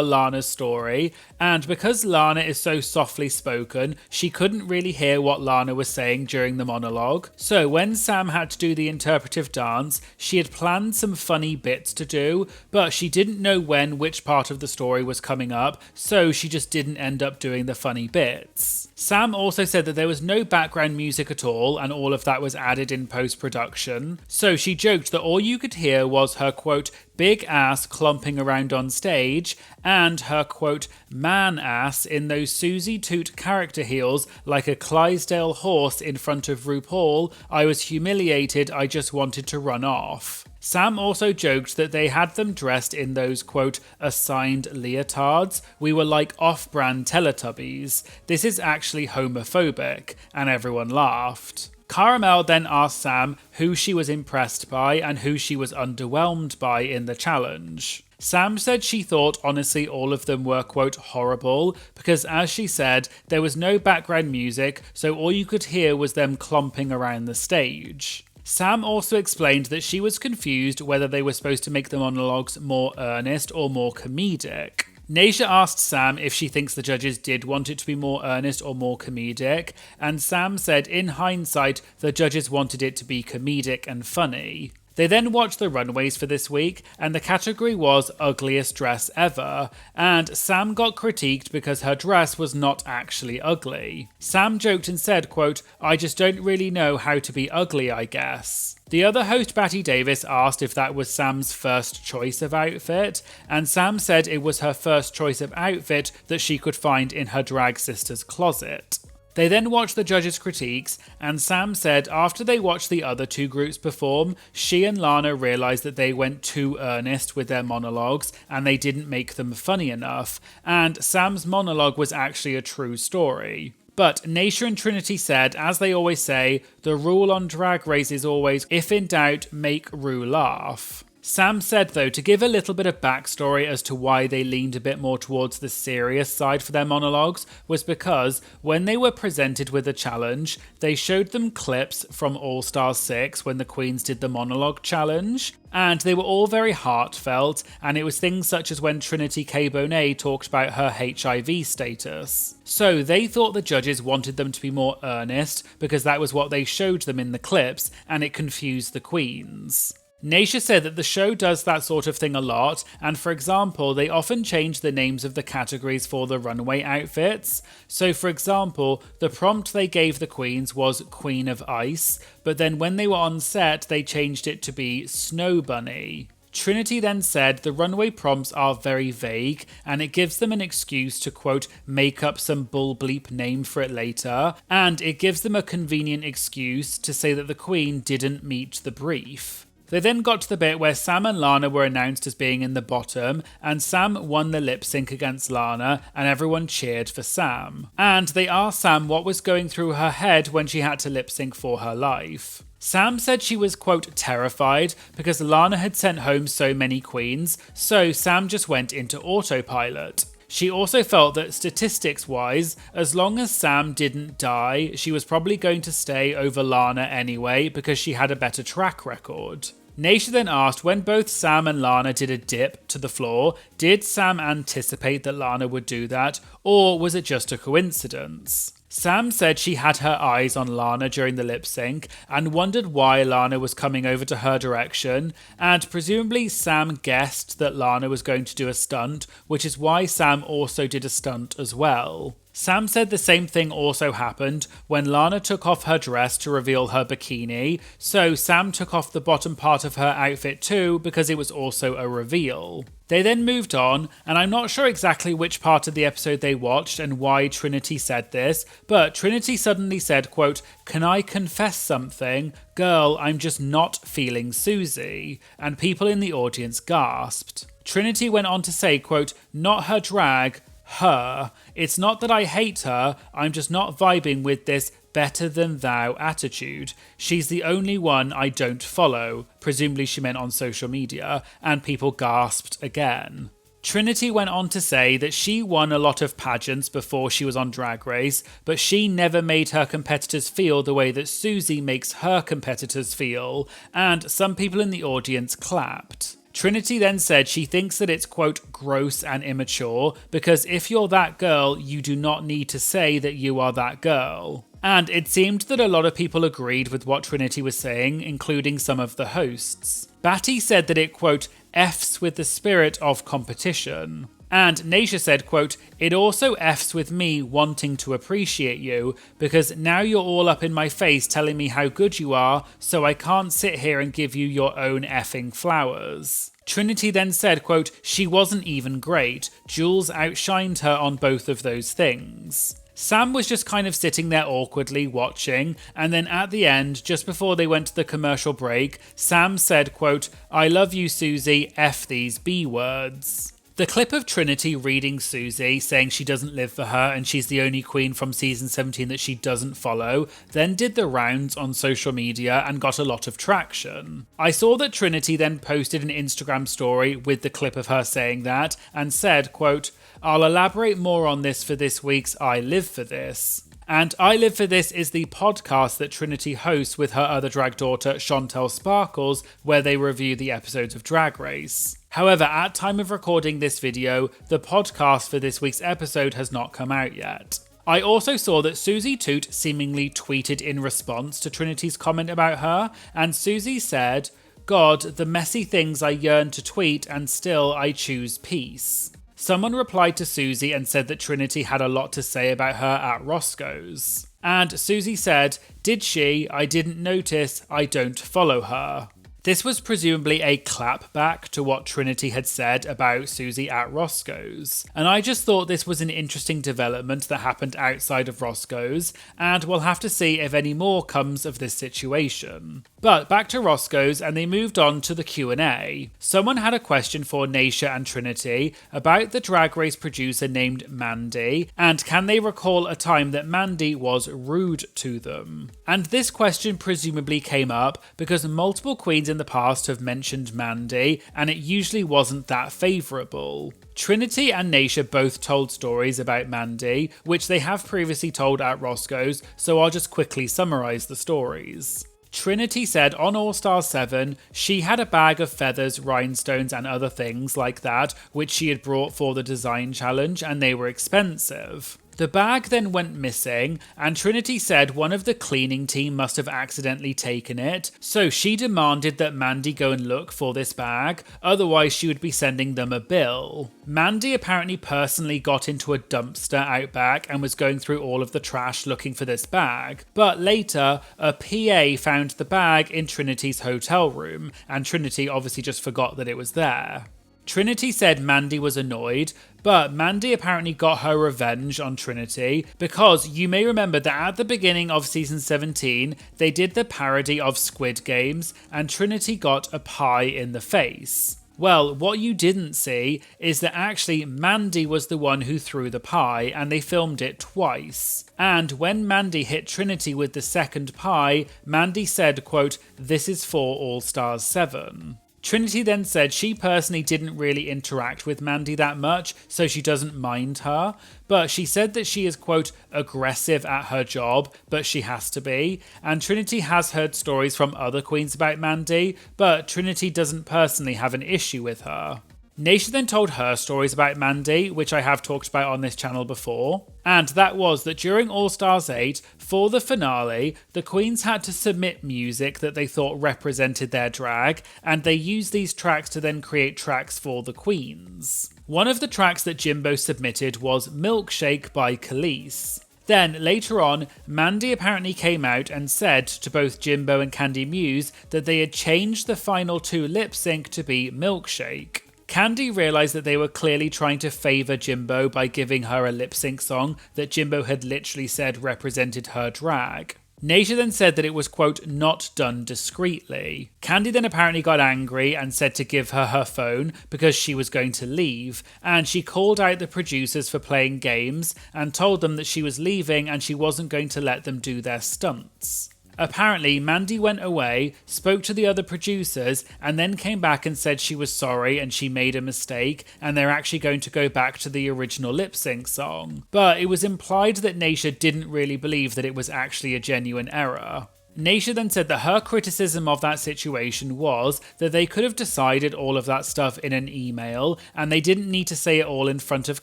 Lana's story, and because Lana is so softly spoken, she couldn't really hear what Lana was saying during the monologue. So when Sam had to do the interpretive dance, she had planned some funny bits to do, but she didn't know when which part of the story was coming up, so she just didn't end up doing the funny bits. Sam also said that there was no background music at all, and all of that was added in post-production. So she joked that all you could hear was her, quote, "big ass clomping around on stage," and her, quote, "man ass in those Susie Toot character heels like a Clydesdale horse in front of RuPaul. I was humiliated, I just wanted to run off." Sam also joked that they had them dressed in those, quote, "assigned leotards. We were like off-brand Teletubbies. This is actually homophobic," and everyone laughed. Caramel then asked Sam who she was impressed by and who she was underwhelmed by in the challenge. Sam said she thought honestly all of them were, quote, "horrible," because as she said, there was no background music, so all you could hear was them clomping around the stage. Sam also explained that she was confused whether they were supposed to make the monologues more earnest or more comedic. Naysha asked Sam if she thinks the judges did want it to be more earnest or more comedic, and Sam said in hindsight the judges wanted it to be comedic and funny. They then watched the runways for this week, and the category was ugliest dress ever, and Sam got critiqued because her dress was not actually ugly. Sam joked and said, quote, "I just don't really know how to be ugly, I guess." The other host, Batty Davis, asked if that was Sam's first choice of outfit, and Sam said it was her first choice of outfit that she could find in her drag sister's closet. They then watched the judges' critiques, and Sam said after they watched the other two groups perform, she and Lana realised that they went too earnest with their monologues and they didn't make them funny enough, and Sam's monologue was actually a true story. But Naysha and Trinity said, as they always say, the rule on Drag Race is always, if in doubt, make Ru laugh. Sam said, though, to give a little bit of backstory as to why they leaned a bit more towards the serious side for their monologues was because when they were presented with a challenge, they showed them clips from All Star 6 when the queens did the monologue challenge, and they were all very heartfelt, and it was things such as when Trinity K. Bonet talked about her HIV status. So they thought the judges wanted them to be more earnest because that was what they showed them in the clips, and it confused the queens. Naisha said that the show does that sort of thing a lot, and for example, they often change the names of the categories for the runway outfits. So for example, the prompt they gave the queens was Queen of Ice, but then when they were on set, they changed it to be Snow Bunny. Trinity then said the runway prompts are very vague and it gives them an excuse to, quote, make up some bull bleep name for it later, and it gives them a convenient excuse to say that the queen didn't meet the brief. They then got to the bit where Sam and Lana were announced as being in the bottom, and Sam won the lip sync against Lana, and everyone cheered for Sam. And they asked Sam what was going through her head when she had to lip sync for her life. Sam said she was, quote, terrified because Lana had sent home so many queens, so Sam just went into autopilot. She also felt that statistics-wise, as long as Sam didn't die, she was probably going to stay over Lana anyway because she had a better track record. Naisha then asked when both Sam and Lana did a dip to the floor, did Sam anticipate that Lana would do that, or was it just a coincidence? Sam said she had her eyes on Lana during the lip sync and wondered why Lana was coming over to her direction, and presumably Sam guessed that Lana was going to do a stunt, which is why Sam also did a stunt as well. Sam said the same thing also happened when Lana took off her dress to reveal her bikini, so Sam took off the bottom part of her outfit too because it was also a reveal. They then moved on, and I'm not sure exactly which part of the episode they watched and why Trinity said this, but Trinity suddenly said, quote, can I confess something? Girl, I'm just not feeling Susie. And people in the audience gasped. Trinity went on to say, quote, not her drag, her. It's not that I hate her, I'm just not vibing with this better than thou attitude. She's the only one I don't follow. Presumably she meant on social media, and people gasped again. Trinity went on to say that she won a lot of pageants before she was on Drag Race, but she never made her competitors feel the way that Susie makes her competitors feel, and some people in the audience clapped. Trinity then said she thinks that it's, quote, gross and immature, because if you're that girl, you do not need to say that you are that girl. And it seemed that a lot of people agreed with what Trinity was saying, including some of the hosts. Batty said that it, quote, F's with the spirit of competition. And Naisha said, quote, it also F's with me wanting to appreciate you, because now you're all up in my face telling me how good you are, so I can't sit here and give you your own effing flowers. Trinity then said, quote, she wasn't even great. Jules outshined her on both of those things. Sam was just kind of sitting there awkwardly watching, and then at the end, just before they went to the commercial break, Sam said, quote, I love you, Susie, F these B words. The clip of Trinity reading Susie, saying she doesn't live for her and she's the only queen from season 17 that she doesn't follow, then did the rounds on social media and got a lot of traction. I saw that Trinity then posted an Instagram story with the clip of her saying that and said, quote, I'll elaborate more on this for this week's I Live For This. And I Live For This is the podcast that Trinity hosts with her other drag daughter, Chantel Sparkles, where they review the episodes of Drag Race. However, at time of recording this video, the podcast for this week's episode has not come out yet. I also saw that Susie Toot seemingly tweeted in response to Trinity's comment about her, and Susie said, God, the messy things I yearn to tweet and still I choose peace. Someone replied to Susie and said that Trinity had a lot to say about her at Roscoe's. And Susie said, did she? I didn't notice. I don't follow her. This was presumably a clap back to what Trinity had said about Susie at Roscoe's. And I just thought this was an interesting development that happened outside of Roscoe's, and we'll have to see if any more comes of this situation. But back to Roscoe's, and they moved on to the Q&A. Someone had a question for Naisha and Trinity about the Drag Race producer named Mandy, and can they recall a time that Mandy was rude to them? And this question presumably came up because multiple queens in the past have mentioned Mandy, and it usually wasn't that favourable. Trinity and Naisha both told stories about Mandy, which they have previously told at Roscoe's, so I'll just quickly summarise the stories. Trinity said on All Star 7, she had a bag of feathers, rhinestones and other things like that, which she had brought for the design challenge, and they were expensive. The bag then went missing, and Trinity said one of the cleaning team must have accidentally taken it, so she demanded that Mandy go and look for this bag, otherwise she would be sending them a bill. Mandy apparently personally got into a dumpster out back and was going through all of the trash looking for this bag, but later a PA found the bag in Trinity's hotel room, and Trinity obviously just forgot that it was there. Trinity said Mandy was annoyed, but Mandy apparently got her revenge on Trinity because you may remember that at the beginning of season 17, they did the parody of Squid Games and Trinity got a pie in the face. Well, what you didn't see is that actually Mandy was the one who threw the pie and they filmed it twice. And when Mandy hit Trinity with the second pie, Mandy said, quote, "This is for All Stars 7. Trinity then said she personally didn't really interact with Mandy that much, so she doesn't mind her, but she said that she is, quote, aggressive at her job, but she has to be, and Trinity has heard stories from other queens about Mandy, but Trinity doesn't personally have an issue with her. Naysha then told her stories about Mandy, which I have talked about on this channel before, and that was that during All Stars 8, for the finale, the queens had to submit music that they thought represented their drag, and they used these tracks to then create tracks for the queens. One of the tracks that Jimbo submitted was Milkshake by Khalees. Then, later on, Mandy apparently came out and said to both Jimbo and Candy Muse that they had changed the final two lip sync to be Milkshake. Candy realised that they were clearly trying to favour Jimbo by giving her a lip sync song that Jimbo had literally said represented her drag. Naysha then said that it was, quote, not done discreetly. Candy then apparently got angry and said to give her her phone because she was going to leave, and she called out the producers for playing games and told them that she was leaving and she wasn't going to let them do their stunts. Apparently, Mandy went away, spoke to the other producers, and then came back and said she was sorry and she made a mistake, and they're actually going to go back to the original lip sync song. But it was implied that Naysha didn't really believe that it was actually a genuine error. Naysha then said that her criticism of that situation was that they could have decided all of that stuff in an email, and they didn't need to say it all in front of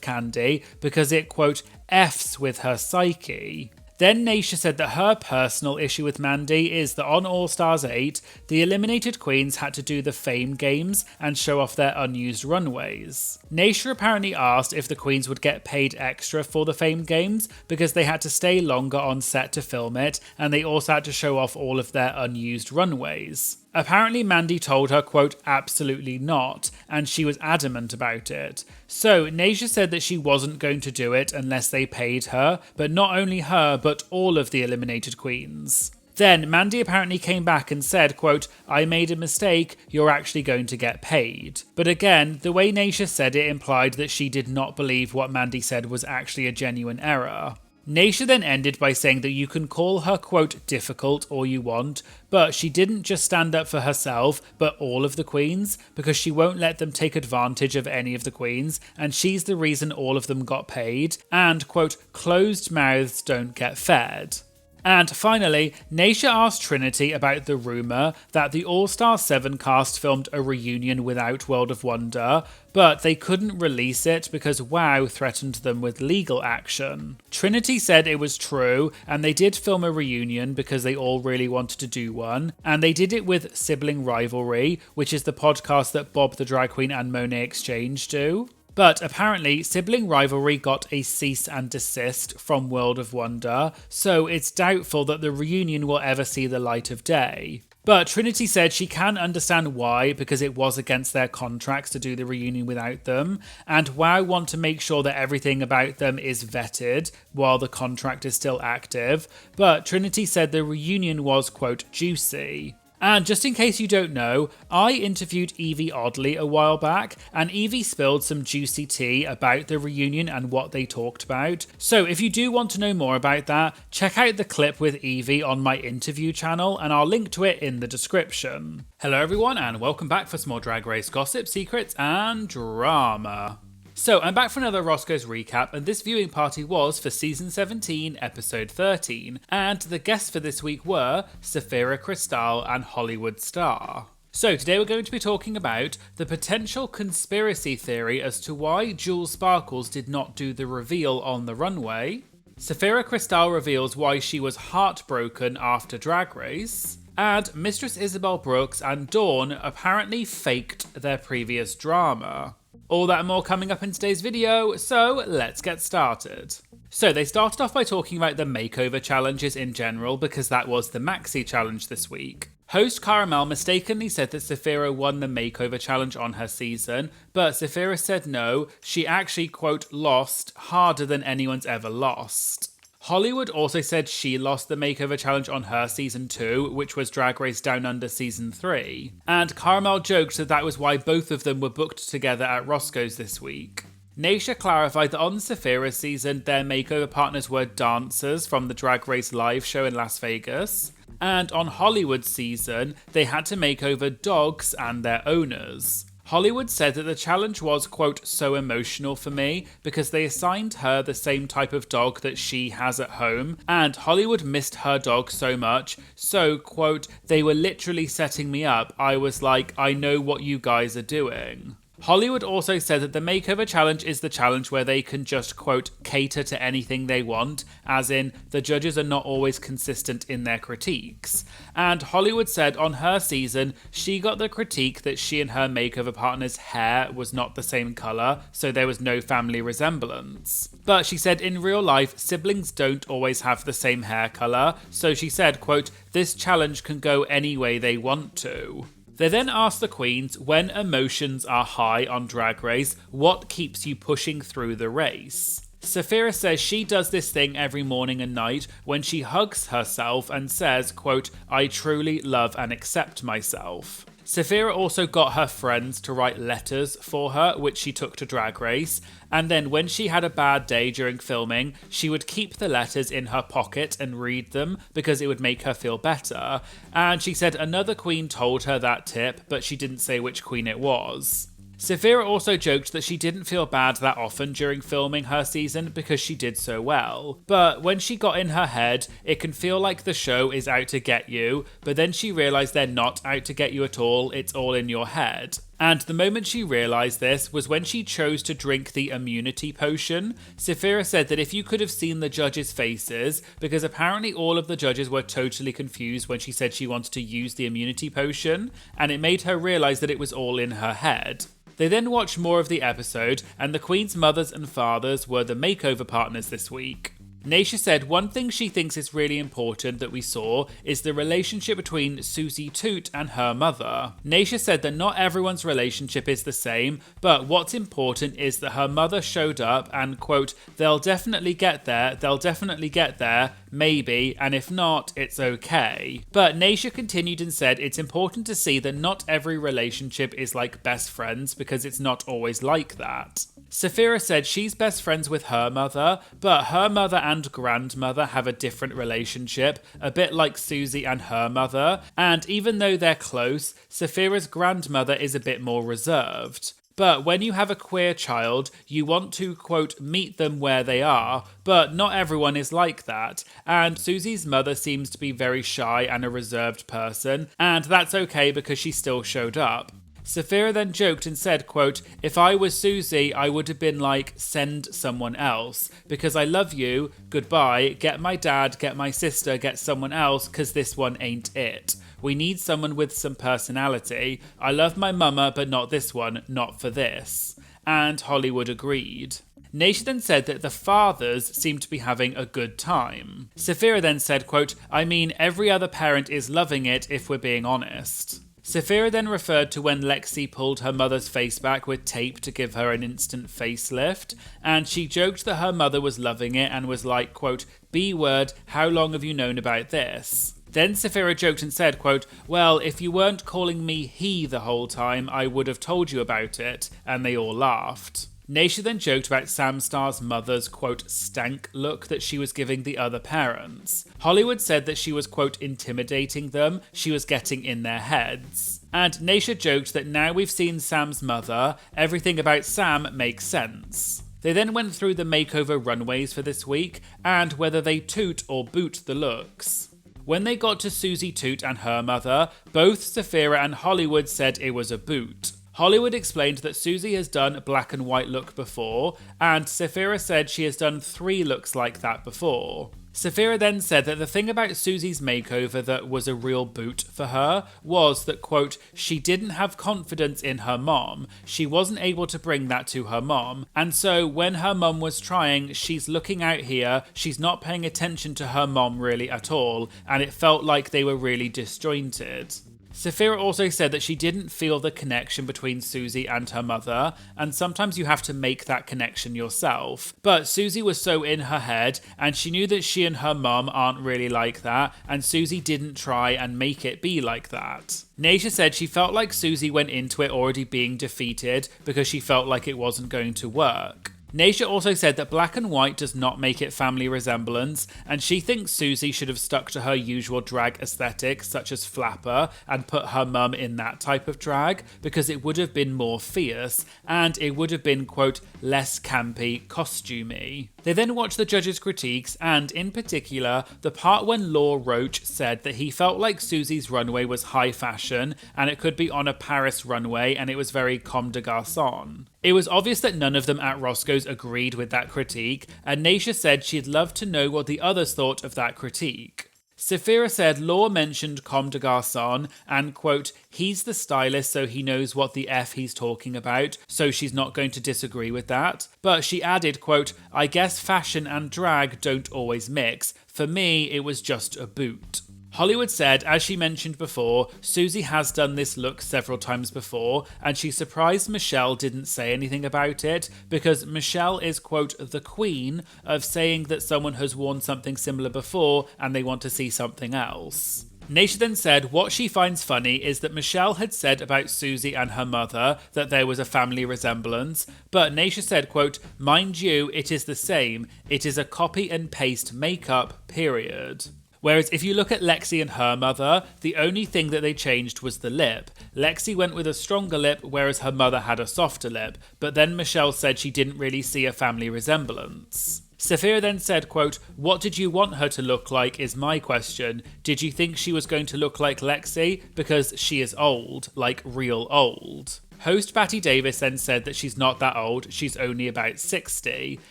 Candy because it, quote, F's with her psyche. Then Naysha said that her personal issue with Mandy is that on All Stars 8, the eliminated queens had to do the fame games and show off their unused runways. Naysha apparently asked if the queens would get paid extra for the fame games because they had to stay longer on set to film it, and they also had to show off all of their unused runways. Apparently Mandy told her, quote, absolutely not, and she was adamant about it. So Naysha said that she wasn't going to do it unless they paid her, but not only her, but all of the eliminated queens. Then Mandy apparently came back and said, quote, I made a mistake, you're actually going to get paid. But again, the way Naysha said it implied that she did not believe what Mandy said was actually a genuine error. Naysha then ended by saying that you can call her, quote, difficult all you want, but she didn't just stand up for herself, but all of the queens, because she won't let them take advantage of any of the queens, and she's the reason all of them got paid, and, quote, closed mouths don't get fed. And finally, Naysha asked Trinity about the rumour that the All-Star 7 cast filmed a reunion without World of Wonder, but they couldn't release it because WOW threatened them with legal action. Trinity said it was true, and they did film a reunion because they all really wanted to do one, and they did it with Sibling Rivalry, which is the podcast that Bob the Drag Queen and Monet X Change do. But apparently, Sibling Rivalry got a cease and desist from World of Wonder, so it's doubtful that the reunion will ever see the light of day. But Trinity said she can understand why, because it was against their contracts to do the reunion without them, and WOW want to make sure that everything about them is vetted while the contract is still active, but Trinity said the reunion was, quote, juicy. And just in case you don't know, I interviewed Evie Oddly a while back, and Evie spilled some juicy tea about the reunion and what they talked about. So if you do want to know more about that, check out the clip with Evie on my interview channel, and I'll link to it in the description. Hello everyone, and welcome back for some more Drag Race gossip, secrets, and drama. So, I'm back for another Roscoe's recap, and this viewing party was for Season 17, Episode 13, and the guests for this week were Saphira Crystal and Hollywood Star. So today we're going to be talking about the potential conspiracy theory as to why Jules Sparkles did not do the reveal on the runway. Sapphira Cristál reveals why she was heartbroken after Drag Race. And Mistress Isabel Brooks and Dawn apparently faked their previous drama. All that and more coming up in today's video, so let's get started. So they started off by talking about the makeover challenges in general because that was the Maxi challenge this week. Host Caramel mistakenly said that Sapphira won the makeover challenge on her season, but Sapphira said no, she actually, quote, lost harder than anyone's ever lost. Hollywood also said she lost the makeover challenge on her season 2, which was Drag Race Down Under season 3. And Caramel joked that was why both of them were booked together at Roscoe's this week. Naysha clarified that on Sapphira's season, their makeover partners were dancers from the Drag Race live show in Las Vegas. And on Hollywood's season, they had to make over dogs and their owners. Hollywood said that the challenge was, quote, so emotional for me because they assigned her the same type of dog that she has at home, and Hollywood missed her dog so much, so, quote, they were literally setting me up. I was like, I know what you guys are doing. Hollywood also said that the makeover challenge is the challenge where they can just, quote, cater to anything they want, as in, the judges are not always consistent in their critiques. And Hollywood said on her season, she got the critique that she and her makeover partner's hair was not the same colour, so there was no family resemblance. But she said in real life, siblings don't always have the same hair colour, so she said, quote, this challenge can go any way they want to. They then asked the queens, when emotions are high on Drag Race, what keeps you pushing through the race? Sapphira says she does this thing every morning and night when she hugs herself and says, quote, I truly love and accept myself. Sapphira also got her friends to write letters for her, which she took to Drag Race, and then when she had a bad day during filming, she would keep the letters in her pocket and read them because it would make her feel better. And she said another queen told her that tip, but she didn't say which queen it was. Sapphira also joked that she didn't feel bad that often during filming her season because she did so well. But when she got in her head, it can feel like the show is out to get you, but then she realised they're not out to get you at all, it's all in your head. And the moment she realised this was when she chose to drink the immunity potion. Sapphira said that if you could have seen the judges' faces, because apparently all of the judges were totally confused when she said she wanted to use the immunity potion, and it made her realise that it was all in her head. They then watched more of the episode, and the queen's mothers and fathers were the makeover partners this week. Naysha said one thing she thinks is really important that we saw is the relationship between Susie Toot and her mother. Naysha said that not everyone's relationship is the same, but what's important is that her mother showed up and, quote, they'll definitely get there, maybe, and if not, it's okay. But Naysha continued and said it's important to see that not every relationship is like best friends because it's not always like that. Sapphira said she's best friends with her mother, but her mother and grandmother have a different relationship, a bit like Susie and her mother, and even though they're close, Sapphira's grandmother is a bit more reserved. But when you have a queer child, you want to, quote, meet them where they are, but not everyone is like that, and Susie's mother seems to be very shy and a reserved person, and that's okay because she still showed up. Sapphira then joked and said, quote, if I was Susie, I would have been like, send someone else, because I love you, goodbye, get my dad, get my sister, get someone else, cause this one ain't it. We need someone with some personality. I love my mama, but not this one, not for this. And Hollywood agreed. Naysha then said that the fathers seem to be having a good time. Sapphira then said, quote, I mean, every other parent is loving it if we're being honest. Sapphira then referred to when Lexi pulled her mother's face back with tape to give her an instant facelift, and she joked that her mother was loving it and was like, quote, B-word, how long have you known about this? Then Sapphira joked and said, quote, well, if you weren't calling me he the whole time, I would have told you about it, and they all laughed. Naysha then joked about Sam Star's mother's, quote, stank look that she was giving the other parents. Hollywood said that she was, quote, intimidating them, she was getting in their heads. And Naysha joked that now we've seen Sam's mother, everything about Sam makes sense. They then went through the makeover runways for this week, and whether they toot or boot the looks. When they got to Susie Toot and her mother, both Saphira and Hollywood said it was a boot. Hollywood explained that Susie has done black and white look before, and Saphira said she has done 3 looks like that before. Saphira then said that the thing about Susie's makeover that was a real boot for her was that, quote, she didn't have confidence in her mom. She wasn't able to bring that to her mom. And so when her mom was trying, she's looking out here, she's not paying attention to her mom really at all, and it felt like they were really disjointed. Saphira also said that she didn't feel the connection between Susie and her mother, and sometimes you have to make that connection yourself. But Susie was so in her head, and she knew that she and her mum aren't really like that, and Susie didn't try and make it be like that. Nasia said she felt like Susie went into it already being defeated because she felt like it wasn't going to work. Nasia also said that black and white does not make it family resemblance, and she thinks Susie should have stuck to her usual drag aesthetic, such as flapper, and put her mum in that type of drag, because it would have been more fierce, and it would have been, quote, less campy, costumey. They then watched the judges' critiques, and in particular, the part when Law Roach said that he felt like Susie's runway was high fashion, and it could be on a Paris runway, and it was very comme des garçons. It was obvious that none of them at Roscoe's agreed with that critique, and Nasia said she'd love to know what the others thought of that critique. Saphira said Law mentioned comme des garçons and, quote, he's the stylist so he knows what the F he's talking about, so she's not going to disagree with that. But she added, quote, I guess fashion and drag don't always mix. For me, it was just a boot. Hollywood said, as she mentioned before, Susie has done this look several times before, and she's surprised Michelle didn't say anything about it, because Michelle is, quote, the queen of saying that someone has worn something similar before and they want to see something else. Nasia then said what she finds funny is that Michelle had said about Susie and her mother that there was a family resemblance, but Nasia said, quote, mind you, it is the same. It is a copy and paste makeup, period. Whereas if you look at Lexi and her mother, the only thing that they changed was the lip. Lexi went with a stronger lip, whereas her mother had a softer lip, but then Michelle said she didn't really see a family resemblance. Saphira then said, quote, what did you want her to look like is my question. Did you think she was going to look like Lexi? Because she is old, like real old. Host Patty Davis then said that she's not that old, she's only about 60.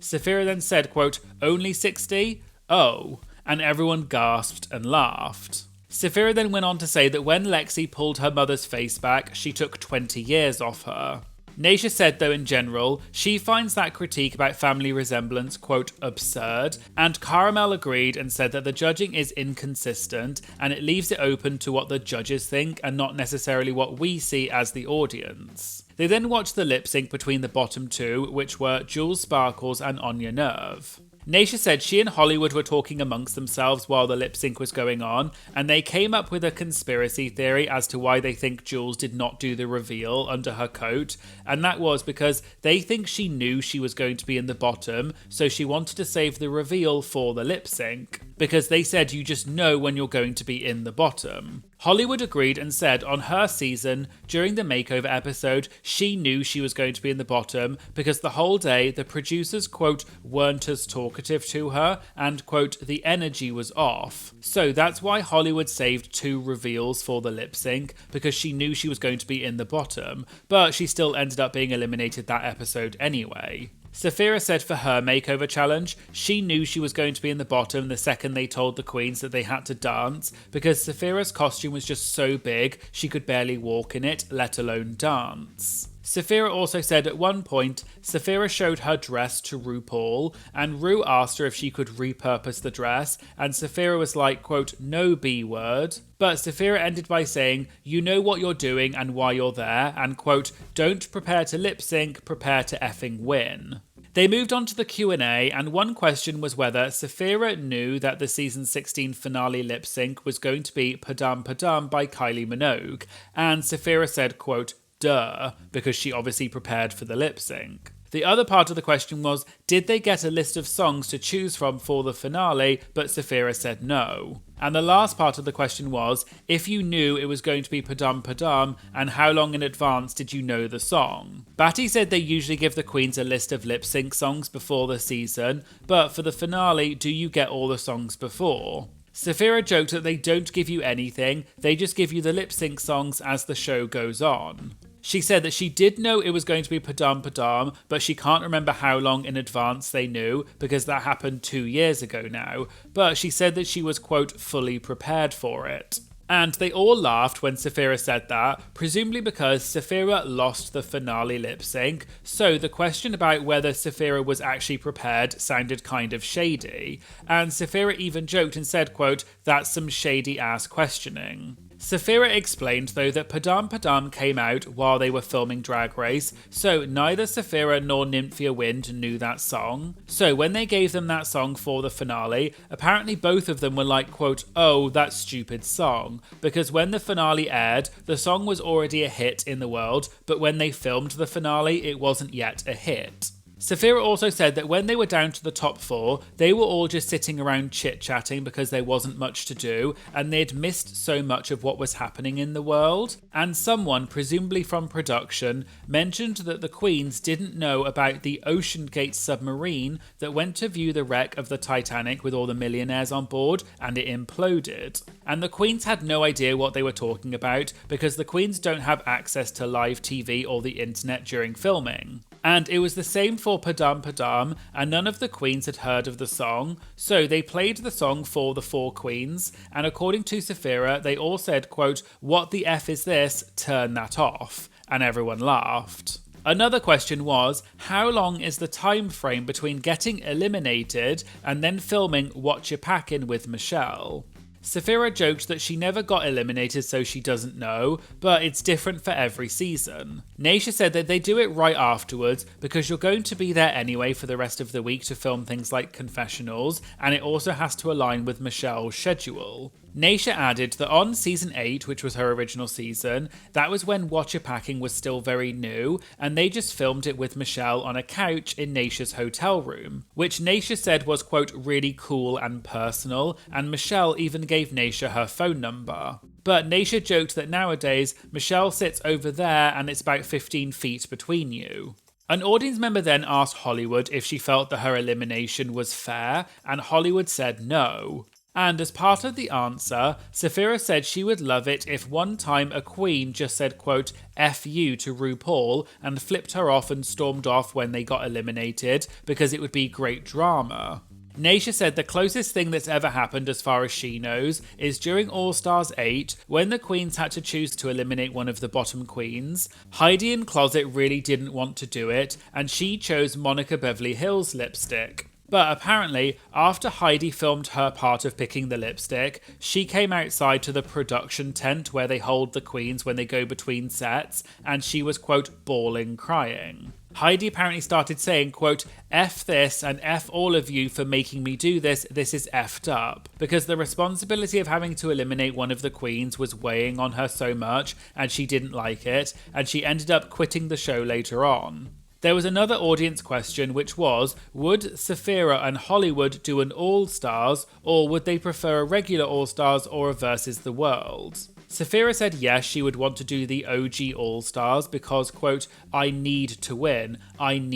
Saphira then said, quote, only 60? Oh. And everyone gasped and laughed. Saphira then went on to say that when Lexi pulled her mother's face back, she took 20 years off her. Nasia said, though, in general, she finds that critique about family resemblance, quote, absurd, and Caramel agreed and said that the judging is inconsistent and it leaves it open to what the judges think and not necessarily what we see as the audience. They then watched the lip sync between the bottom two, which were Jules Sparkles and Anya Nerve. Nasia said she and Hollywood were talking amongst themselves while the lip sync was going on, and they came up with a conspiracy theory as to why they think Jules did not do the reveal under her coat, and that was because they think she knew she was going to be in the bottom, so she wanted to save the reveal for the lip sync, because they said you just know when you're going to be in the bottom. Hollywood agreed and said on her season, during the makeover episode, she knew she was going to be in the bottom because the whole day the producers, quote, weren't as talkative to her and, quote, the energy was off. So that's why Hollywood saved 2 reveals for the lip sync, because she knew she was going to be in the bottom, but she still ended up being eliminated that episode anyway. Saphira said for her makeover challenge, she knew she was going to be in the bottom the second they told the queens that they had to dance, because Saphira's costume was just so big she could barely walk in it, let alone dance. Saphira also said at one point, Saphira showed her dress to RuPaul, and Ru asked her if she could repurpose the dress, and Saphira was like, quote, no B word. But Saphira ended by saying, you know what you're doing and why you're there, and, quote, don't prepare to lip sync, prepare to effing win. They moved on to the Q&A, and one question was whether Saphira knew that the season 16 finale lip sync was going to be Padam Padam by Kylie Minogue, and Saphira said, quote, duh, because she obviously prepared for the lip sync. The other part of the question was, did they get a list of songs to choose from for the finale, but Saphira said no. And the last part of the question was, if you knew it was going to be Padam Padam, and how long in advance did you know the song? Batty said they usually give the queens a list of lip sync songs before the season, but for the finale, do you get all the songs before? Saphira joked that they don't give you anything, they just give you the lip sync songs as the show goes on. She said that she did know it was going to be Padam Padam, but she can't remember how long in advance they knew, because that happened 2 years ago now, but she said that she was, quote, fully prepared for it. And they all laughed when Saphira said that, presumably because Saphira lost the finale lip sync, so the question about whether Saphira was actually prepared sounded kind of shady, and Saphira even joked and said, quote, that's some shady ass questioning. Saphira explained though that Padam Padam came out while they were filming Drag Race, so neither Saphira nor Nymphia Wind knew that song. So when they gave them that song for the finale, apparently both of them were like, quote, oh, that stupid song, because when the finale aired, the song was already a hit in the world, but when they filmed the finale, it wasn't yet a hit. Saphira also said that when they were down to the top 4, they were all just sitting around chit-chatting because there wasn't much to do, and they'd missed so much of what was happening in the world. And someone, presumably from production, mentioned that the queens didn't know about the OceanGate submarine that went to view the wreck of the Titanic with all the millionaires on board, and it imploded. And the queens had no idea what they were talking about, because the queens don't have access to live TV or the internet during filming. And it was the same for Padam Padam, and none of the queens had heard of the song, so they played the song for the 4 queens, and according to Saphira, they all said, quote, what the F is this? Turn that off. And everyone laughed. Another question was, how long is the time frame between getting eliminated and then filming What You Packin' with Michelle? Saphira joked that she never got eliminated, so she doesn't know, but it's different for every season. Naysha said that they do it right afterwards because you're going to be there anyway for the rest of the week to film things like confessionals, and it also has to align with Michelle's schedule. Naysha added that on season 8, which was her original season, that was when What You Packing was still very new, and they just filmed it with Michelle on a couch in Naysha's hotel room, which Naysha said was, quote, really cool and personal, and Michelle even gave Naysha her phone number. But Naysha joked that nowadays, Michelle sits over there and it's about 15 feet between you. An audience member then asked Hollywood if she felt that her elimination was fair, and Hollywood said no. And as part of the answer, Saphira said she would love it if one time a queen just said, quote, F you to RuPaul and flipped her off and stormed off when they got eliminated because it would be great drama. Naysha said the closest thing that's ever happened as far as she knows is during All Stars 8 when the queens had to choose to eliminate one of the bottom queens. Heidi in Closet really didn't want to do it and she chose Monica Beverly Hills lipstick. But apparently, after Heidi filmed her part of picking the lipstick, she came outside to the production tent where they hold the queens when they go between sets, and she was, quote, bawling crying. Heidi apparently started saying, quote, F this and F all of you for making me do this is effed up. Because the responsibility of having to eliminate one of the queens was weighing on her so much, and she didn't like it, and she ended up quitting the show later on. There was another audience question, which was, would Saphira and Hollywood do an All-Stars, or would they prefer a regular All-Stars or a Versus the World? Saphira said yes, she would want to do the OG All-Stars because, quote, I need to win, and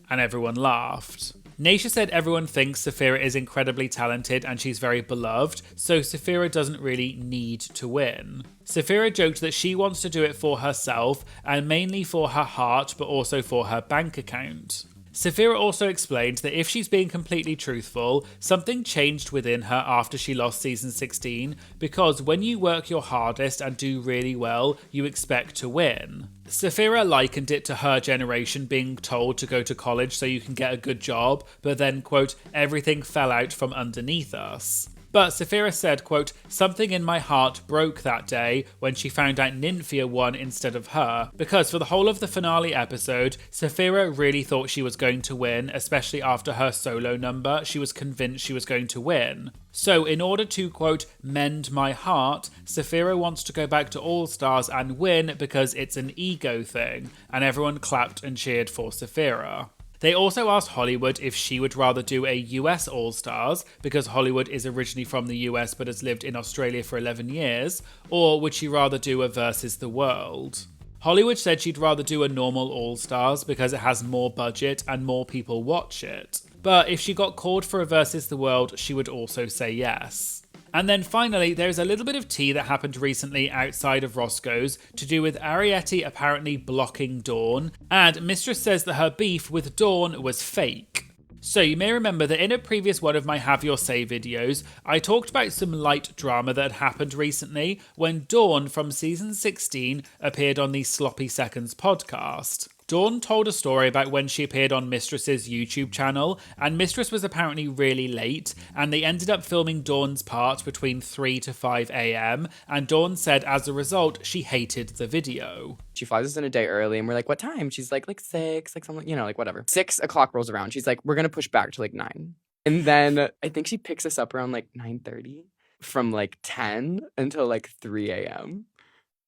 everyone laughed. Naysha said everyone thinks Saphira is incredibly talented and she's very beloved, so Saphira doesn't really need to win. Saphira joked that she wants to do it for herself and mainly for her heart but also for her bank account. Saphira also explained that if she's being completely truthful, something changed within her after she lost season 16 because when you work your hardest and do really well, you expect to win. Saphira likened it to her generation being told to go to college so you can get a good job, but then, quote, everything fell out from underneath us. But Saphira said, quote, something in my heart broke that day when she found out Nymphia won instead of her, because for the whole of the finale episode, Saphira really thought she was going to win, especially after her solo number, she was convinced she was going to win. So in order to, quote, mend my heart, Saphira wants to go back to All Stars and win because it's an ego thing, and everyone clapped and cheered for Saphira. They also asked Hollywood if she would rather do a US All-Stars, because Hollywood is originally from the US but has lived in Australia for 11 years, or would she rather do a Versus the World? Hollywood said she'd rather do a normal All-Stars because it has more budget and more people watch it. But if she got called for a Versus the World, she would also say yes. And then finally, there's a little bit of tea that happened recently outside of Roscoe's to do with Ariete apparently blocking Dawn, and Mistress says that her beef with Dawn was fake. So you may remember that in a previous one of my Have Your Say videos, I talked about some light drama that had happened recently when Dawn from season 16 appeared on the Sloppy Seconds podcast. Dawn told a story about when she appeared on Mistress's YouTube channel, and Mistress was apparently really late, and they ended up filming Dawn's part between 3 to 5 a.m, and Dawn said as a result she hated the video. She flies us in a day early, and we're like, what time? She's like 6, like something, like whatever. 6 o'clock rolls around. She's like, we're gonna push back to like 9. And then I think she picks us up around like 9:30 from like 10 until like 3 a.m.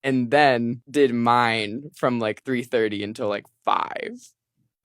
And then did mine from like 3:30 until like 5.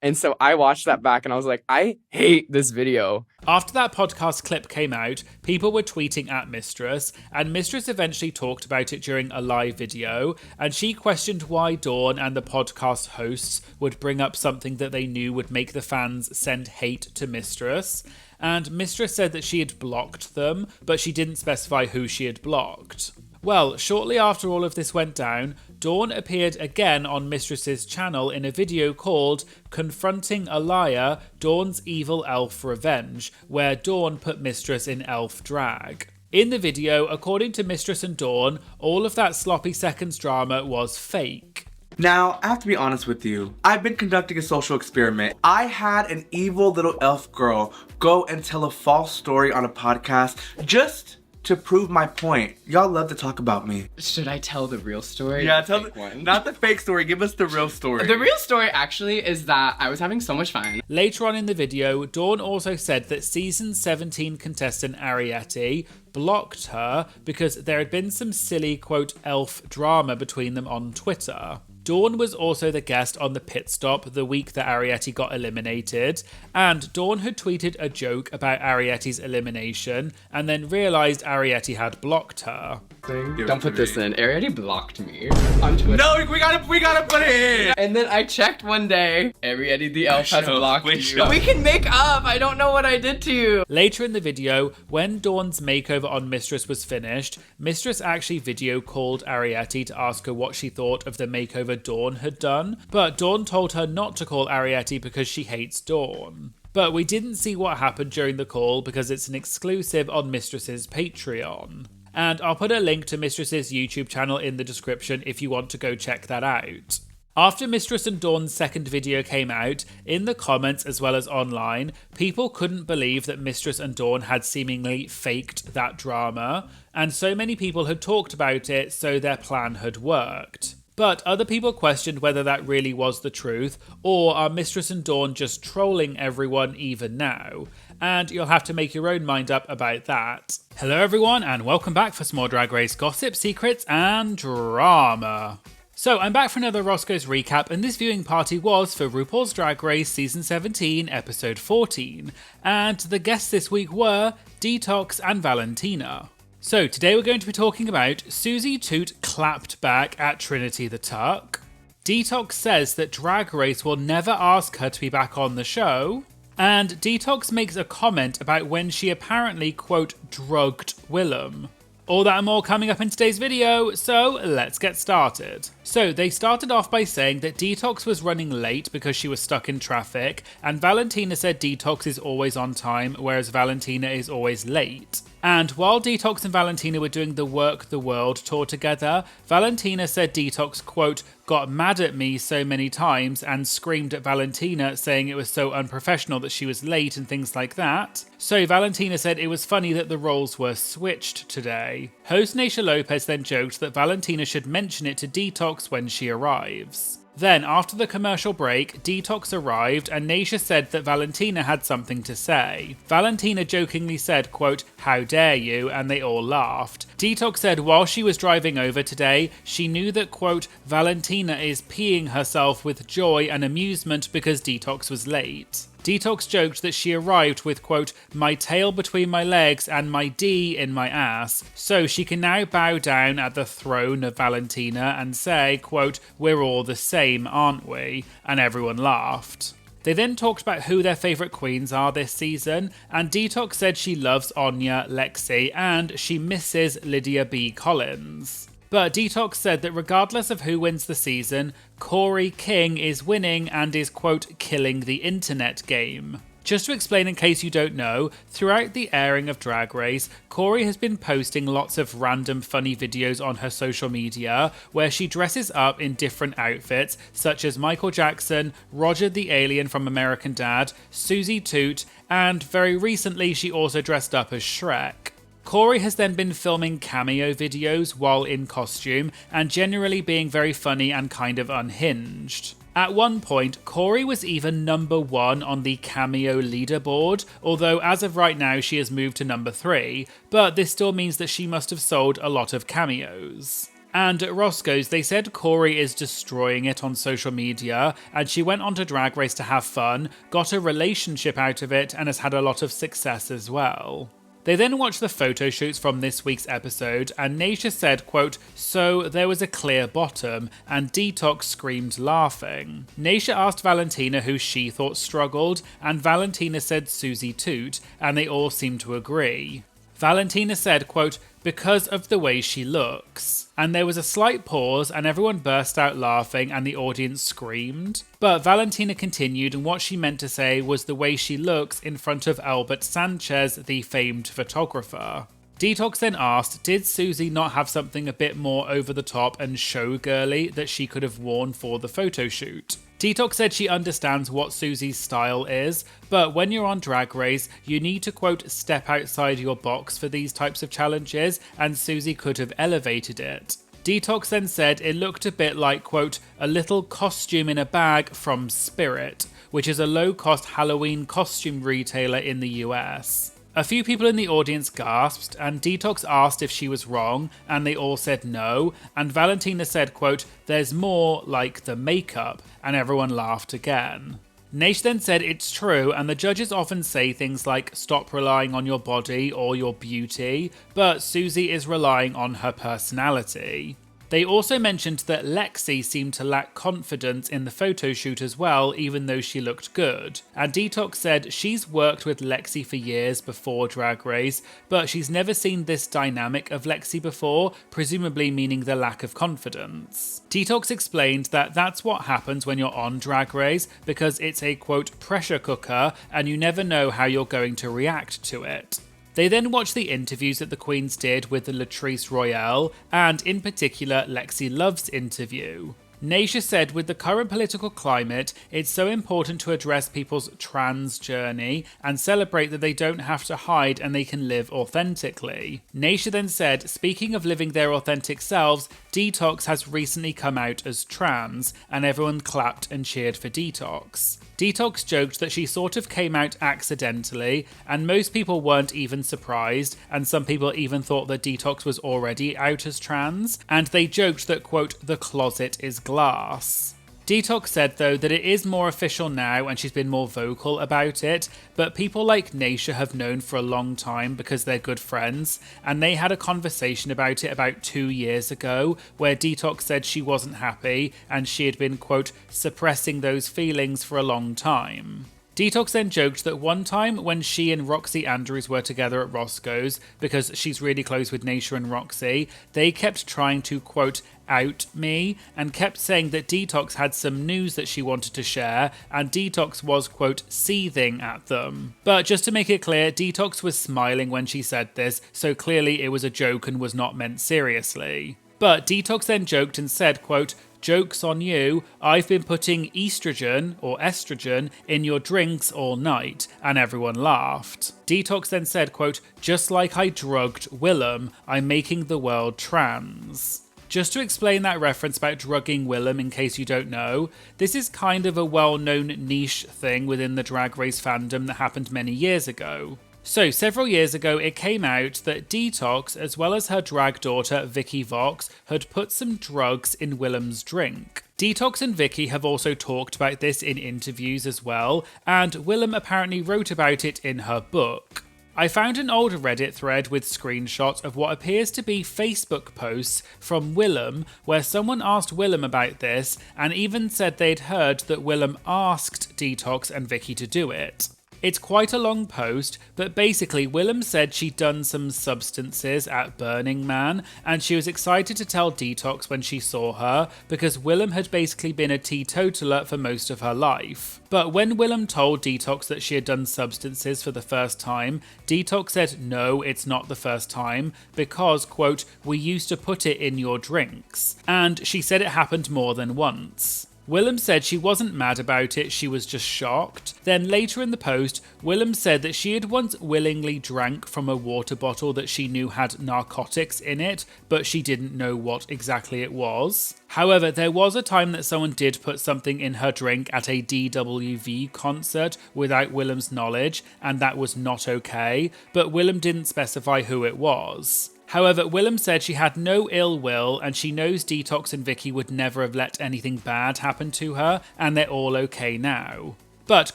And so I watched that back and I was like, I hate this video. After that podcast clip came out, people were tweeting at Mistress, and Mistress eventually talked about it during a live video, and she questioned why Dawn and the podcast hosts would bring up something that they knew would make the fans send hate to Mistress. And Mistress said that she had blocked them, but she didn't specify who she had blocked. Well, shortly after all of this went down, Dawn appeared again on Mistress's channel in a video called Confronting a Liar, Dawn's Evil Elf Revenge, where Dawn put Mistress in elf drag. In the video, according to Mistress and Dawn, all of that Sloppy Seconds drama was fake. Now, I have to be honest with you. I've been conducting a social experiment. I had an evil little elf girl go and tell a false story on a podcast just to prove my point. Y'all love to talk about me. Should I tell the real story? Yeah, tell not the fake story. Give us the real story. The real story actually is that I was having so much fun. Later on in the video, Dawn also said that season 17 contestant Ariete blocked her because there had been some silly, quote, elf drama between them on Twitter. Dawn was also the guest on the pit stop the week that Ariete got eliminated, and Dawn had tweeted a joke about Ariete's elimination and then realised Ariete had blocked her. Don't put this in. Ariete blocked me on Twitter. No, we gotta put it in. And then I checked one day. Ariete the elf has blocked you. We We can make up. I don't know what I did to you. Later in the video, when Dawn's makeover on Mistress was finished, Mistress actually video called Ariete to ask her what she thought of the makeover Dawn had done, but Dawn told her not to call Ariete because she hates Dawn. But we didn't see what happened during the call because it's an exclusive on Mistress's Patreon. And I'll put a link to Mistress's YouTube channel in the description if you want to go check that out. After Mistress and Dawn's second video came out, in the comments as well as online, people couldn't believe that Mistress and Dawn had seemingly faked that drama, and so many people had talked about it, so their plan had worked. But other people questioned whether that really was the truth, or are Mistress and Dawn just trolling everyone even now? And you'll have to make your own mind up about that. Hello everyone, and welcome back for some more Drag Race gossip, secrets, and drama. So I'm back for another Roscoe's recap, and this viewing party was for RuPaul's Drag Race Season 17, Episode 14. And the guests this week were Detox and Valentina. So today we're going to be talking about Susie Toot clapped back at Trinity the Tuck. Detox says that Drag Race will never ask her to be back on the show. And Detox makes a comment about when she apparently, quote, drugged Willem. All that and more coming up in today's video, so let's get started. So they started off by saying that Detox was running late because she was stuck in traffic, and Valentina said Detox is always on time, whereas Valentina is always late. And while Detox and Valentina were doing the Work the World tour together, Valentina said Detox, quote, got mad at me so many times and screamed at Valentina saying it was so unprofessional that she was late and things like that. So Valentina said it was funny that the roles were switched today. Host Naysha Lopez then joked that Valentina should mention it to Detox when she arrives. Then, after the commercial break, Detox arrived and Naysha said that Valentina had something to say. Valentina jokingly said, quote, how dare you, and they all laughed. Detox said while she was driving over today, she knew that, quote, Valentina is peeing herself with joy and amusement because Detox was late. Detox joked that she arrived with, quote, my tail between my legs and my D in my ass, so she can now bow down at the throne of Valentina and say, quote, we're all the same, aren't we? And everyone laughed. They then talked about who their favourite queens are this season, and Detox said she loves Anya, Lexi, and she misses Lydia B. Collins. But Detox said that regardless of who wins the season, Corey King is winning and is, quote, killing the internet game. Just to explain in case you don't know, throughout the airing of Drag Race, Corey has been posting lots of random funny videos on her social media where she dresses up in different outfits such as Michael Jackson, Roger the Alien from American Dad, Susie Toot, and very recently she also dressed up as Shrek. Corey has then been filming cameo videos while in costume and generally being very funny and kind of unhinged. At one point, Corey was even number 1 on the cameo leaderboard, although as of right now she has moved to number 3, but this still means that she must have sold a lot of cameos. And at Roscoe's, they said Corey is destroying it on social media, and she went on to Drag Race to have fun, got a relationship out of it, and has had a lot of success as well. They then watched the photo shoots from this week's episode, and Naysha said, quote, so there was a clear bottom, and Detox screamed laughing. Naysha asked Valentina who she thought struggled, and Valentina said Susie Toot, and they all seemed to agree. Valentina said, quote, because of the way she looks. And there was a slight pause and everyone burst out laughing and the audience screamed. But Valentina continued, and what she meant to say was the way she looks in front of Albert Sanchez, the famed photographer. Detox then asked, did Susie not have something a bit more over the top and showgirly that she could have worn for the photo shoot? Detox said she understands what Susie's style is, but when you're on Drag Race, you need to, quote, step outside your box for these types of challenges, and Susie could have elevated it. Detox then said it looked a bit like, quote, a little costume in a bag from Spirit, which is a low-cost Halloween costume retailer in the US. A few people in the audience gasped, and Detox asked if she was wrong, and they all said no, and Valentina said, quote, there's more like the makeup, and everyone laughed again. Nash then said it's true, and the judges often say things like stop relying on your body or your beauty, but Susie is relying on her personality. They also mentioned that Lexi seemed to lack confidence in the photo shoot as well, even though she looked good. And Detox said she's worked with Lexi for years before Drag Race, but she's never seen this dynamic of Lexi before, presumably meaning the lack of confidence. Detox explained that that's what happens when you're on Drag Race, because it's a, quote, pressure cooker, and you never know how you're going to react to it. They then watched the interviews that the Queens did with the Latrice Royale, and in particular Lexi Love's interview. Naysha said with the current political climate, it's so important to address people's trans journey and celebrate that they don't have to hide and they can live authentically. Naysha then said, speaking of living their authentic selves, Detox has recently come out as trans, and everyone clapped and cheered for Detox. Detox joked that she sort of came out accidentally, and most people weren't even surprised, and some people even thought that Detox was already out as trans, and they joked that, quote, the closet is glass. Detox said, though, that it is more official now and she's been more vocal about it, but people like Naysha have known for a long time because they're good friends, and they had a conversation about it about 2 years ago where Detox said she wasn't happy and she had been, quote, suppressing those feelings for a long time. Detox then joked that one time when she and Roxy Andrews were together at Roscoe's, because she's really close with Naysha and Roxy, they kept trying to, quote, out me, and kept saying that Detox had some news that she wanted to share, and Detox was, quote, seething at them. But just to make it clear, Detox was smiling when she said this, so clearly it was a joke and was not meant seriously. But Detox then joked and said, quote, joke's on you, I've been putting estrogen in your drinks all night, and everyone laughed. Detox then said, quote, just like I drugged Willem, I'm making the world trans. Just to explain that reference about drugging Willem in case you don't know, this is kind of a well-known niche thing within the Drag Race fandom that happened many years ago. So, several years ago, it came out that Detox, as well as her drag daughter Vicky Vox, had put some drugs in Willem's drink. Detox and Vicky have also talked about this in interviews as well, and Willem apparently wrote about it in her book. I found an old Reddit thread with screenshots of what appears to be Facebook posts from Willem, where someone asked Willem about this and even said they'd heard that Willem asked Detox and Vicky to do it. It's quite a long post, but basically Willem said she'd done some substances at Burning Man and she was excited to tell Detox when she saw her because Willem had basically been a teetotaler for most of her life. But when Willem told Detox that she had done substances for the first time, Detox said no, it's not the first time because, quote, we used to put it in your drinks. And she said it happened more than once. Willem said she wasn't mad about it, she was just shocked. Then later in the post, Willem said that she had once willingly drank from a water bottle that she knew had narcotics in it, but she didn't know what exactly it was. However, there was a time that someone did put something in her drink at a DWV concert without Willem's knowledge, and that was not okay, but Willem didn't specify who it was. However, Willem said she had no ill will and she knows Detox and Vicky would never have let anything bad happen to her and they're all okay now. But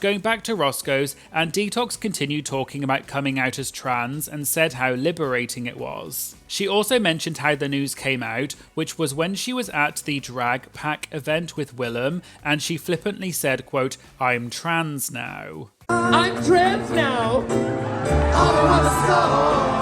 going back to Roscoe's, and Detox continued talking about coming out as trans and said how liberating it was. She also mentioned how the news came out, which was when she was at the Drag Pack event with Willem and she flippantly said, quote, I'm trans now. I'm trans now. I wanna go.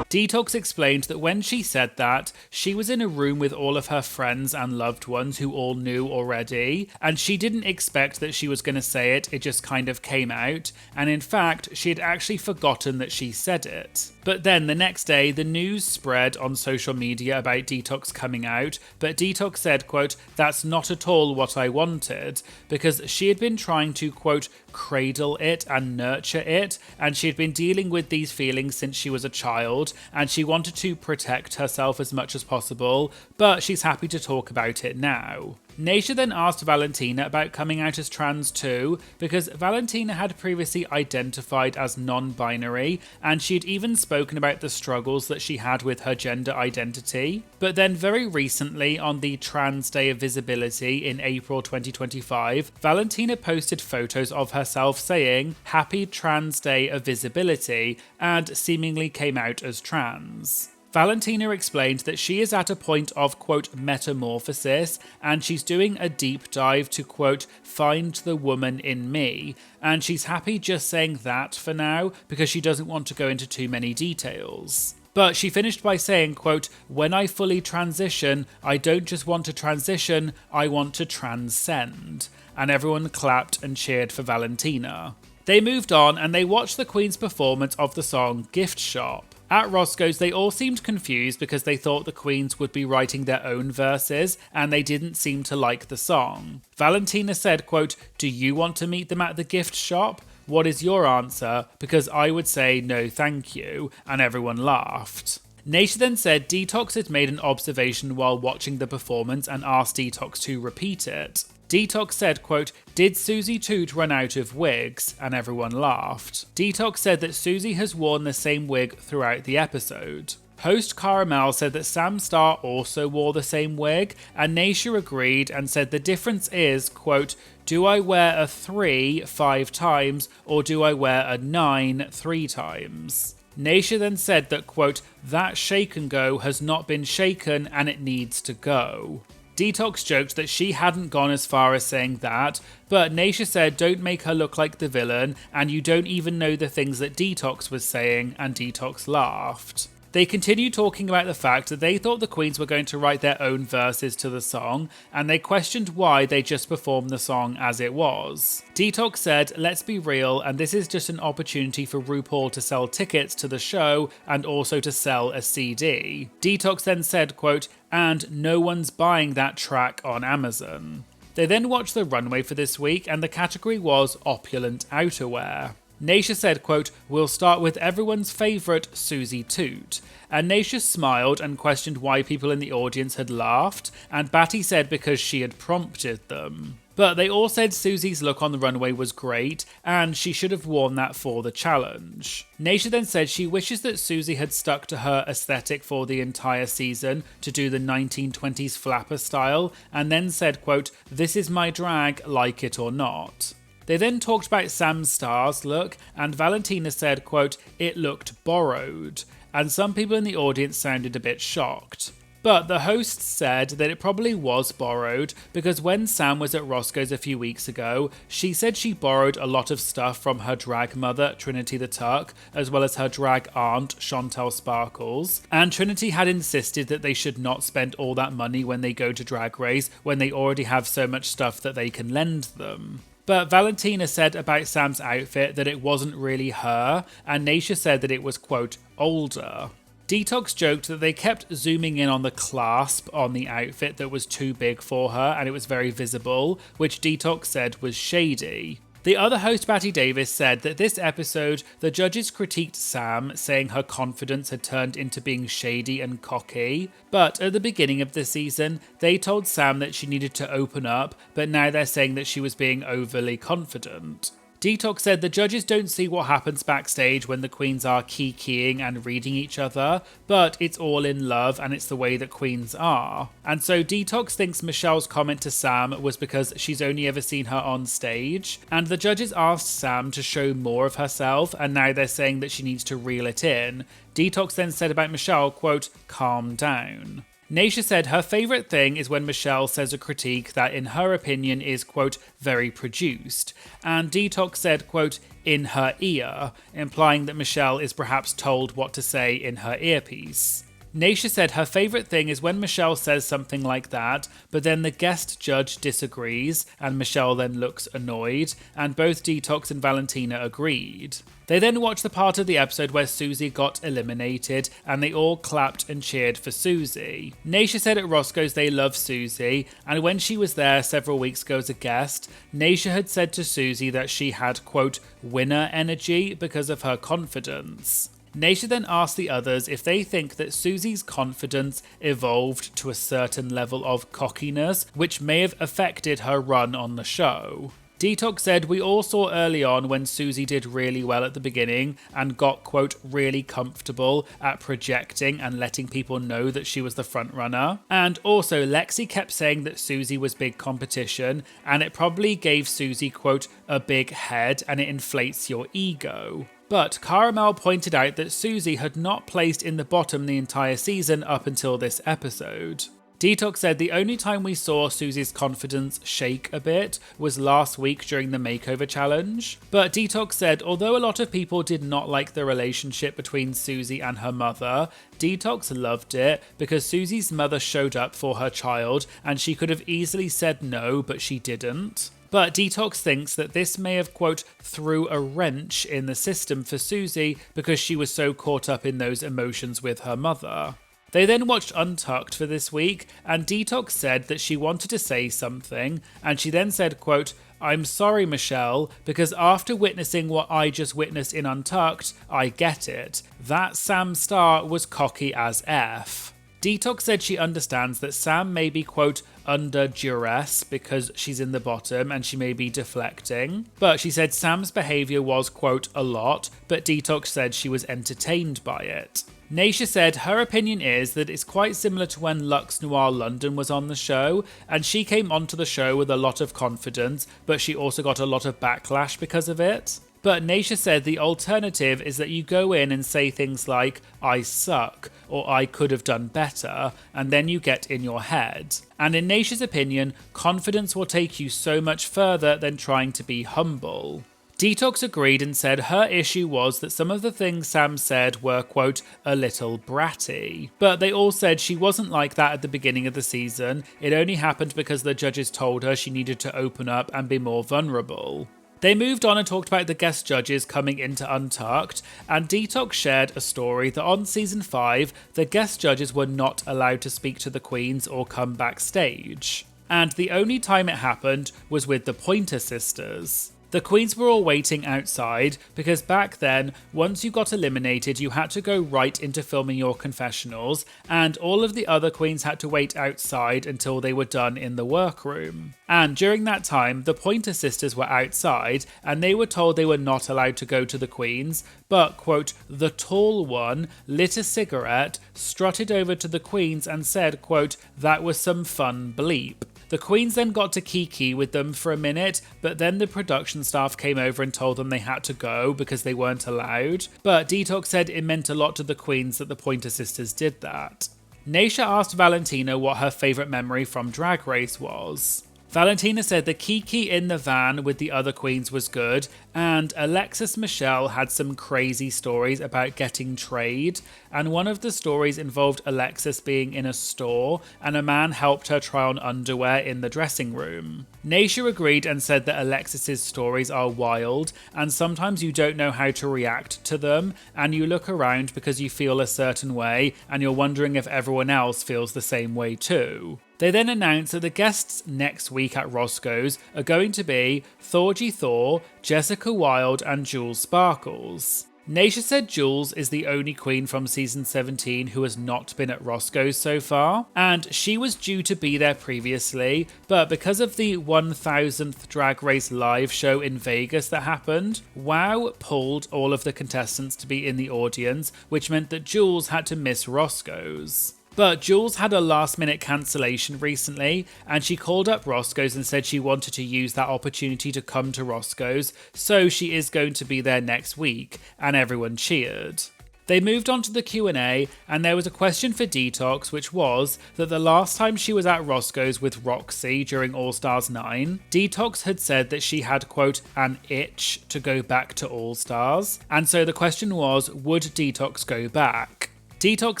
Detox explained that when she said that, she was in a room with all of her friends and loved ones who all knew already, and she didn't expect that she was going to say it, it just kind of came out, and in fact, she had actually forgotten that she said it. But then the next day, the news spread on social media about Detox coming out, but Detox said, quote, that's not at all what I wanted, because she had been trying to, quote, cradle it and nurture it, and she had been dealing with these feelings since she was a child, and she wanted to protect herself as much as possible, but she's happy to talk about it now. Naysha then asked Valentina about coming out as trans too, because Valentina had previously identified as non-binary, and she'd even spoken about the struggles that she had with her gender identity. But then very recently, on the Trans Day of Visibility in April 2025, Valentina posted photos of herself saying, Happy Trans Day of Visibility, and seemingly came out as trans. Valentina explained that she is at a point of, quote, metamorphosis, and she's doing a deep dive to, quote, find the woman in me, and she's happy just saying that for now because she doesn't want to go into too many details. But she finished by saying, quote, when I fully transition, I don't just want to transition, I want to transcend. And everyone clapped and cheered for Valentina. They moved on and they watched the Queen's performance of the song Gift Shop. At Roscoe's, they all seemed confused because they thought the queens would be writing their own verses and they didn't seem to like the song. Valentina said, quote, do you want to meet them at the gift shop? What is your answer? Because I would say no thank you, and everyone laughed. Naysha then said Detox had made an observation while watching the performance and asked Detox to repeat it. Detox said, quote, did Susie Toot run out of wigs? And everyone laughed. Detox said that Susie has worn the same wig throughout the episode. Host Caramel said that Sam Star also wore the same wig, and Naysha agreed and said the difference is, quote, do I wear a 3 5 times or do I wear a 9 3 times? Naysha then said that, quote, that shake and go has not been shaken and it needs to go. Detox joked that she hadn't gone as far as saying that, but Naysha said don't make her look like the villain and you don't even know the things that Detox was saying, and Detox laughed. They continued talking about the fact that they thought the queens were going to write their own verses to the song, and they questioned why they just performed the song as it was. Detox said, let's be real, and this is just an opportunity for RuPaul to sell tickets to the show and also to sell a CD. Detox then said, quote, and no one's buying that track on Amazon. They then watched the runway for this week, and the category was opulent outerwear. Naysha said, quote, "We'll start with everyone's favourite Susie Toot." And Naysha smiled and questioned why people in the audience had laughed, and Batty said because she had prompted them. But they all said Susie's look on the runway was great, and she should have worn that for the challenge. Naysha then said she wishes that Susie had stuck to her aesthetic for the entire season to do the 1920s flapper style, and then said, quote, "This is my drag, like it or not." They then talked about Sam Starr's look, and Valentina said, quote, "It looked borrowed," and some people in the audience sounded a bit shocked. But the host said that it probably was borrowed because when Sam was at Roscoe's a few weeks ago, she said she borrowed a lot of stuff from her drag mother, Trinity the Tuck, as well as her drag aunt, Chantel Sparkles. And Trinity had insisted that they should not spend all that money when they go to Drag Race when they already have so much stuff that they can lend them. But Valentina said about Sam's outfit that it wasn't really her, and Naysha said that it was, quote, older. Detox joked that they kept zooming in on the clasp on the outfit that was too big for her and it was very visible, which Detox said was shady. The other host, Batty Davis, said that this episode, the judges critiqued Sam, saying her confidence had turned into being shady and cocky. But at the beginning of the season, they told Sam that she needed to open up, but now they're saying that she was being overly confident. Detox said the judges don't see what happens backstage when the queens are keying and reading each other, but it's all in love and it's the way that queens are. And so Detox thinks Michelle's comment to Sam was because she's only ever seen her on stage, and the judges asked Sam to show more of herself, and now they're saying that she needs to reel it in. Detox then said about Michelle, quote, "Calm down." Naysha said her favourite thing is when Michelle says a critique that in her opinion is, quote, very produced. And Detox said, quote, in her ear, implying that Michelle is perhaps told what to say in her earpiece. Naysha said her favourite thing is when Michelle says something like that, but then the guest judge disagrees, and Michelle then looks annoyed, and both Detox and Valentina agreed. They then watched the part of the episode where Susie got eliminated, and they all clapped and cheered for Susie. Naysha said at Roscoe's they love Susie, and when she was there several weeks ago as a guest, Naysha had said to Susie that she had, quote, winner energy because of her confidence. Naysha then asked the others if they think that Susie's confidence evolved to a certain level of cockiness, which may have affected her run on the show. Detox said, we all saw early on when Susie did really well at the beginning and got, quote, really comfortable at projecting and letting people know that she was the front runner. And also, Lexi kept saying that Susie was big competition, and it probably gave Susie, quote, a big head and it inflates your ego. But Caramel pointed out that Susie had not placed in the bottom the entire season up until this episode. Detox said the only time we saw Susie's confidence shake a bit was last week during the makeover challenge. But Detox said although a lot of people did not like the relationship between Susie and her mother, Detox loved it because Susie's mother showed up for her child and she could have easily said no, but she didn't. But Detox thinks that this may have, quote, threw a wrench in the system for Susie because she was so caught up in those emotions with her mother. They then watched Untucked for this week, and Detox said that she wanted to say something, and she then said, quote, I'm sorry, Michelle, because after witnessing what I just witnessed in Untucked, I get it. That Sam Starr was cocky as F. Detox said she understands that Sam may be, quote, under duress because she's in the bottom and she may be deflecting. But she said Sam's behaviour was, quote, a lot, but Detox said she was entertained by it. Naysha said her opinion is that it's quite similar to when Luxe Noir London was on the show, and she came onto the show with a lot of confidence, but she also got a lot of backlash because of it. But Naysha said the alternative is that you go in and say things like, I suck, or I could have done better, and then you get in your head. And in Naysha's opinion, confidence will take you so much further than trying to be humble. Detox agreed and said her issue was that some of the things Sam said were, quote, a little bratty. But they all said she wasn't like that at the beginning of the season. It only happened because the judges told her she needed to open up and be more vulnerable. They moved on and talked about the guest judges coming into Untucked, and Detox shared a story that on season 5, the guest judges were not allowed to speak to the queens or come backstage. And the only time it happened was with the Pointer Sisters. The queens were all waiting outside because back then, once you got eliminated, you had to go right into filming your confessionals, and all of the other queens had to wait outside until they were done in the workroom. And during that time, the Pointer Sisters were outside, and they were told they were not allowed to go to the queens, but, quote, the tall one lit a cigarette, strutted over to the queens and said, quote, that was some fun bleep. The queens then got to kiki with them for a minute, but then the production staff came over and told them they had to go because they weren't allowed. But Detox said it meant a lot to the queens that the Pointer Sisters did that. Naysha asked Valentina what her favourite memory from Drag Race was. Valentina said the kiki in the van with the other queens was good, and Alexis Michelle had some crazy stories about getting trade, and one of the stories involved Alexis being in a store and a man helped her try on underwear in the dressing room. Naysha agreed and said that Alexis's stories are wild, and sometimes you don't know how to react to them, and you look around because you feel a certain way, and you're wondering if everyone else feels the same way too. They then announced that the guests next week at Roscoe's are going to be Thorgy Thor, Jessica Wilde and Jules Sparkles. Naysha said Jules is the only queen from season 17 who has not been at Roscoe's so far, and she was due to be there previously, but because of the 1000th Drag Race live show in Vegas that happened, WoW pulled all of the contestants to be in the audience, which meant that Jules had to miss Roscoe's. But Jules had a last-minute cancellation recently, and she called up Roscoe's and said she wanted to use that opportunity to come to Roscoe's, so she is going to be there next week, and everyone cheered. They moved on to the Q&A, and there was a question for Detox, which was that the last time she was at Roscoe's with Roxy during All Stars 9, Detox had said that she had, quote, an itch to go back to All Stars, and so the question was, would Detox go back? Detox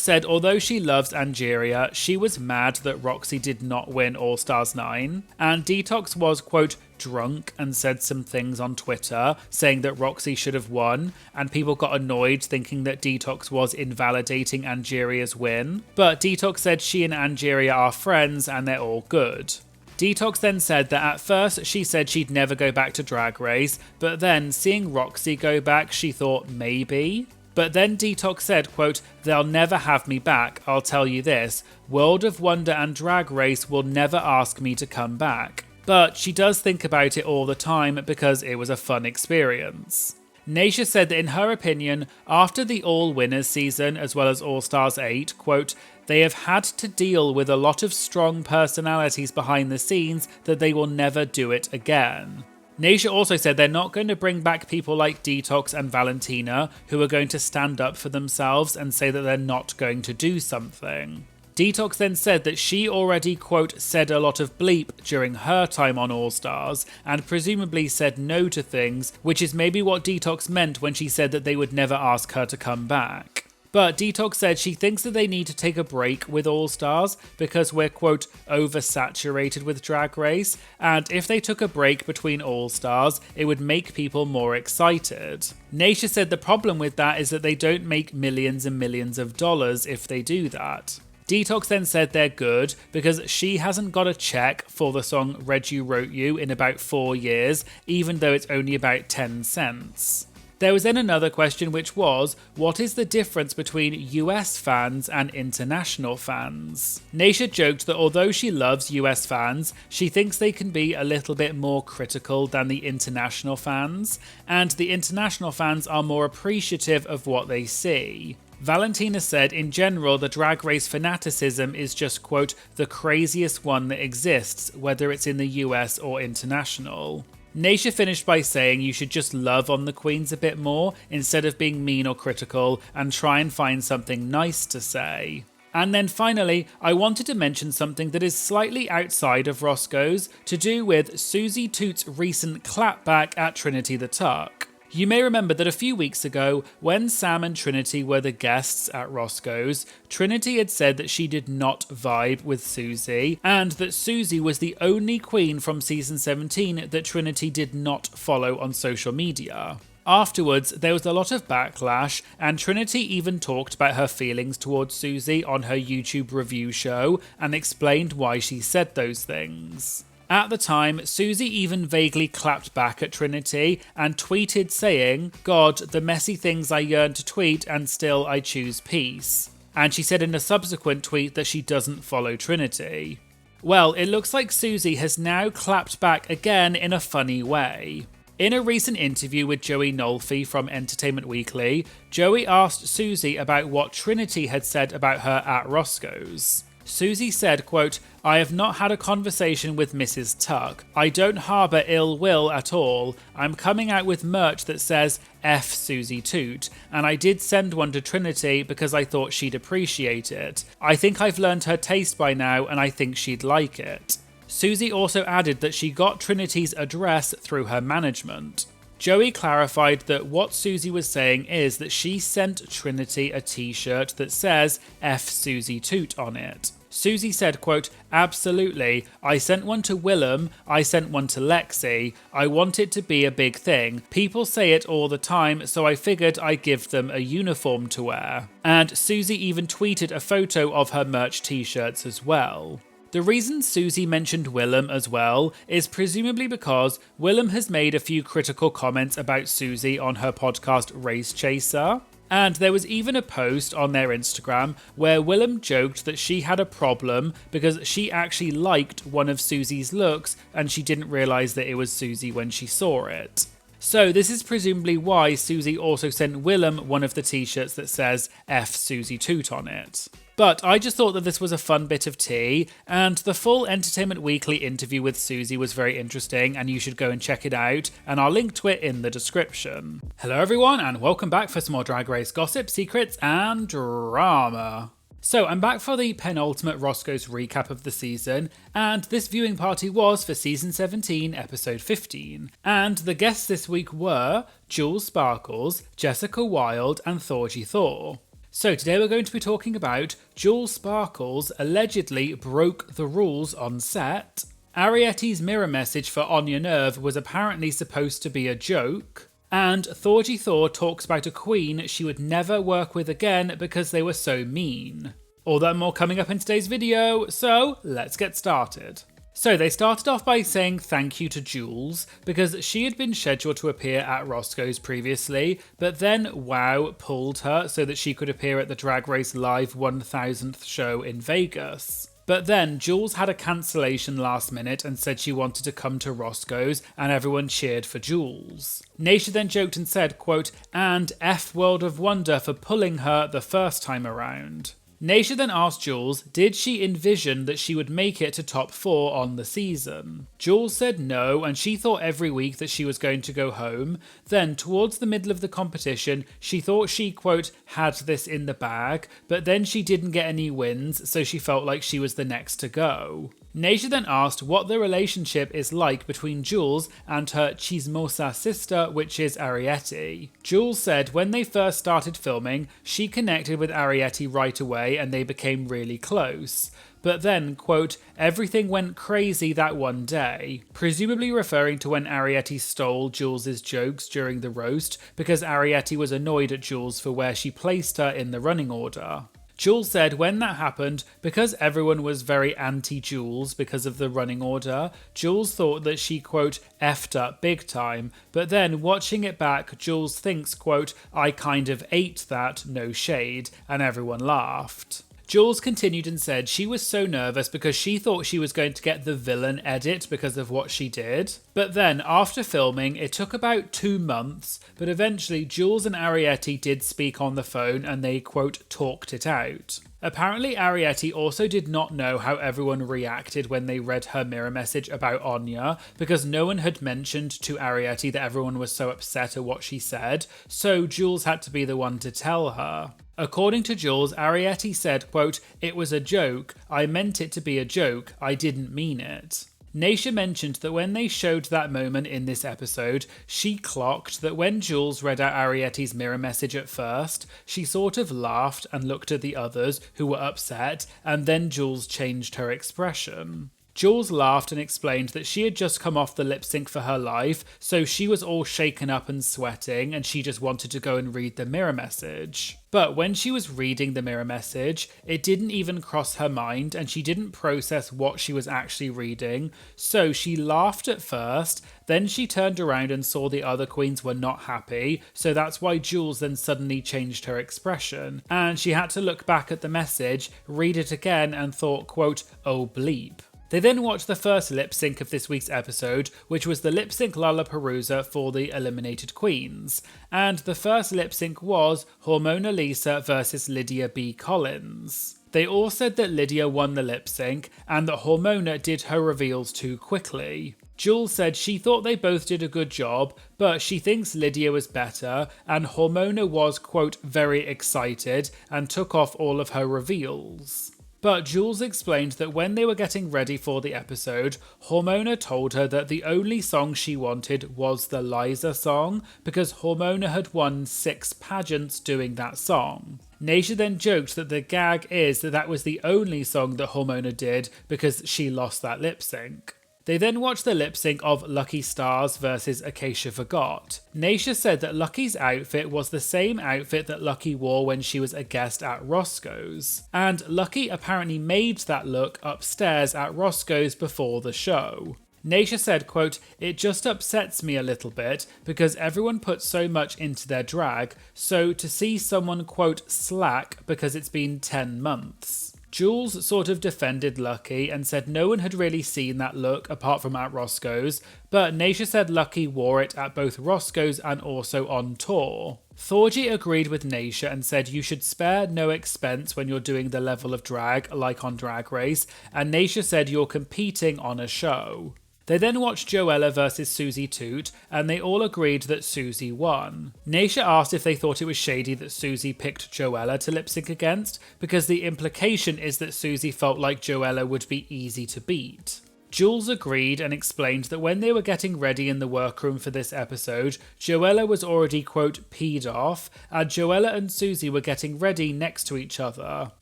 said although she loves Angeria, she was mad that Roxy did not win All Stars 9, and Detox was, quote, drunk and said some things on Twitter saying that Roxy should have won, and people got annoyed thinking that Detox was invalidating Angeria's win. But Detox said she and Angeria are friends and they're all good. Detox then said that at first she said she'd never go back to Drag Race, but then seeing Roxy go back, she thought maybe. But then Detox said, quote, they'll never have me back, I'll tell you this, World of Wonder and Drag Race will never ask me to come back. But she does think about it all the time because it was a fun experience. Naysha said that in her opinion, after the All Winners season as well as All Stars 8, quote, they have had to deal with a lot of strong personalities behind the scenes that they will never do it again. Naysha also said they're not going to bring back people like Detox and Valentina who are going to stand up for themselves and say that they're not going to do something. Detox then said that she already, quote, said a lot of bleep during her time on All Stars and presumably said no to things, which is maybe what Detox meant when she said that they would never ask her to come back. But Detox said she thinks that they need to take a break with All Stars because we're, quote, oversaturated with Drag Race, and if they took a break between All Stars, it would make people more excited. Naysha said the problem with that is that they don't make millions and millions of dollars if they do that. Detox then said they're good because she hasn't got a check for the song Read You Wrote You in about 4 years, even though it's only about 10 cents. There was then another question, which was, what is the difference between US fans and international fans? Naysha joked that although she loves US fans, she thinks they can be a little bit more critical than the international fans, and the international fans are more appreciative of what they see. Valentina said, in general, the Drag Race fanaticism is just, quote, the craziest one that exists, whether it's in the US or international. Naysha finished by saying you should just love on the queens a bit more instead of being mean or critical and try and find something nice to say. And then finally, I wanted to mention something that is slightly outside of Roscoe's to do with Susie Toot's recent clapback at Trinity the Tuck. You may remember that a few weeks ago, when Sam and Trinity were the guests at Roscoe's, Trinity had said that she did not vibe with Susie, and that Susie was the only queen from season 17 that Trinity did not follow on social media. Afterwards, there was a lot of backlash, and Trinity even talked about her feelings towards Susie on her YouTube review show and explained why she said those things. At the time, Susie even vaguely clapped back at Trinity and tweeted saying, "God, the messy things I yearn to tweet and still I choose peace." And she said in a subsequent tweet that she doesn't follow Trinity. Well, it looks like Susie has now clapped back again in a funny way. In a recent interview with Joey Nolfi from Entertainment Weekly, Joey asked Susie about what Trinity had said about her at Roscoe's. Susie said, quote, "I have not had a conversation with Mrs. Tuck. I don't harbour ill will at all. I'm coming out with merch that says F Susie Toot, and I did send one to Trinity because I thought she'd appreciate it. I think I've learned her taste by now and I think she'd like it." Susie also added that she got Trinity's address through her management. Joey clarified that what Susie was saying is that she sent Trinity a t-shirt that says F Susie Toot on it. Susie said, quote, "Absolutely. I sent one to Willem. I sent one to Lexi. I want it to be a big thing. People say it all the time, so I figured I'd give them a uniform to wear." And Susie even tweeted a photo of her merch t-shirts as well. The reason Susie mentioned Willem as well is presumably because Willem has made a few critical comments about Susie on her podcast Race Chaser. And there was even a post on their Instagram where Willem joked that she had a problem because she actually liked one of Susie's looks and she didn't realise that it was Susie when she saw it. So this is presumably why Susie also sent Willem one of the t-shirts that says F Susie Toot on it. But I just thought that this was a fun bit of tea, and the full Entertainment Weekly interview with Susie was very interesting, and you should go and check it out, and I'll link to it in the description. Hello everyone, and welcome back for some more Drag Race gossip, secrets, and drama. So I'm back for the penultimate Roscoe's recap of the season, and this viewing party was for season 17, episode 15. And the guests this week were Jules Sparkles, Jessica Wilde, and Thorgy Thor. So today we're going to be talking about Jules Sparkles allegedly broke the rules on set, Arietti's mirror message for Anya Nerve was apparently supposed to be a joke, and Thorgy Thor talks about a queen she would never work with again because they were so mean. All that and more coming up in today's video, so let's get started. So they started off by saying thank you to Jules because she had been scheduled to appear at Roscoe's previously, but then WoW pulled her so that she could appear at the Drag Race Live 1000th show in Vegas. But then Jules had a cancellation last minute and said she wanted to come to Roscoe's, and everyone cheered for Jules. Naysha then joked and said, quote, "And F World of Wonder for pulling her the first time around." Naysha then asked Jules, did she envision that she would make it to top 4 on the season? Jules said no, and she thought every week that she was going to go home. Then, towards the middle of the competition, she thought she, quote, had this in the bag, but then she didn't get any wins, so she felt like she was the next to go. Naysha then asked what the relationship is like between Jules and her chismosa sister, which is Arietti. Jules said when they first started filming, she connected with Arietti right away and they became really close. But then, quote, everything went crazy that one day, presumably referring to when Arietti stole Jules' jokes during the roast because Arietti was annoyed at Jules for where she placed her in the running order. Jules said when that happened, because everyone was very anti-Jules because of the running order, Jules thought that she, quote, effed up big time, but then watching it back, Jules thinks, quote, I kind of ate that, no shade, and everyone laughed. Jules continued and said she was so nervous because she thought she was going to get the villain edit because of what she did. But then, after filming, it took about 2 months, but eventually Jules and Arietti did speak on the phone and they, quote, talked it out. Apparently Arietti also did not know how everyone reacted when they read her mirror message about Anya, because no one had mentioned to Arietti that everyone was so upset at what she said, so Jules had to be the one to tell her. According to Jules, Arietti said, quote, it was a joke, I meant it to be a joke, I didn't mean it. Naysha mentioned that when they showed that moment in this episode, she clocked that when Jules read out Arietti's mirror message at first, she sort of laughed and looked at the others who were upset, and then Jules changed her expression. Jules laughed and explained that she had just come off the lip sync for her life, so she was all shaken up and sweating, and she just wanted to go and read the mirror message. But when she was reading the mirror message, it didn't even cross her mind, and she didn't process what she was actually reading, so she laughed at first, then she turned around and saw the other queens were not happy, so that's why Jules then suddenly changed her expression, and she had to look back at the message, read it again, and thought, quote, "Oh bleep." They then watched the first lip sync of this week's episode, which was the lip sync Lollapalooza for the eliminated queens. And the first lip sync was Hormona Lisa versus Lydia B. Collins. They all said that Lydia won the lip sync and that Hormona did her reveals too quickly. Jules said she thought they both did a good job, but she thinks Lydia was better, and Hormona was, quote, very excited and took off all of her reveals. But Jules explained that when they were getting ready for the episode, Hormona told her that the only song she wanted was the Liza song, because Hormona had won 6 pageants doing that song. Nasia then joked that the gag is that that was the only song that Hormona did because she lost that lip sync. They then watched the lip sync of Lucky Stars versus Acacia Forgot. Nasia said that Lucky's outfit was the same outfit that Lucky wore when she was a guest at Roscoe's, and Lucky apparently made that look upstairs at Roscoe's before the show. Nasia said, quote, "It just upsets me a little bit because everyone puts so much into their drag, so to see someone, quote, slack because it's been 10 months. Jules sort of defended Lucky and said no one had really seen that look apart from at Roscoe's, but Nasia said Lucky wore it at both Roscoe's and also on tour. Thorgy agreed with Nasia and said you should spare no expense when you're doing the level of drag like on Drag Race, and Nasia said you're competing on a show. They then watched Joella versus Susie Toot, and they all agreed that Susie won. Nasia asked if they thought it was shady that Susie picked Joella to lip sync against, because the implication is that Susie felt like Joella would be easy to beat. Jules agreed and explained that when they were getting ready in the workroom for this episode, Joella was already, quote, peed off, and Joella and Susie were getting ready next to each other.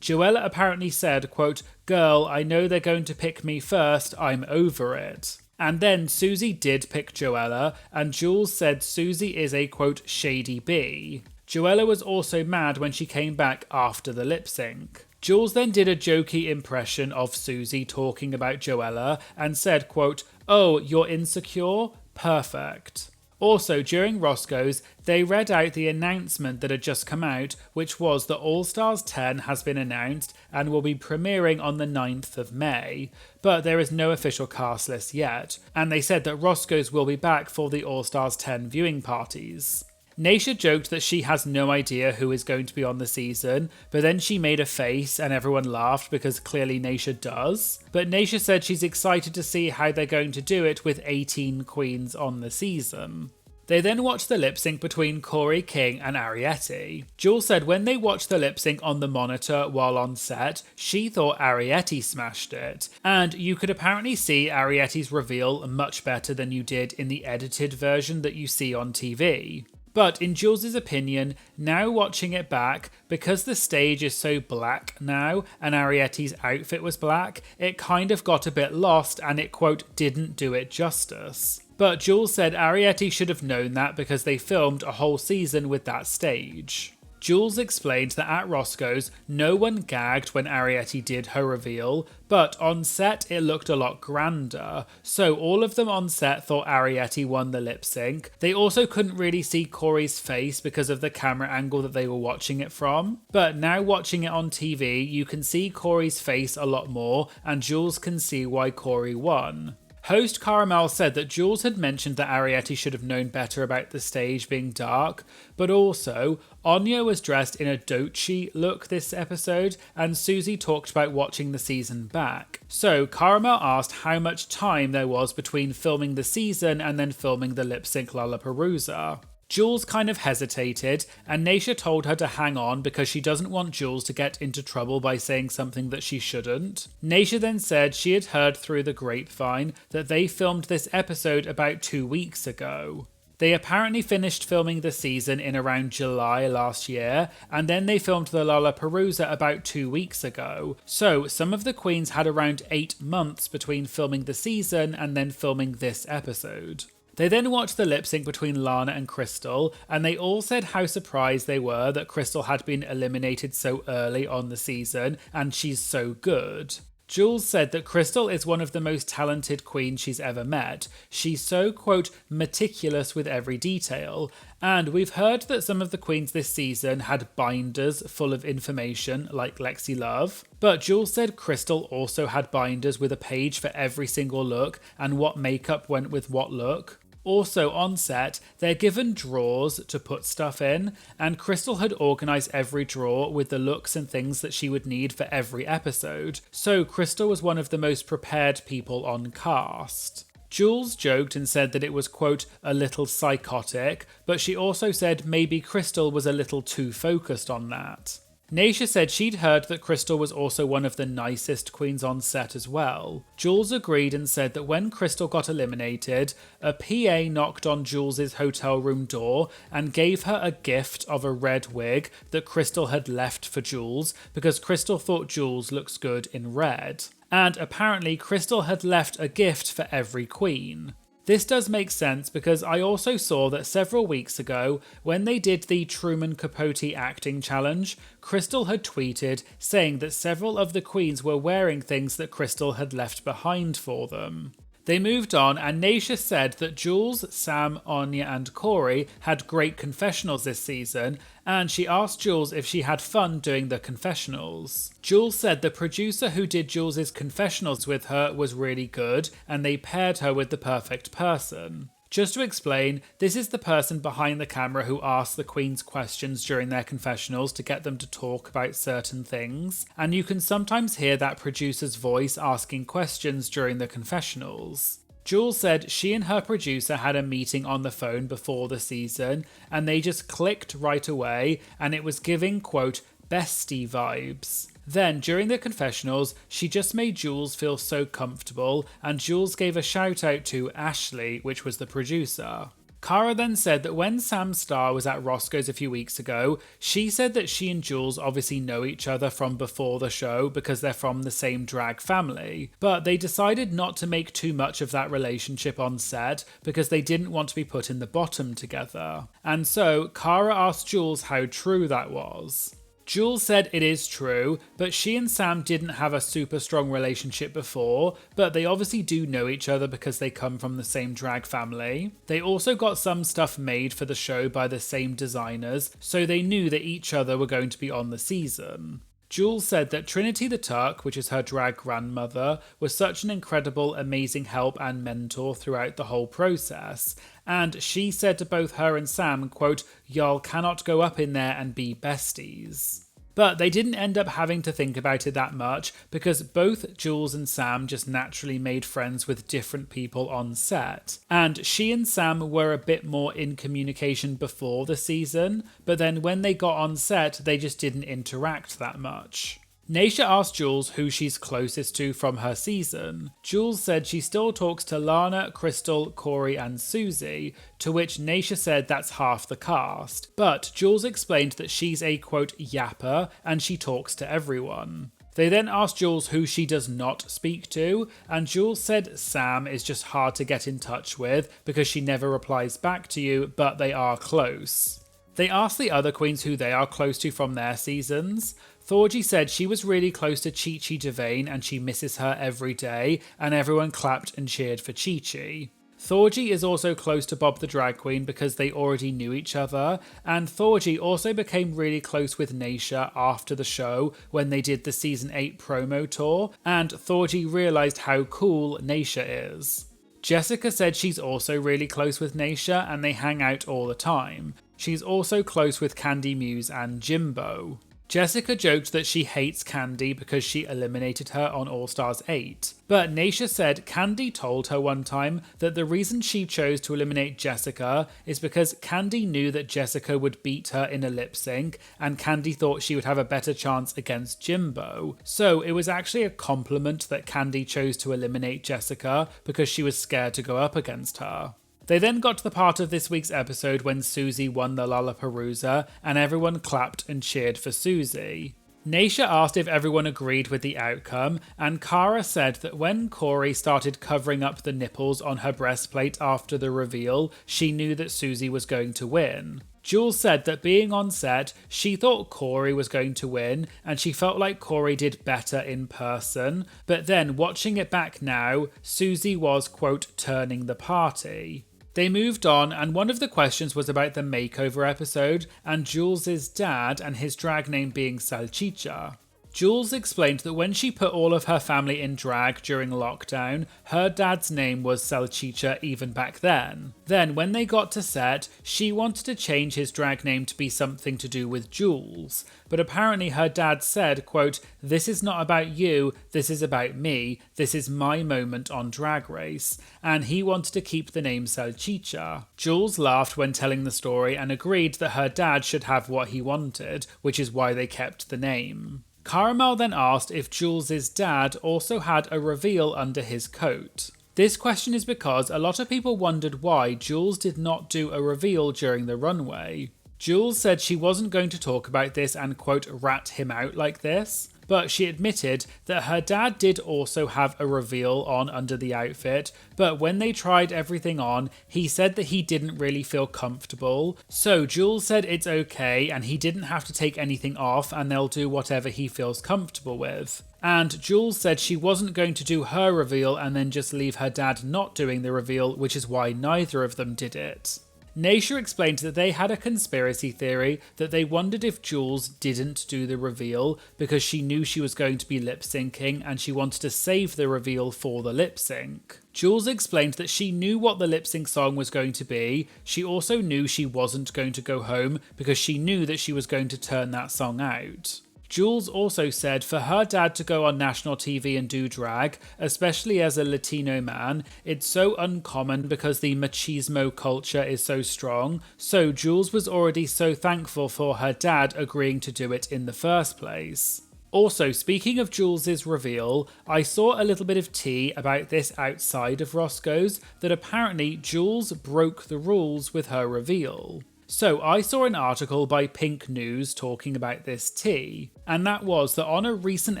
Joella apparently said, quote, "Girl, I know they're going to pick me first, I'm over it." And then Susie did pick Joella, and Jules said Susie is a, quote, shady bee. Joella was also mad when she came back after the lip sync. Jules then did a jokey impression of Susie talking about Joella and said, quote, "Oh, you're insecure? Perfect." Also, during Roscoe's, they read out the announcement that had just come out, which was that All Stars 10 has been announced and will be premiering on the 9th of May, but there is no official cast list yet, and they said that Roscoe's will be back for the All Stars 10 viewing parties. Nasia joked that she has no idea who is going to be on the season, but then she made a face and everyone laughed because clearly Nasia does. But Nasia said she's excited to see how they're going to do it with 18 queens on the season. They then watched the lip sync between Corey King and Arietti. Jules said when they watched the lip sync on the monitor while on set, she thought Arietti smashed it. And you could apparently see Arietti's reveal much better than you did in the edited version that you see on TV. But in Jules' opinion, now watching it back, because the stage is so black now and Arietti's outfit was black, it kind of got a bit lost and it, quote, didn't do it justice. But Jules said Arietti should have known that because they filmed a whole season with that stage. Jules explained that at Roscoe's, no one gagged when Arietti did her reveal, but on set it looked a lot grander, so all of them on set thought Arietti won the lip sync. They also couldn't really see Corey's face because of the camera angle that they were watching it from, but now watching it on TV, you can see Corey's face a lot more, and Jules can see why Corey won. Host Caramel said that Jules had mentioned that Arietti should have known better about the stage being dark, but also, Anya was dressed in a Dochi look this episode, and Susie talked about watching the season back. So Caramel asked how much time there was between filming the season and then filming the lip sync Lollapalooza. Jules kind of hesitated, and Nasia told her to hang on because she doesn't want Jules to get into trouble by saying something that she shouldn't. Nasia then said she had heard through the grapevine that they filmed this episode about 2 weeks ago. They apparently finished filming the season in around July last year, and then they filmed the Lollapalooza about 2 weeks ago. So some of the queens had around 8 months between filming the season and then filming this episode. They then watched the lip sync between Lana and Crystal, and they all said how surprised they were that Crystal had been eliminated so early on the season, and she's so good. Jules said that Crystal is one of the most talented queens she's ever met. She's so, quote, meticulous with every detail. And we've heard that some of the queens this season had binders full of information, like Lexi Love. But Jules said Crystal also had binders with a page for every single look and what makeup went with what look. Also on set, they're given drawers to put stuff in, and Crystal had organised every drawer with the looks and things that she would need for every episode, so Crystal was one of the most prepared people on cast. Jules joked and said that it was, quote, a little psychotic, but she also said maybe Crystal was a little too focused on that. Naysha said she'd heard that Crystal was also one of the nicest queens on set as well. Jules agreed and said that when Crystal got eliminated, a PA knocked on Jules's hotel room door and gave her a gift of a red wig that Crystal had left for Jules because Crystal thought Jules looks good in red. And apparently Crystal had left a gift for every queen. This does make sense because I also saw that several weeks ago, when they did the Truman Capote acting challenge, Crystal had tweeted saying that several of the queens were wearing things that Crystal had left behind for them. They moved on, and Naysha said that Jules, Sam, Anya and Corey had great confessionals this season, and she asked Jules if she had fun doing the confessionals. Jules said the producer who did Jules's confessionals with her was really good, and they paired her with the perfect person. Just to explain, this is the person behind the camera who asks the queens questions during their confessionals to get them to talk about certain things, and you can sometimes hear that producer's voice asking questions during the confessionals. Jules said she and her producer had a meeting on the phone before the season, and they just clicked right away, and it was giving, quote, bestie vibes. Then, during the confessionals, she just made Jules feel so comfortable, and Jules gave a shout out to Ashley, which was the producer. Cara then said that when Sam Starr was at Roscoe's a few weeks ago, she said that she and Jules obviously know each other from before the show because they're from the same drag family, but they decided not to make too much of that relationship on set because they didn't want to be put in the bottom together. And so, Cara asked Jules how true that was. Jules said it is true, but she and Sam didn't have a super strong relationship before, but they obviously do know each other because they come from the same drag family. They also got some stuff made for the show by the same designers, so they knew that each other were going to be on the season. Jules said that Trinity the Tuck, which is her drag grandmother, was such an incredible, amazing help and mentor throughout the whole process. And she said to both her and Sam, quote, y'all cannot go up in there and be besties. But they didn't end up having to think about it that much because both Jules and Sam just naturally made friends with different people on set. And she and Sam were a bit more in communication before the season, but then when they got on set, they just didn't interact that much. Naysha asked Jules who she's closest to from her season. Jules said she still talks to Lana, Crystal, Corey and Susie, to which Naysha said that's half the cast. But Jules explained that she's a, quote, yapper, and she talks to everyone. They then asked Jules who she does not speak to, and Jules said Sam is just hard to get in touch with because she never replies back to you, but they are close. They asked the other queens who they are close to from their seasons. Thorgy said she was really close to Chi Chi DeVayne and she misses her every day, and everyone clapped and cheered for Chi Chi. Thorgy is also close to Bob the Drag Queen because they already knew each other, and Thorgy also became really close with Naysha after the show when they did the season 8 promo tour, and Thorgy realised how cool Naysha is. Jessica said she's also really close with Naysha and they hang out all the time. She's also close with Candy Muse and Jimbo. Jessica joked that she hates Candy because she eliminated her on All Stars 8. But Naysha said Candy told her one time that the reason she chose to eliminate Jessica is because Candy knew that Jessica would beat her in a lip sync, and Candy thought she would have a better chance against Jimbo. So it was actually a compliment that Candy chose to eliminate Jessica because she was scared to go up against her. They then got to the part of this week's episode when Susie won the Lollapalooza, and everyone clapped and cheered for Susie. Naysha asked if everyone agreed with the outcome, and Cara said that when Corey started covering up the nipples on her breastplate after the reveal, she knew that Susie was going to win. Jules said that being on set, she thought Corey was going to win, and she felt like Corey did better in person, but then watching it back now, Susie was, quote, turning the party. They moved on, and one of the questions was about the makeover episode and Jules' dad and his drag name being Salchicha. Jules explained that when she put all of her family in drag during lockdown, her dad's name was Salchicha even back then. Then, when they got to set, she wanted to change his drag name to be something to do with Jules. But apparently her dad said, quote, "This is not about you, this is about me, this is my moment on Drag Race." And he wanted to keep the name Salchicha. Jules laughed when telling the story and agreed that her dad should have what he wanted, which is why they kept the name. Caramel then asked if Jules' dad also had a reveal under his coat. This question is because a lot of people wondered why Jules did not do a reveal during the runway. Jules said she wasn't going to talk about this and, quote, rat him out like this, but she admitted that her dad did also have a reveal on under the outfit, but when they tried everything on, he said that he didn't really feel comfortable. So Jules said it's okay and he didn't have to take anything off and they'll do whatever he feels comfortable with. And Jules said she wasn't going to do her reveal and then just leave her dad not doing the reveal, which is why neither of them did it. Naysha explained that they had a conspiracy theory that they wondered if Jules didn't do the reveal because she knew she was going to be lip-syncing and she wanted to save the reveal for the lip-sync. Jules explained that she knew what the lip-sync song was going to be. She also knew she wasn't going to go home because she knew that she was going to turn that song out. Jules also said for her dad to go on national TV and do drag, especially as a Latino man, it's so uncommon because the machismo culture is so strong, so Jules was already so thankful for her dad agreeing to do it in the first place. Also, speaking of Jules' reveal, I saw a little bit of tea about this outside of Roscoe's, that apparently Jules broke the rules with her reveal. So I saw an article by Pink News talking about this tea, and that was that on a recent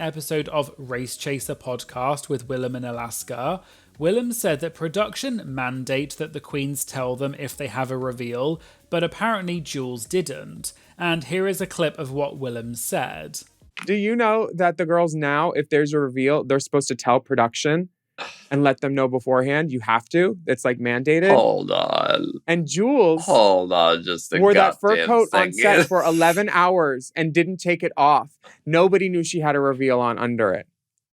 episode of Race Chaser podcast with Willem and Alaska, Willem said that production mandate that the queens tell them if they have a reveal, but apparently Jules didn't, and here is a clip of what Willem said. Do you know that the girls now, if there's a reveal, they're supposed to tell production and let them know beforehand? You have to. It's like mandated. Hold on. And Jules Hold on just a wore that fur goddamn coat on second. set for 11 hours and didn't take it off. Nobody knew she had a reveal on under it.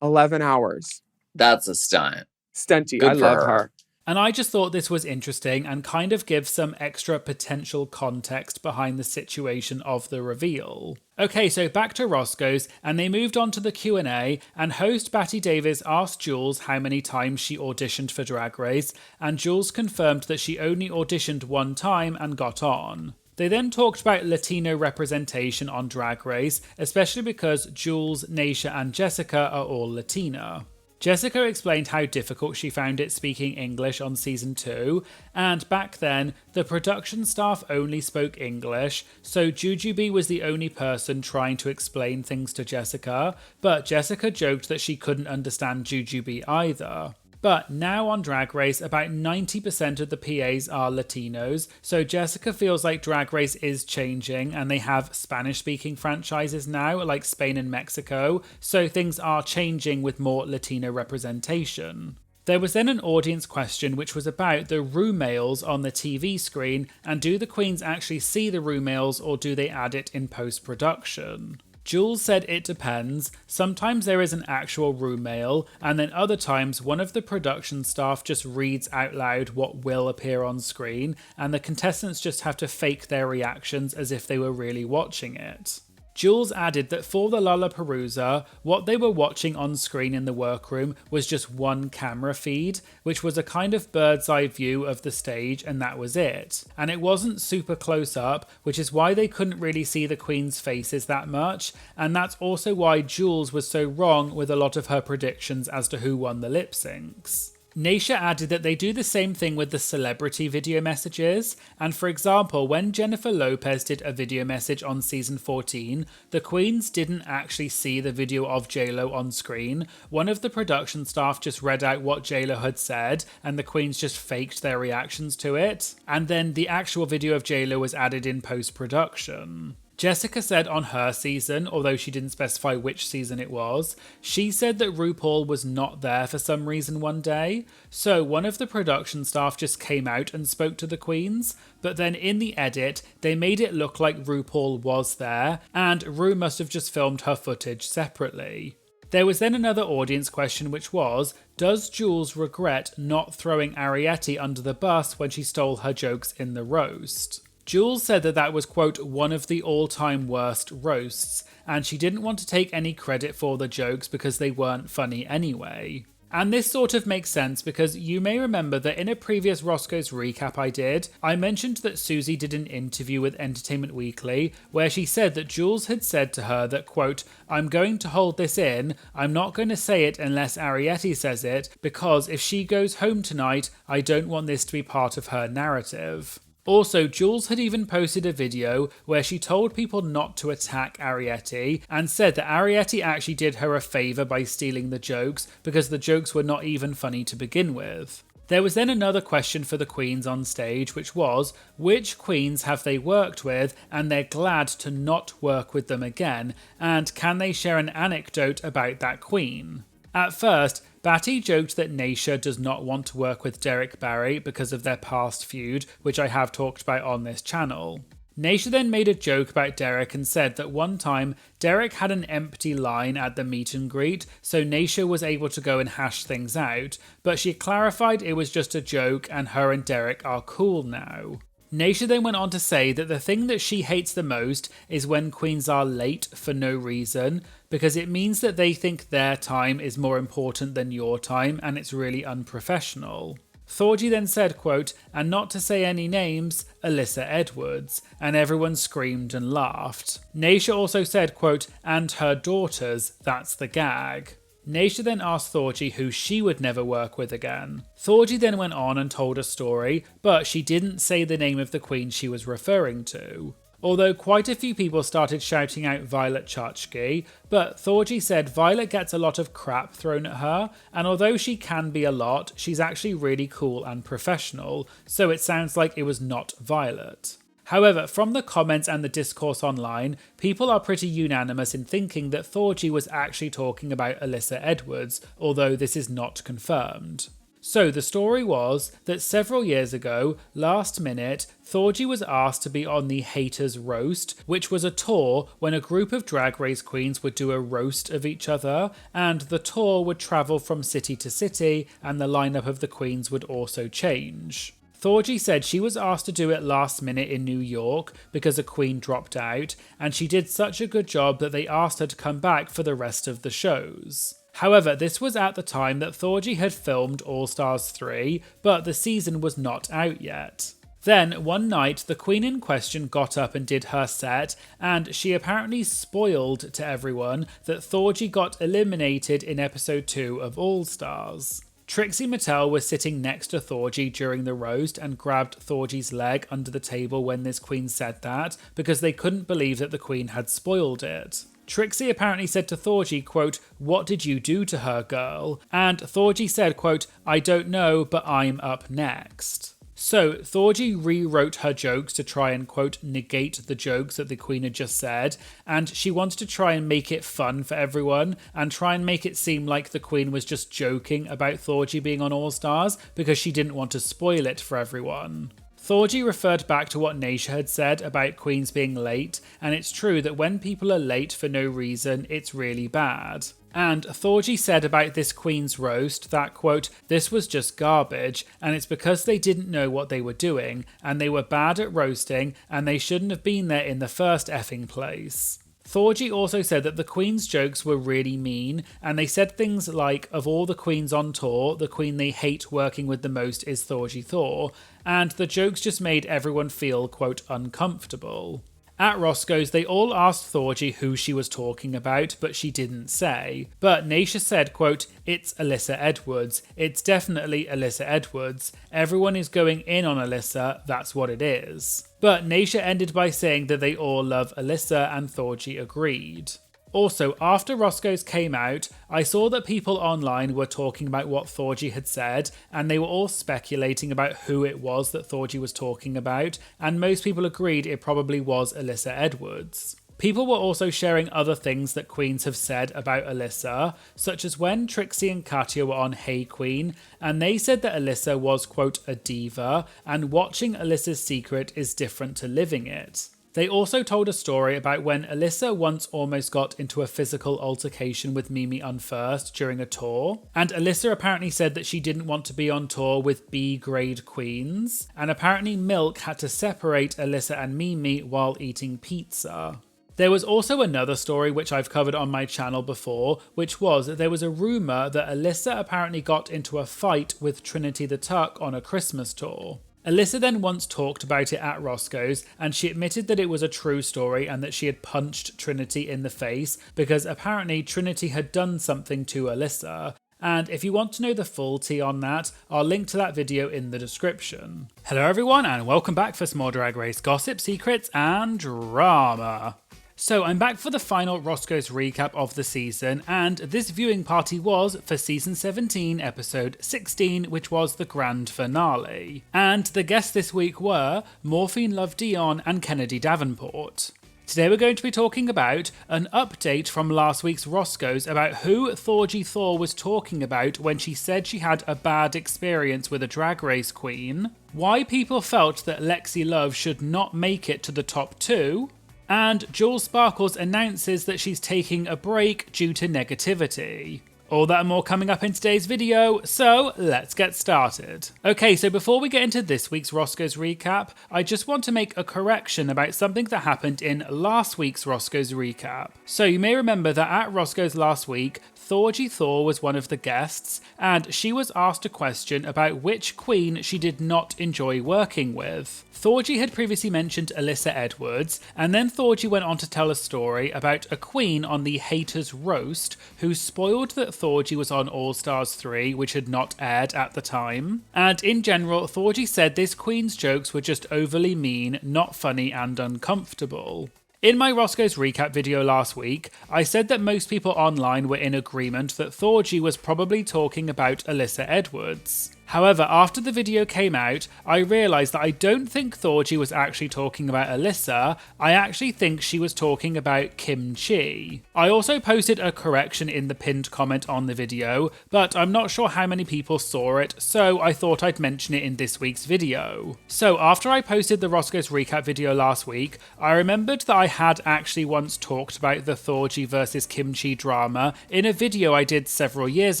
11 hours. That's a stunt. Stunty. Good I for love her. her. And I just thought this was interesting and kind of gives some extra potential context behind the situation of the reveal. Okay, so back to Roscoe's, and they moved on to the Q&A, and host Batty Davis asked Jules how many times she auditioned for Drag Race, and Jules confirmed that she only auditioned one time and got on. They then talked about Latino representation on Drag Race, especially because Jules, Naysha and Jessica are all Latina. Jessica explained how difficult she found it speaking English on season 2, and back then, the production staff only spoke English, so Jujubee was the only person trying to explain things to Jessica, but Jessica joked that she couldn't understand Jujubee either. But now on Drag Race, about 90% of the PAs are Latinos, so Jessica feels like Drag Race is changing and they have Spanish-speaking franchises now, like Spain and Mexico, so things are changing with more Latino representation. There was then an audience question which was about the roumails on the TV screen, and do the queens actually see the roumails or do they add it in post-production? Jules said it depends. Sometimes there is an actual roumail, and then other times one of the production staff just reads out loud what will appear on screen, and the contestants just have to fake their reactions as if they were really watching it. Jules added that for the Lollapalooza, what they were watching on screen in the workroom was just one camera feed, which was a kind of bird's eye view of the stage, and that was it. And it wasn't super close up, which is why they couldn't really see the queens' faces that much, and that's also why Jules was so wrong with a lot of her predictions as to who won the lip syncs. Naysha added that they do the same thing with the celebrity video messages, and for example, when Jennifer Lopez did a video message on season 14, the queens didn't actually see the video of JLo on screen. One of the production staff just read out what JLo had said, and the queens just faked their reactions to it, and then the actual video of JLo was added in post-production. Jessica said on her season, although she didn't specify which season it was, she said that RuPaul was not there for some reason one day, so one of the production staff just came out and spoke to the queens, but then in the edit, they made it look like RuPaul was there, and Ru must have just filmed her footage separately. There was then another audience question, which was, does Jules regret not throwing Arietti under the bus when she stole her jokes in the roast? Jules said that that was, quote, one of the all-time worst roasts, and she didn't want to take any credit for the jokes because they weren't funny anyway. And this sort of makes sense because you may remember that in a previous Roscoe's recap I did, I mentioned that Susie did an interview with Entertainment Weekly where she said that Jules had said to her that, quote, I'm going to hold this in, I'm not going to say it unless Arietti says it, because if she goes home tonight, I don't want this to be part of her narrative. Also, Jules had even posted a video where she told people not to attack Arietti and said that Arietti actually did her a favour by stealing the jokes because the jokes were not even funny to begin with. There was then another question for the queens on stage, which was, which queens have they worked with and they're glad to not work with them again, and can they share an anecdote about that queen? At first, Batty joked that Naysha does not want to work with Derek Barry because of their past feud, which I have talked about on this channel. Naysha then made a joke about Derek and said that one time Derek had an empty line at the meet and greet, so Naysha was able to go and hash things out, but she clarified it was just a joke and her and Derek are cool now. Naysha then went on to say that the thing that she hates the most is when queens are late for no reason, because it means that they think their time is more important than your time and it's really unprofessional. Thorgy then said, quote, and not to say any names, Alyssa Edwards, and everyone screamed and laughed. Naysha also said, quote, and her daughters, that's the gag. Naysha then asked Thorgy who she would never work with again. Thorgy then went on and told a story, but she didn't say the name of the queen she was referring to. Although quite a few people started shouting out Violet Chachki, but Thorgy said Violet gets a lot of crap thrown at her, and although she can be a lot, she's actually really cool and professional, so it sounds like it was not Violet. However, from the comments and the discourse online, people are pretty unanimous in thinking that Thorgy was actually talking about Alyssa Edwards, although this is not confirmed. So the story was that several years ago, last minute, Thorgy was asked to be on the Haters Roast, which was a tour when a group of Drag Race queens would do a roast of each other, and the tour would travel from city to city, and the lineup of the queens would also change. Thorgy said she was asked to do it last minute in New York because a queen dropped out, and she did such a good job that they asked her to come back for the rest of the shows. However, this was at the time that Thorgy had filmed All Stars 3, but the season was not out yet. Then, one night, the queen in question got up and did her set, and she apparently spoiled to everyone that Thorgy got eliminated in episode 2 of All Stars. Trixie Mattel was sitting next to Thorgy during the roast and grabbed Thorgy's leg under the table when this queen said that, because they couldn't believe that the queen had spoiled it. Trixie apparently said to Thorgy, quote, what did you do to her, girl? And Thorgy said, quote, I don't know, but I'm up next. So Thorgy rewrote her jokes to try and, quote, negate the jokes that the queen had just said, and she wanted to try and make it fun for everyone and try and make it seem like the queen was just joking about Thorgy being on All Stars because she didn't want to spoil it for everyone. Thorgy referred back to what Naysha had said about queens being late, and it's true that when people are late for no reason, it's really bad. And Thorgy said about this queen's roast that, quote, this was just garbage, and it's because they didn't know what they were doing, and they were bad at roasting, and they shouldn't have been there in the first effing place. Thorgy also said that the queen's jokes were really mean, and they said things like, of all the queens on tour, the queen they hate working with the most is Thorgy Thor, and the jokes just made everyone feel, quote, uncomfortable. At Roscoe's, they all asked Thorgy who she was talking about, but she didn't say. But Naisha said, quote, "It's Alyssa Edwards. It's definitely Alyssa Edwards. Everyone is going in on Alyssa, that's what it is." But Naisha ended by saying that they all love Alyssa, and Thorgy agreed. Also, after Roscoe's came out, I saw that people online were talking about what Thorgy had said, and they were all speculating about who it was that Thorgy was talking about, and most people agreed it probably was Alyssa Edwards. People were also sharing other things that queens have said about Alyssa, such as when Trixie and Katya were on Hey Queen, and they said that Alyssa was, quote, a diva, and watching Alyssa's secret is different to living it. They also told a story about when Alyssa once almost got into a physical altercation with Mimi Unfirst during a tour, and Alyssa apparently said that she didn't want to be on tour with B-grade queens, and apparently Milk had to separate Alyssa and Mimi while eating pizza. There was also another story which I've covered on my channel before, which was that there was a rumour that Alyssa apparently got into a fight with Trinity the Tuck on a Christmas tour. Alyssa then once talked about it at Roscoe's, and she admitted that it was a true story and that she had punched Trinity in the face because apparently Trinity had done something to Alyssa. And if you want to know the full tea on that, I'll link to that video in the description. Hello everyone, and welcome back for some more Drag Race gossip, secrets and drama. So I'm back for the final Roscoe's recap of the season, and this viewing party was for season 17, episode 16, which was the grand finale. And the guests this week were Morphine Love Dion and Kennedy Davenport. Today we're going to be talking about an update from last week's Roscoe's about who Thorgy Thor was talking about when she said she had a bad experience with a Drag Race queen, why people felt that Lexi Love should not make it to the top 2, and Jules Sparkles announces that she's taking a break due to negativity. All that and more coming up in today's video, so let's get started. Okay, so before we get into this week's Roscoe's recap, I just want to make a correction about something that happened in last week's Roscoe's recap. So you may remember that at Roscoe's last week, Thorgy Thor was one of the guests, and she was asked a question about which queen she did not enjoy working with. Thorgy had previously mentioned Alyssa Edwards, and then Thorgy went on to tell a story about a queen on the Haters Roast who spoiled that Thorgy was on All Stars 3, which had not aired at the time. And in general, Thorgy said this queen's jokes were just overly mean, not funny, and uncomfortable. In my Roscoe's recap video last week, I said that most people online were in agreement that Thorgy was probably talking about Alyssa Edwards. However, after the video came out, I realised that I don't think Thorgy was actually talking about Alyssa, I actually think she was talking about Kim Chi. I also posted a correction in the pinned comment on the video, but I'm not sure how many people saw it, so I thought I'd mention it in this week's video. So after I posted the Roscoe's recap video last week, I remembered that I had actually once talked about the Thorgy versus Kim Chi drama in a video I did several years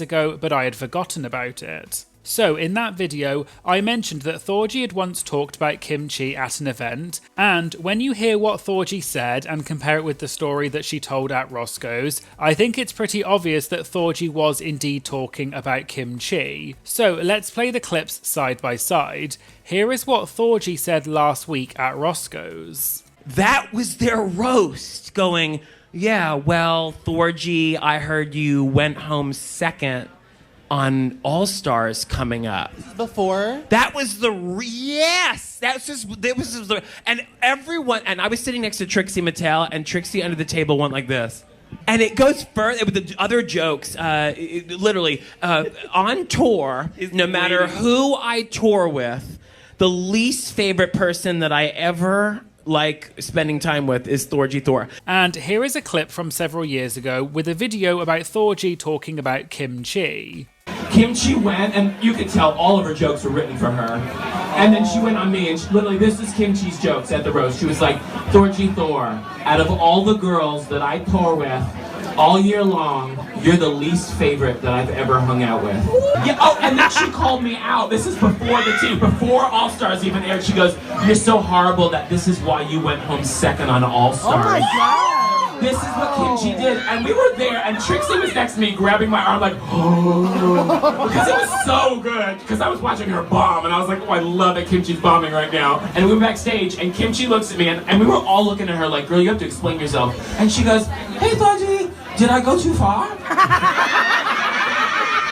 ago, but I had forgotten about it. So in that video, I mentioned that Thorgy had once talked about Kim Chi at an event, and when you hear what Thorgy said and compare it with the story that she told at Roscoe's, I think it's pretty obvious that Thorgy was indeed talking about Kim Chi. So let's play the clips side by side. Here is what Thorgy said last week at Roscoe's. That was their roast, going, yeah, well, Thorgy, I heard you went home second on All Stars coming up. Before? That was yes! And everyone, and I was sitting next to Trixie Mattel, and Trixie under the table went like this. And it goes further with the other jokes, literally, on tour, no matter who I tour with, the least favorite person that I ever like spending time with is Thorgy Thor. And here is a clip from several years ago with a video about Thorgy talking about Kim Chi. Kim Chi went, and you could tell all of her jokes were written for her. And then she went on me, and literally, this is Kim Chi's jokes at the roast. She was like, Thorgy Thor, out of all the girls that I tour with all year long, you're the least favorite that I've ever hung out with. Yeah, oh, and then she called me out. This is before All Stars even aired. She goes, you're so horrible that this is why you went home second on All Stars. Oh my God. This is what Kimchi did. And we were there, and Trixie was next to me grabbing my arm like, oh, because it was so good. Because I was watching her bomb, and I was like, oh, I love that Kimchi's bombing right now. And we were backstage, and Kimchi looks at me, and we were all looking at her like, girl, you have to explain yourself. And she goes, hey, Thorgy, did I go too far?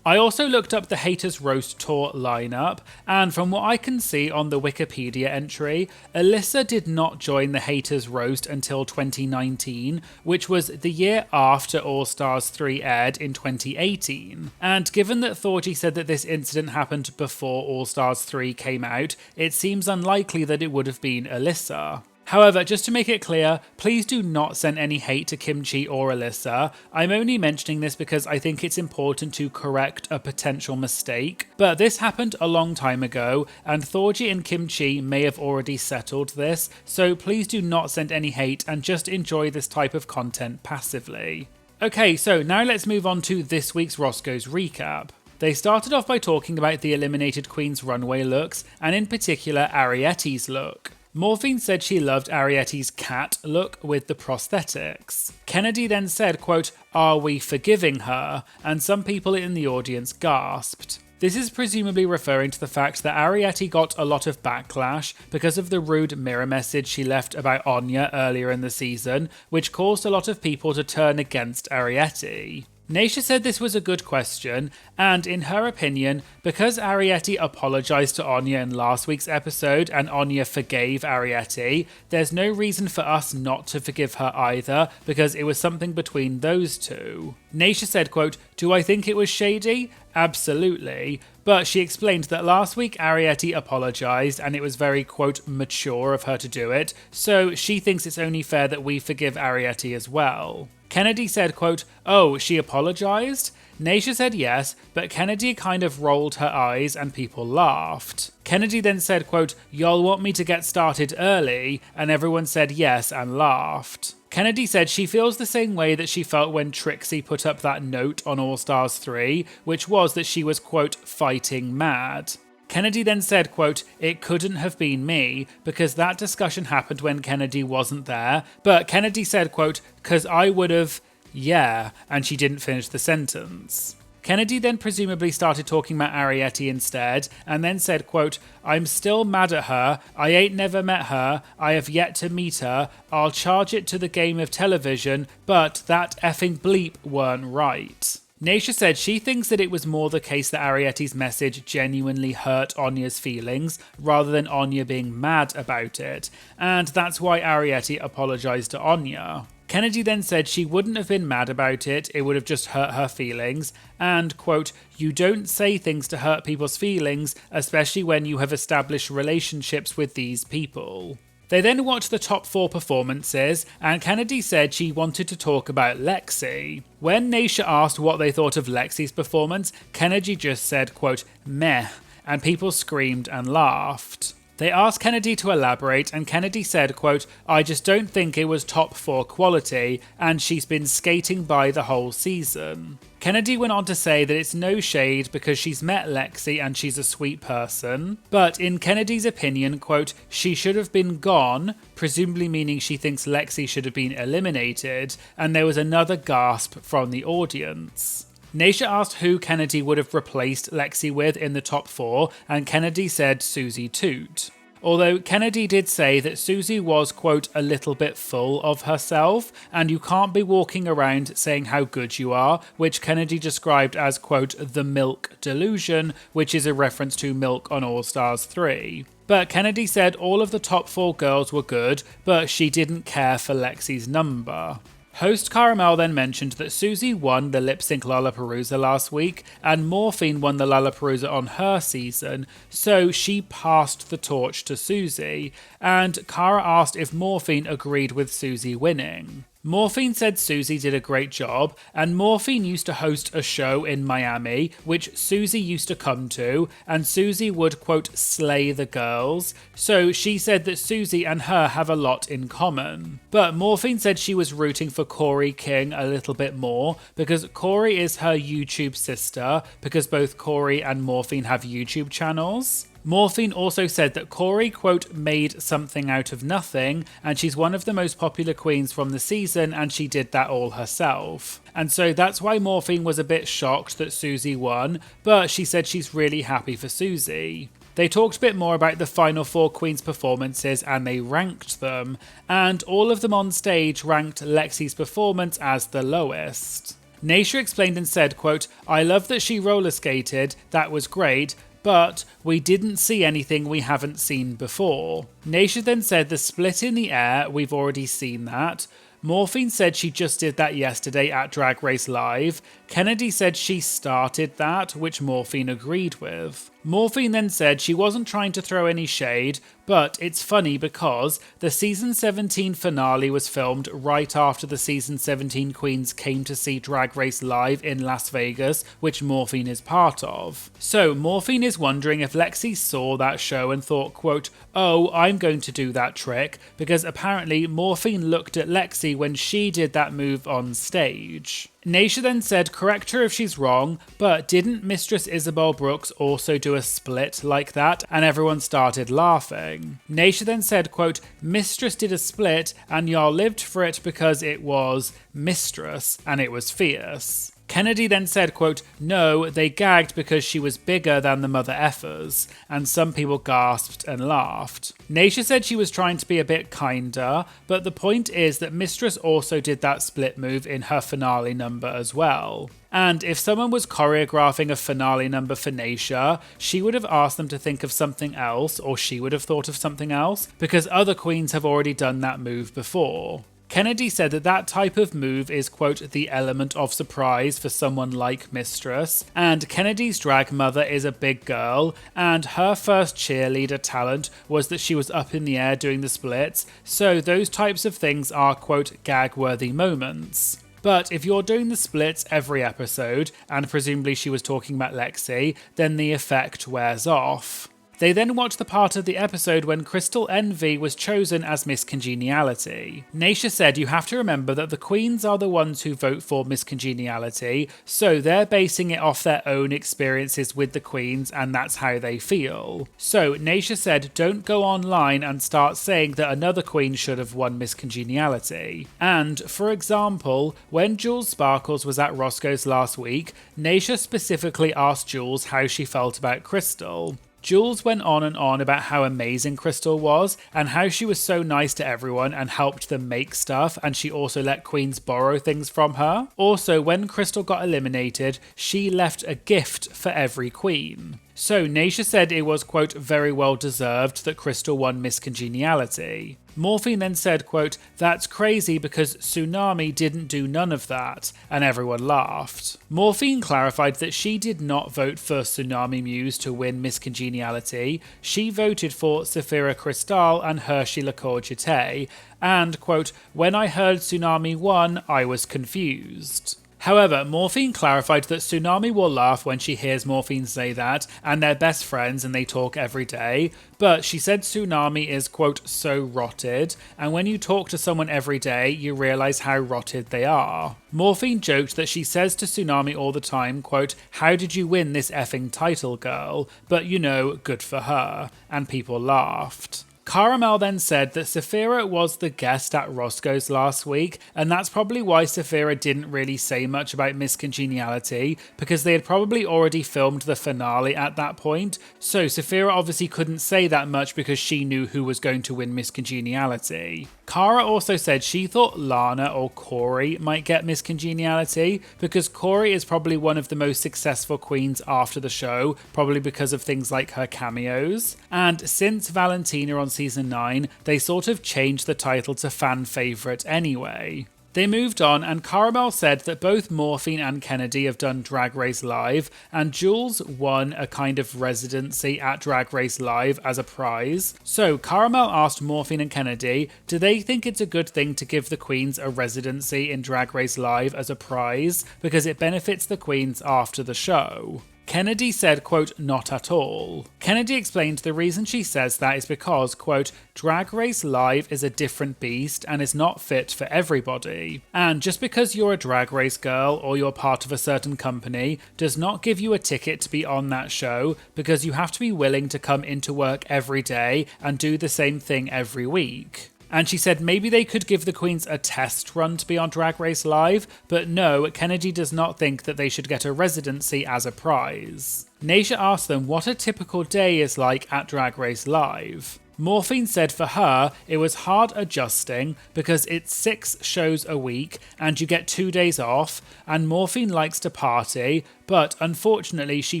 I also looked up the Haters Roast Tour lineup, and from what I can see on the Wikipedia entry, Alyssa did not join the Haters Roast until 2019, which was the year after All Stars 3 aired in 2018. And given that Thorgy said that this incident happened before All Stars 3 came out, it seems unlikely that it would have been Alyssa. However, just to make it clear, please do not send any hate to Kimchi or Alyssa. I'm only mentioning this because I think it's important to correct a potential mistake. But this happened a long time ago, and Thorgy and Kimchi may have already settled this, so please do not send any hate and just enjoy this type of content passively. Okay, so now let's move on to this week's Roscoe's recap. They started off by talking about the eliminated queen's runway looks, and in particular Arietti's look. Morphine said she loved Arietti's cat look with the prosthetics. Kennedy then said, quote, "Are we forgiving her?" And some people in the audience gasped. This is presumably referring to the fact that Arietti got a lot of backlash because of the rude mirror message she left about Anya earlier in the season, which caused a lot of people to turn against Arietti. Naisha said this was a good question, and in her opinion, because Arietti apologised to Anya in last week's episode and Anya forgave Arietti, there's no reason for us not to forgive her either, because it was something between those two. Naisha said, quote, "Do I think it was shady? Absolutely." But she explained that last week Arietti apologised and it was very, quote, mature of her to do it, so she thinks it's only fair that we forgive Arietti as well. Kennedy said, quote, "Oh, she apologised?" Naisha said yes, but Kennedy kind of rolled her eyes and people laughed. Kennedy then said, quote, "Y'all want me to get started early?" And everyone said yes and laughed. Kennedy said she feels the same way that she felt when Trixie put up that note on All Stars 3, which was that she was, quote, fighting mad. Kennedy then said, quote, "It couldn't have been me, because that discussion happened when Kennedy wasn't there, but Kennedy said, quote, 'cause I would have, yeah,' and she didn't finish the sentence." Kennedy then presumably started talking about Arietti instead, and then said, quote, "I'm still mad at her, I ain't never met her, I have yet to meet her, I'll charge it to the game of television, but that effing bleep weren't right." Naisha said she thinks that it was more the case that Arietti's message genuinely hurt Anya's feelings, rather than Anya being mad about it, and that's why Arietti apologised to Anya. Kennedy then said she wouldn't have been mad about it, it would have just hurt her feelings, and, quote, "You don't say things to hurt people's feelings, especially when you have established relationships with these people." They then watched the top 4 performances, and Kennedy said she wanted to talk about Lexi. When Naisha asked what they thought of Lexi's performance, Kennedy just said, quote, "meh," and people screamed and laughed. They asked Kennedy to elaborate, and Kennedy said, quote, "I just don't think it was top 4 quality, and she's been skating by the whole season." Kennedy went on to say that it's no shade because she's met Lexi and she's a sweet person, but in Kennedy's opinion, quote, "she should have been gone," presumably meaning she thinks Lexi should have been eliminated, and there was another gasp from the audience. Naisha asked who Kennedy would have replaced Lexi with in the top 4, and Kennedy said Susie Toot. Although Kennedy did say that Susie was, quote, "a little bit full of herself," and you can't be walking around saying how good you are, which Kennedy described as, quote, "the milk delusion," which is a reference to Milk on All Stars 3. But Kennedy said all of the top 4 girls were good, but she didn't care for Lexi's number. Host Caramel then mentioned that Susie won the Lip Sync Lollapalooza last week, and Morphine won the Lollapalooza on her season, so she passed the torch to Susie, and Cara asked if Morphine agreed with Susie winning. Morphine said Susie did a great job, and Morphine used to host a show in Miami, which Susie used to come to, and Susie would, quote, "slay the girls," so she said that Susie and her have a lot in common. But Morphine said she was rooting for Corey King a little bit more, because Corey is her YouTube sister, because both Corey and Morphine have YouTube channels. Morphine also said that Corey, quote, made something out of nothing, and she's one of the most popular queens from the season, and she did that all herself. And so that's why Morphine was a bit shocked that Susie won, but she said she's really happy for Susie. They talked a bit more about the final 4 queens' performances and they ranked them, and all of them on stage ranked Lexi's performance as the lowest. Naysha explained and said, quote, I love that she roller skated, that was great, but we didn't see anything we haven't seen before. Naysha then said the split in the air, we've already seen that. Morphine said she just did that yesterday at Drag Race Live. Kennedy said she started that, which Morphine agreed with. Morphine then said she wasn't trying to throw any shade, but it's funny because the season 17 finale was filmed right after the season 17 queens came to see Drag Race Live in Las Vegas, which Morphine is part of. So Morphine is wondering if Lexi saw that show and thought, quote, oh, I'm going to do that trick, because apparently Morphine looked at Lexi when she did that move on stage. Naysha then said correct her if she's wrong, but didn't Mistress Isabel Brooks also do a split like that? And everyone started laughing. Naysha then said, quote, Mistress did a split and y'all lived for it because it was Mistress and it was fierce. Kennedy then said, quote, no, they gagged because she was bigger than the mother effers, and some people gasped and laughed. Naysha said she was trying to be a bit kinder, but the point is that Mistress also did that split move in her finale number as well. And if someone was choreographing a finale number for Naysha, she would have asked them to think of something else, or she would have thought of something else, because other queens have already done that move before. Kennedy said that that type of move is, quote, the element of surprise for someone like Mistress, and Kennedy's drag mother is a big girl, and her first cheerleader talent was that she was up in the air doing the splits, so those types of things are, quote, gag-worthy moments. But if you're doing the splits every episode, and presumably she was talking about Lexi, then the effect wears off. They then watched the part of the episode when Crystal Envy was chosen as Miss Congeniality. Naysha said you have to remember that the queens are the ones who vote for Miss Congeniality, so they're basing it off their own experiences with the queens and that's how they feel. So Naysha said don't go online and start saying that another queen should have won Miss Congeniality. And, for example, when Jules Sparkles was at Roscoe's last week, Naysha specifically asked Jules how she felt about Crystal. Jules went on and on about how amazing Crystal was and how she was so nice to everyone and helped them make stuff, and she also let queens borrow things from her. Also, when Crystal got eliminated, she left a gift for every queen. So Naysha said it was, quote, very well deserved that Crystal won Miss Congeniality. Morphine then said, quote, that's crazy because Tsunami didn't do none of that, and everyone laughed. Morphine clarified that she did not vote for Tsunami Muse to win Miss Congeniality. She voted for Saphira Crystal and Hershey LaCour-Jete, and, quote, when I heard Tsunami won, I was confused. However, Morphine clarified that Tsunami will laugh when she hears Morphine say that, and they're best friends and they talk every day, but she said Tsunami is, quote, so rotted, and when you talk to someone every day, you realise how rotted they are. Morphine joked that she says to Tsunami all the time, quote, how did you win this effing title, girl? But you know, good for her, and people laughed. Caramel then said that Saphira was the guest at Roscoe's last week, and that's probably why Saphira didn't really say much about Miss Congeniality, because they had probably already filmed the finale at that point, so Saphira obviously couldn't say that much because she knew who was going to win Miss Congeniality. Cara also said she thought Lana or Corey might get Miss Congeniality, because Corey is probably one of the most successful queens after the show, probably because of things like her cameos, and since Valentina on season 9, they sort of changed the title to fan favourite anyway. They moved on, and Caramel said that both Morphine and Kennedy have done Drag Race Live, and Jules won a kind of residency at Drag Race Live as a prize. So Caramel asked Morphine and Kennedy, do they think it's a good thing to give the queens a residency in Drag Race Live as a prize, because it benefits the queens after the show? Kennedy said, quote, not at all. Kennedy explained the reason she says that is because, quote, Drag Race Live is a different beast and is not fit for everybody. And just because you're a Drag Race girl or you're part of a certain company does not give you a ticket to be on that show, because you have to be willing to come into work every day and do the same thing every week. And she said maybe they could give the queens a test run to be on Drag Race Live, but no, Kennedy does not think that they should get a residency as a prize. Naysha asked them what a typical day is like at Drag Race Live. Morphine said for her, it was hard adjusting because it's 6 shows a week and you get 2 days off, and Morphine likes to party, but unfortunately she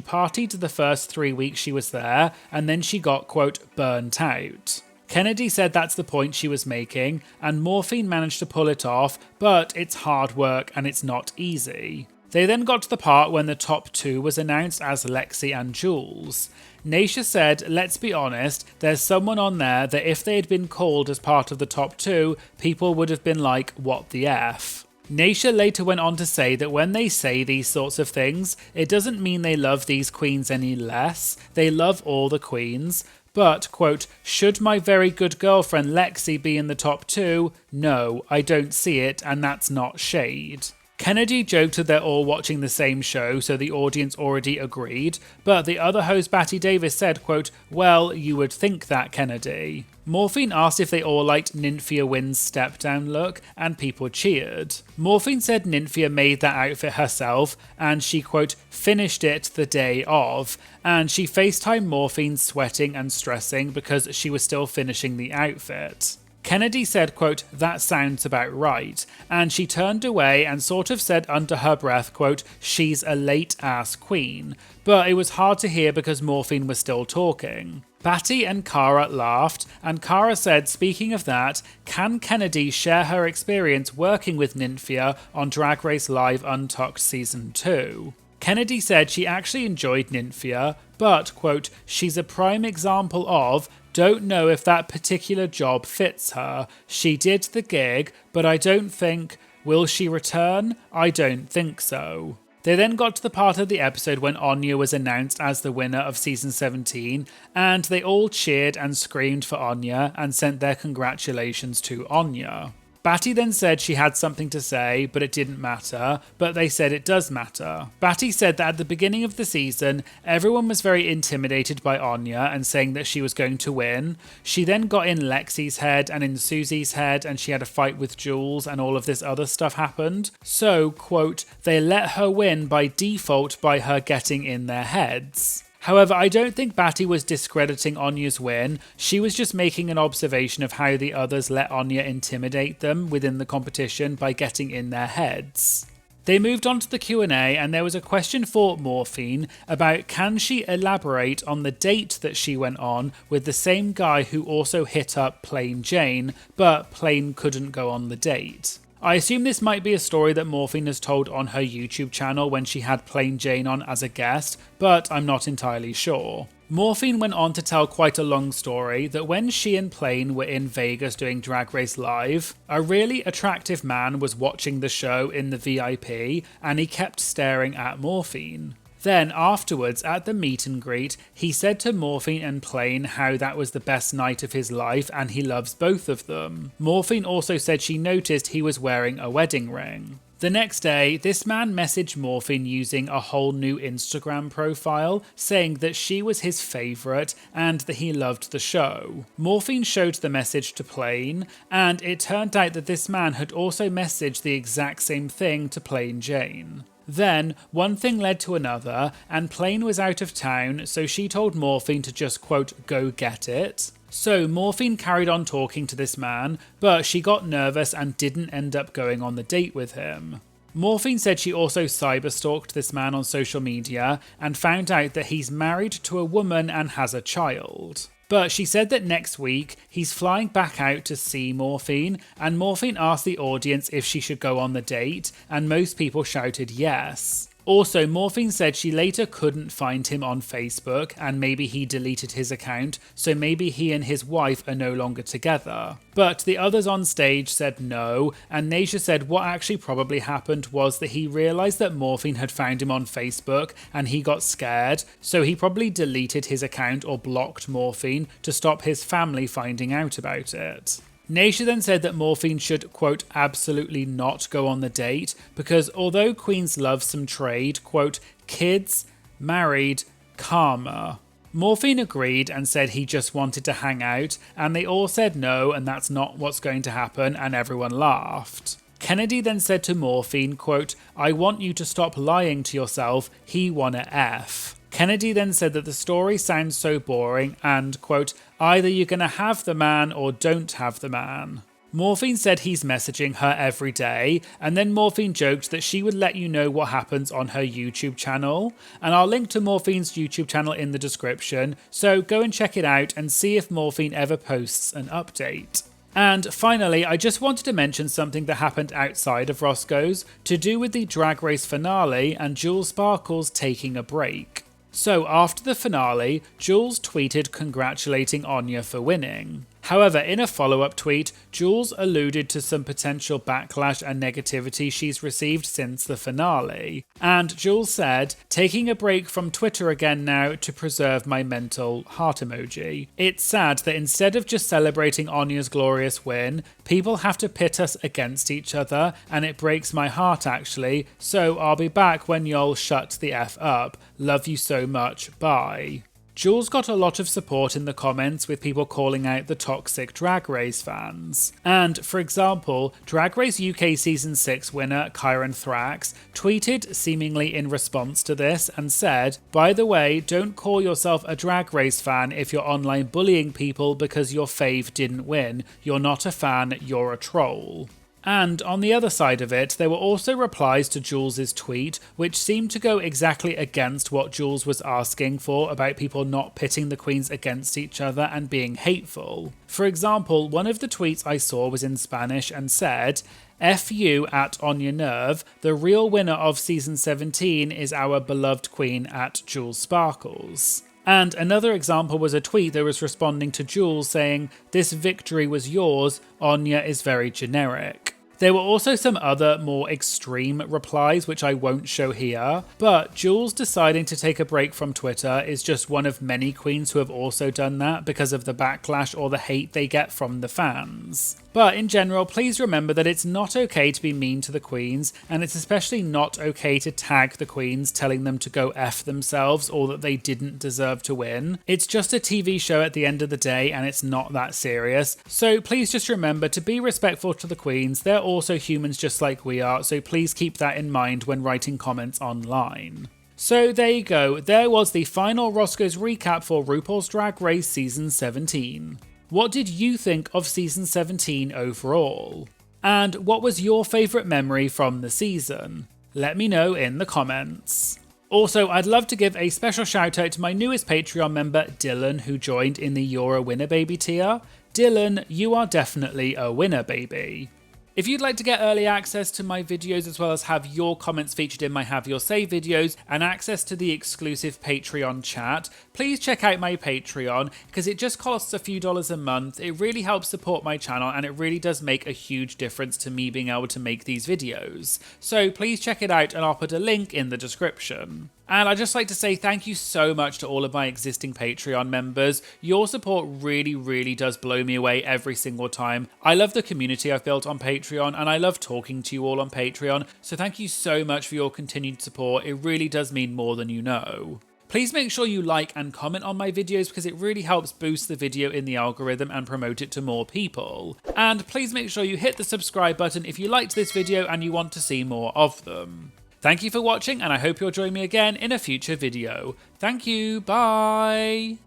partied the first 3 weeks she was there and then she got, quote, burnt out. Kennedy said that's the point she was making, and Morphine managed to pull it off, but it's hard work and it's not easy. They then got to the part when the top 2 was announced as Lexi and Jules. Naysha said, let's be honest, there's someone on there that if they had been called as part of the top 2, people would have been like, what the F? Naysha later went on to say that when they say these sorts of things, it doesn't mean they love these queens any less, they love all the queens. But, quote, should my very good girlfriend Lexi be in the top 2? No, I don't see it, and that's not shade. Kennedy joked that they're all watching the same show, so the audience already agreed, but the other host Batty Davis said, quote, well, you would think that, Kennedy. Morphine asked if they all liked Nymphia Wynn's step-down look, and people cheered. Morphine said Nymphia made that outfit herself, and she, quote, finished it the day of, and she FaceTimed Morphine sweating and stressing because she was still finishing the outfit. Kennedy said, quote, that sounds about right, and she turned away and sort of said under her breath, quote, she's a late-ass queen, but it was hard to hear because Morphine was still talking. Batty and Cara laughed, and Cara said, speaking of that, can Kennedy share her experience working with Nymphia on Drag Race Live Untucked Season 2? Kennedy said she actually enjoyed Nymphia, but, quote, she's a prime example of don't know if that particular job fits her. She did the gig, but I don't think, will she return? I don't think so. They then got to the part of the episode when Anya was announced as the winner of season 17, and they all cheered and screamed for Anya and sent their congratulations to Anya. Batty then said she had something to say, but it didn't matter, but they said it does matter. Batty said that at the beginning of the season, everyone was very intimidated by Anya and saying that she was going to win. She then got in Lexi's head and in Susie's head, and she had a fight with Jules and all of this other stuff happened. So, quote, they let her win by default by her getting in their heads. However, I don't think Batty was discrediting Anya's win, she was just making an observation of how the others let Anya intimidate them within the competition by getting in their heads. They moved on to the Q&A, and there was a question for Morphine about can she elaborate on the date that she went on with the same guy who also hit up Plain Jane, but Plain couldn't go on the date. I assume this might be a story that Morphine has told on her YouTube channel when she had Plain Jane on as a guest, but I'm not entirely sure. Morphine went on to tell quite a long story that when she and Plain were in Vegas doing Drag Race Live, a really attractive man was watching the show in the VIP and he kept staring at Morphine. Then afterwards at the meet and greet, he said to Morphine and Plain how that was the best night of his life and he loves both of them. Morphine also said she noticed he was wearing a wedding ring. The next day, this man messaged Morphine using a whole new Instagram profile, saying that she was his favourite and that he loved the show. Morphine showed the message to Plain, and it turned out that this man had also messaged the exact same thing to Plain Jane. Then, one thing led to another, and Plain was out of town, so she told Morphine to just, quote, go get it. So Morphine carried on talking to this man, but she got nervous and didn't end up going on the date with him. Morphine said she also cyberstalked this man on social media and found out that he's married to a woman and has a child. But she said that next week he's flying back out to see Morphine, and Morphine asked the audience if she should go on the date, and most people shouted yes. Also, Morphine said she later couldn't find him on Facebook and maybe he deleted his account, so maybe he and his wife are no longer together. But the others on stage said no, and Nasia said what actually probably happened was that he realised that Morphine had found him on Facebook and he got scared, so he probably deleted his account or blocked Morphine to stop his family finding out about it. Nasia then said that Morphine should, quote, absolutely not go on the date because although queens love some trade, quote, kids, married, karma. Morphine agreed and said he just wanted to hang out, and they all said no and that's not what's going to happen, and everyone laughed. Kennedy then said to Morphine, quote, I want you to stop lying to yourself, he wanna F. Kennedy then said that the story sounds so boring and, quote, either you're gonna have the man or don't have the man. Morphine said he's messaging her every day, and then Morphine joked that she would let you know what happens on her YouTube channel, and I'll link to Morphine's YouTube channel in the description, so go and check it out and see if Morphine ever posts an update. And finally, I just wanted to mention something that happened outside of Roscoe's to do with the Drag Race finale and Jules Sparkles taking a break. So after the finale, Jules tweeted congratulating Anya for winning. However, in a follow-up tweet, Jules alluded to some potential backlash and negativity she's received since the finale. And Jules said, taking a break from Twitter again now to preserve my mental heart emoji. It's sad that instead of just celebrating Anya's glorious win, people have to pit us against each other, and it breaks my heart actually, so I'll be back when y'all shut the F up. Love you so much, bye. Jules got a lot of support in the comments with people calling out the toxic Drag Race fans. And, for example, Drag Race UK Season 6 winner Kyron Thrax tweeted seemingly in response to this and said, by the way, don't call yourself a Drag Race fan if you're online bullying people because your fave didn't win. You're not a fan, you're a troll. And on the other side of it, there were also replies to Jules's tweet, which seemed to go exactly against what Jules was asking for about people not pitting the queens against each other and being hateful. For example, one of the tweets I saw was in Spanish and said, F you at Anya Nerve, the real winner of season 17 is our beloved queen at Jules Sparkles. And another example was a tweet that was responding to Jules saying, this victory was yours, Anya is very generic. There were also some other more extreme replies which I won't show here, but Jules deciding to take a break from Twitter is just one of many queens who have also done that because of the backlash or the hate they get from the fans. But in general, please remember that it's not okay to be mean to the queens, and it's especially not okay to tag the queens telling them to go F themselves or that they didn't deserve to win. It's just a TV show at the end of the day and it's not that serious. So please just remember to be respectful to the queens. They're also humans just like we are, so please keep that in mind when writing comments online. So there you go, there was the final Roscoe's recap for RuPaul's Drag Race Season 17. What did you think of Season 17 overall? And what was your favourite memory from the season? Let me know in the comments. Also, I'd love to give a special shout out to my newest Patreon member, Dylan, who joined in the You're a Winner Baby tier. Dylan, you are definitely a winner, baby. If you'd like to get early access to my videos as well as have your comments featured in my Have Your Say videos and access to the exclusive Patreon chat, please check out my Patreon because it just costs a few dollars a month. It really helps support my channel and it really does make a huge difference to me being able to make these videos. So please check it out and I'll put a link in the description. And I'd just like to say thank you so much to all of my existing Patreon members. Your support really does blow me away every single time. I love the community I've built on Patreon and I love talking to you all on Patreon. So thank you so much for your continued support. It really does mean more than you know. Please make sure you like and comment on my videos because it really helps boost the video in the algorithm and promote it to more people. And please make sure you hit the subscribe button if you liked this video and you want to see more of them. Thank you for watching and I hope you'll join me again in a future video. Thank you, bye!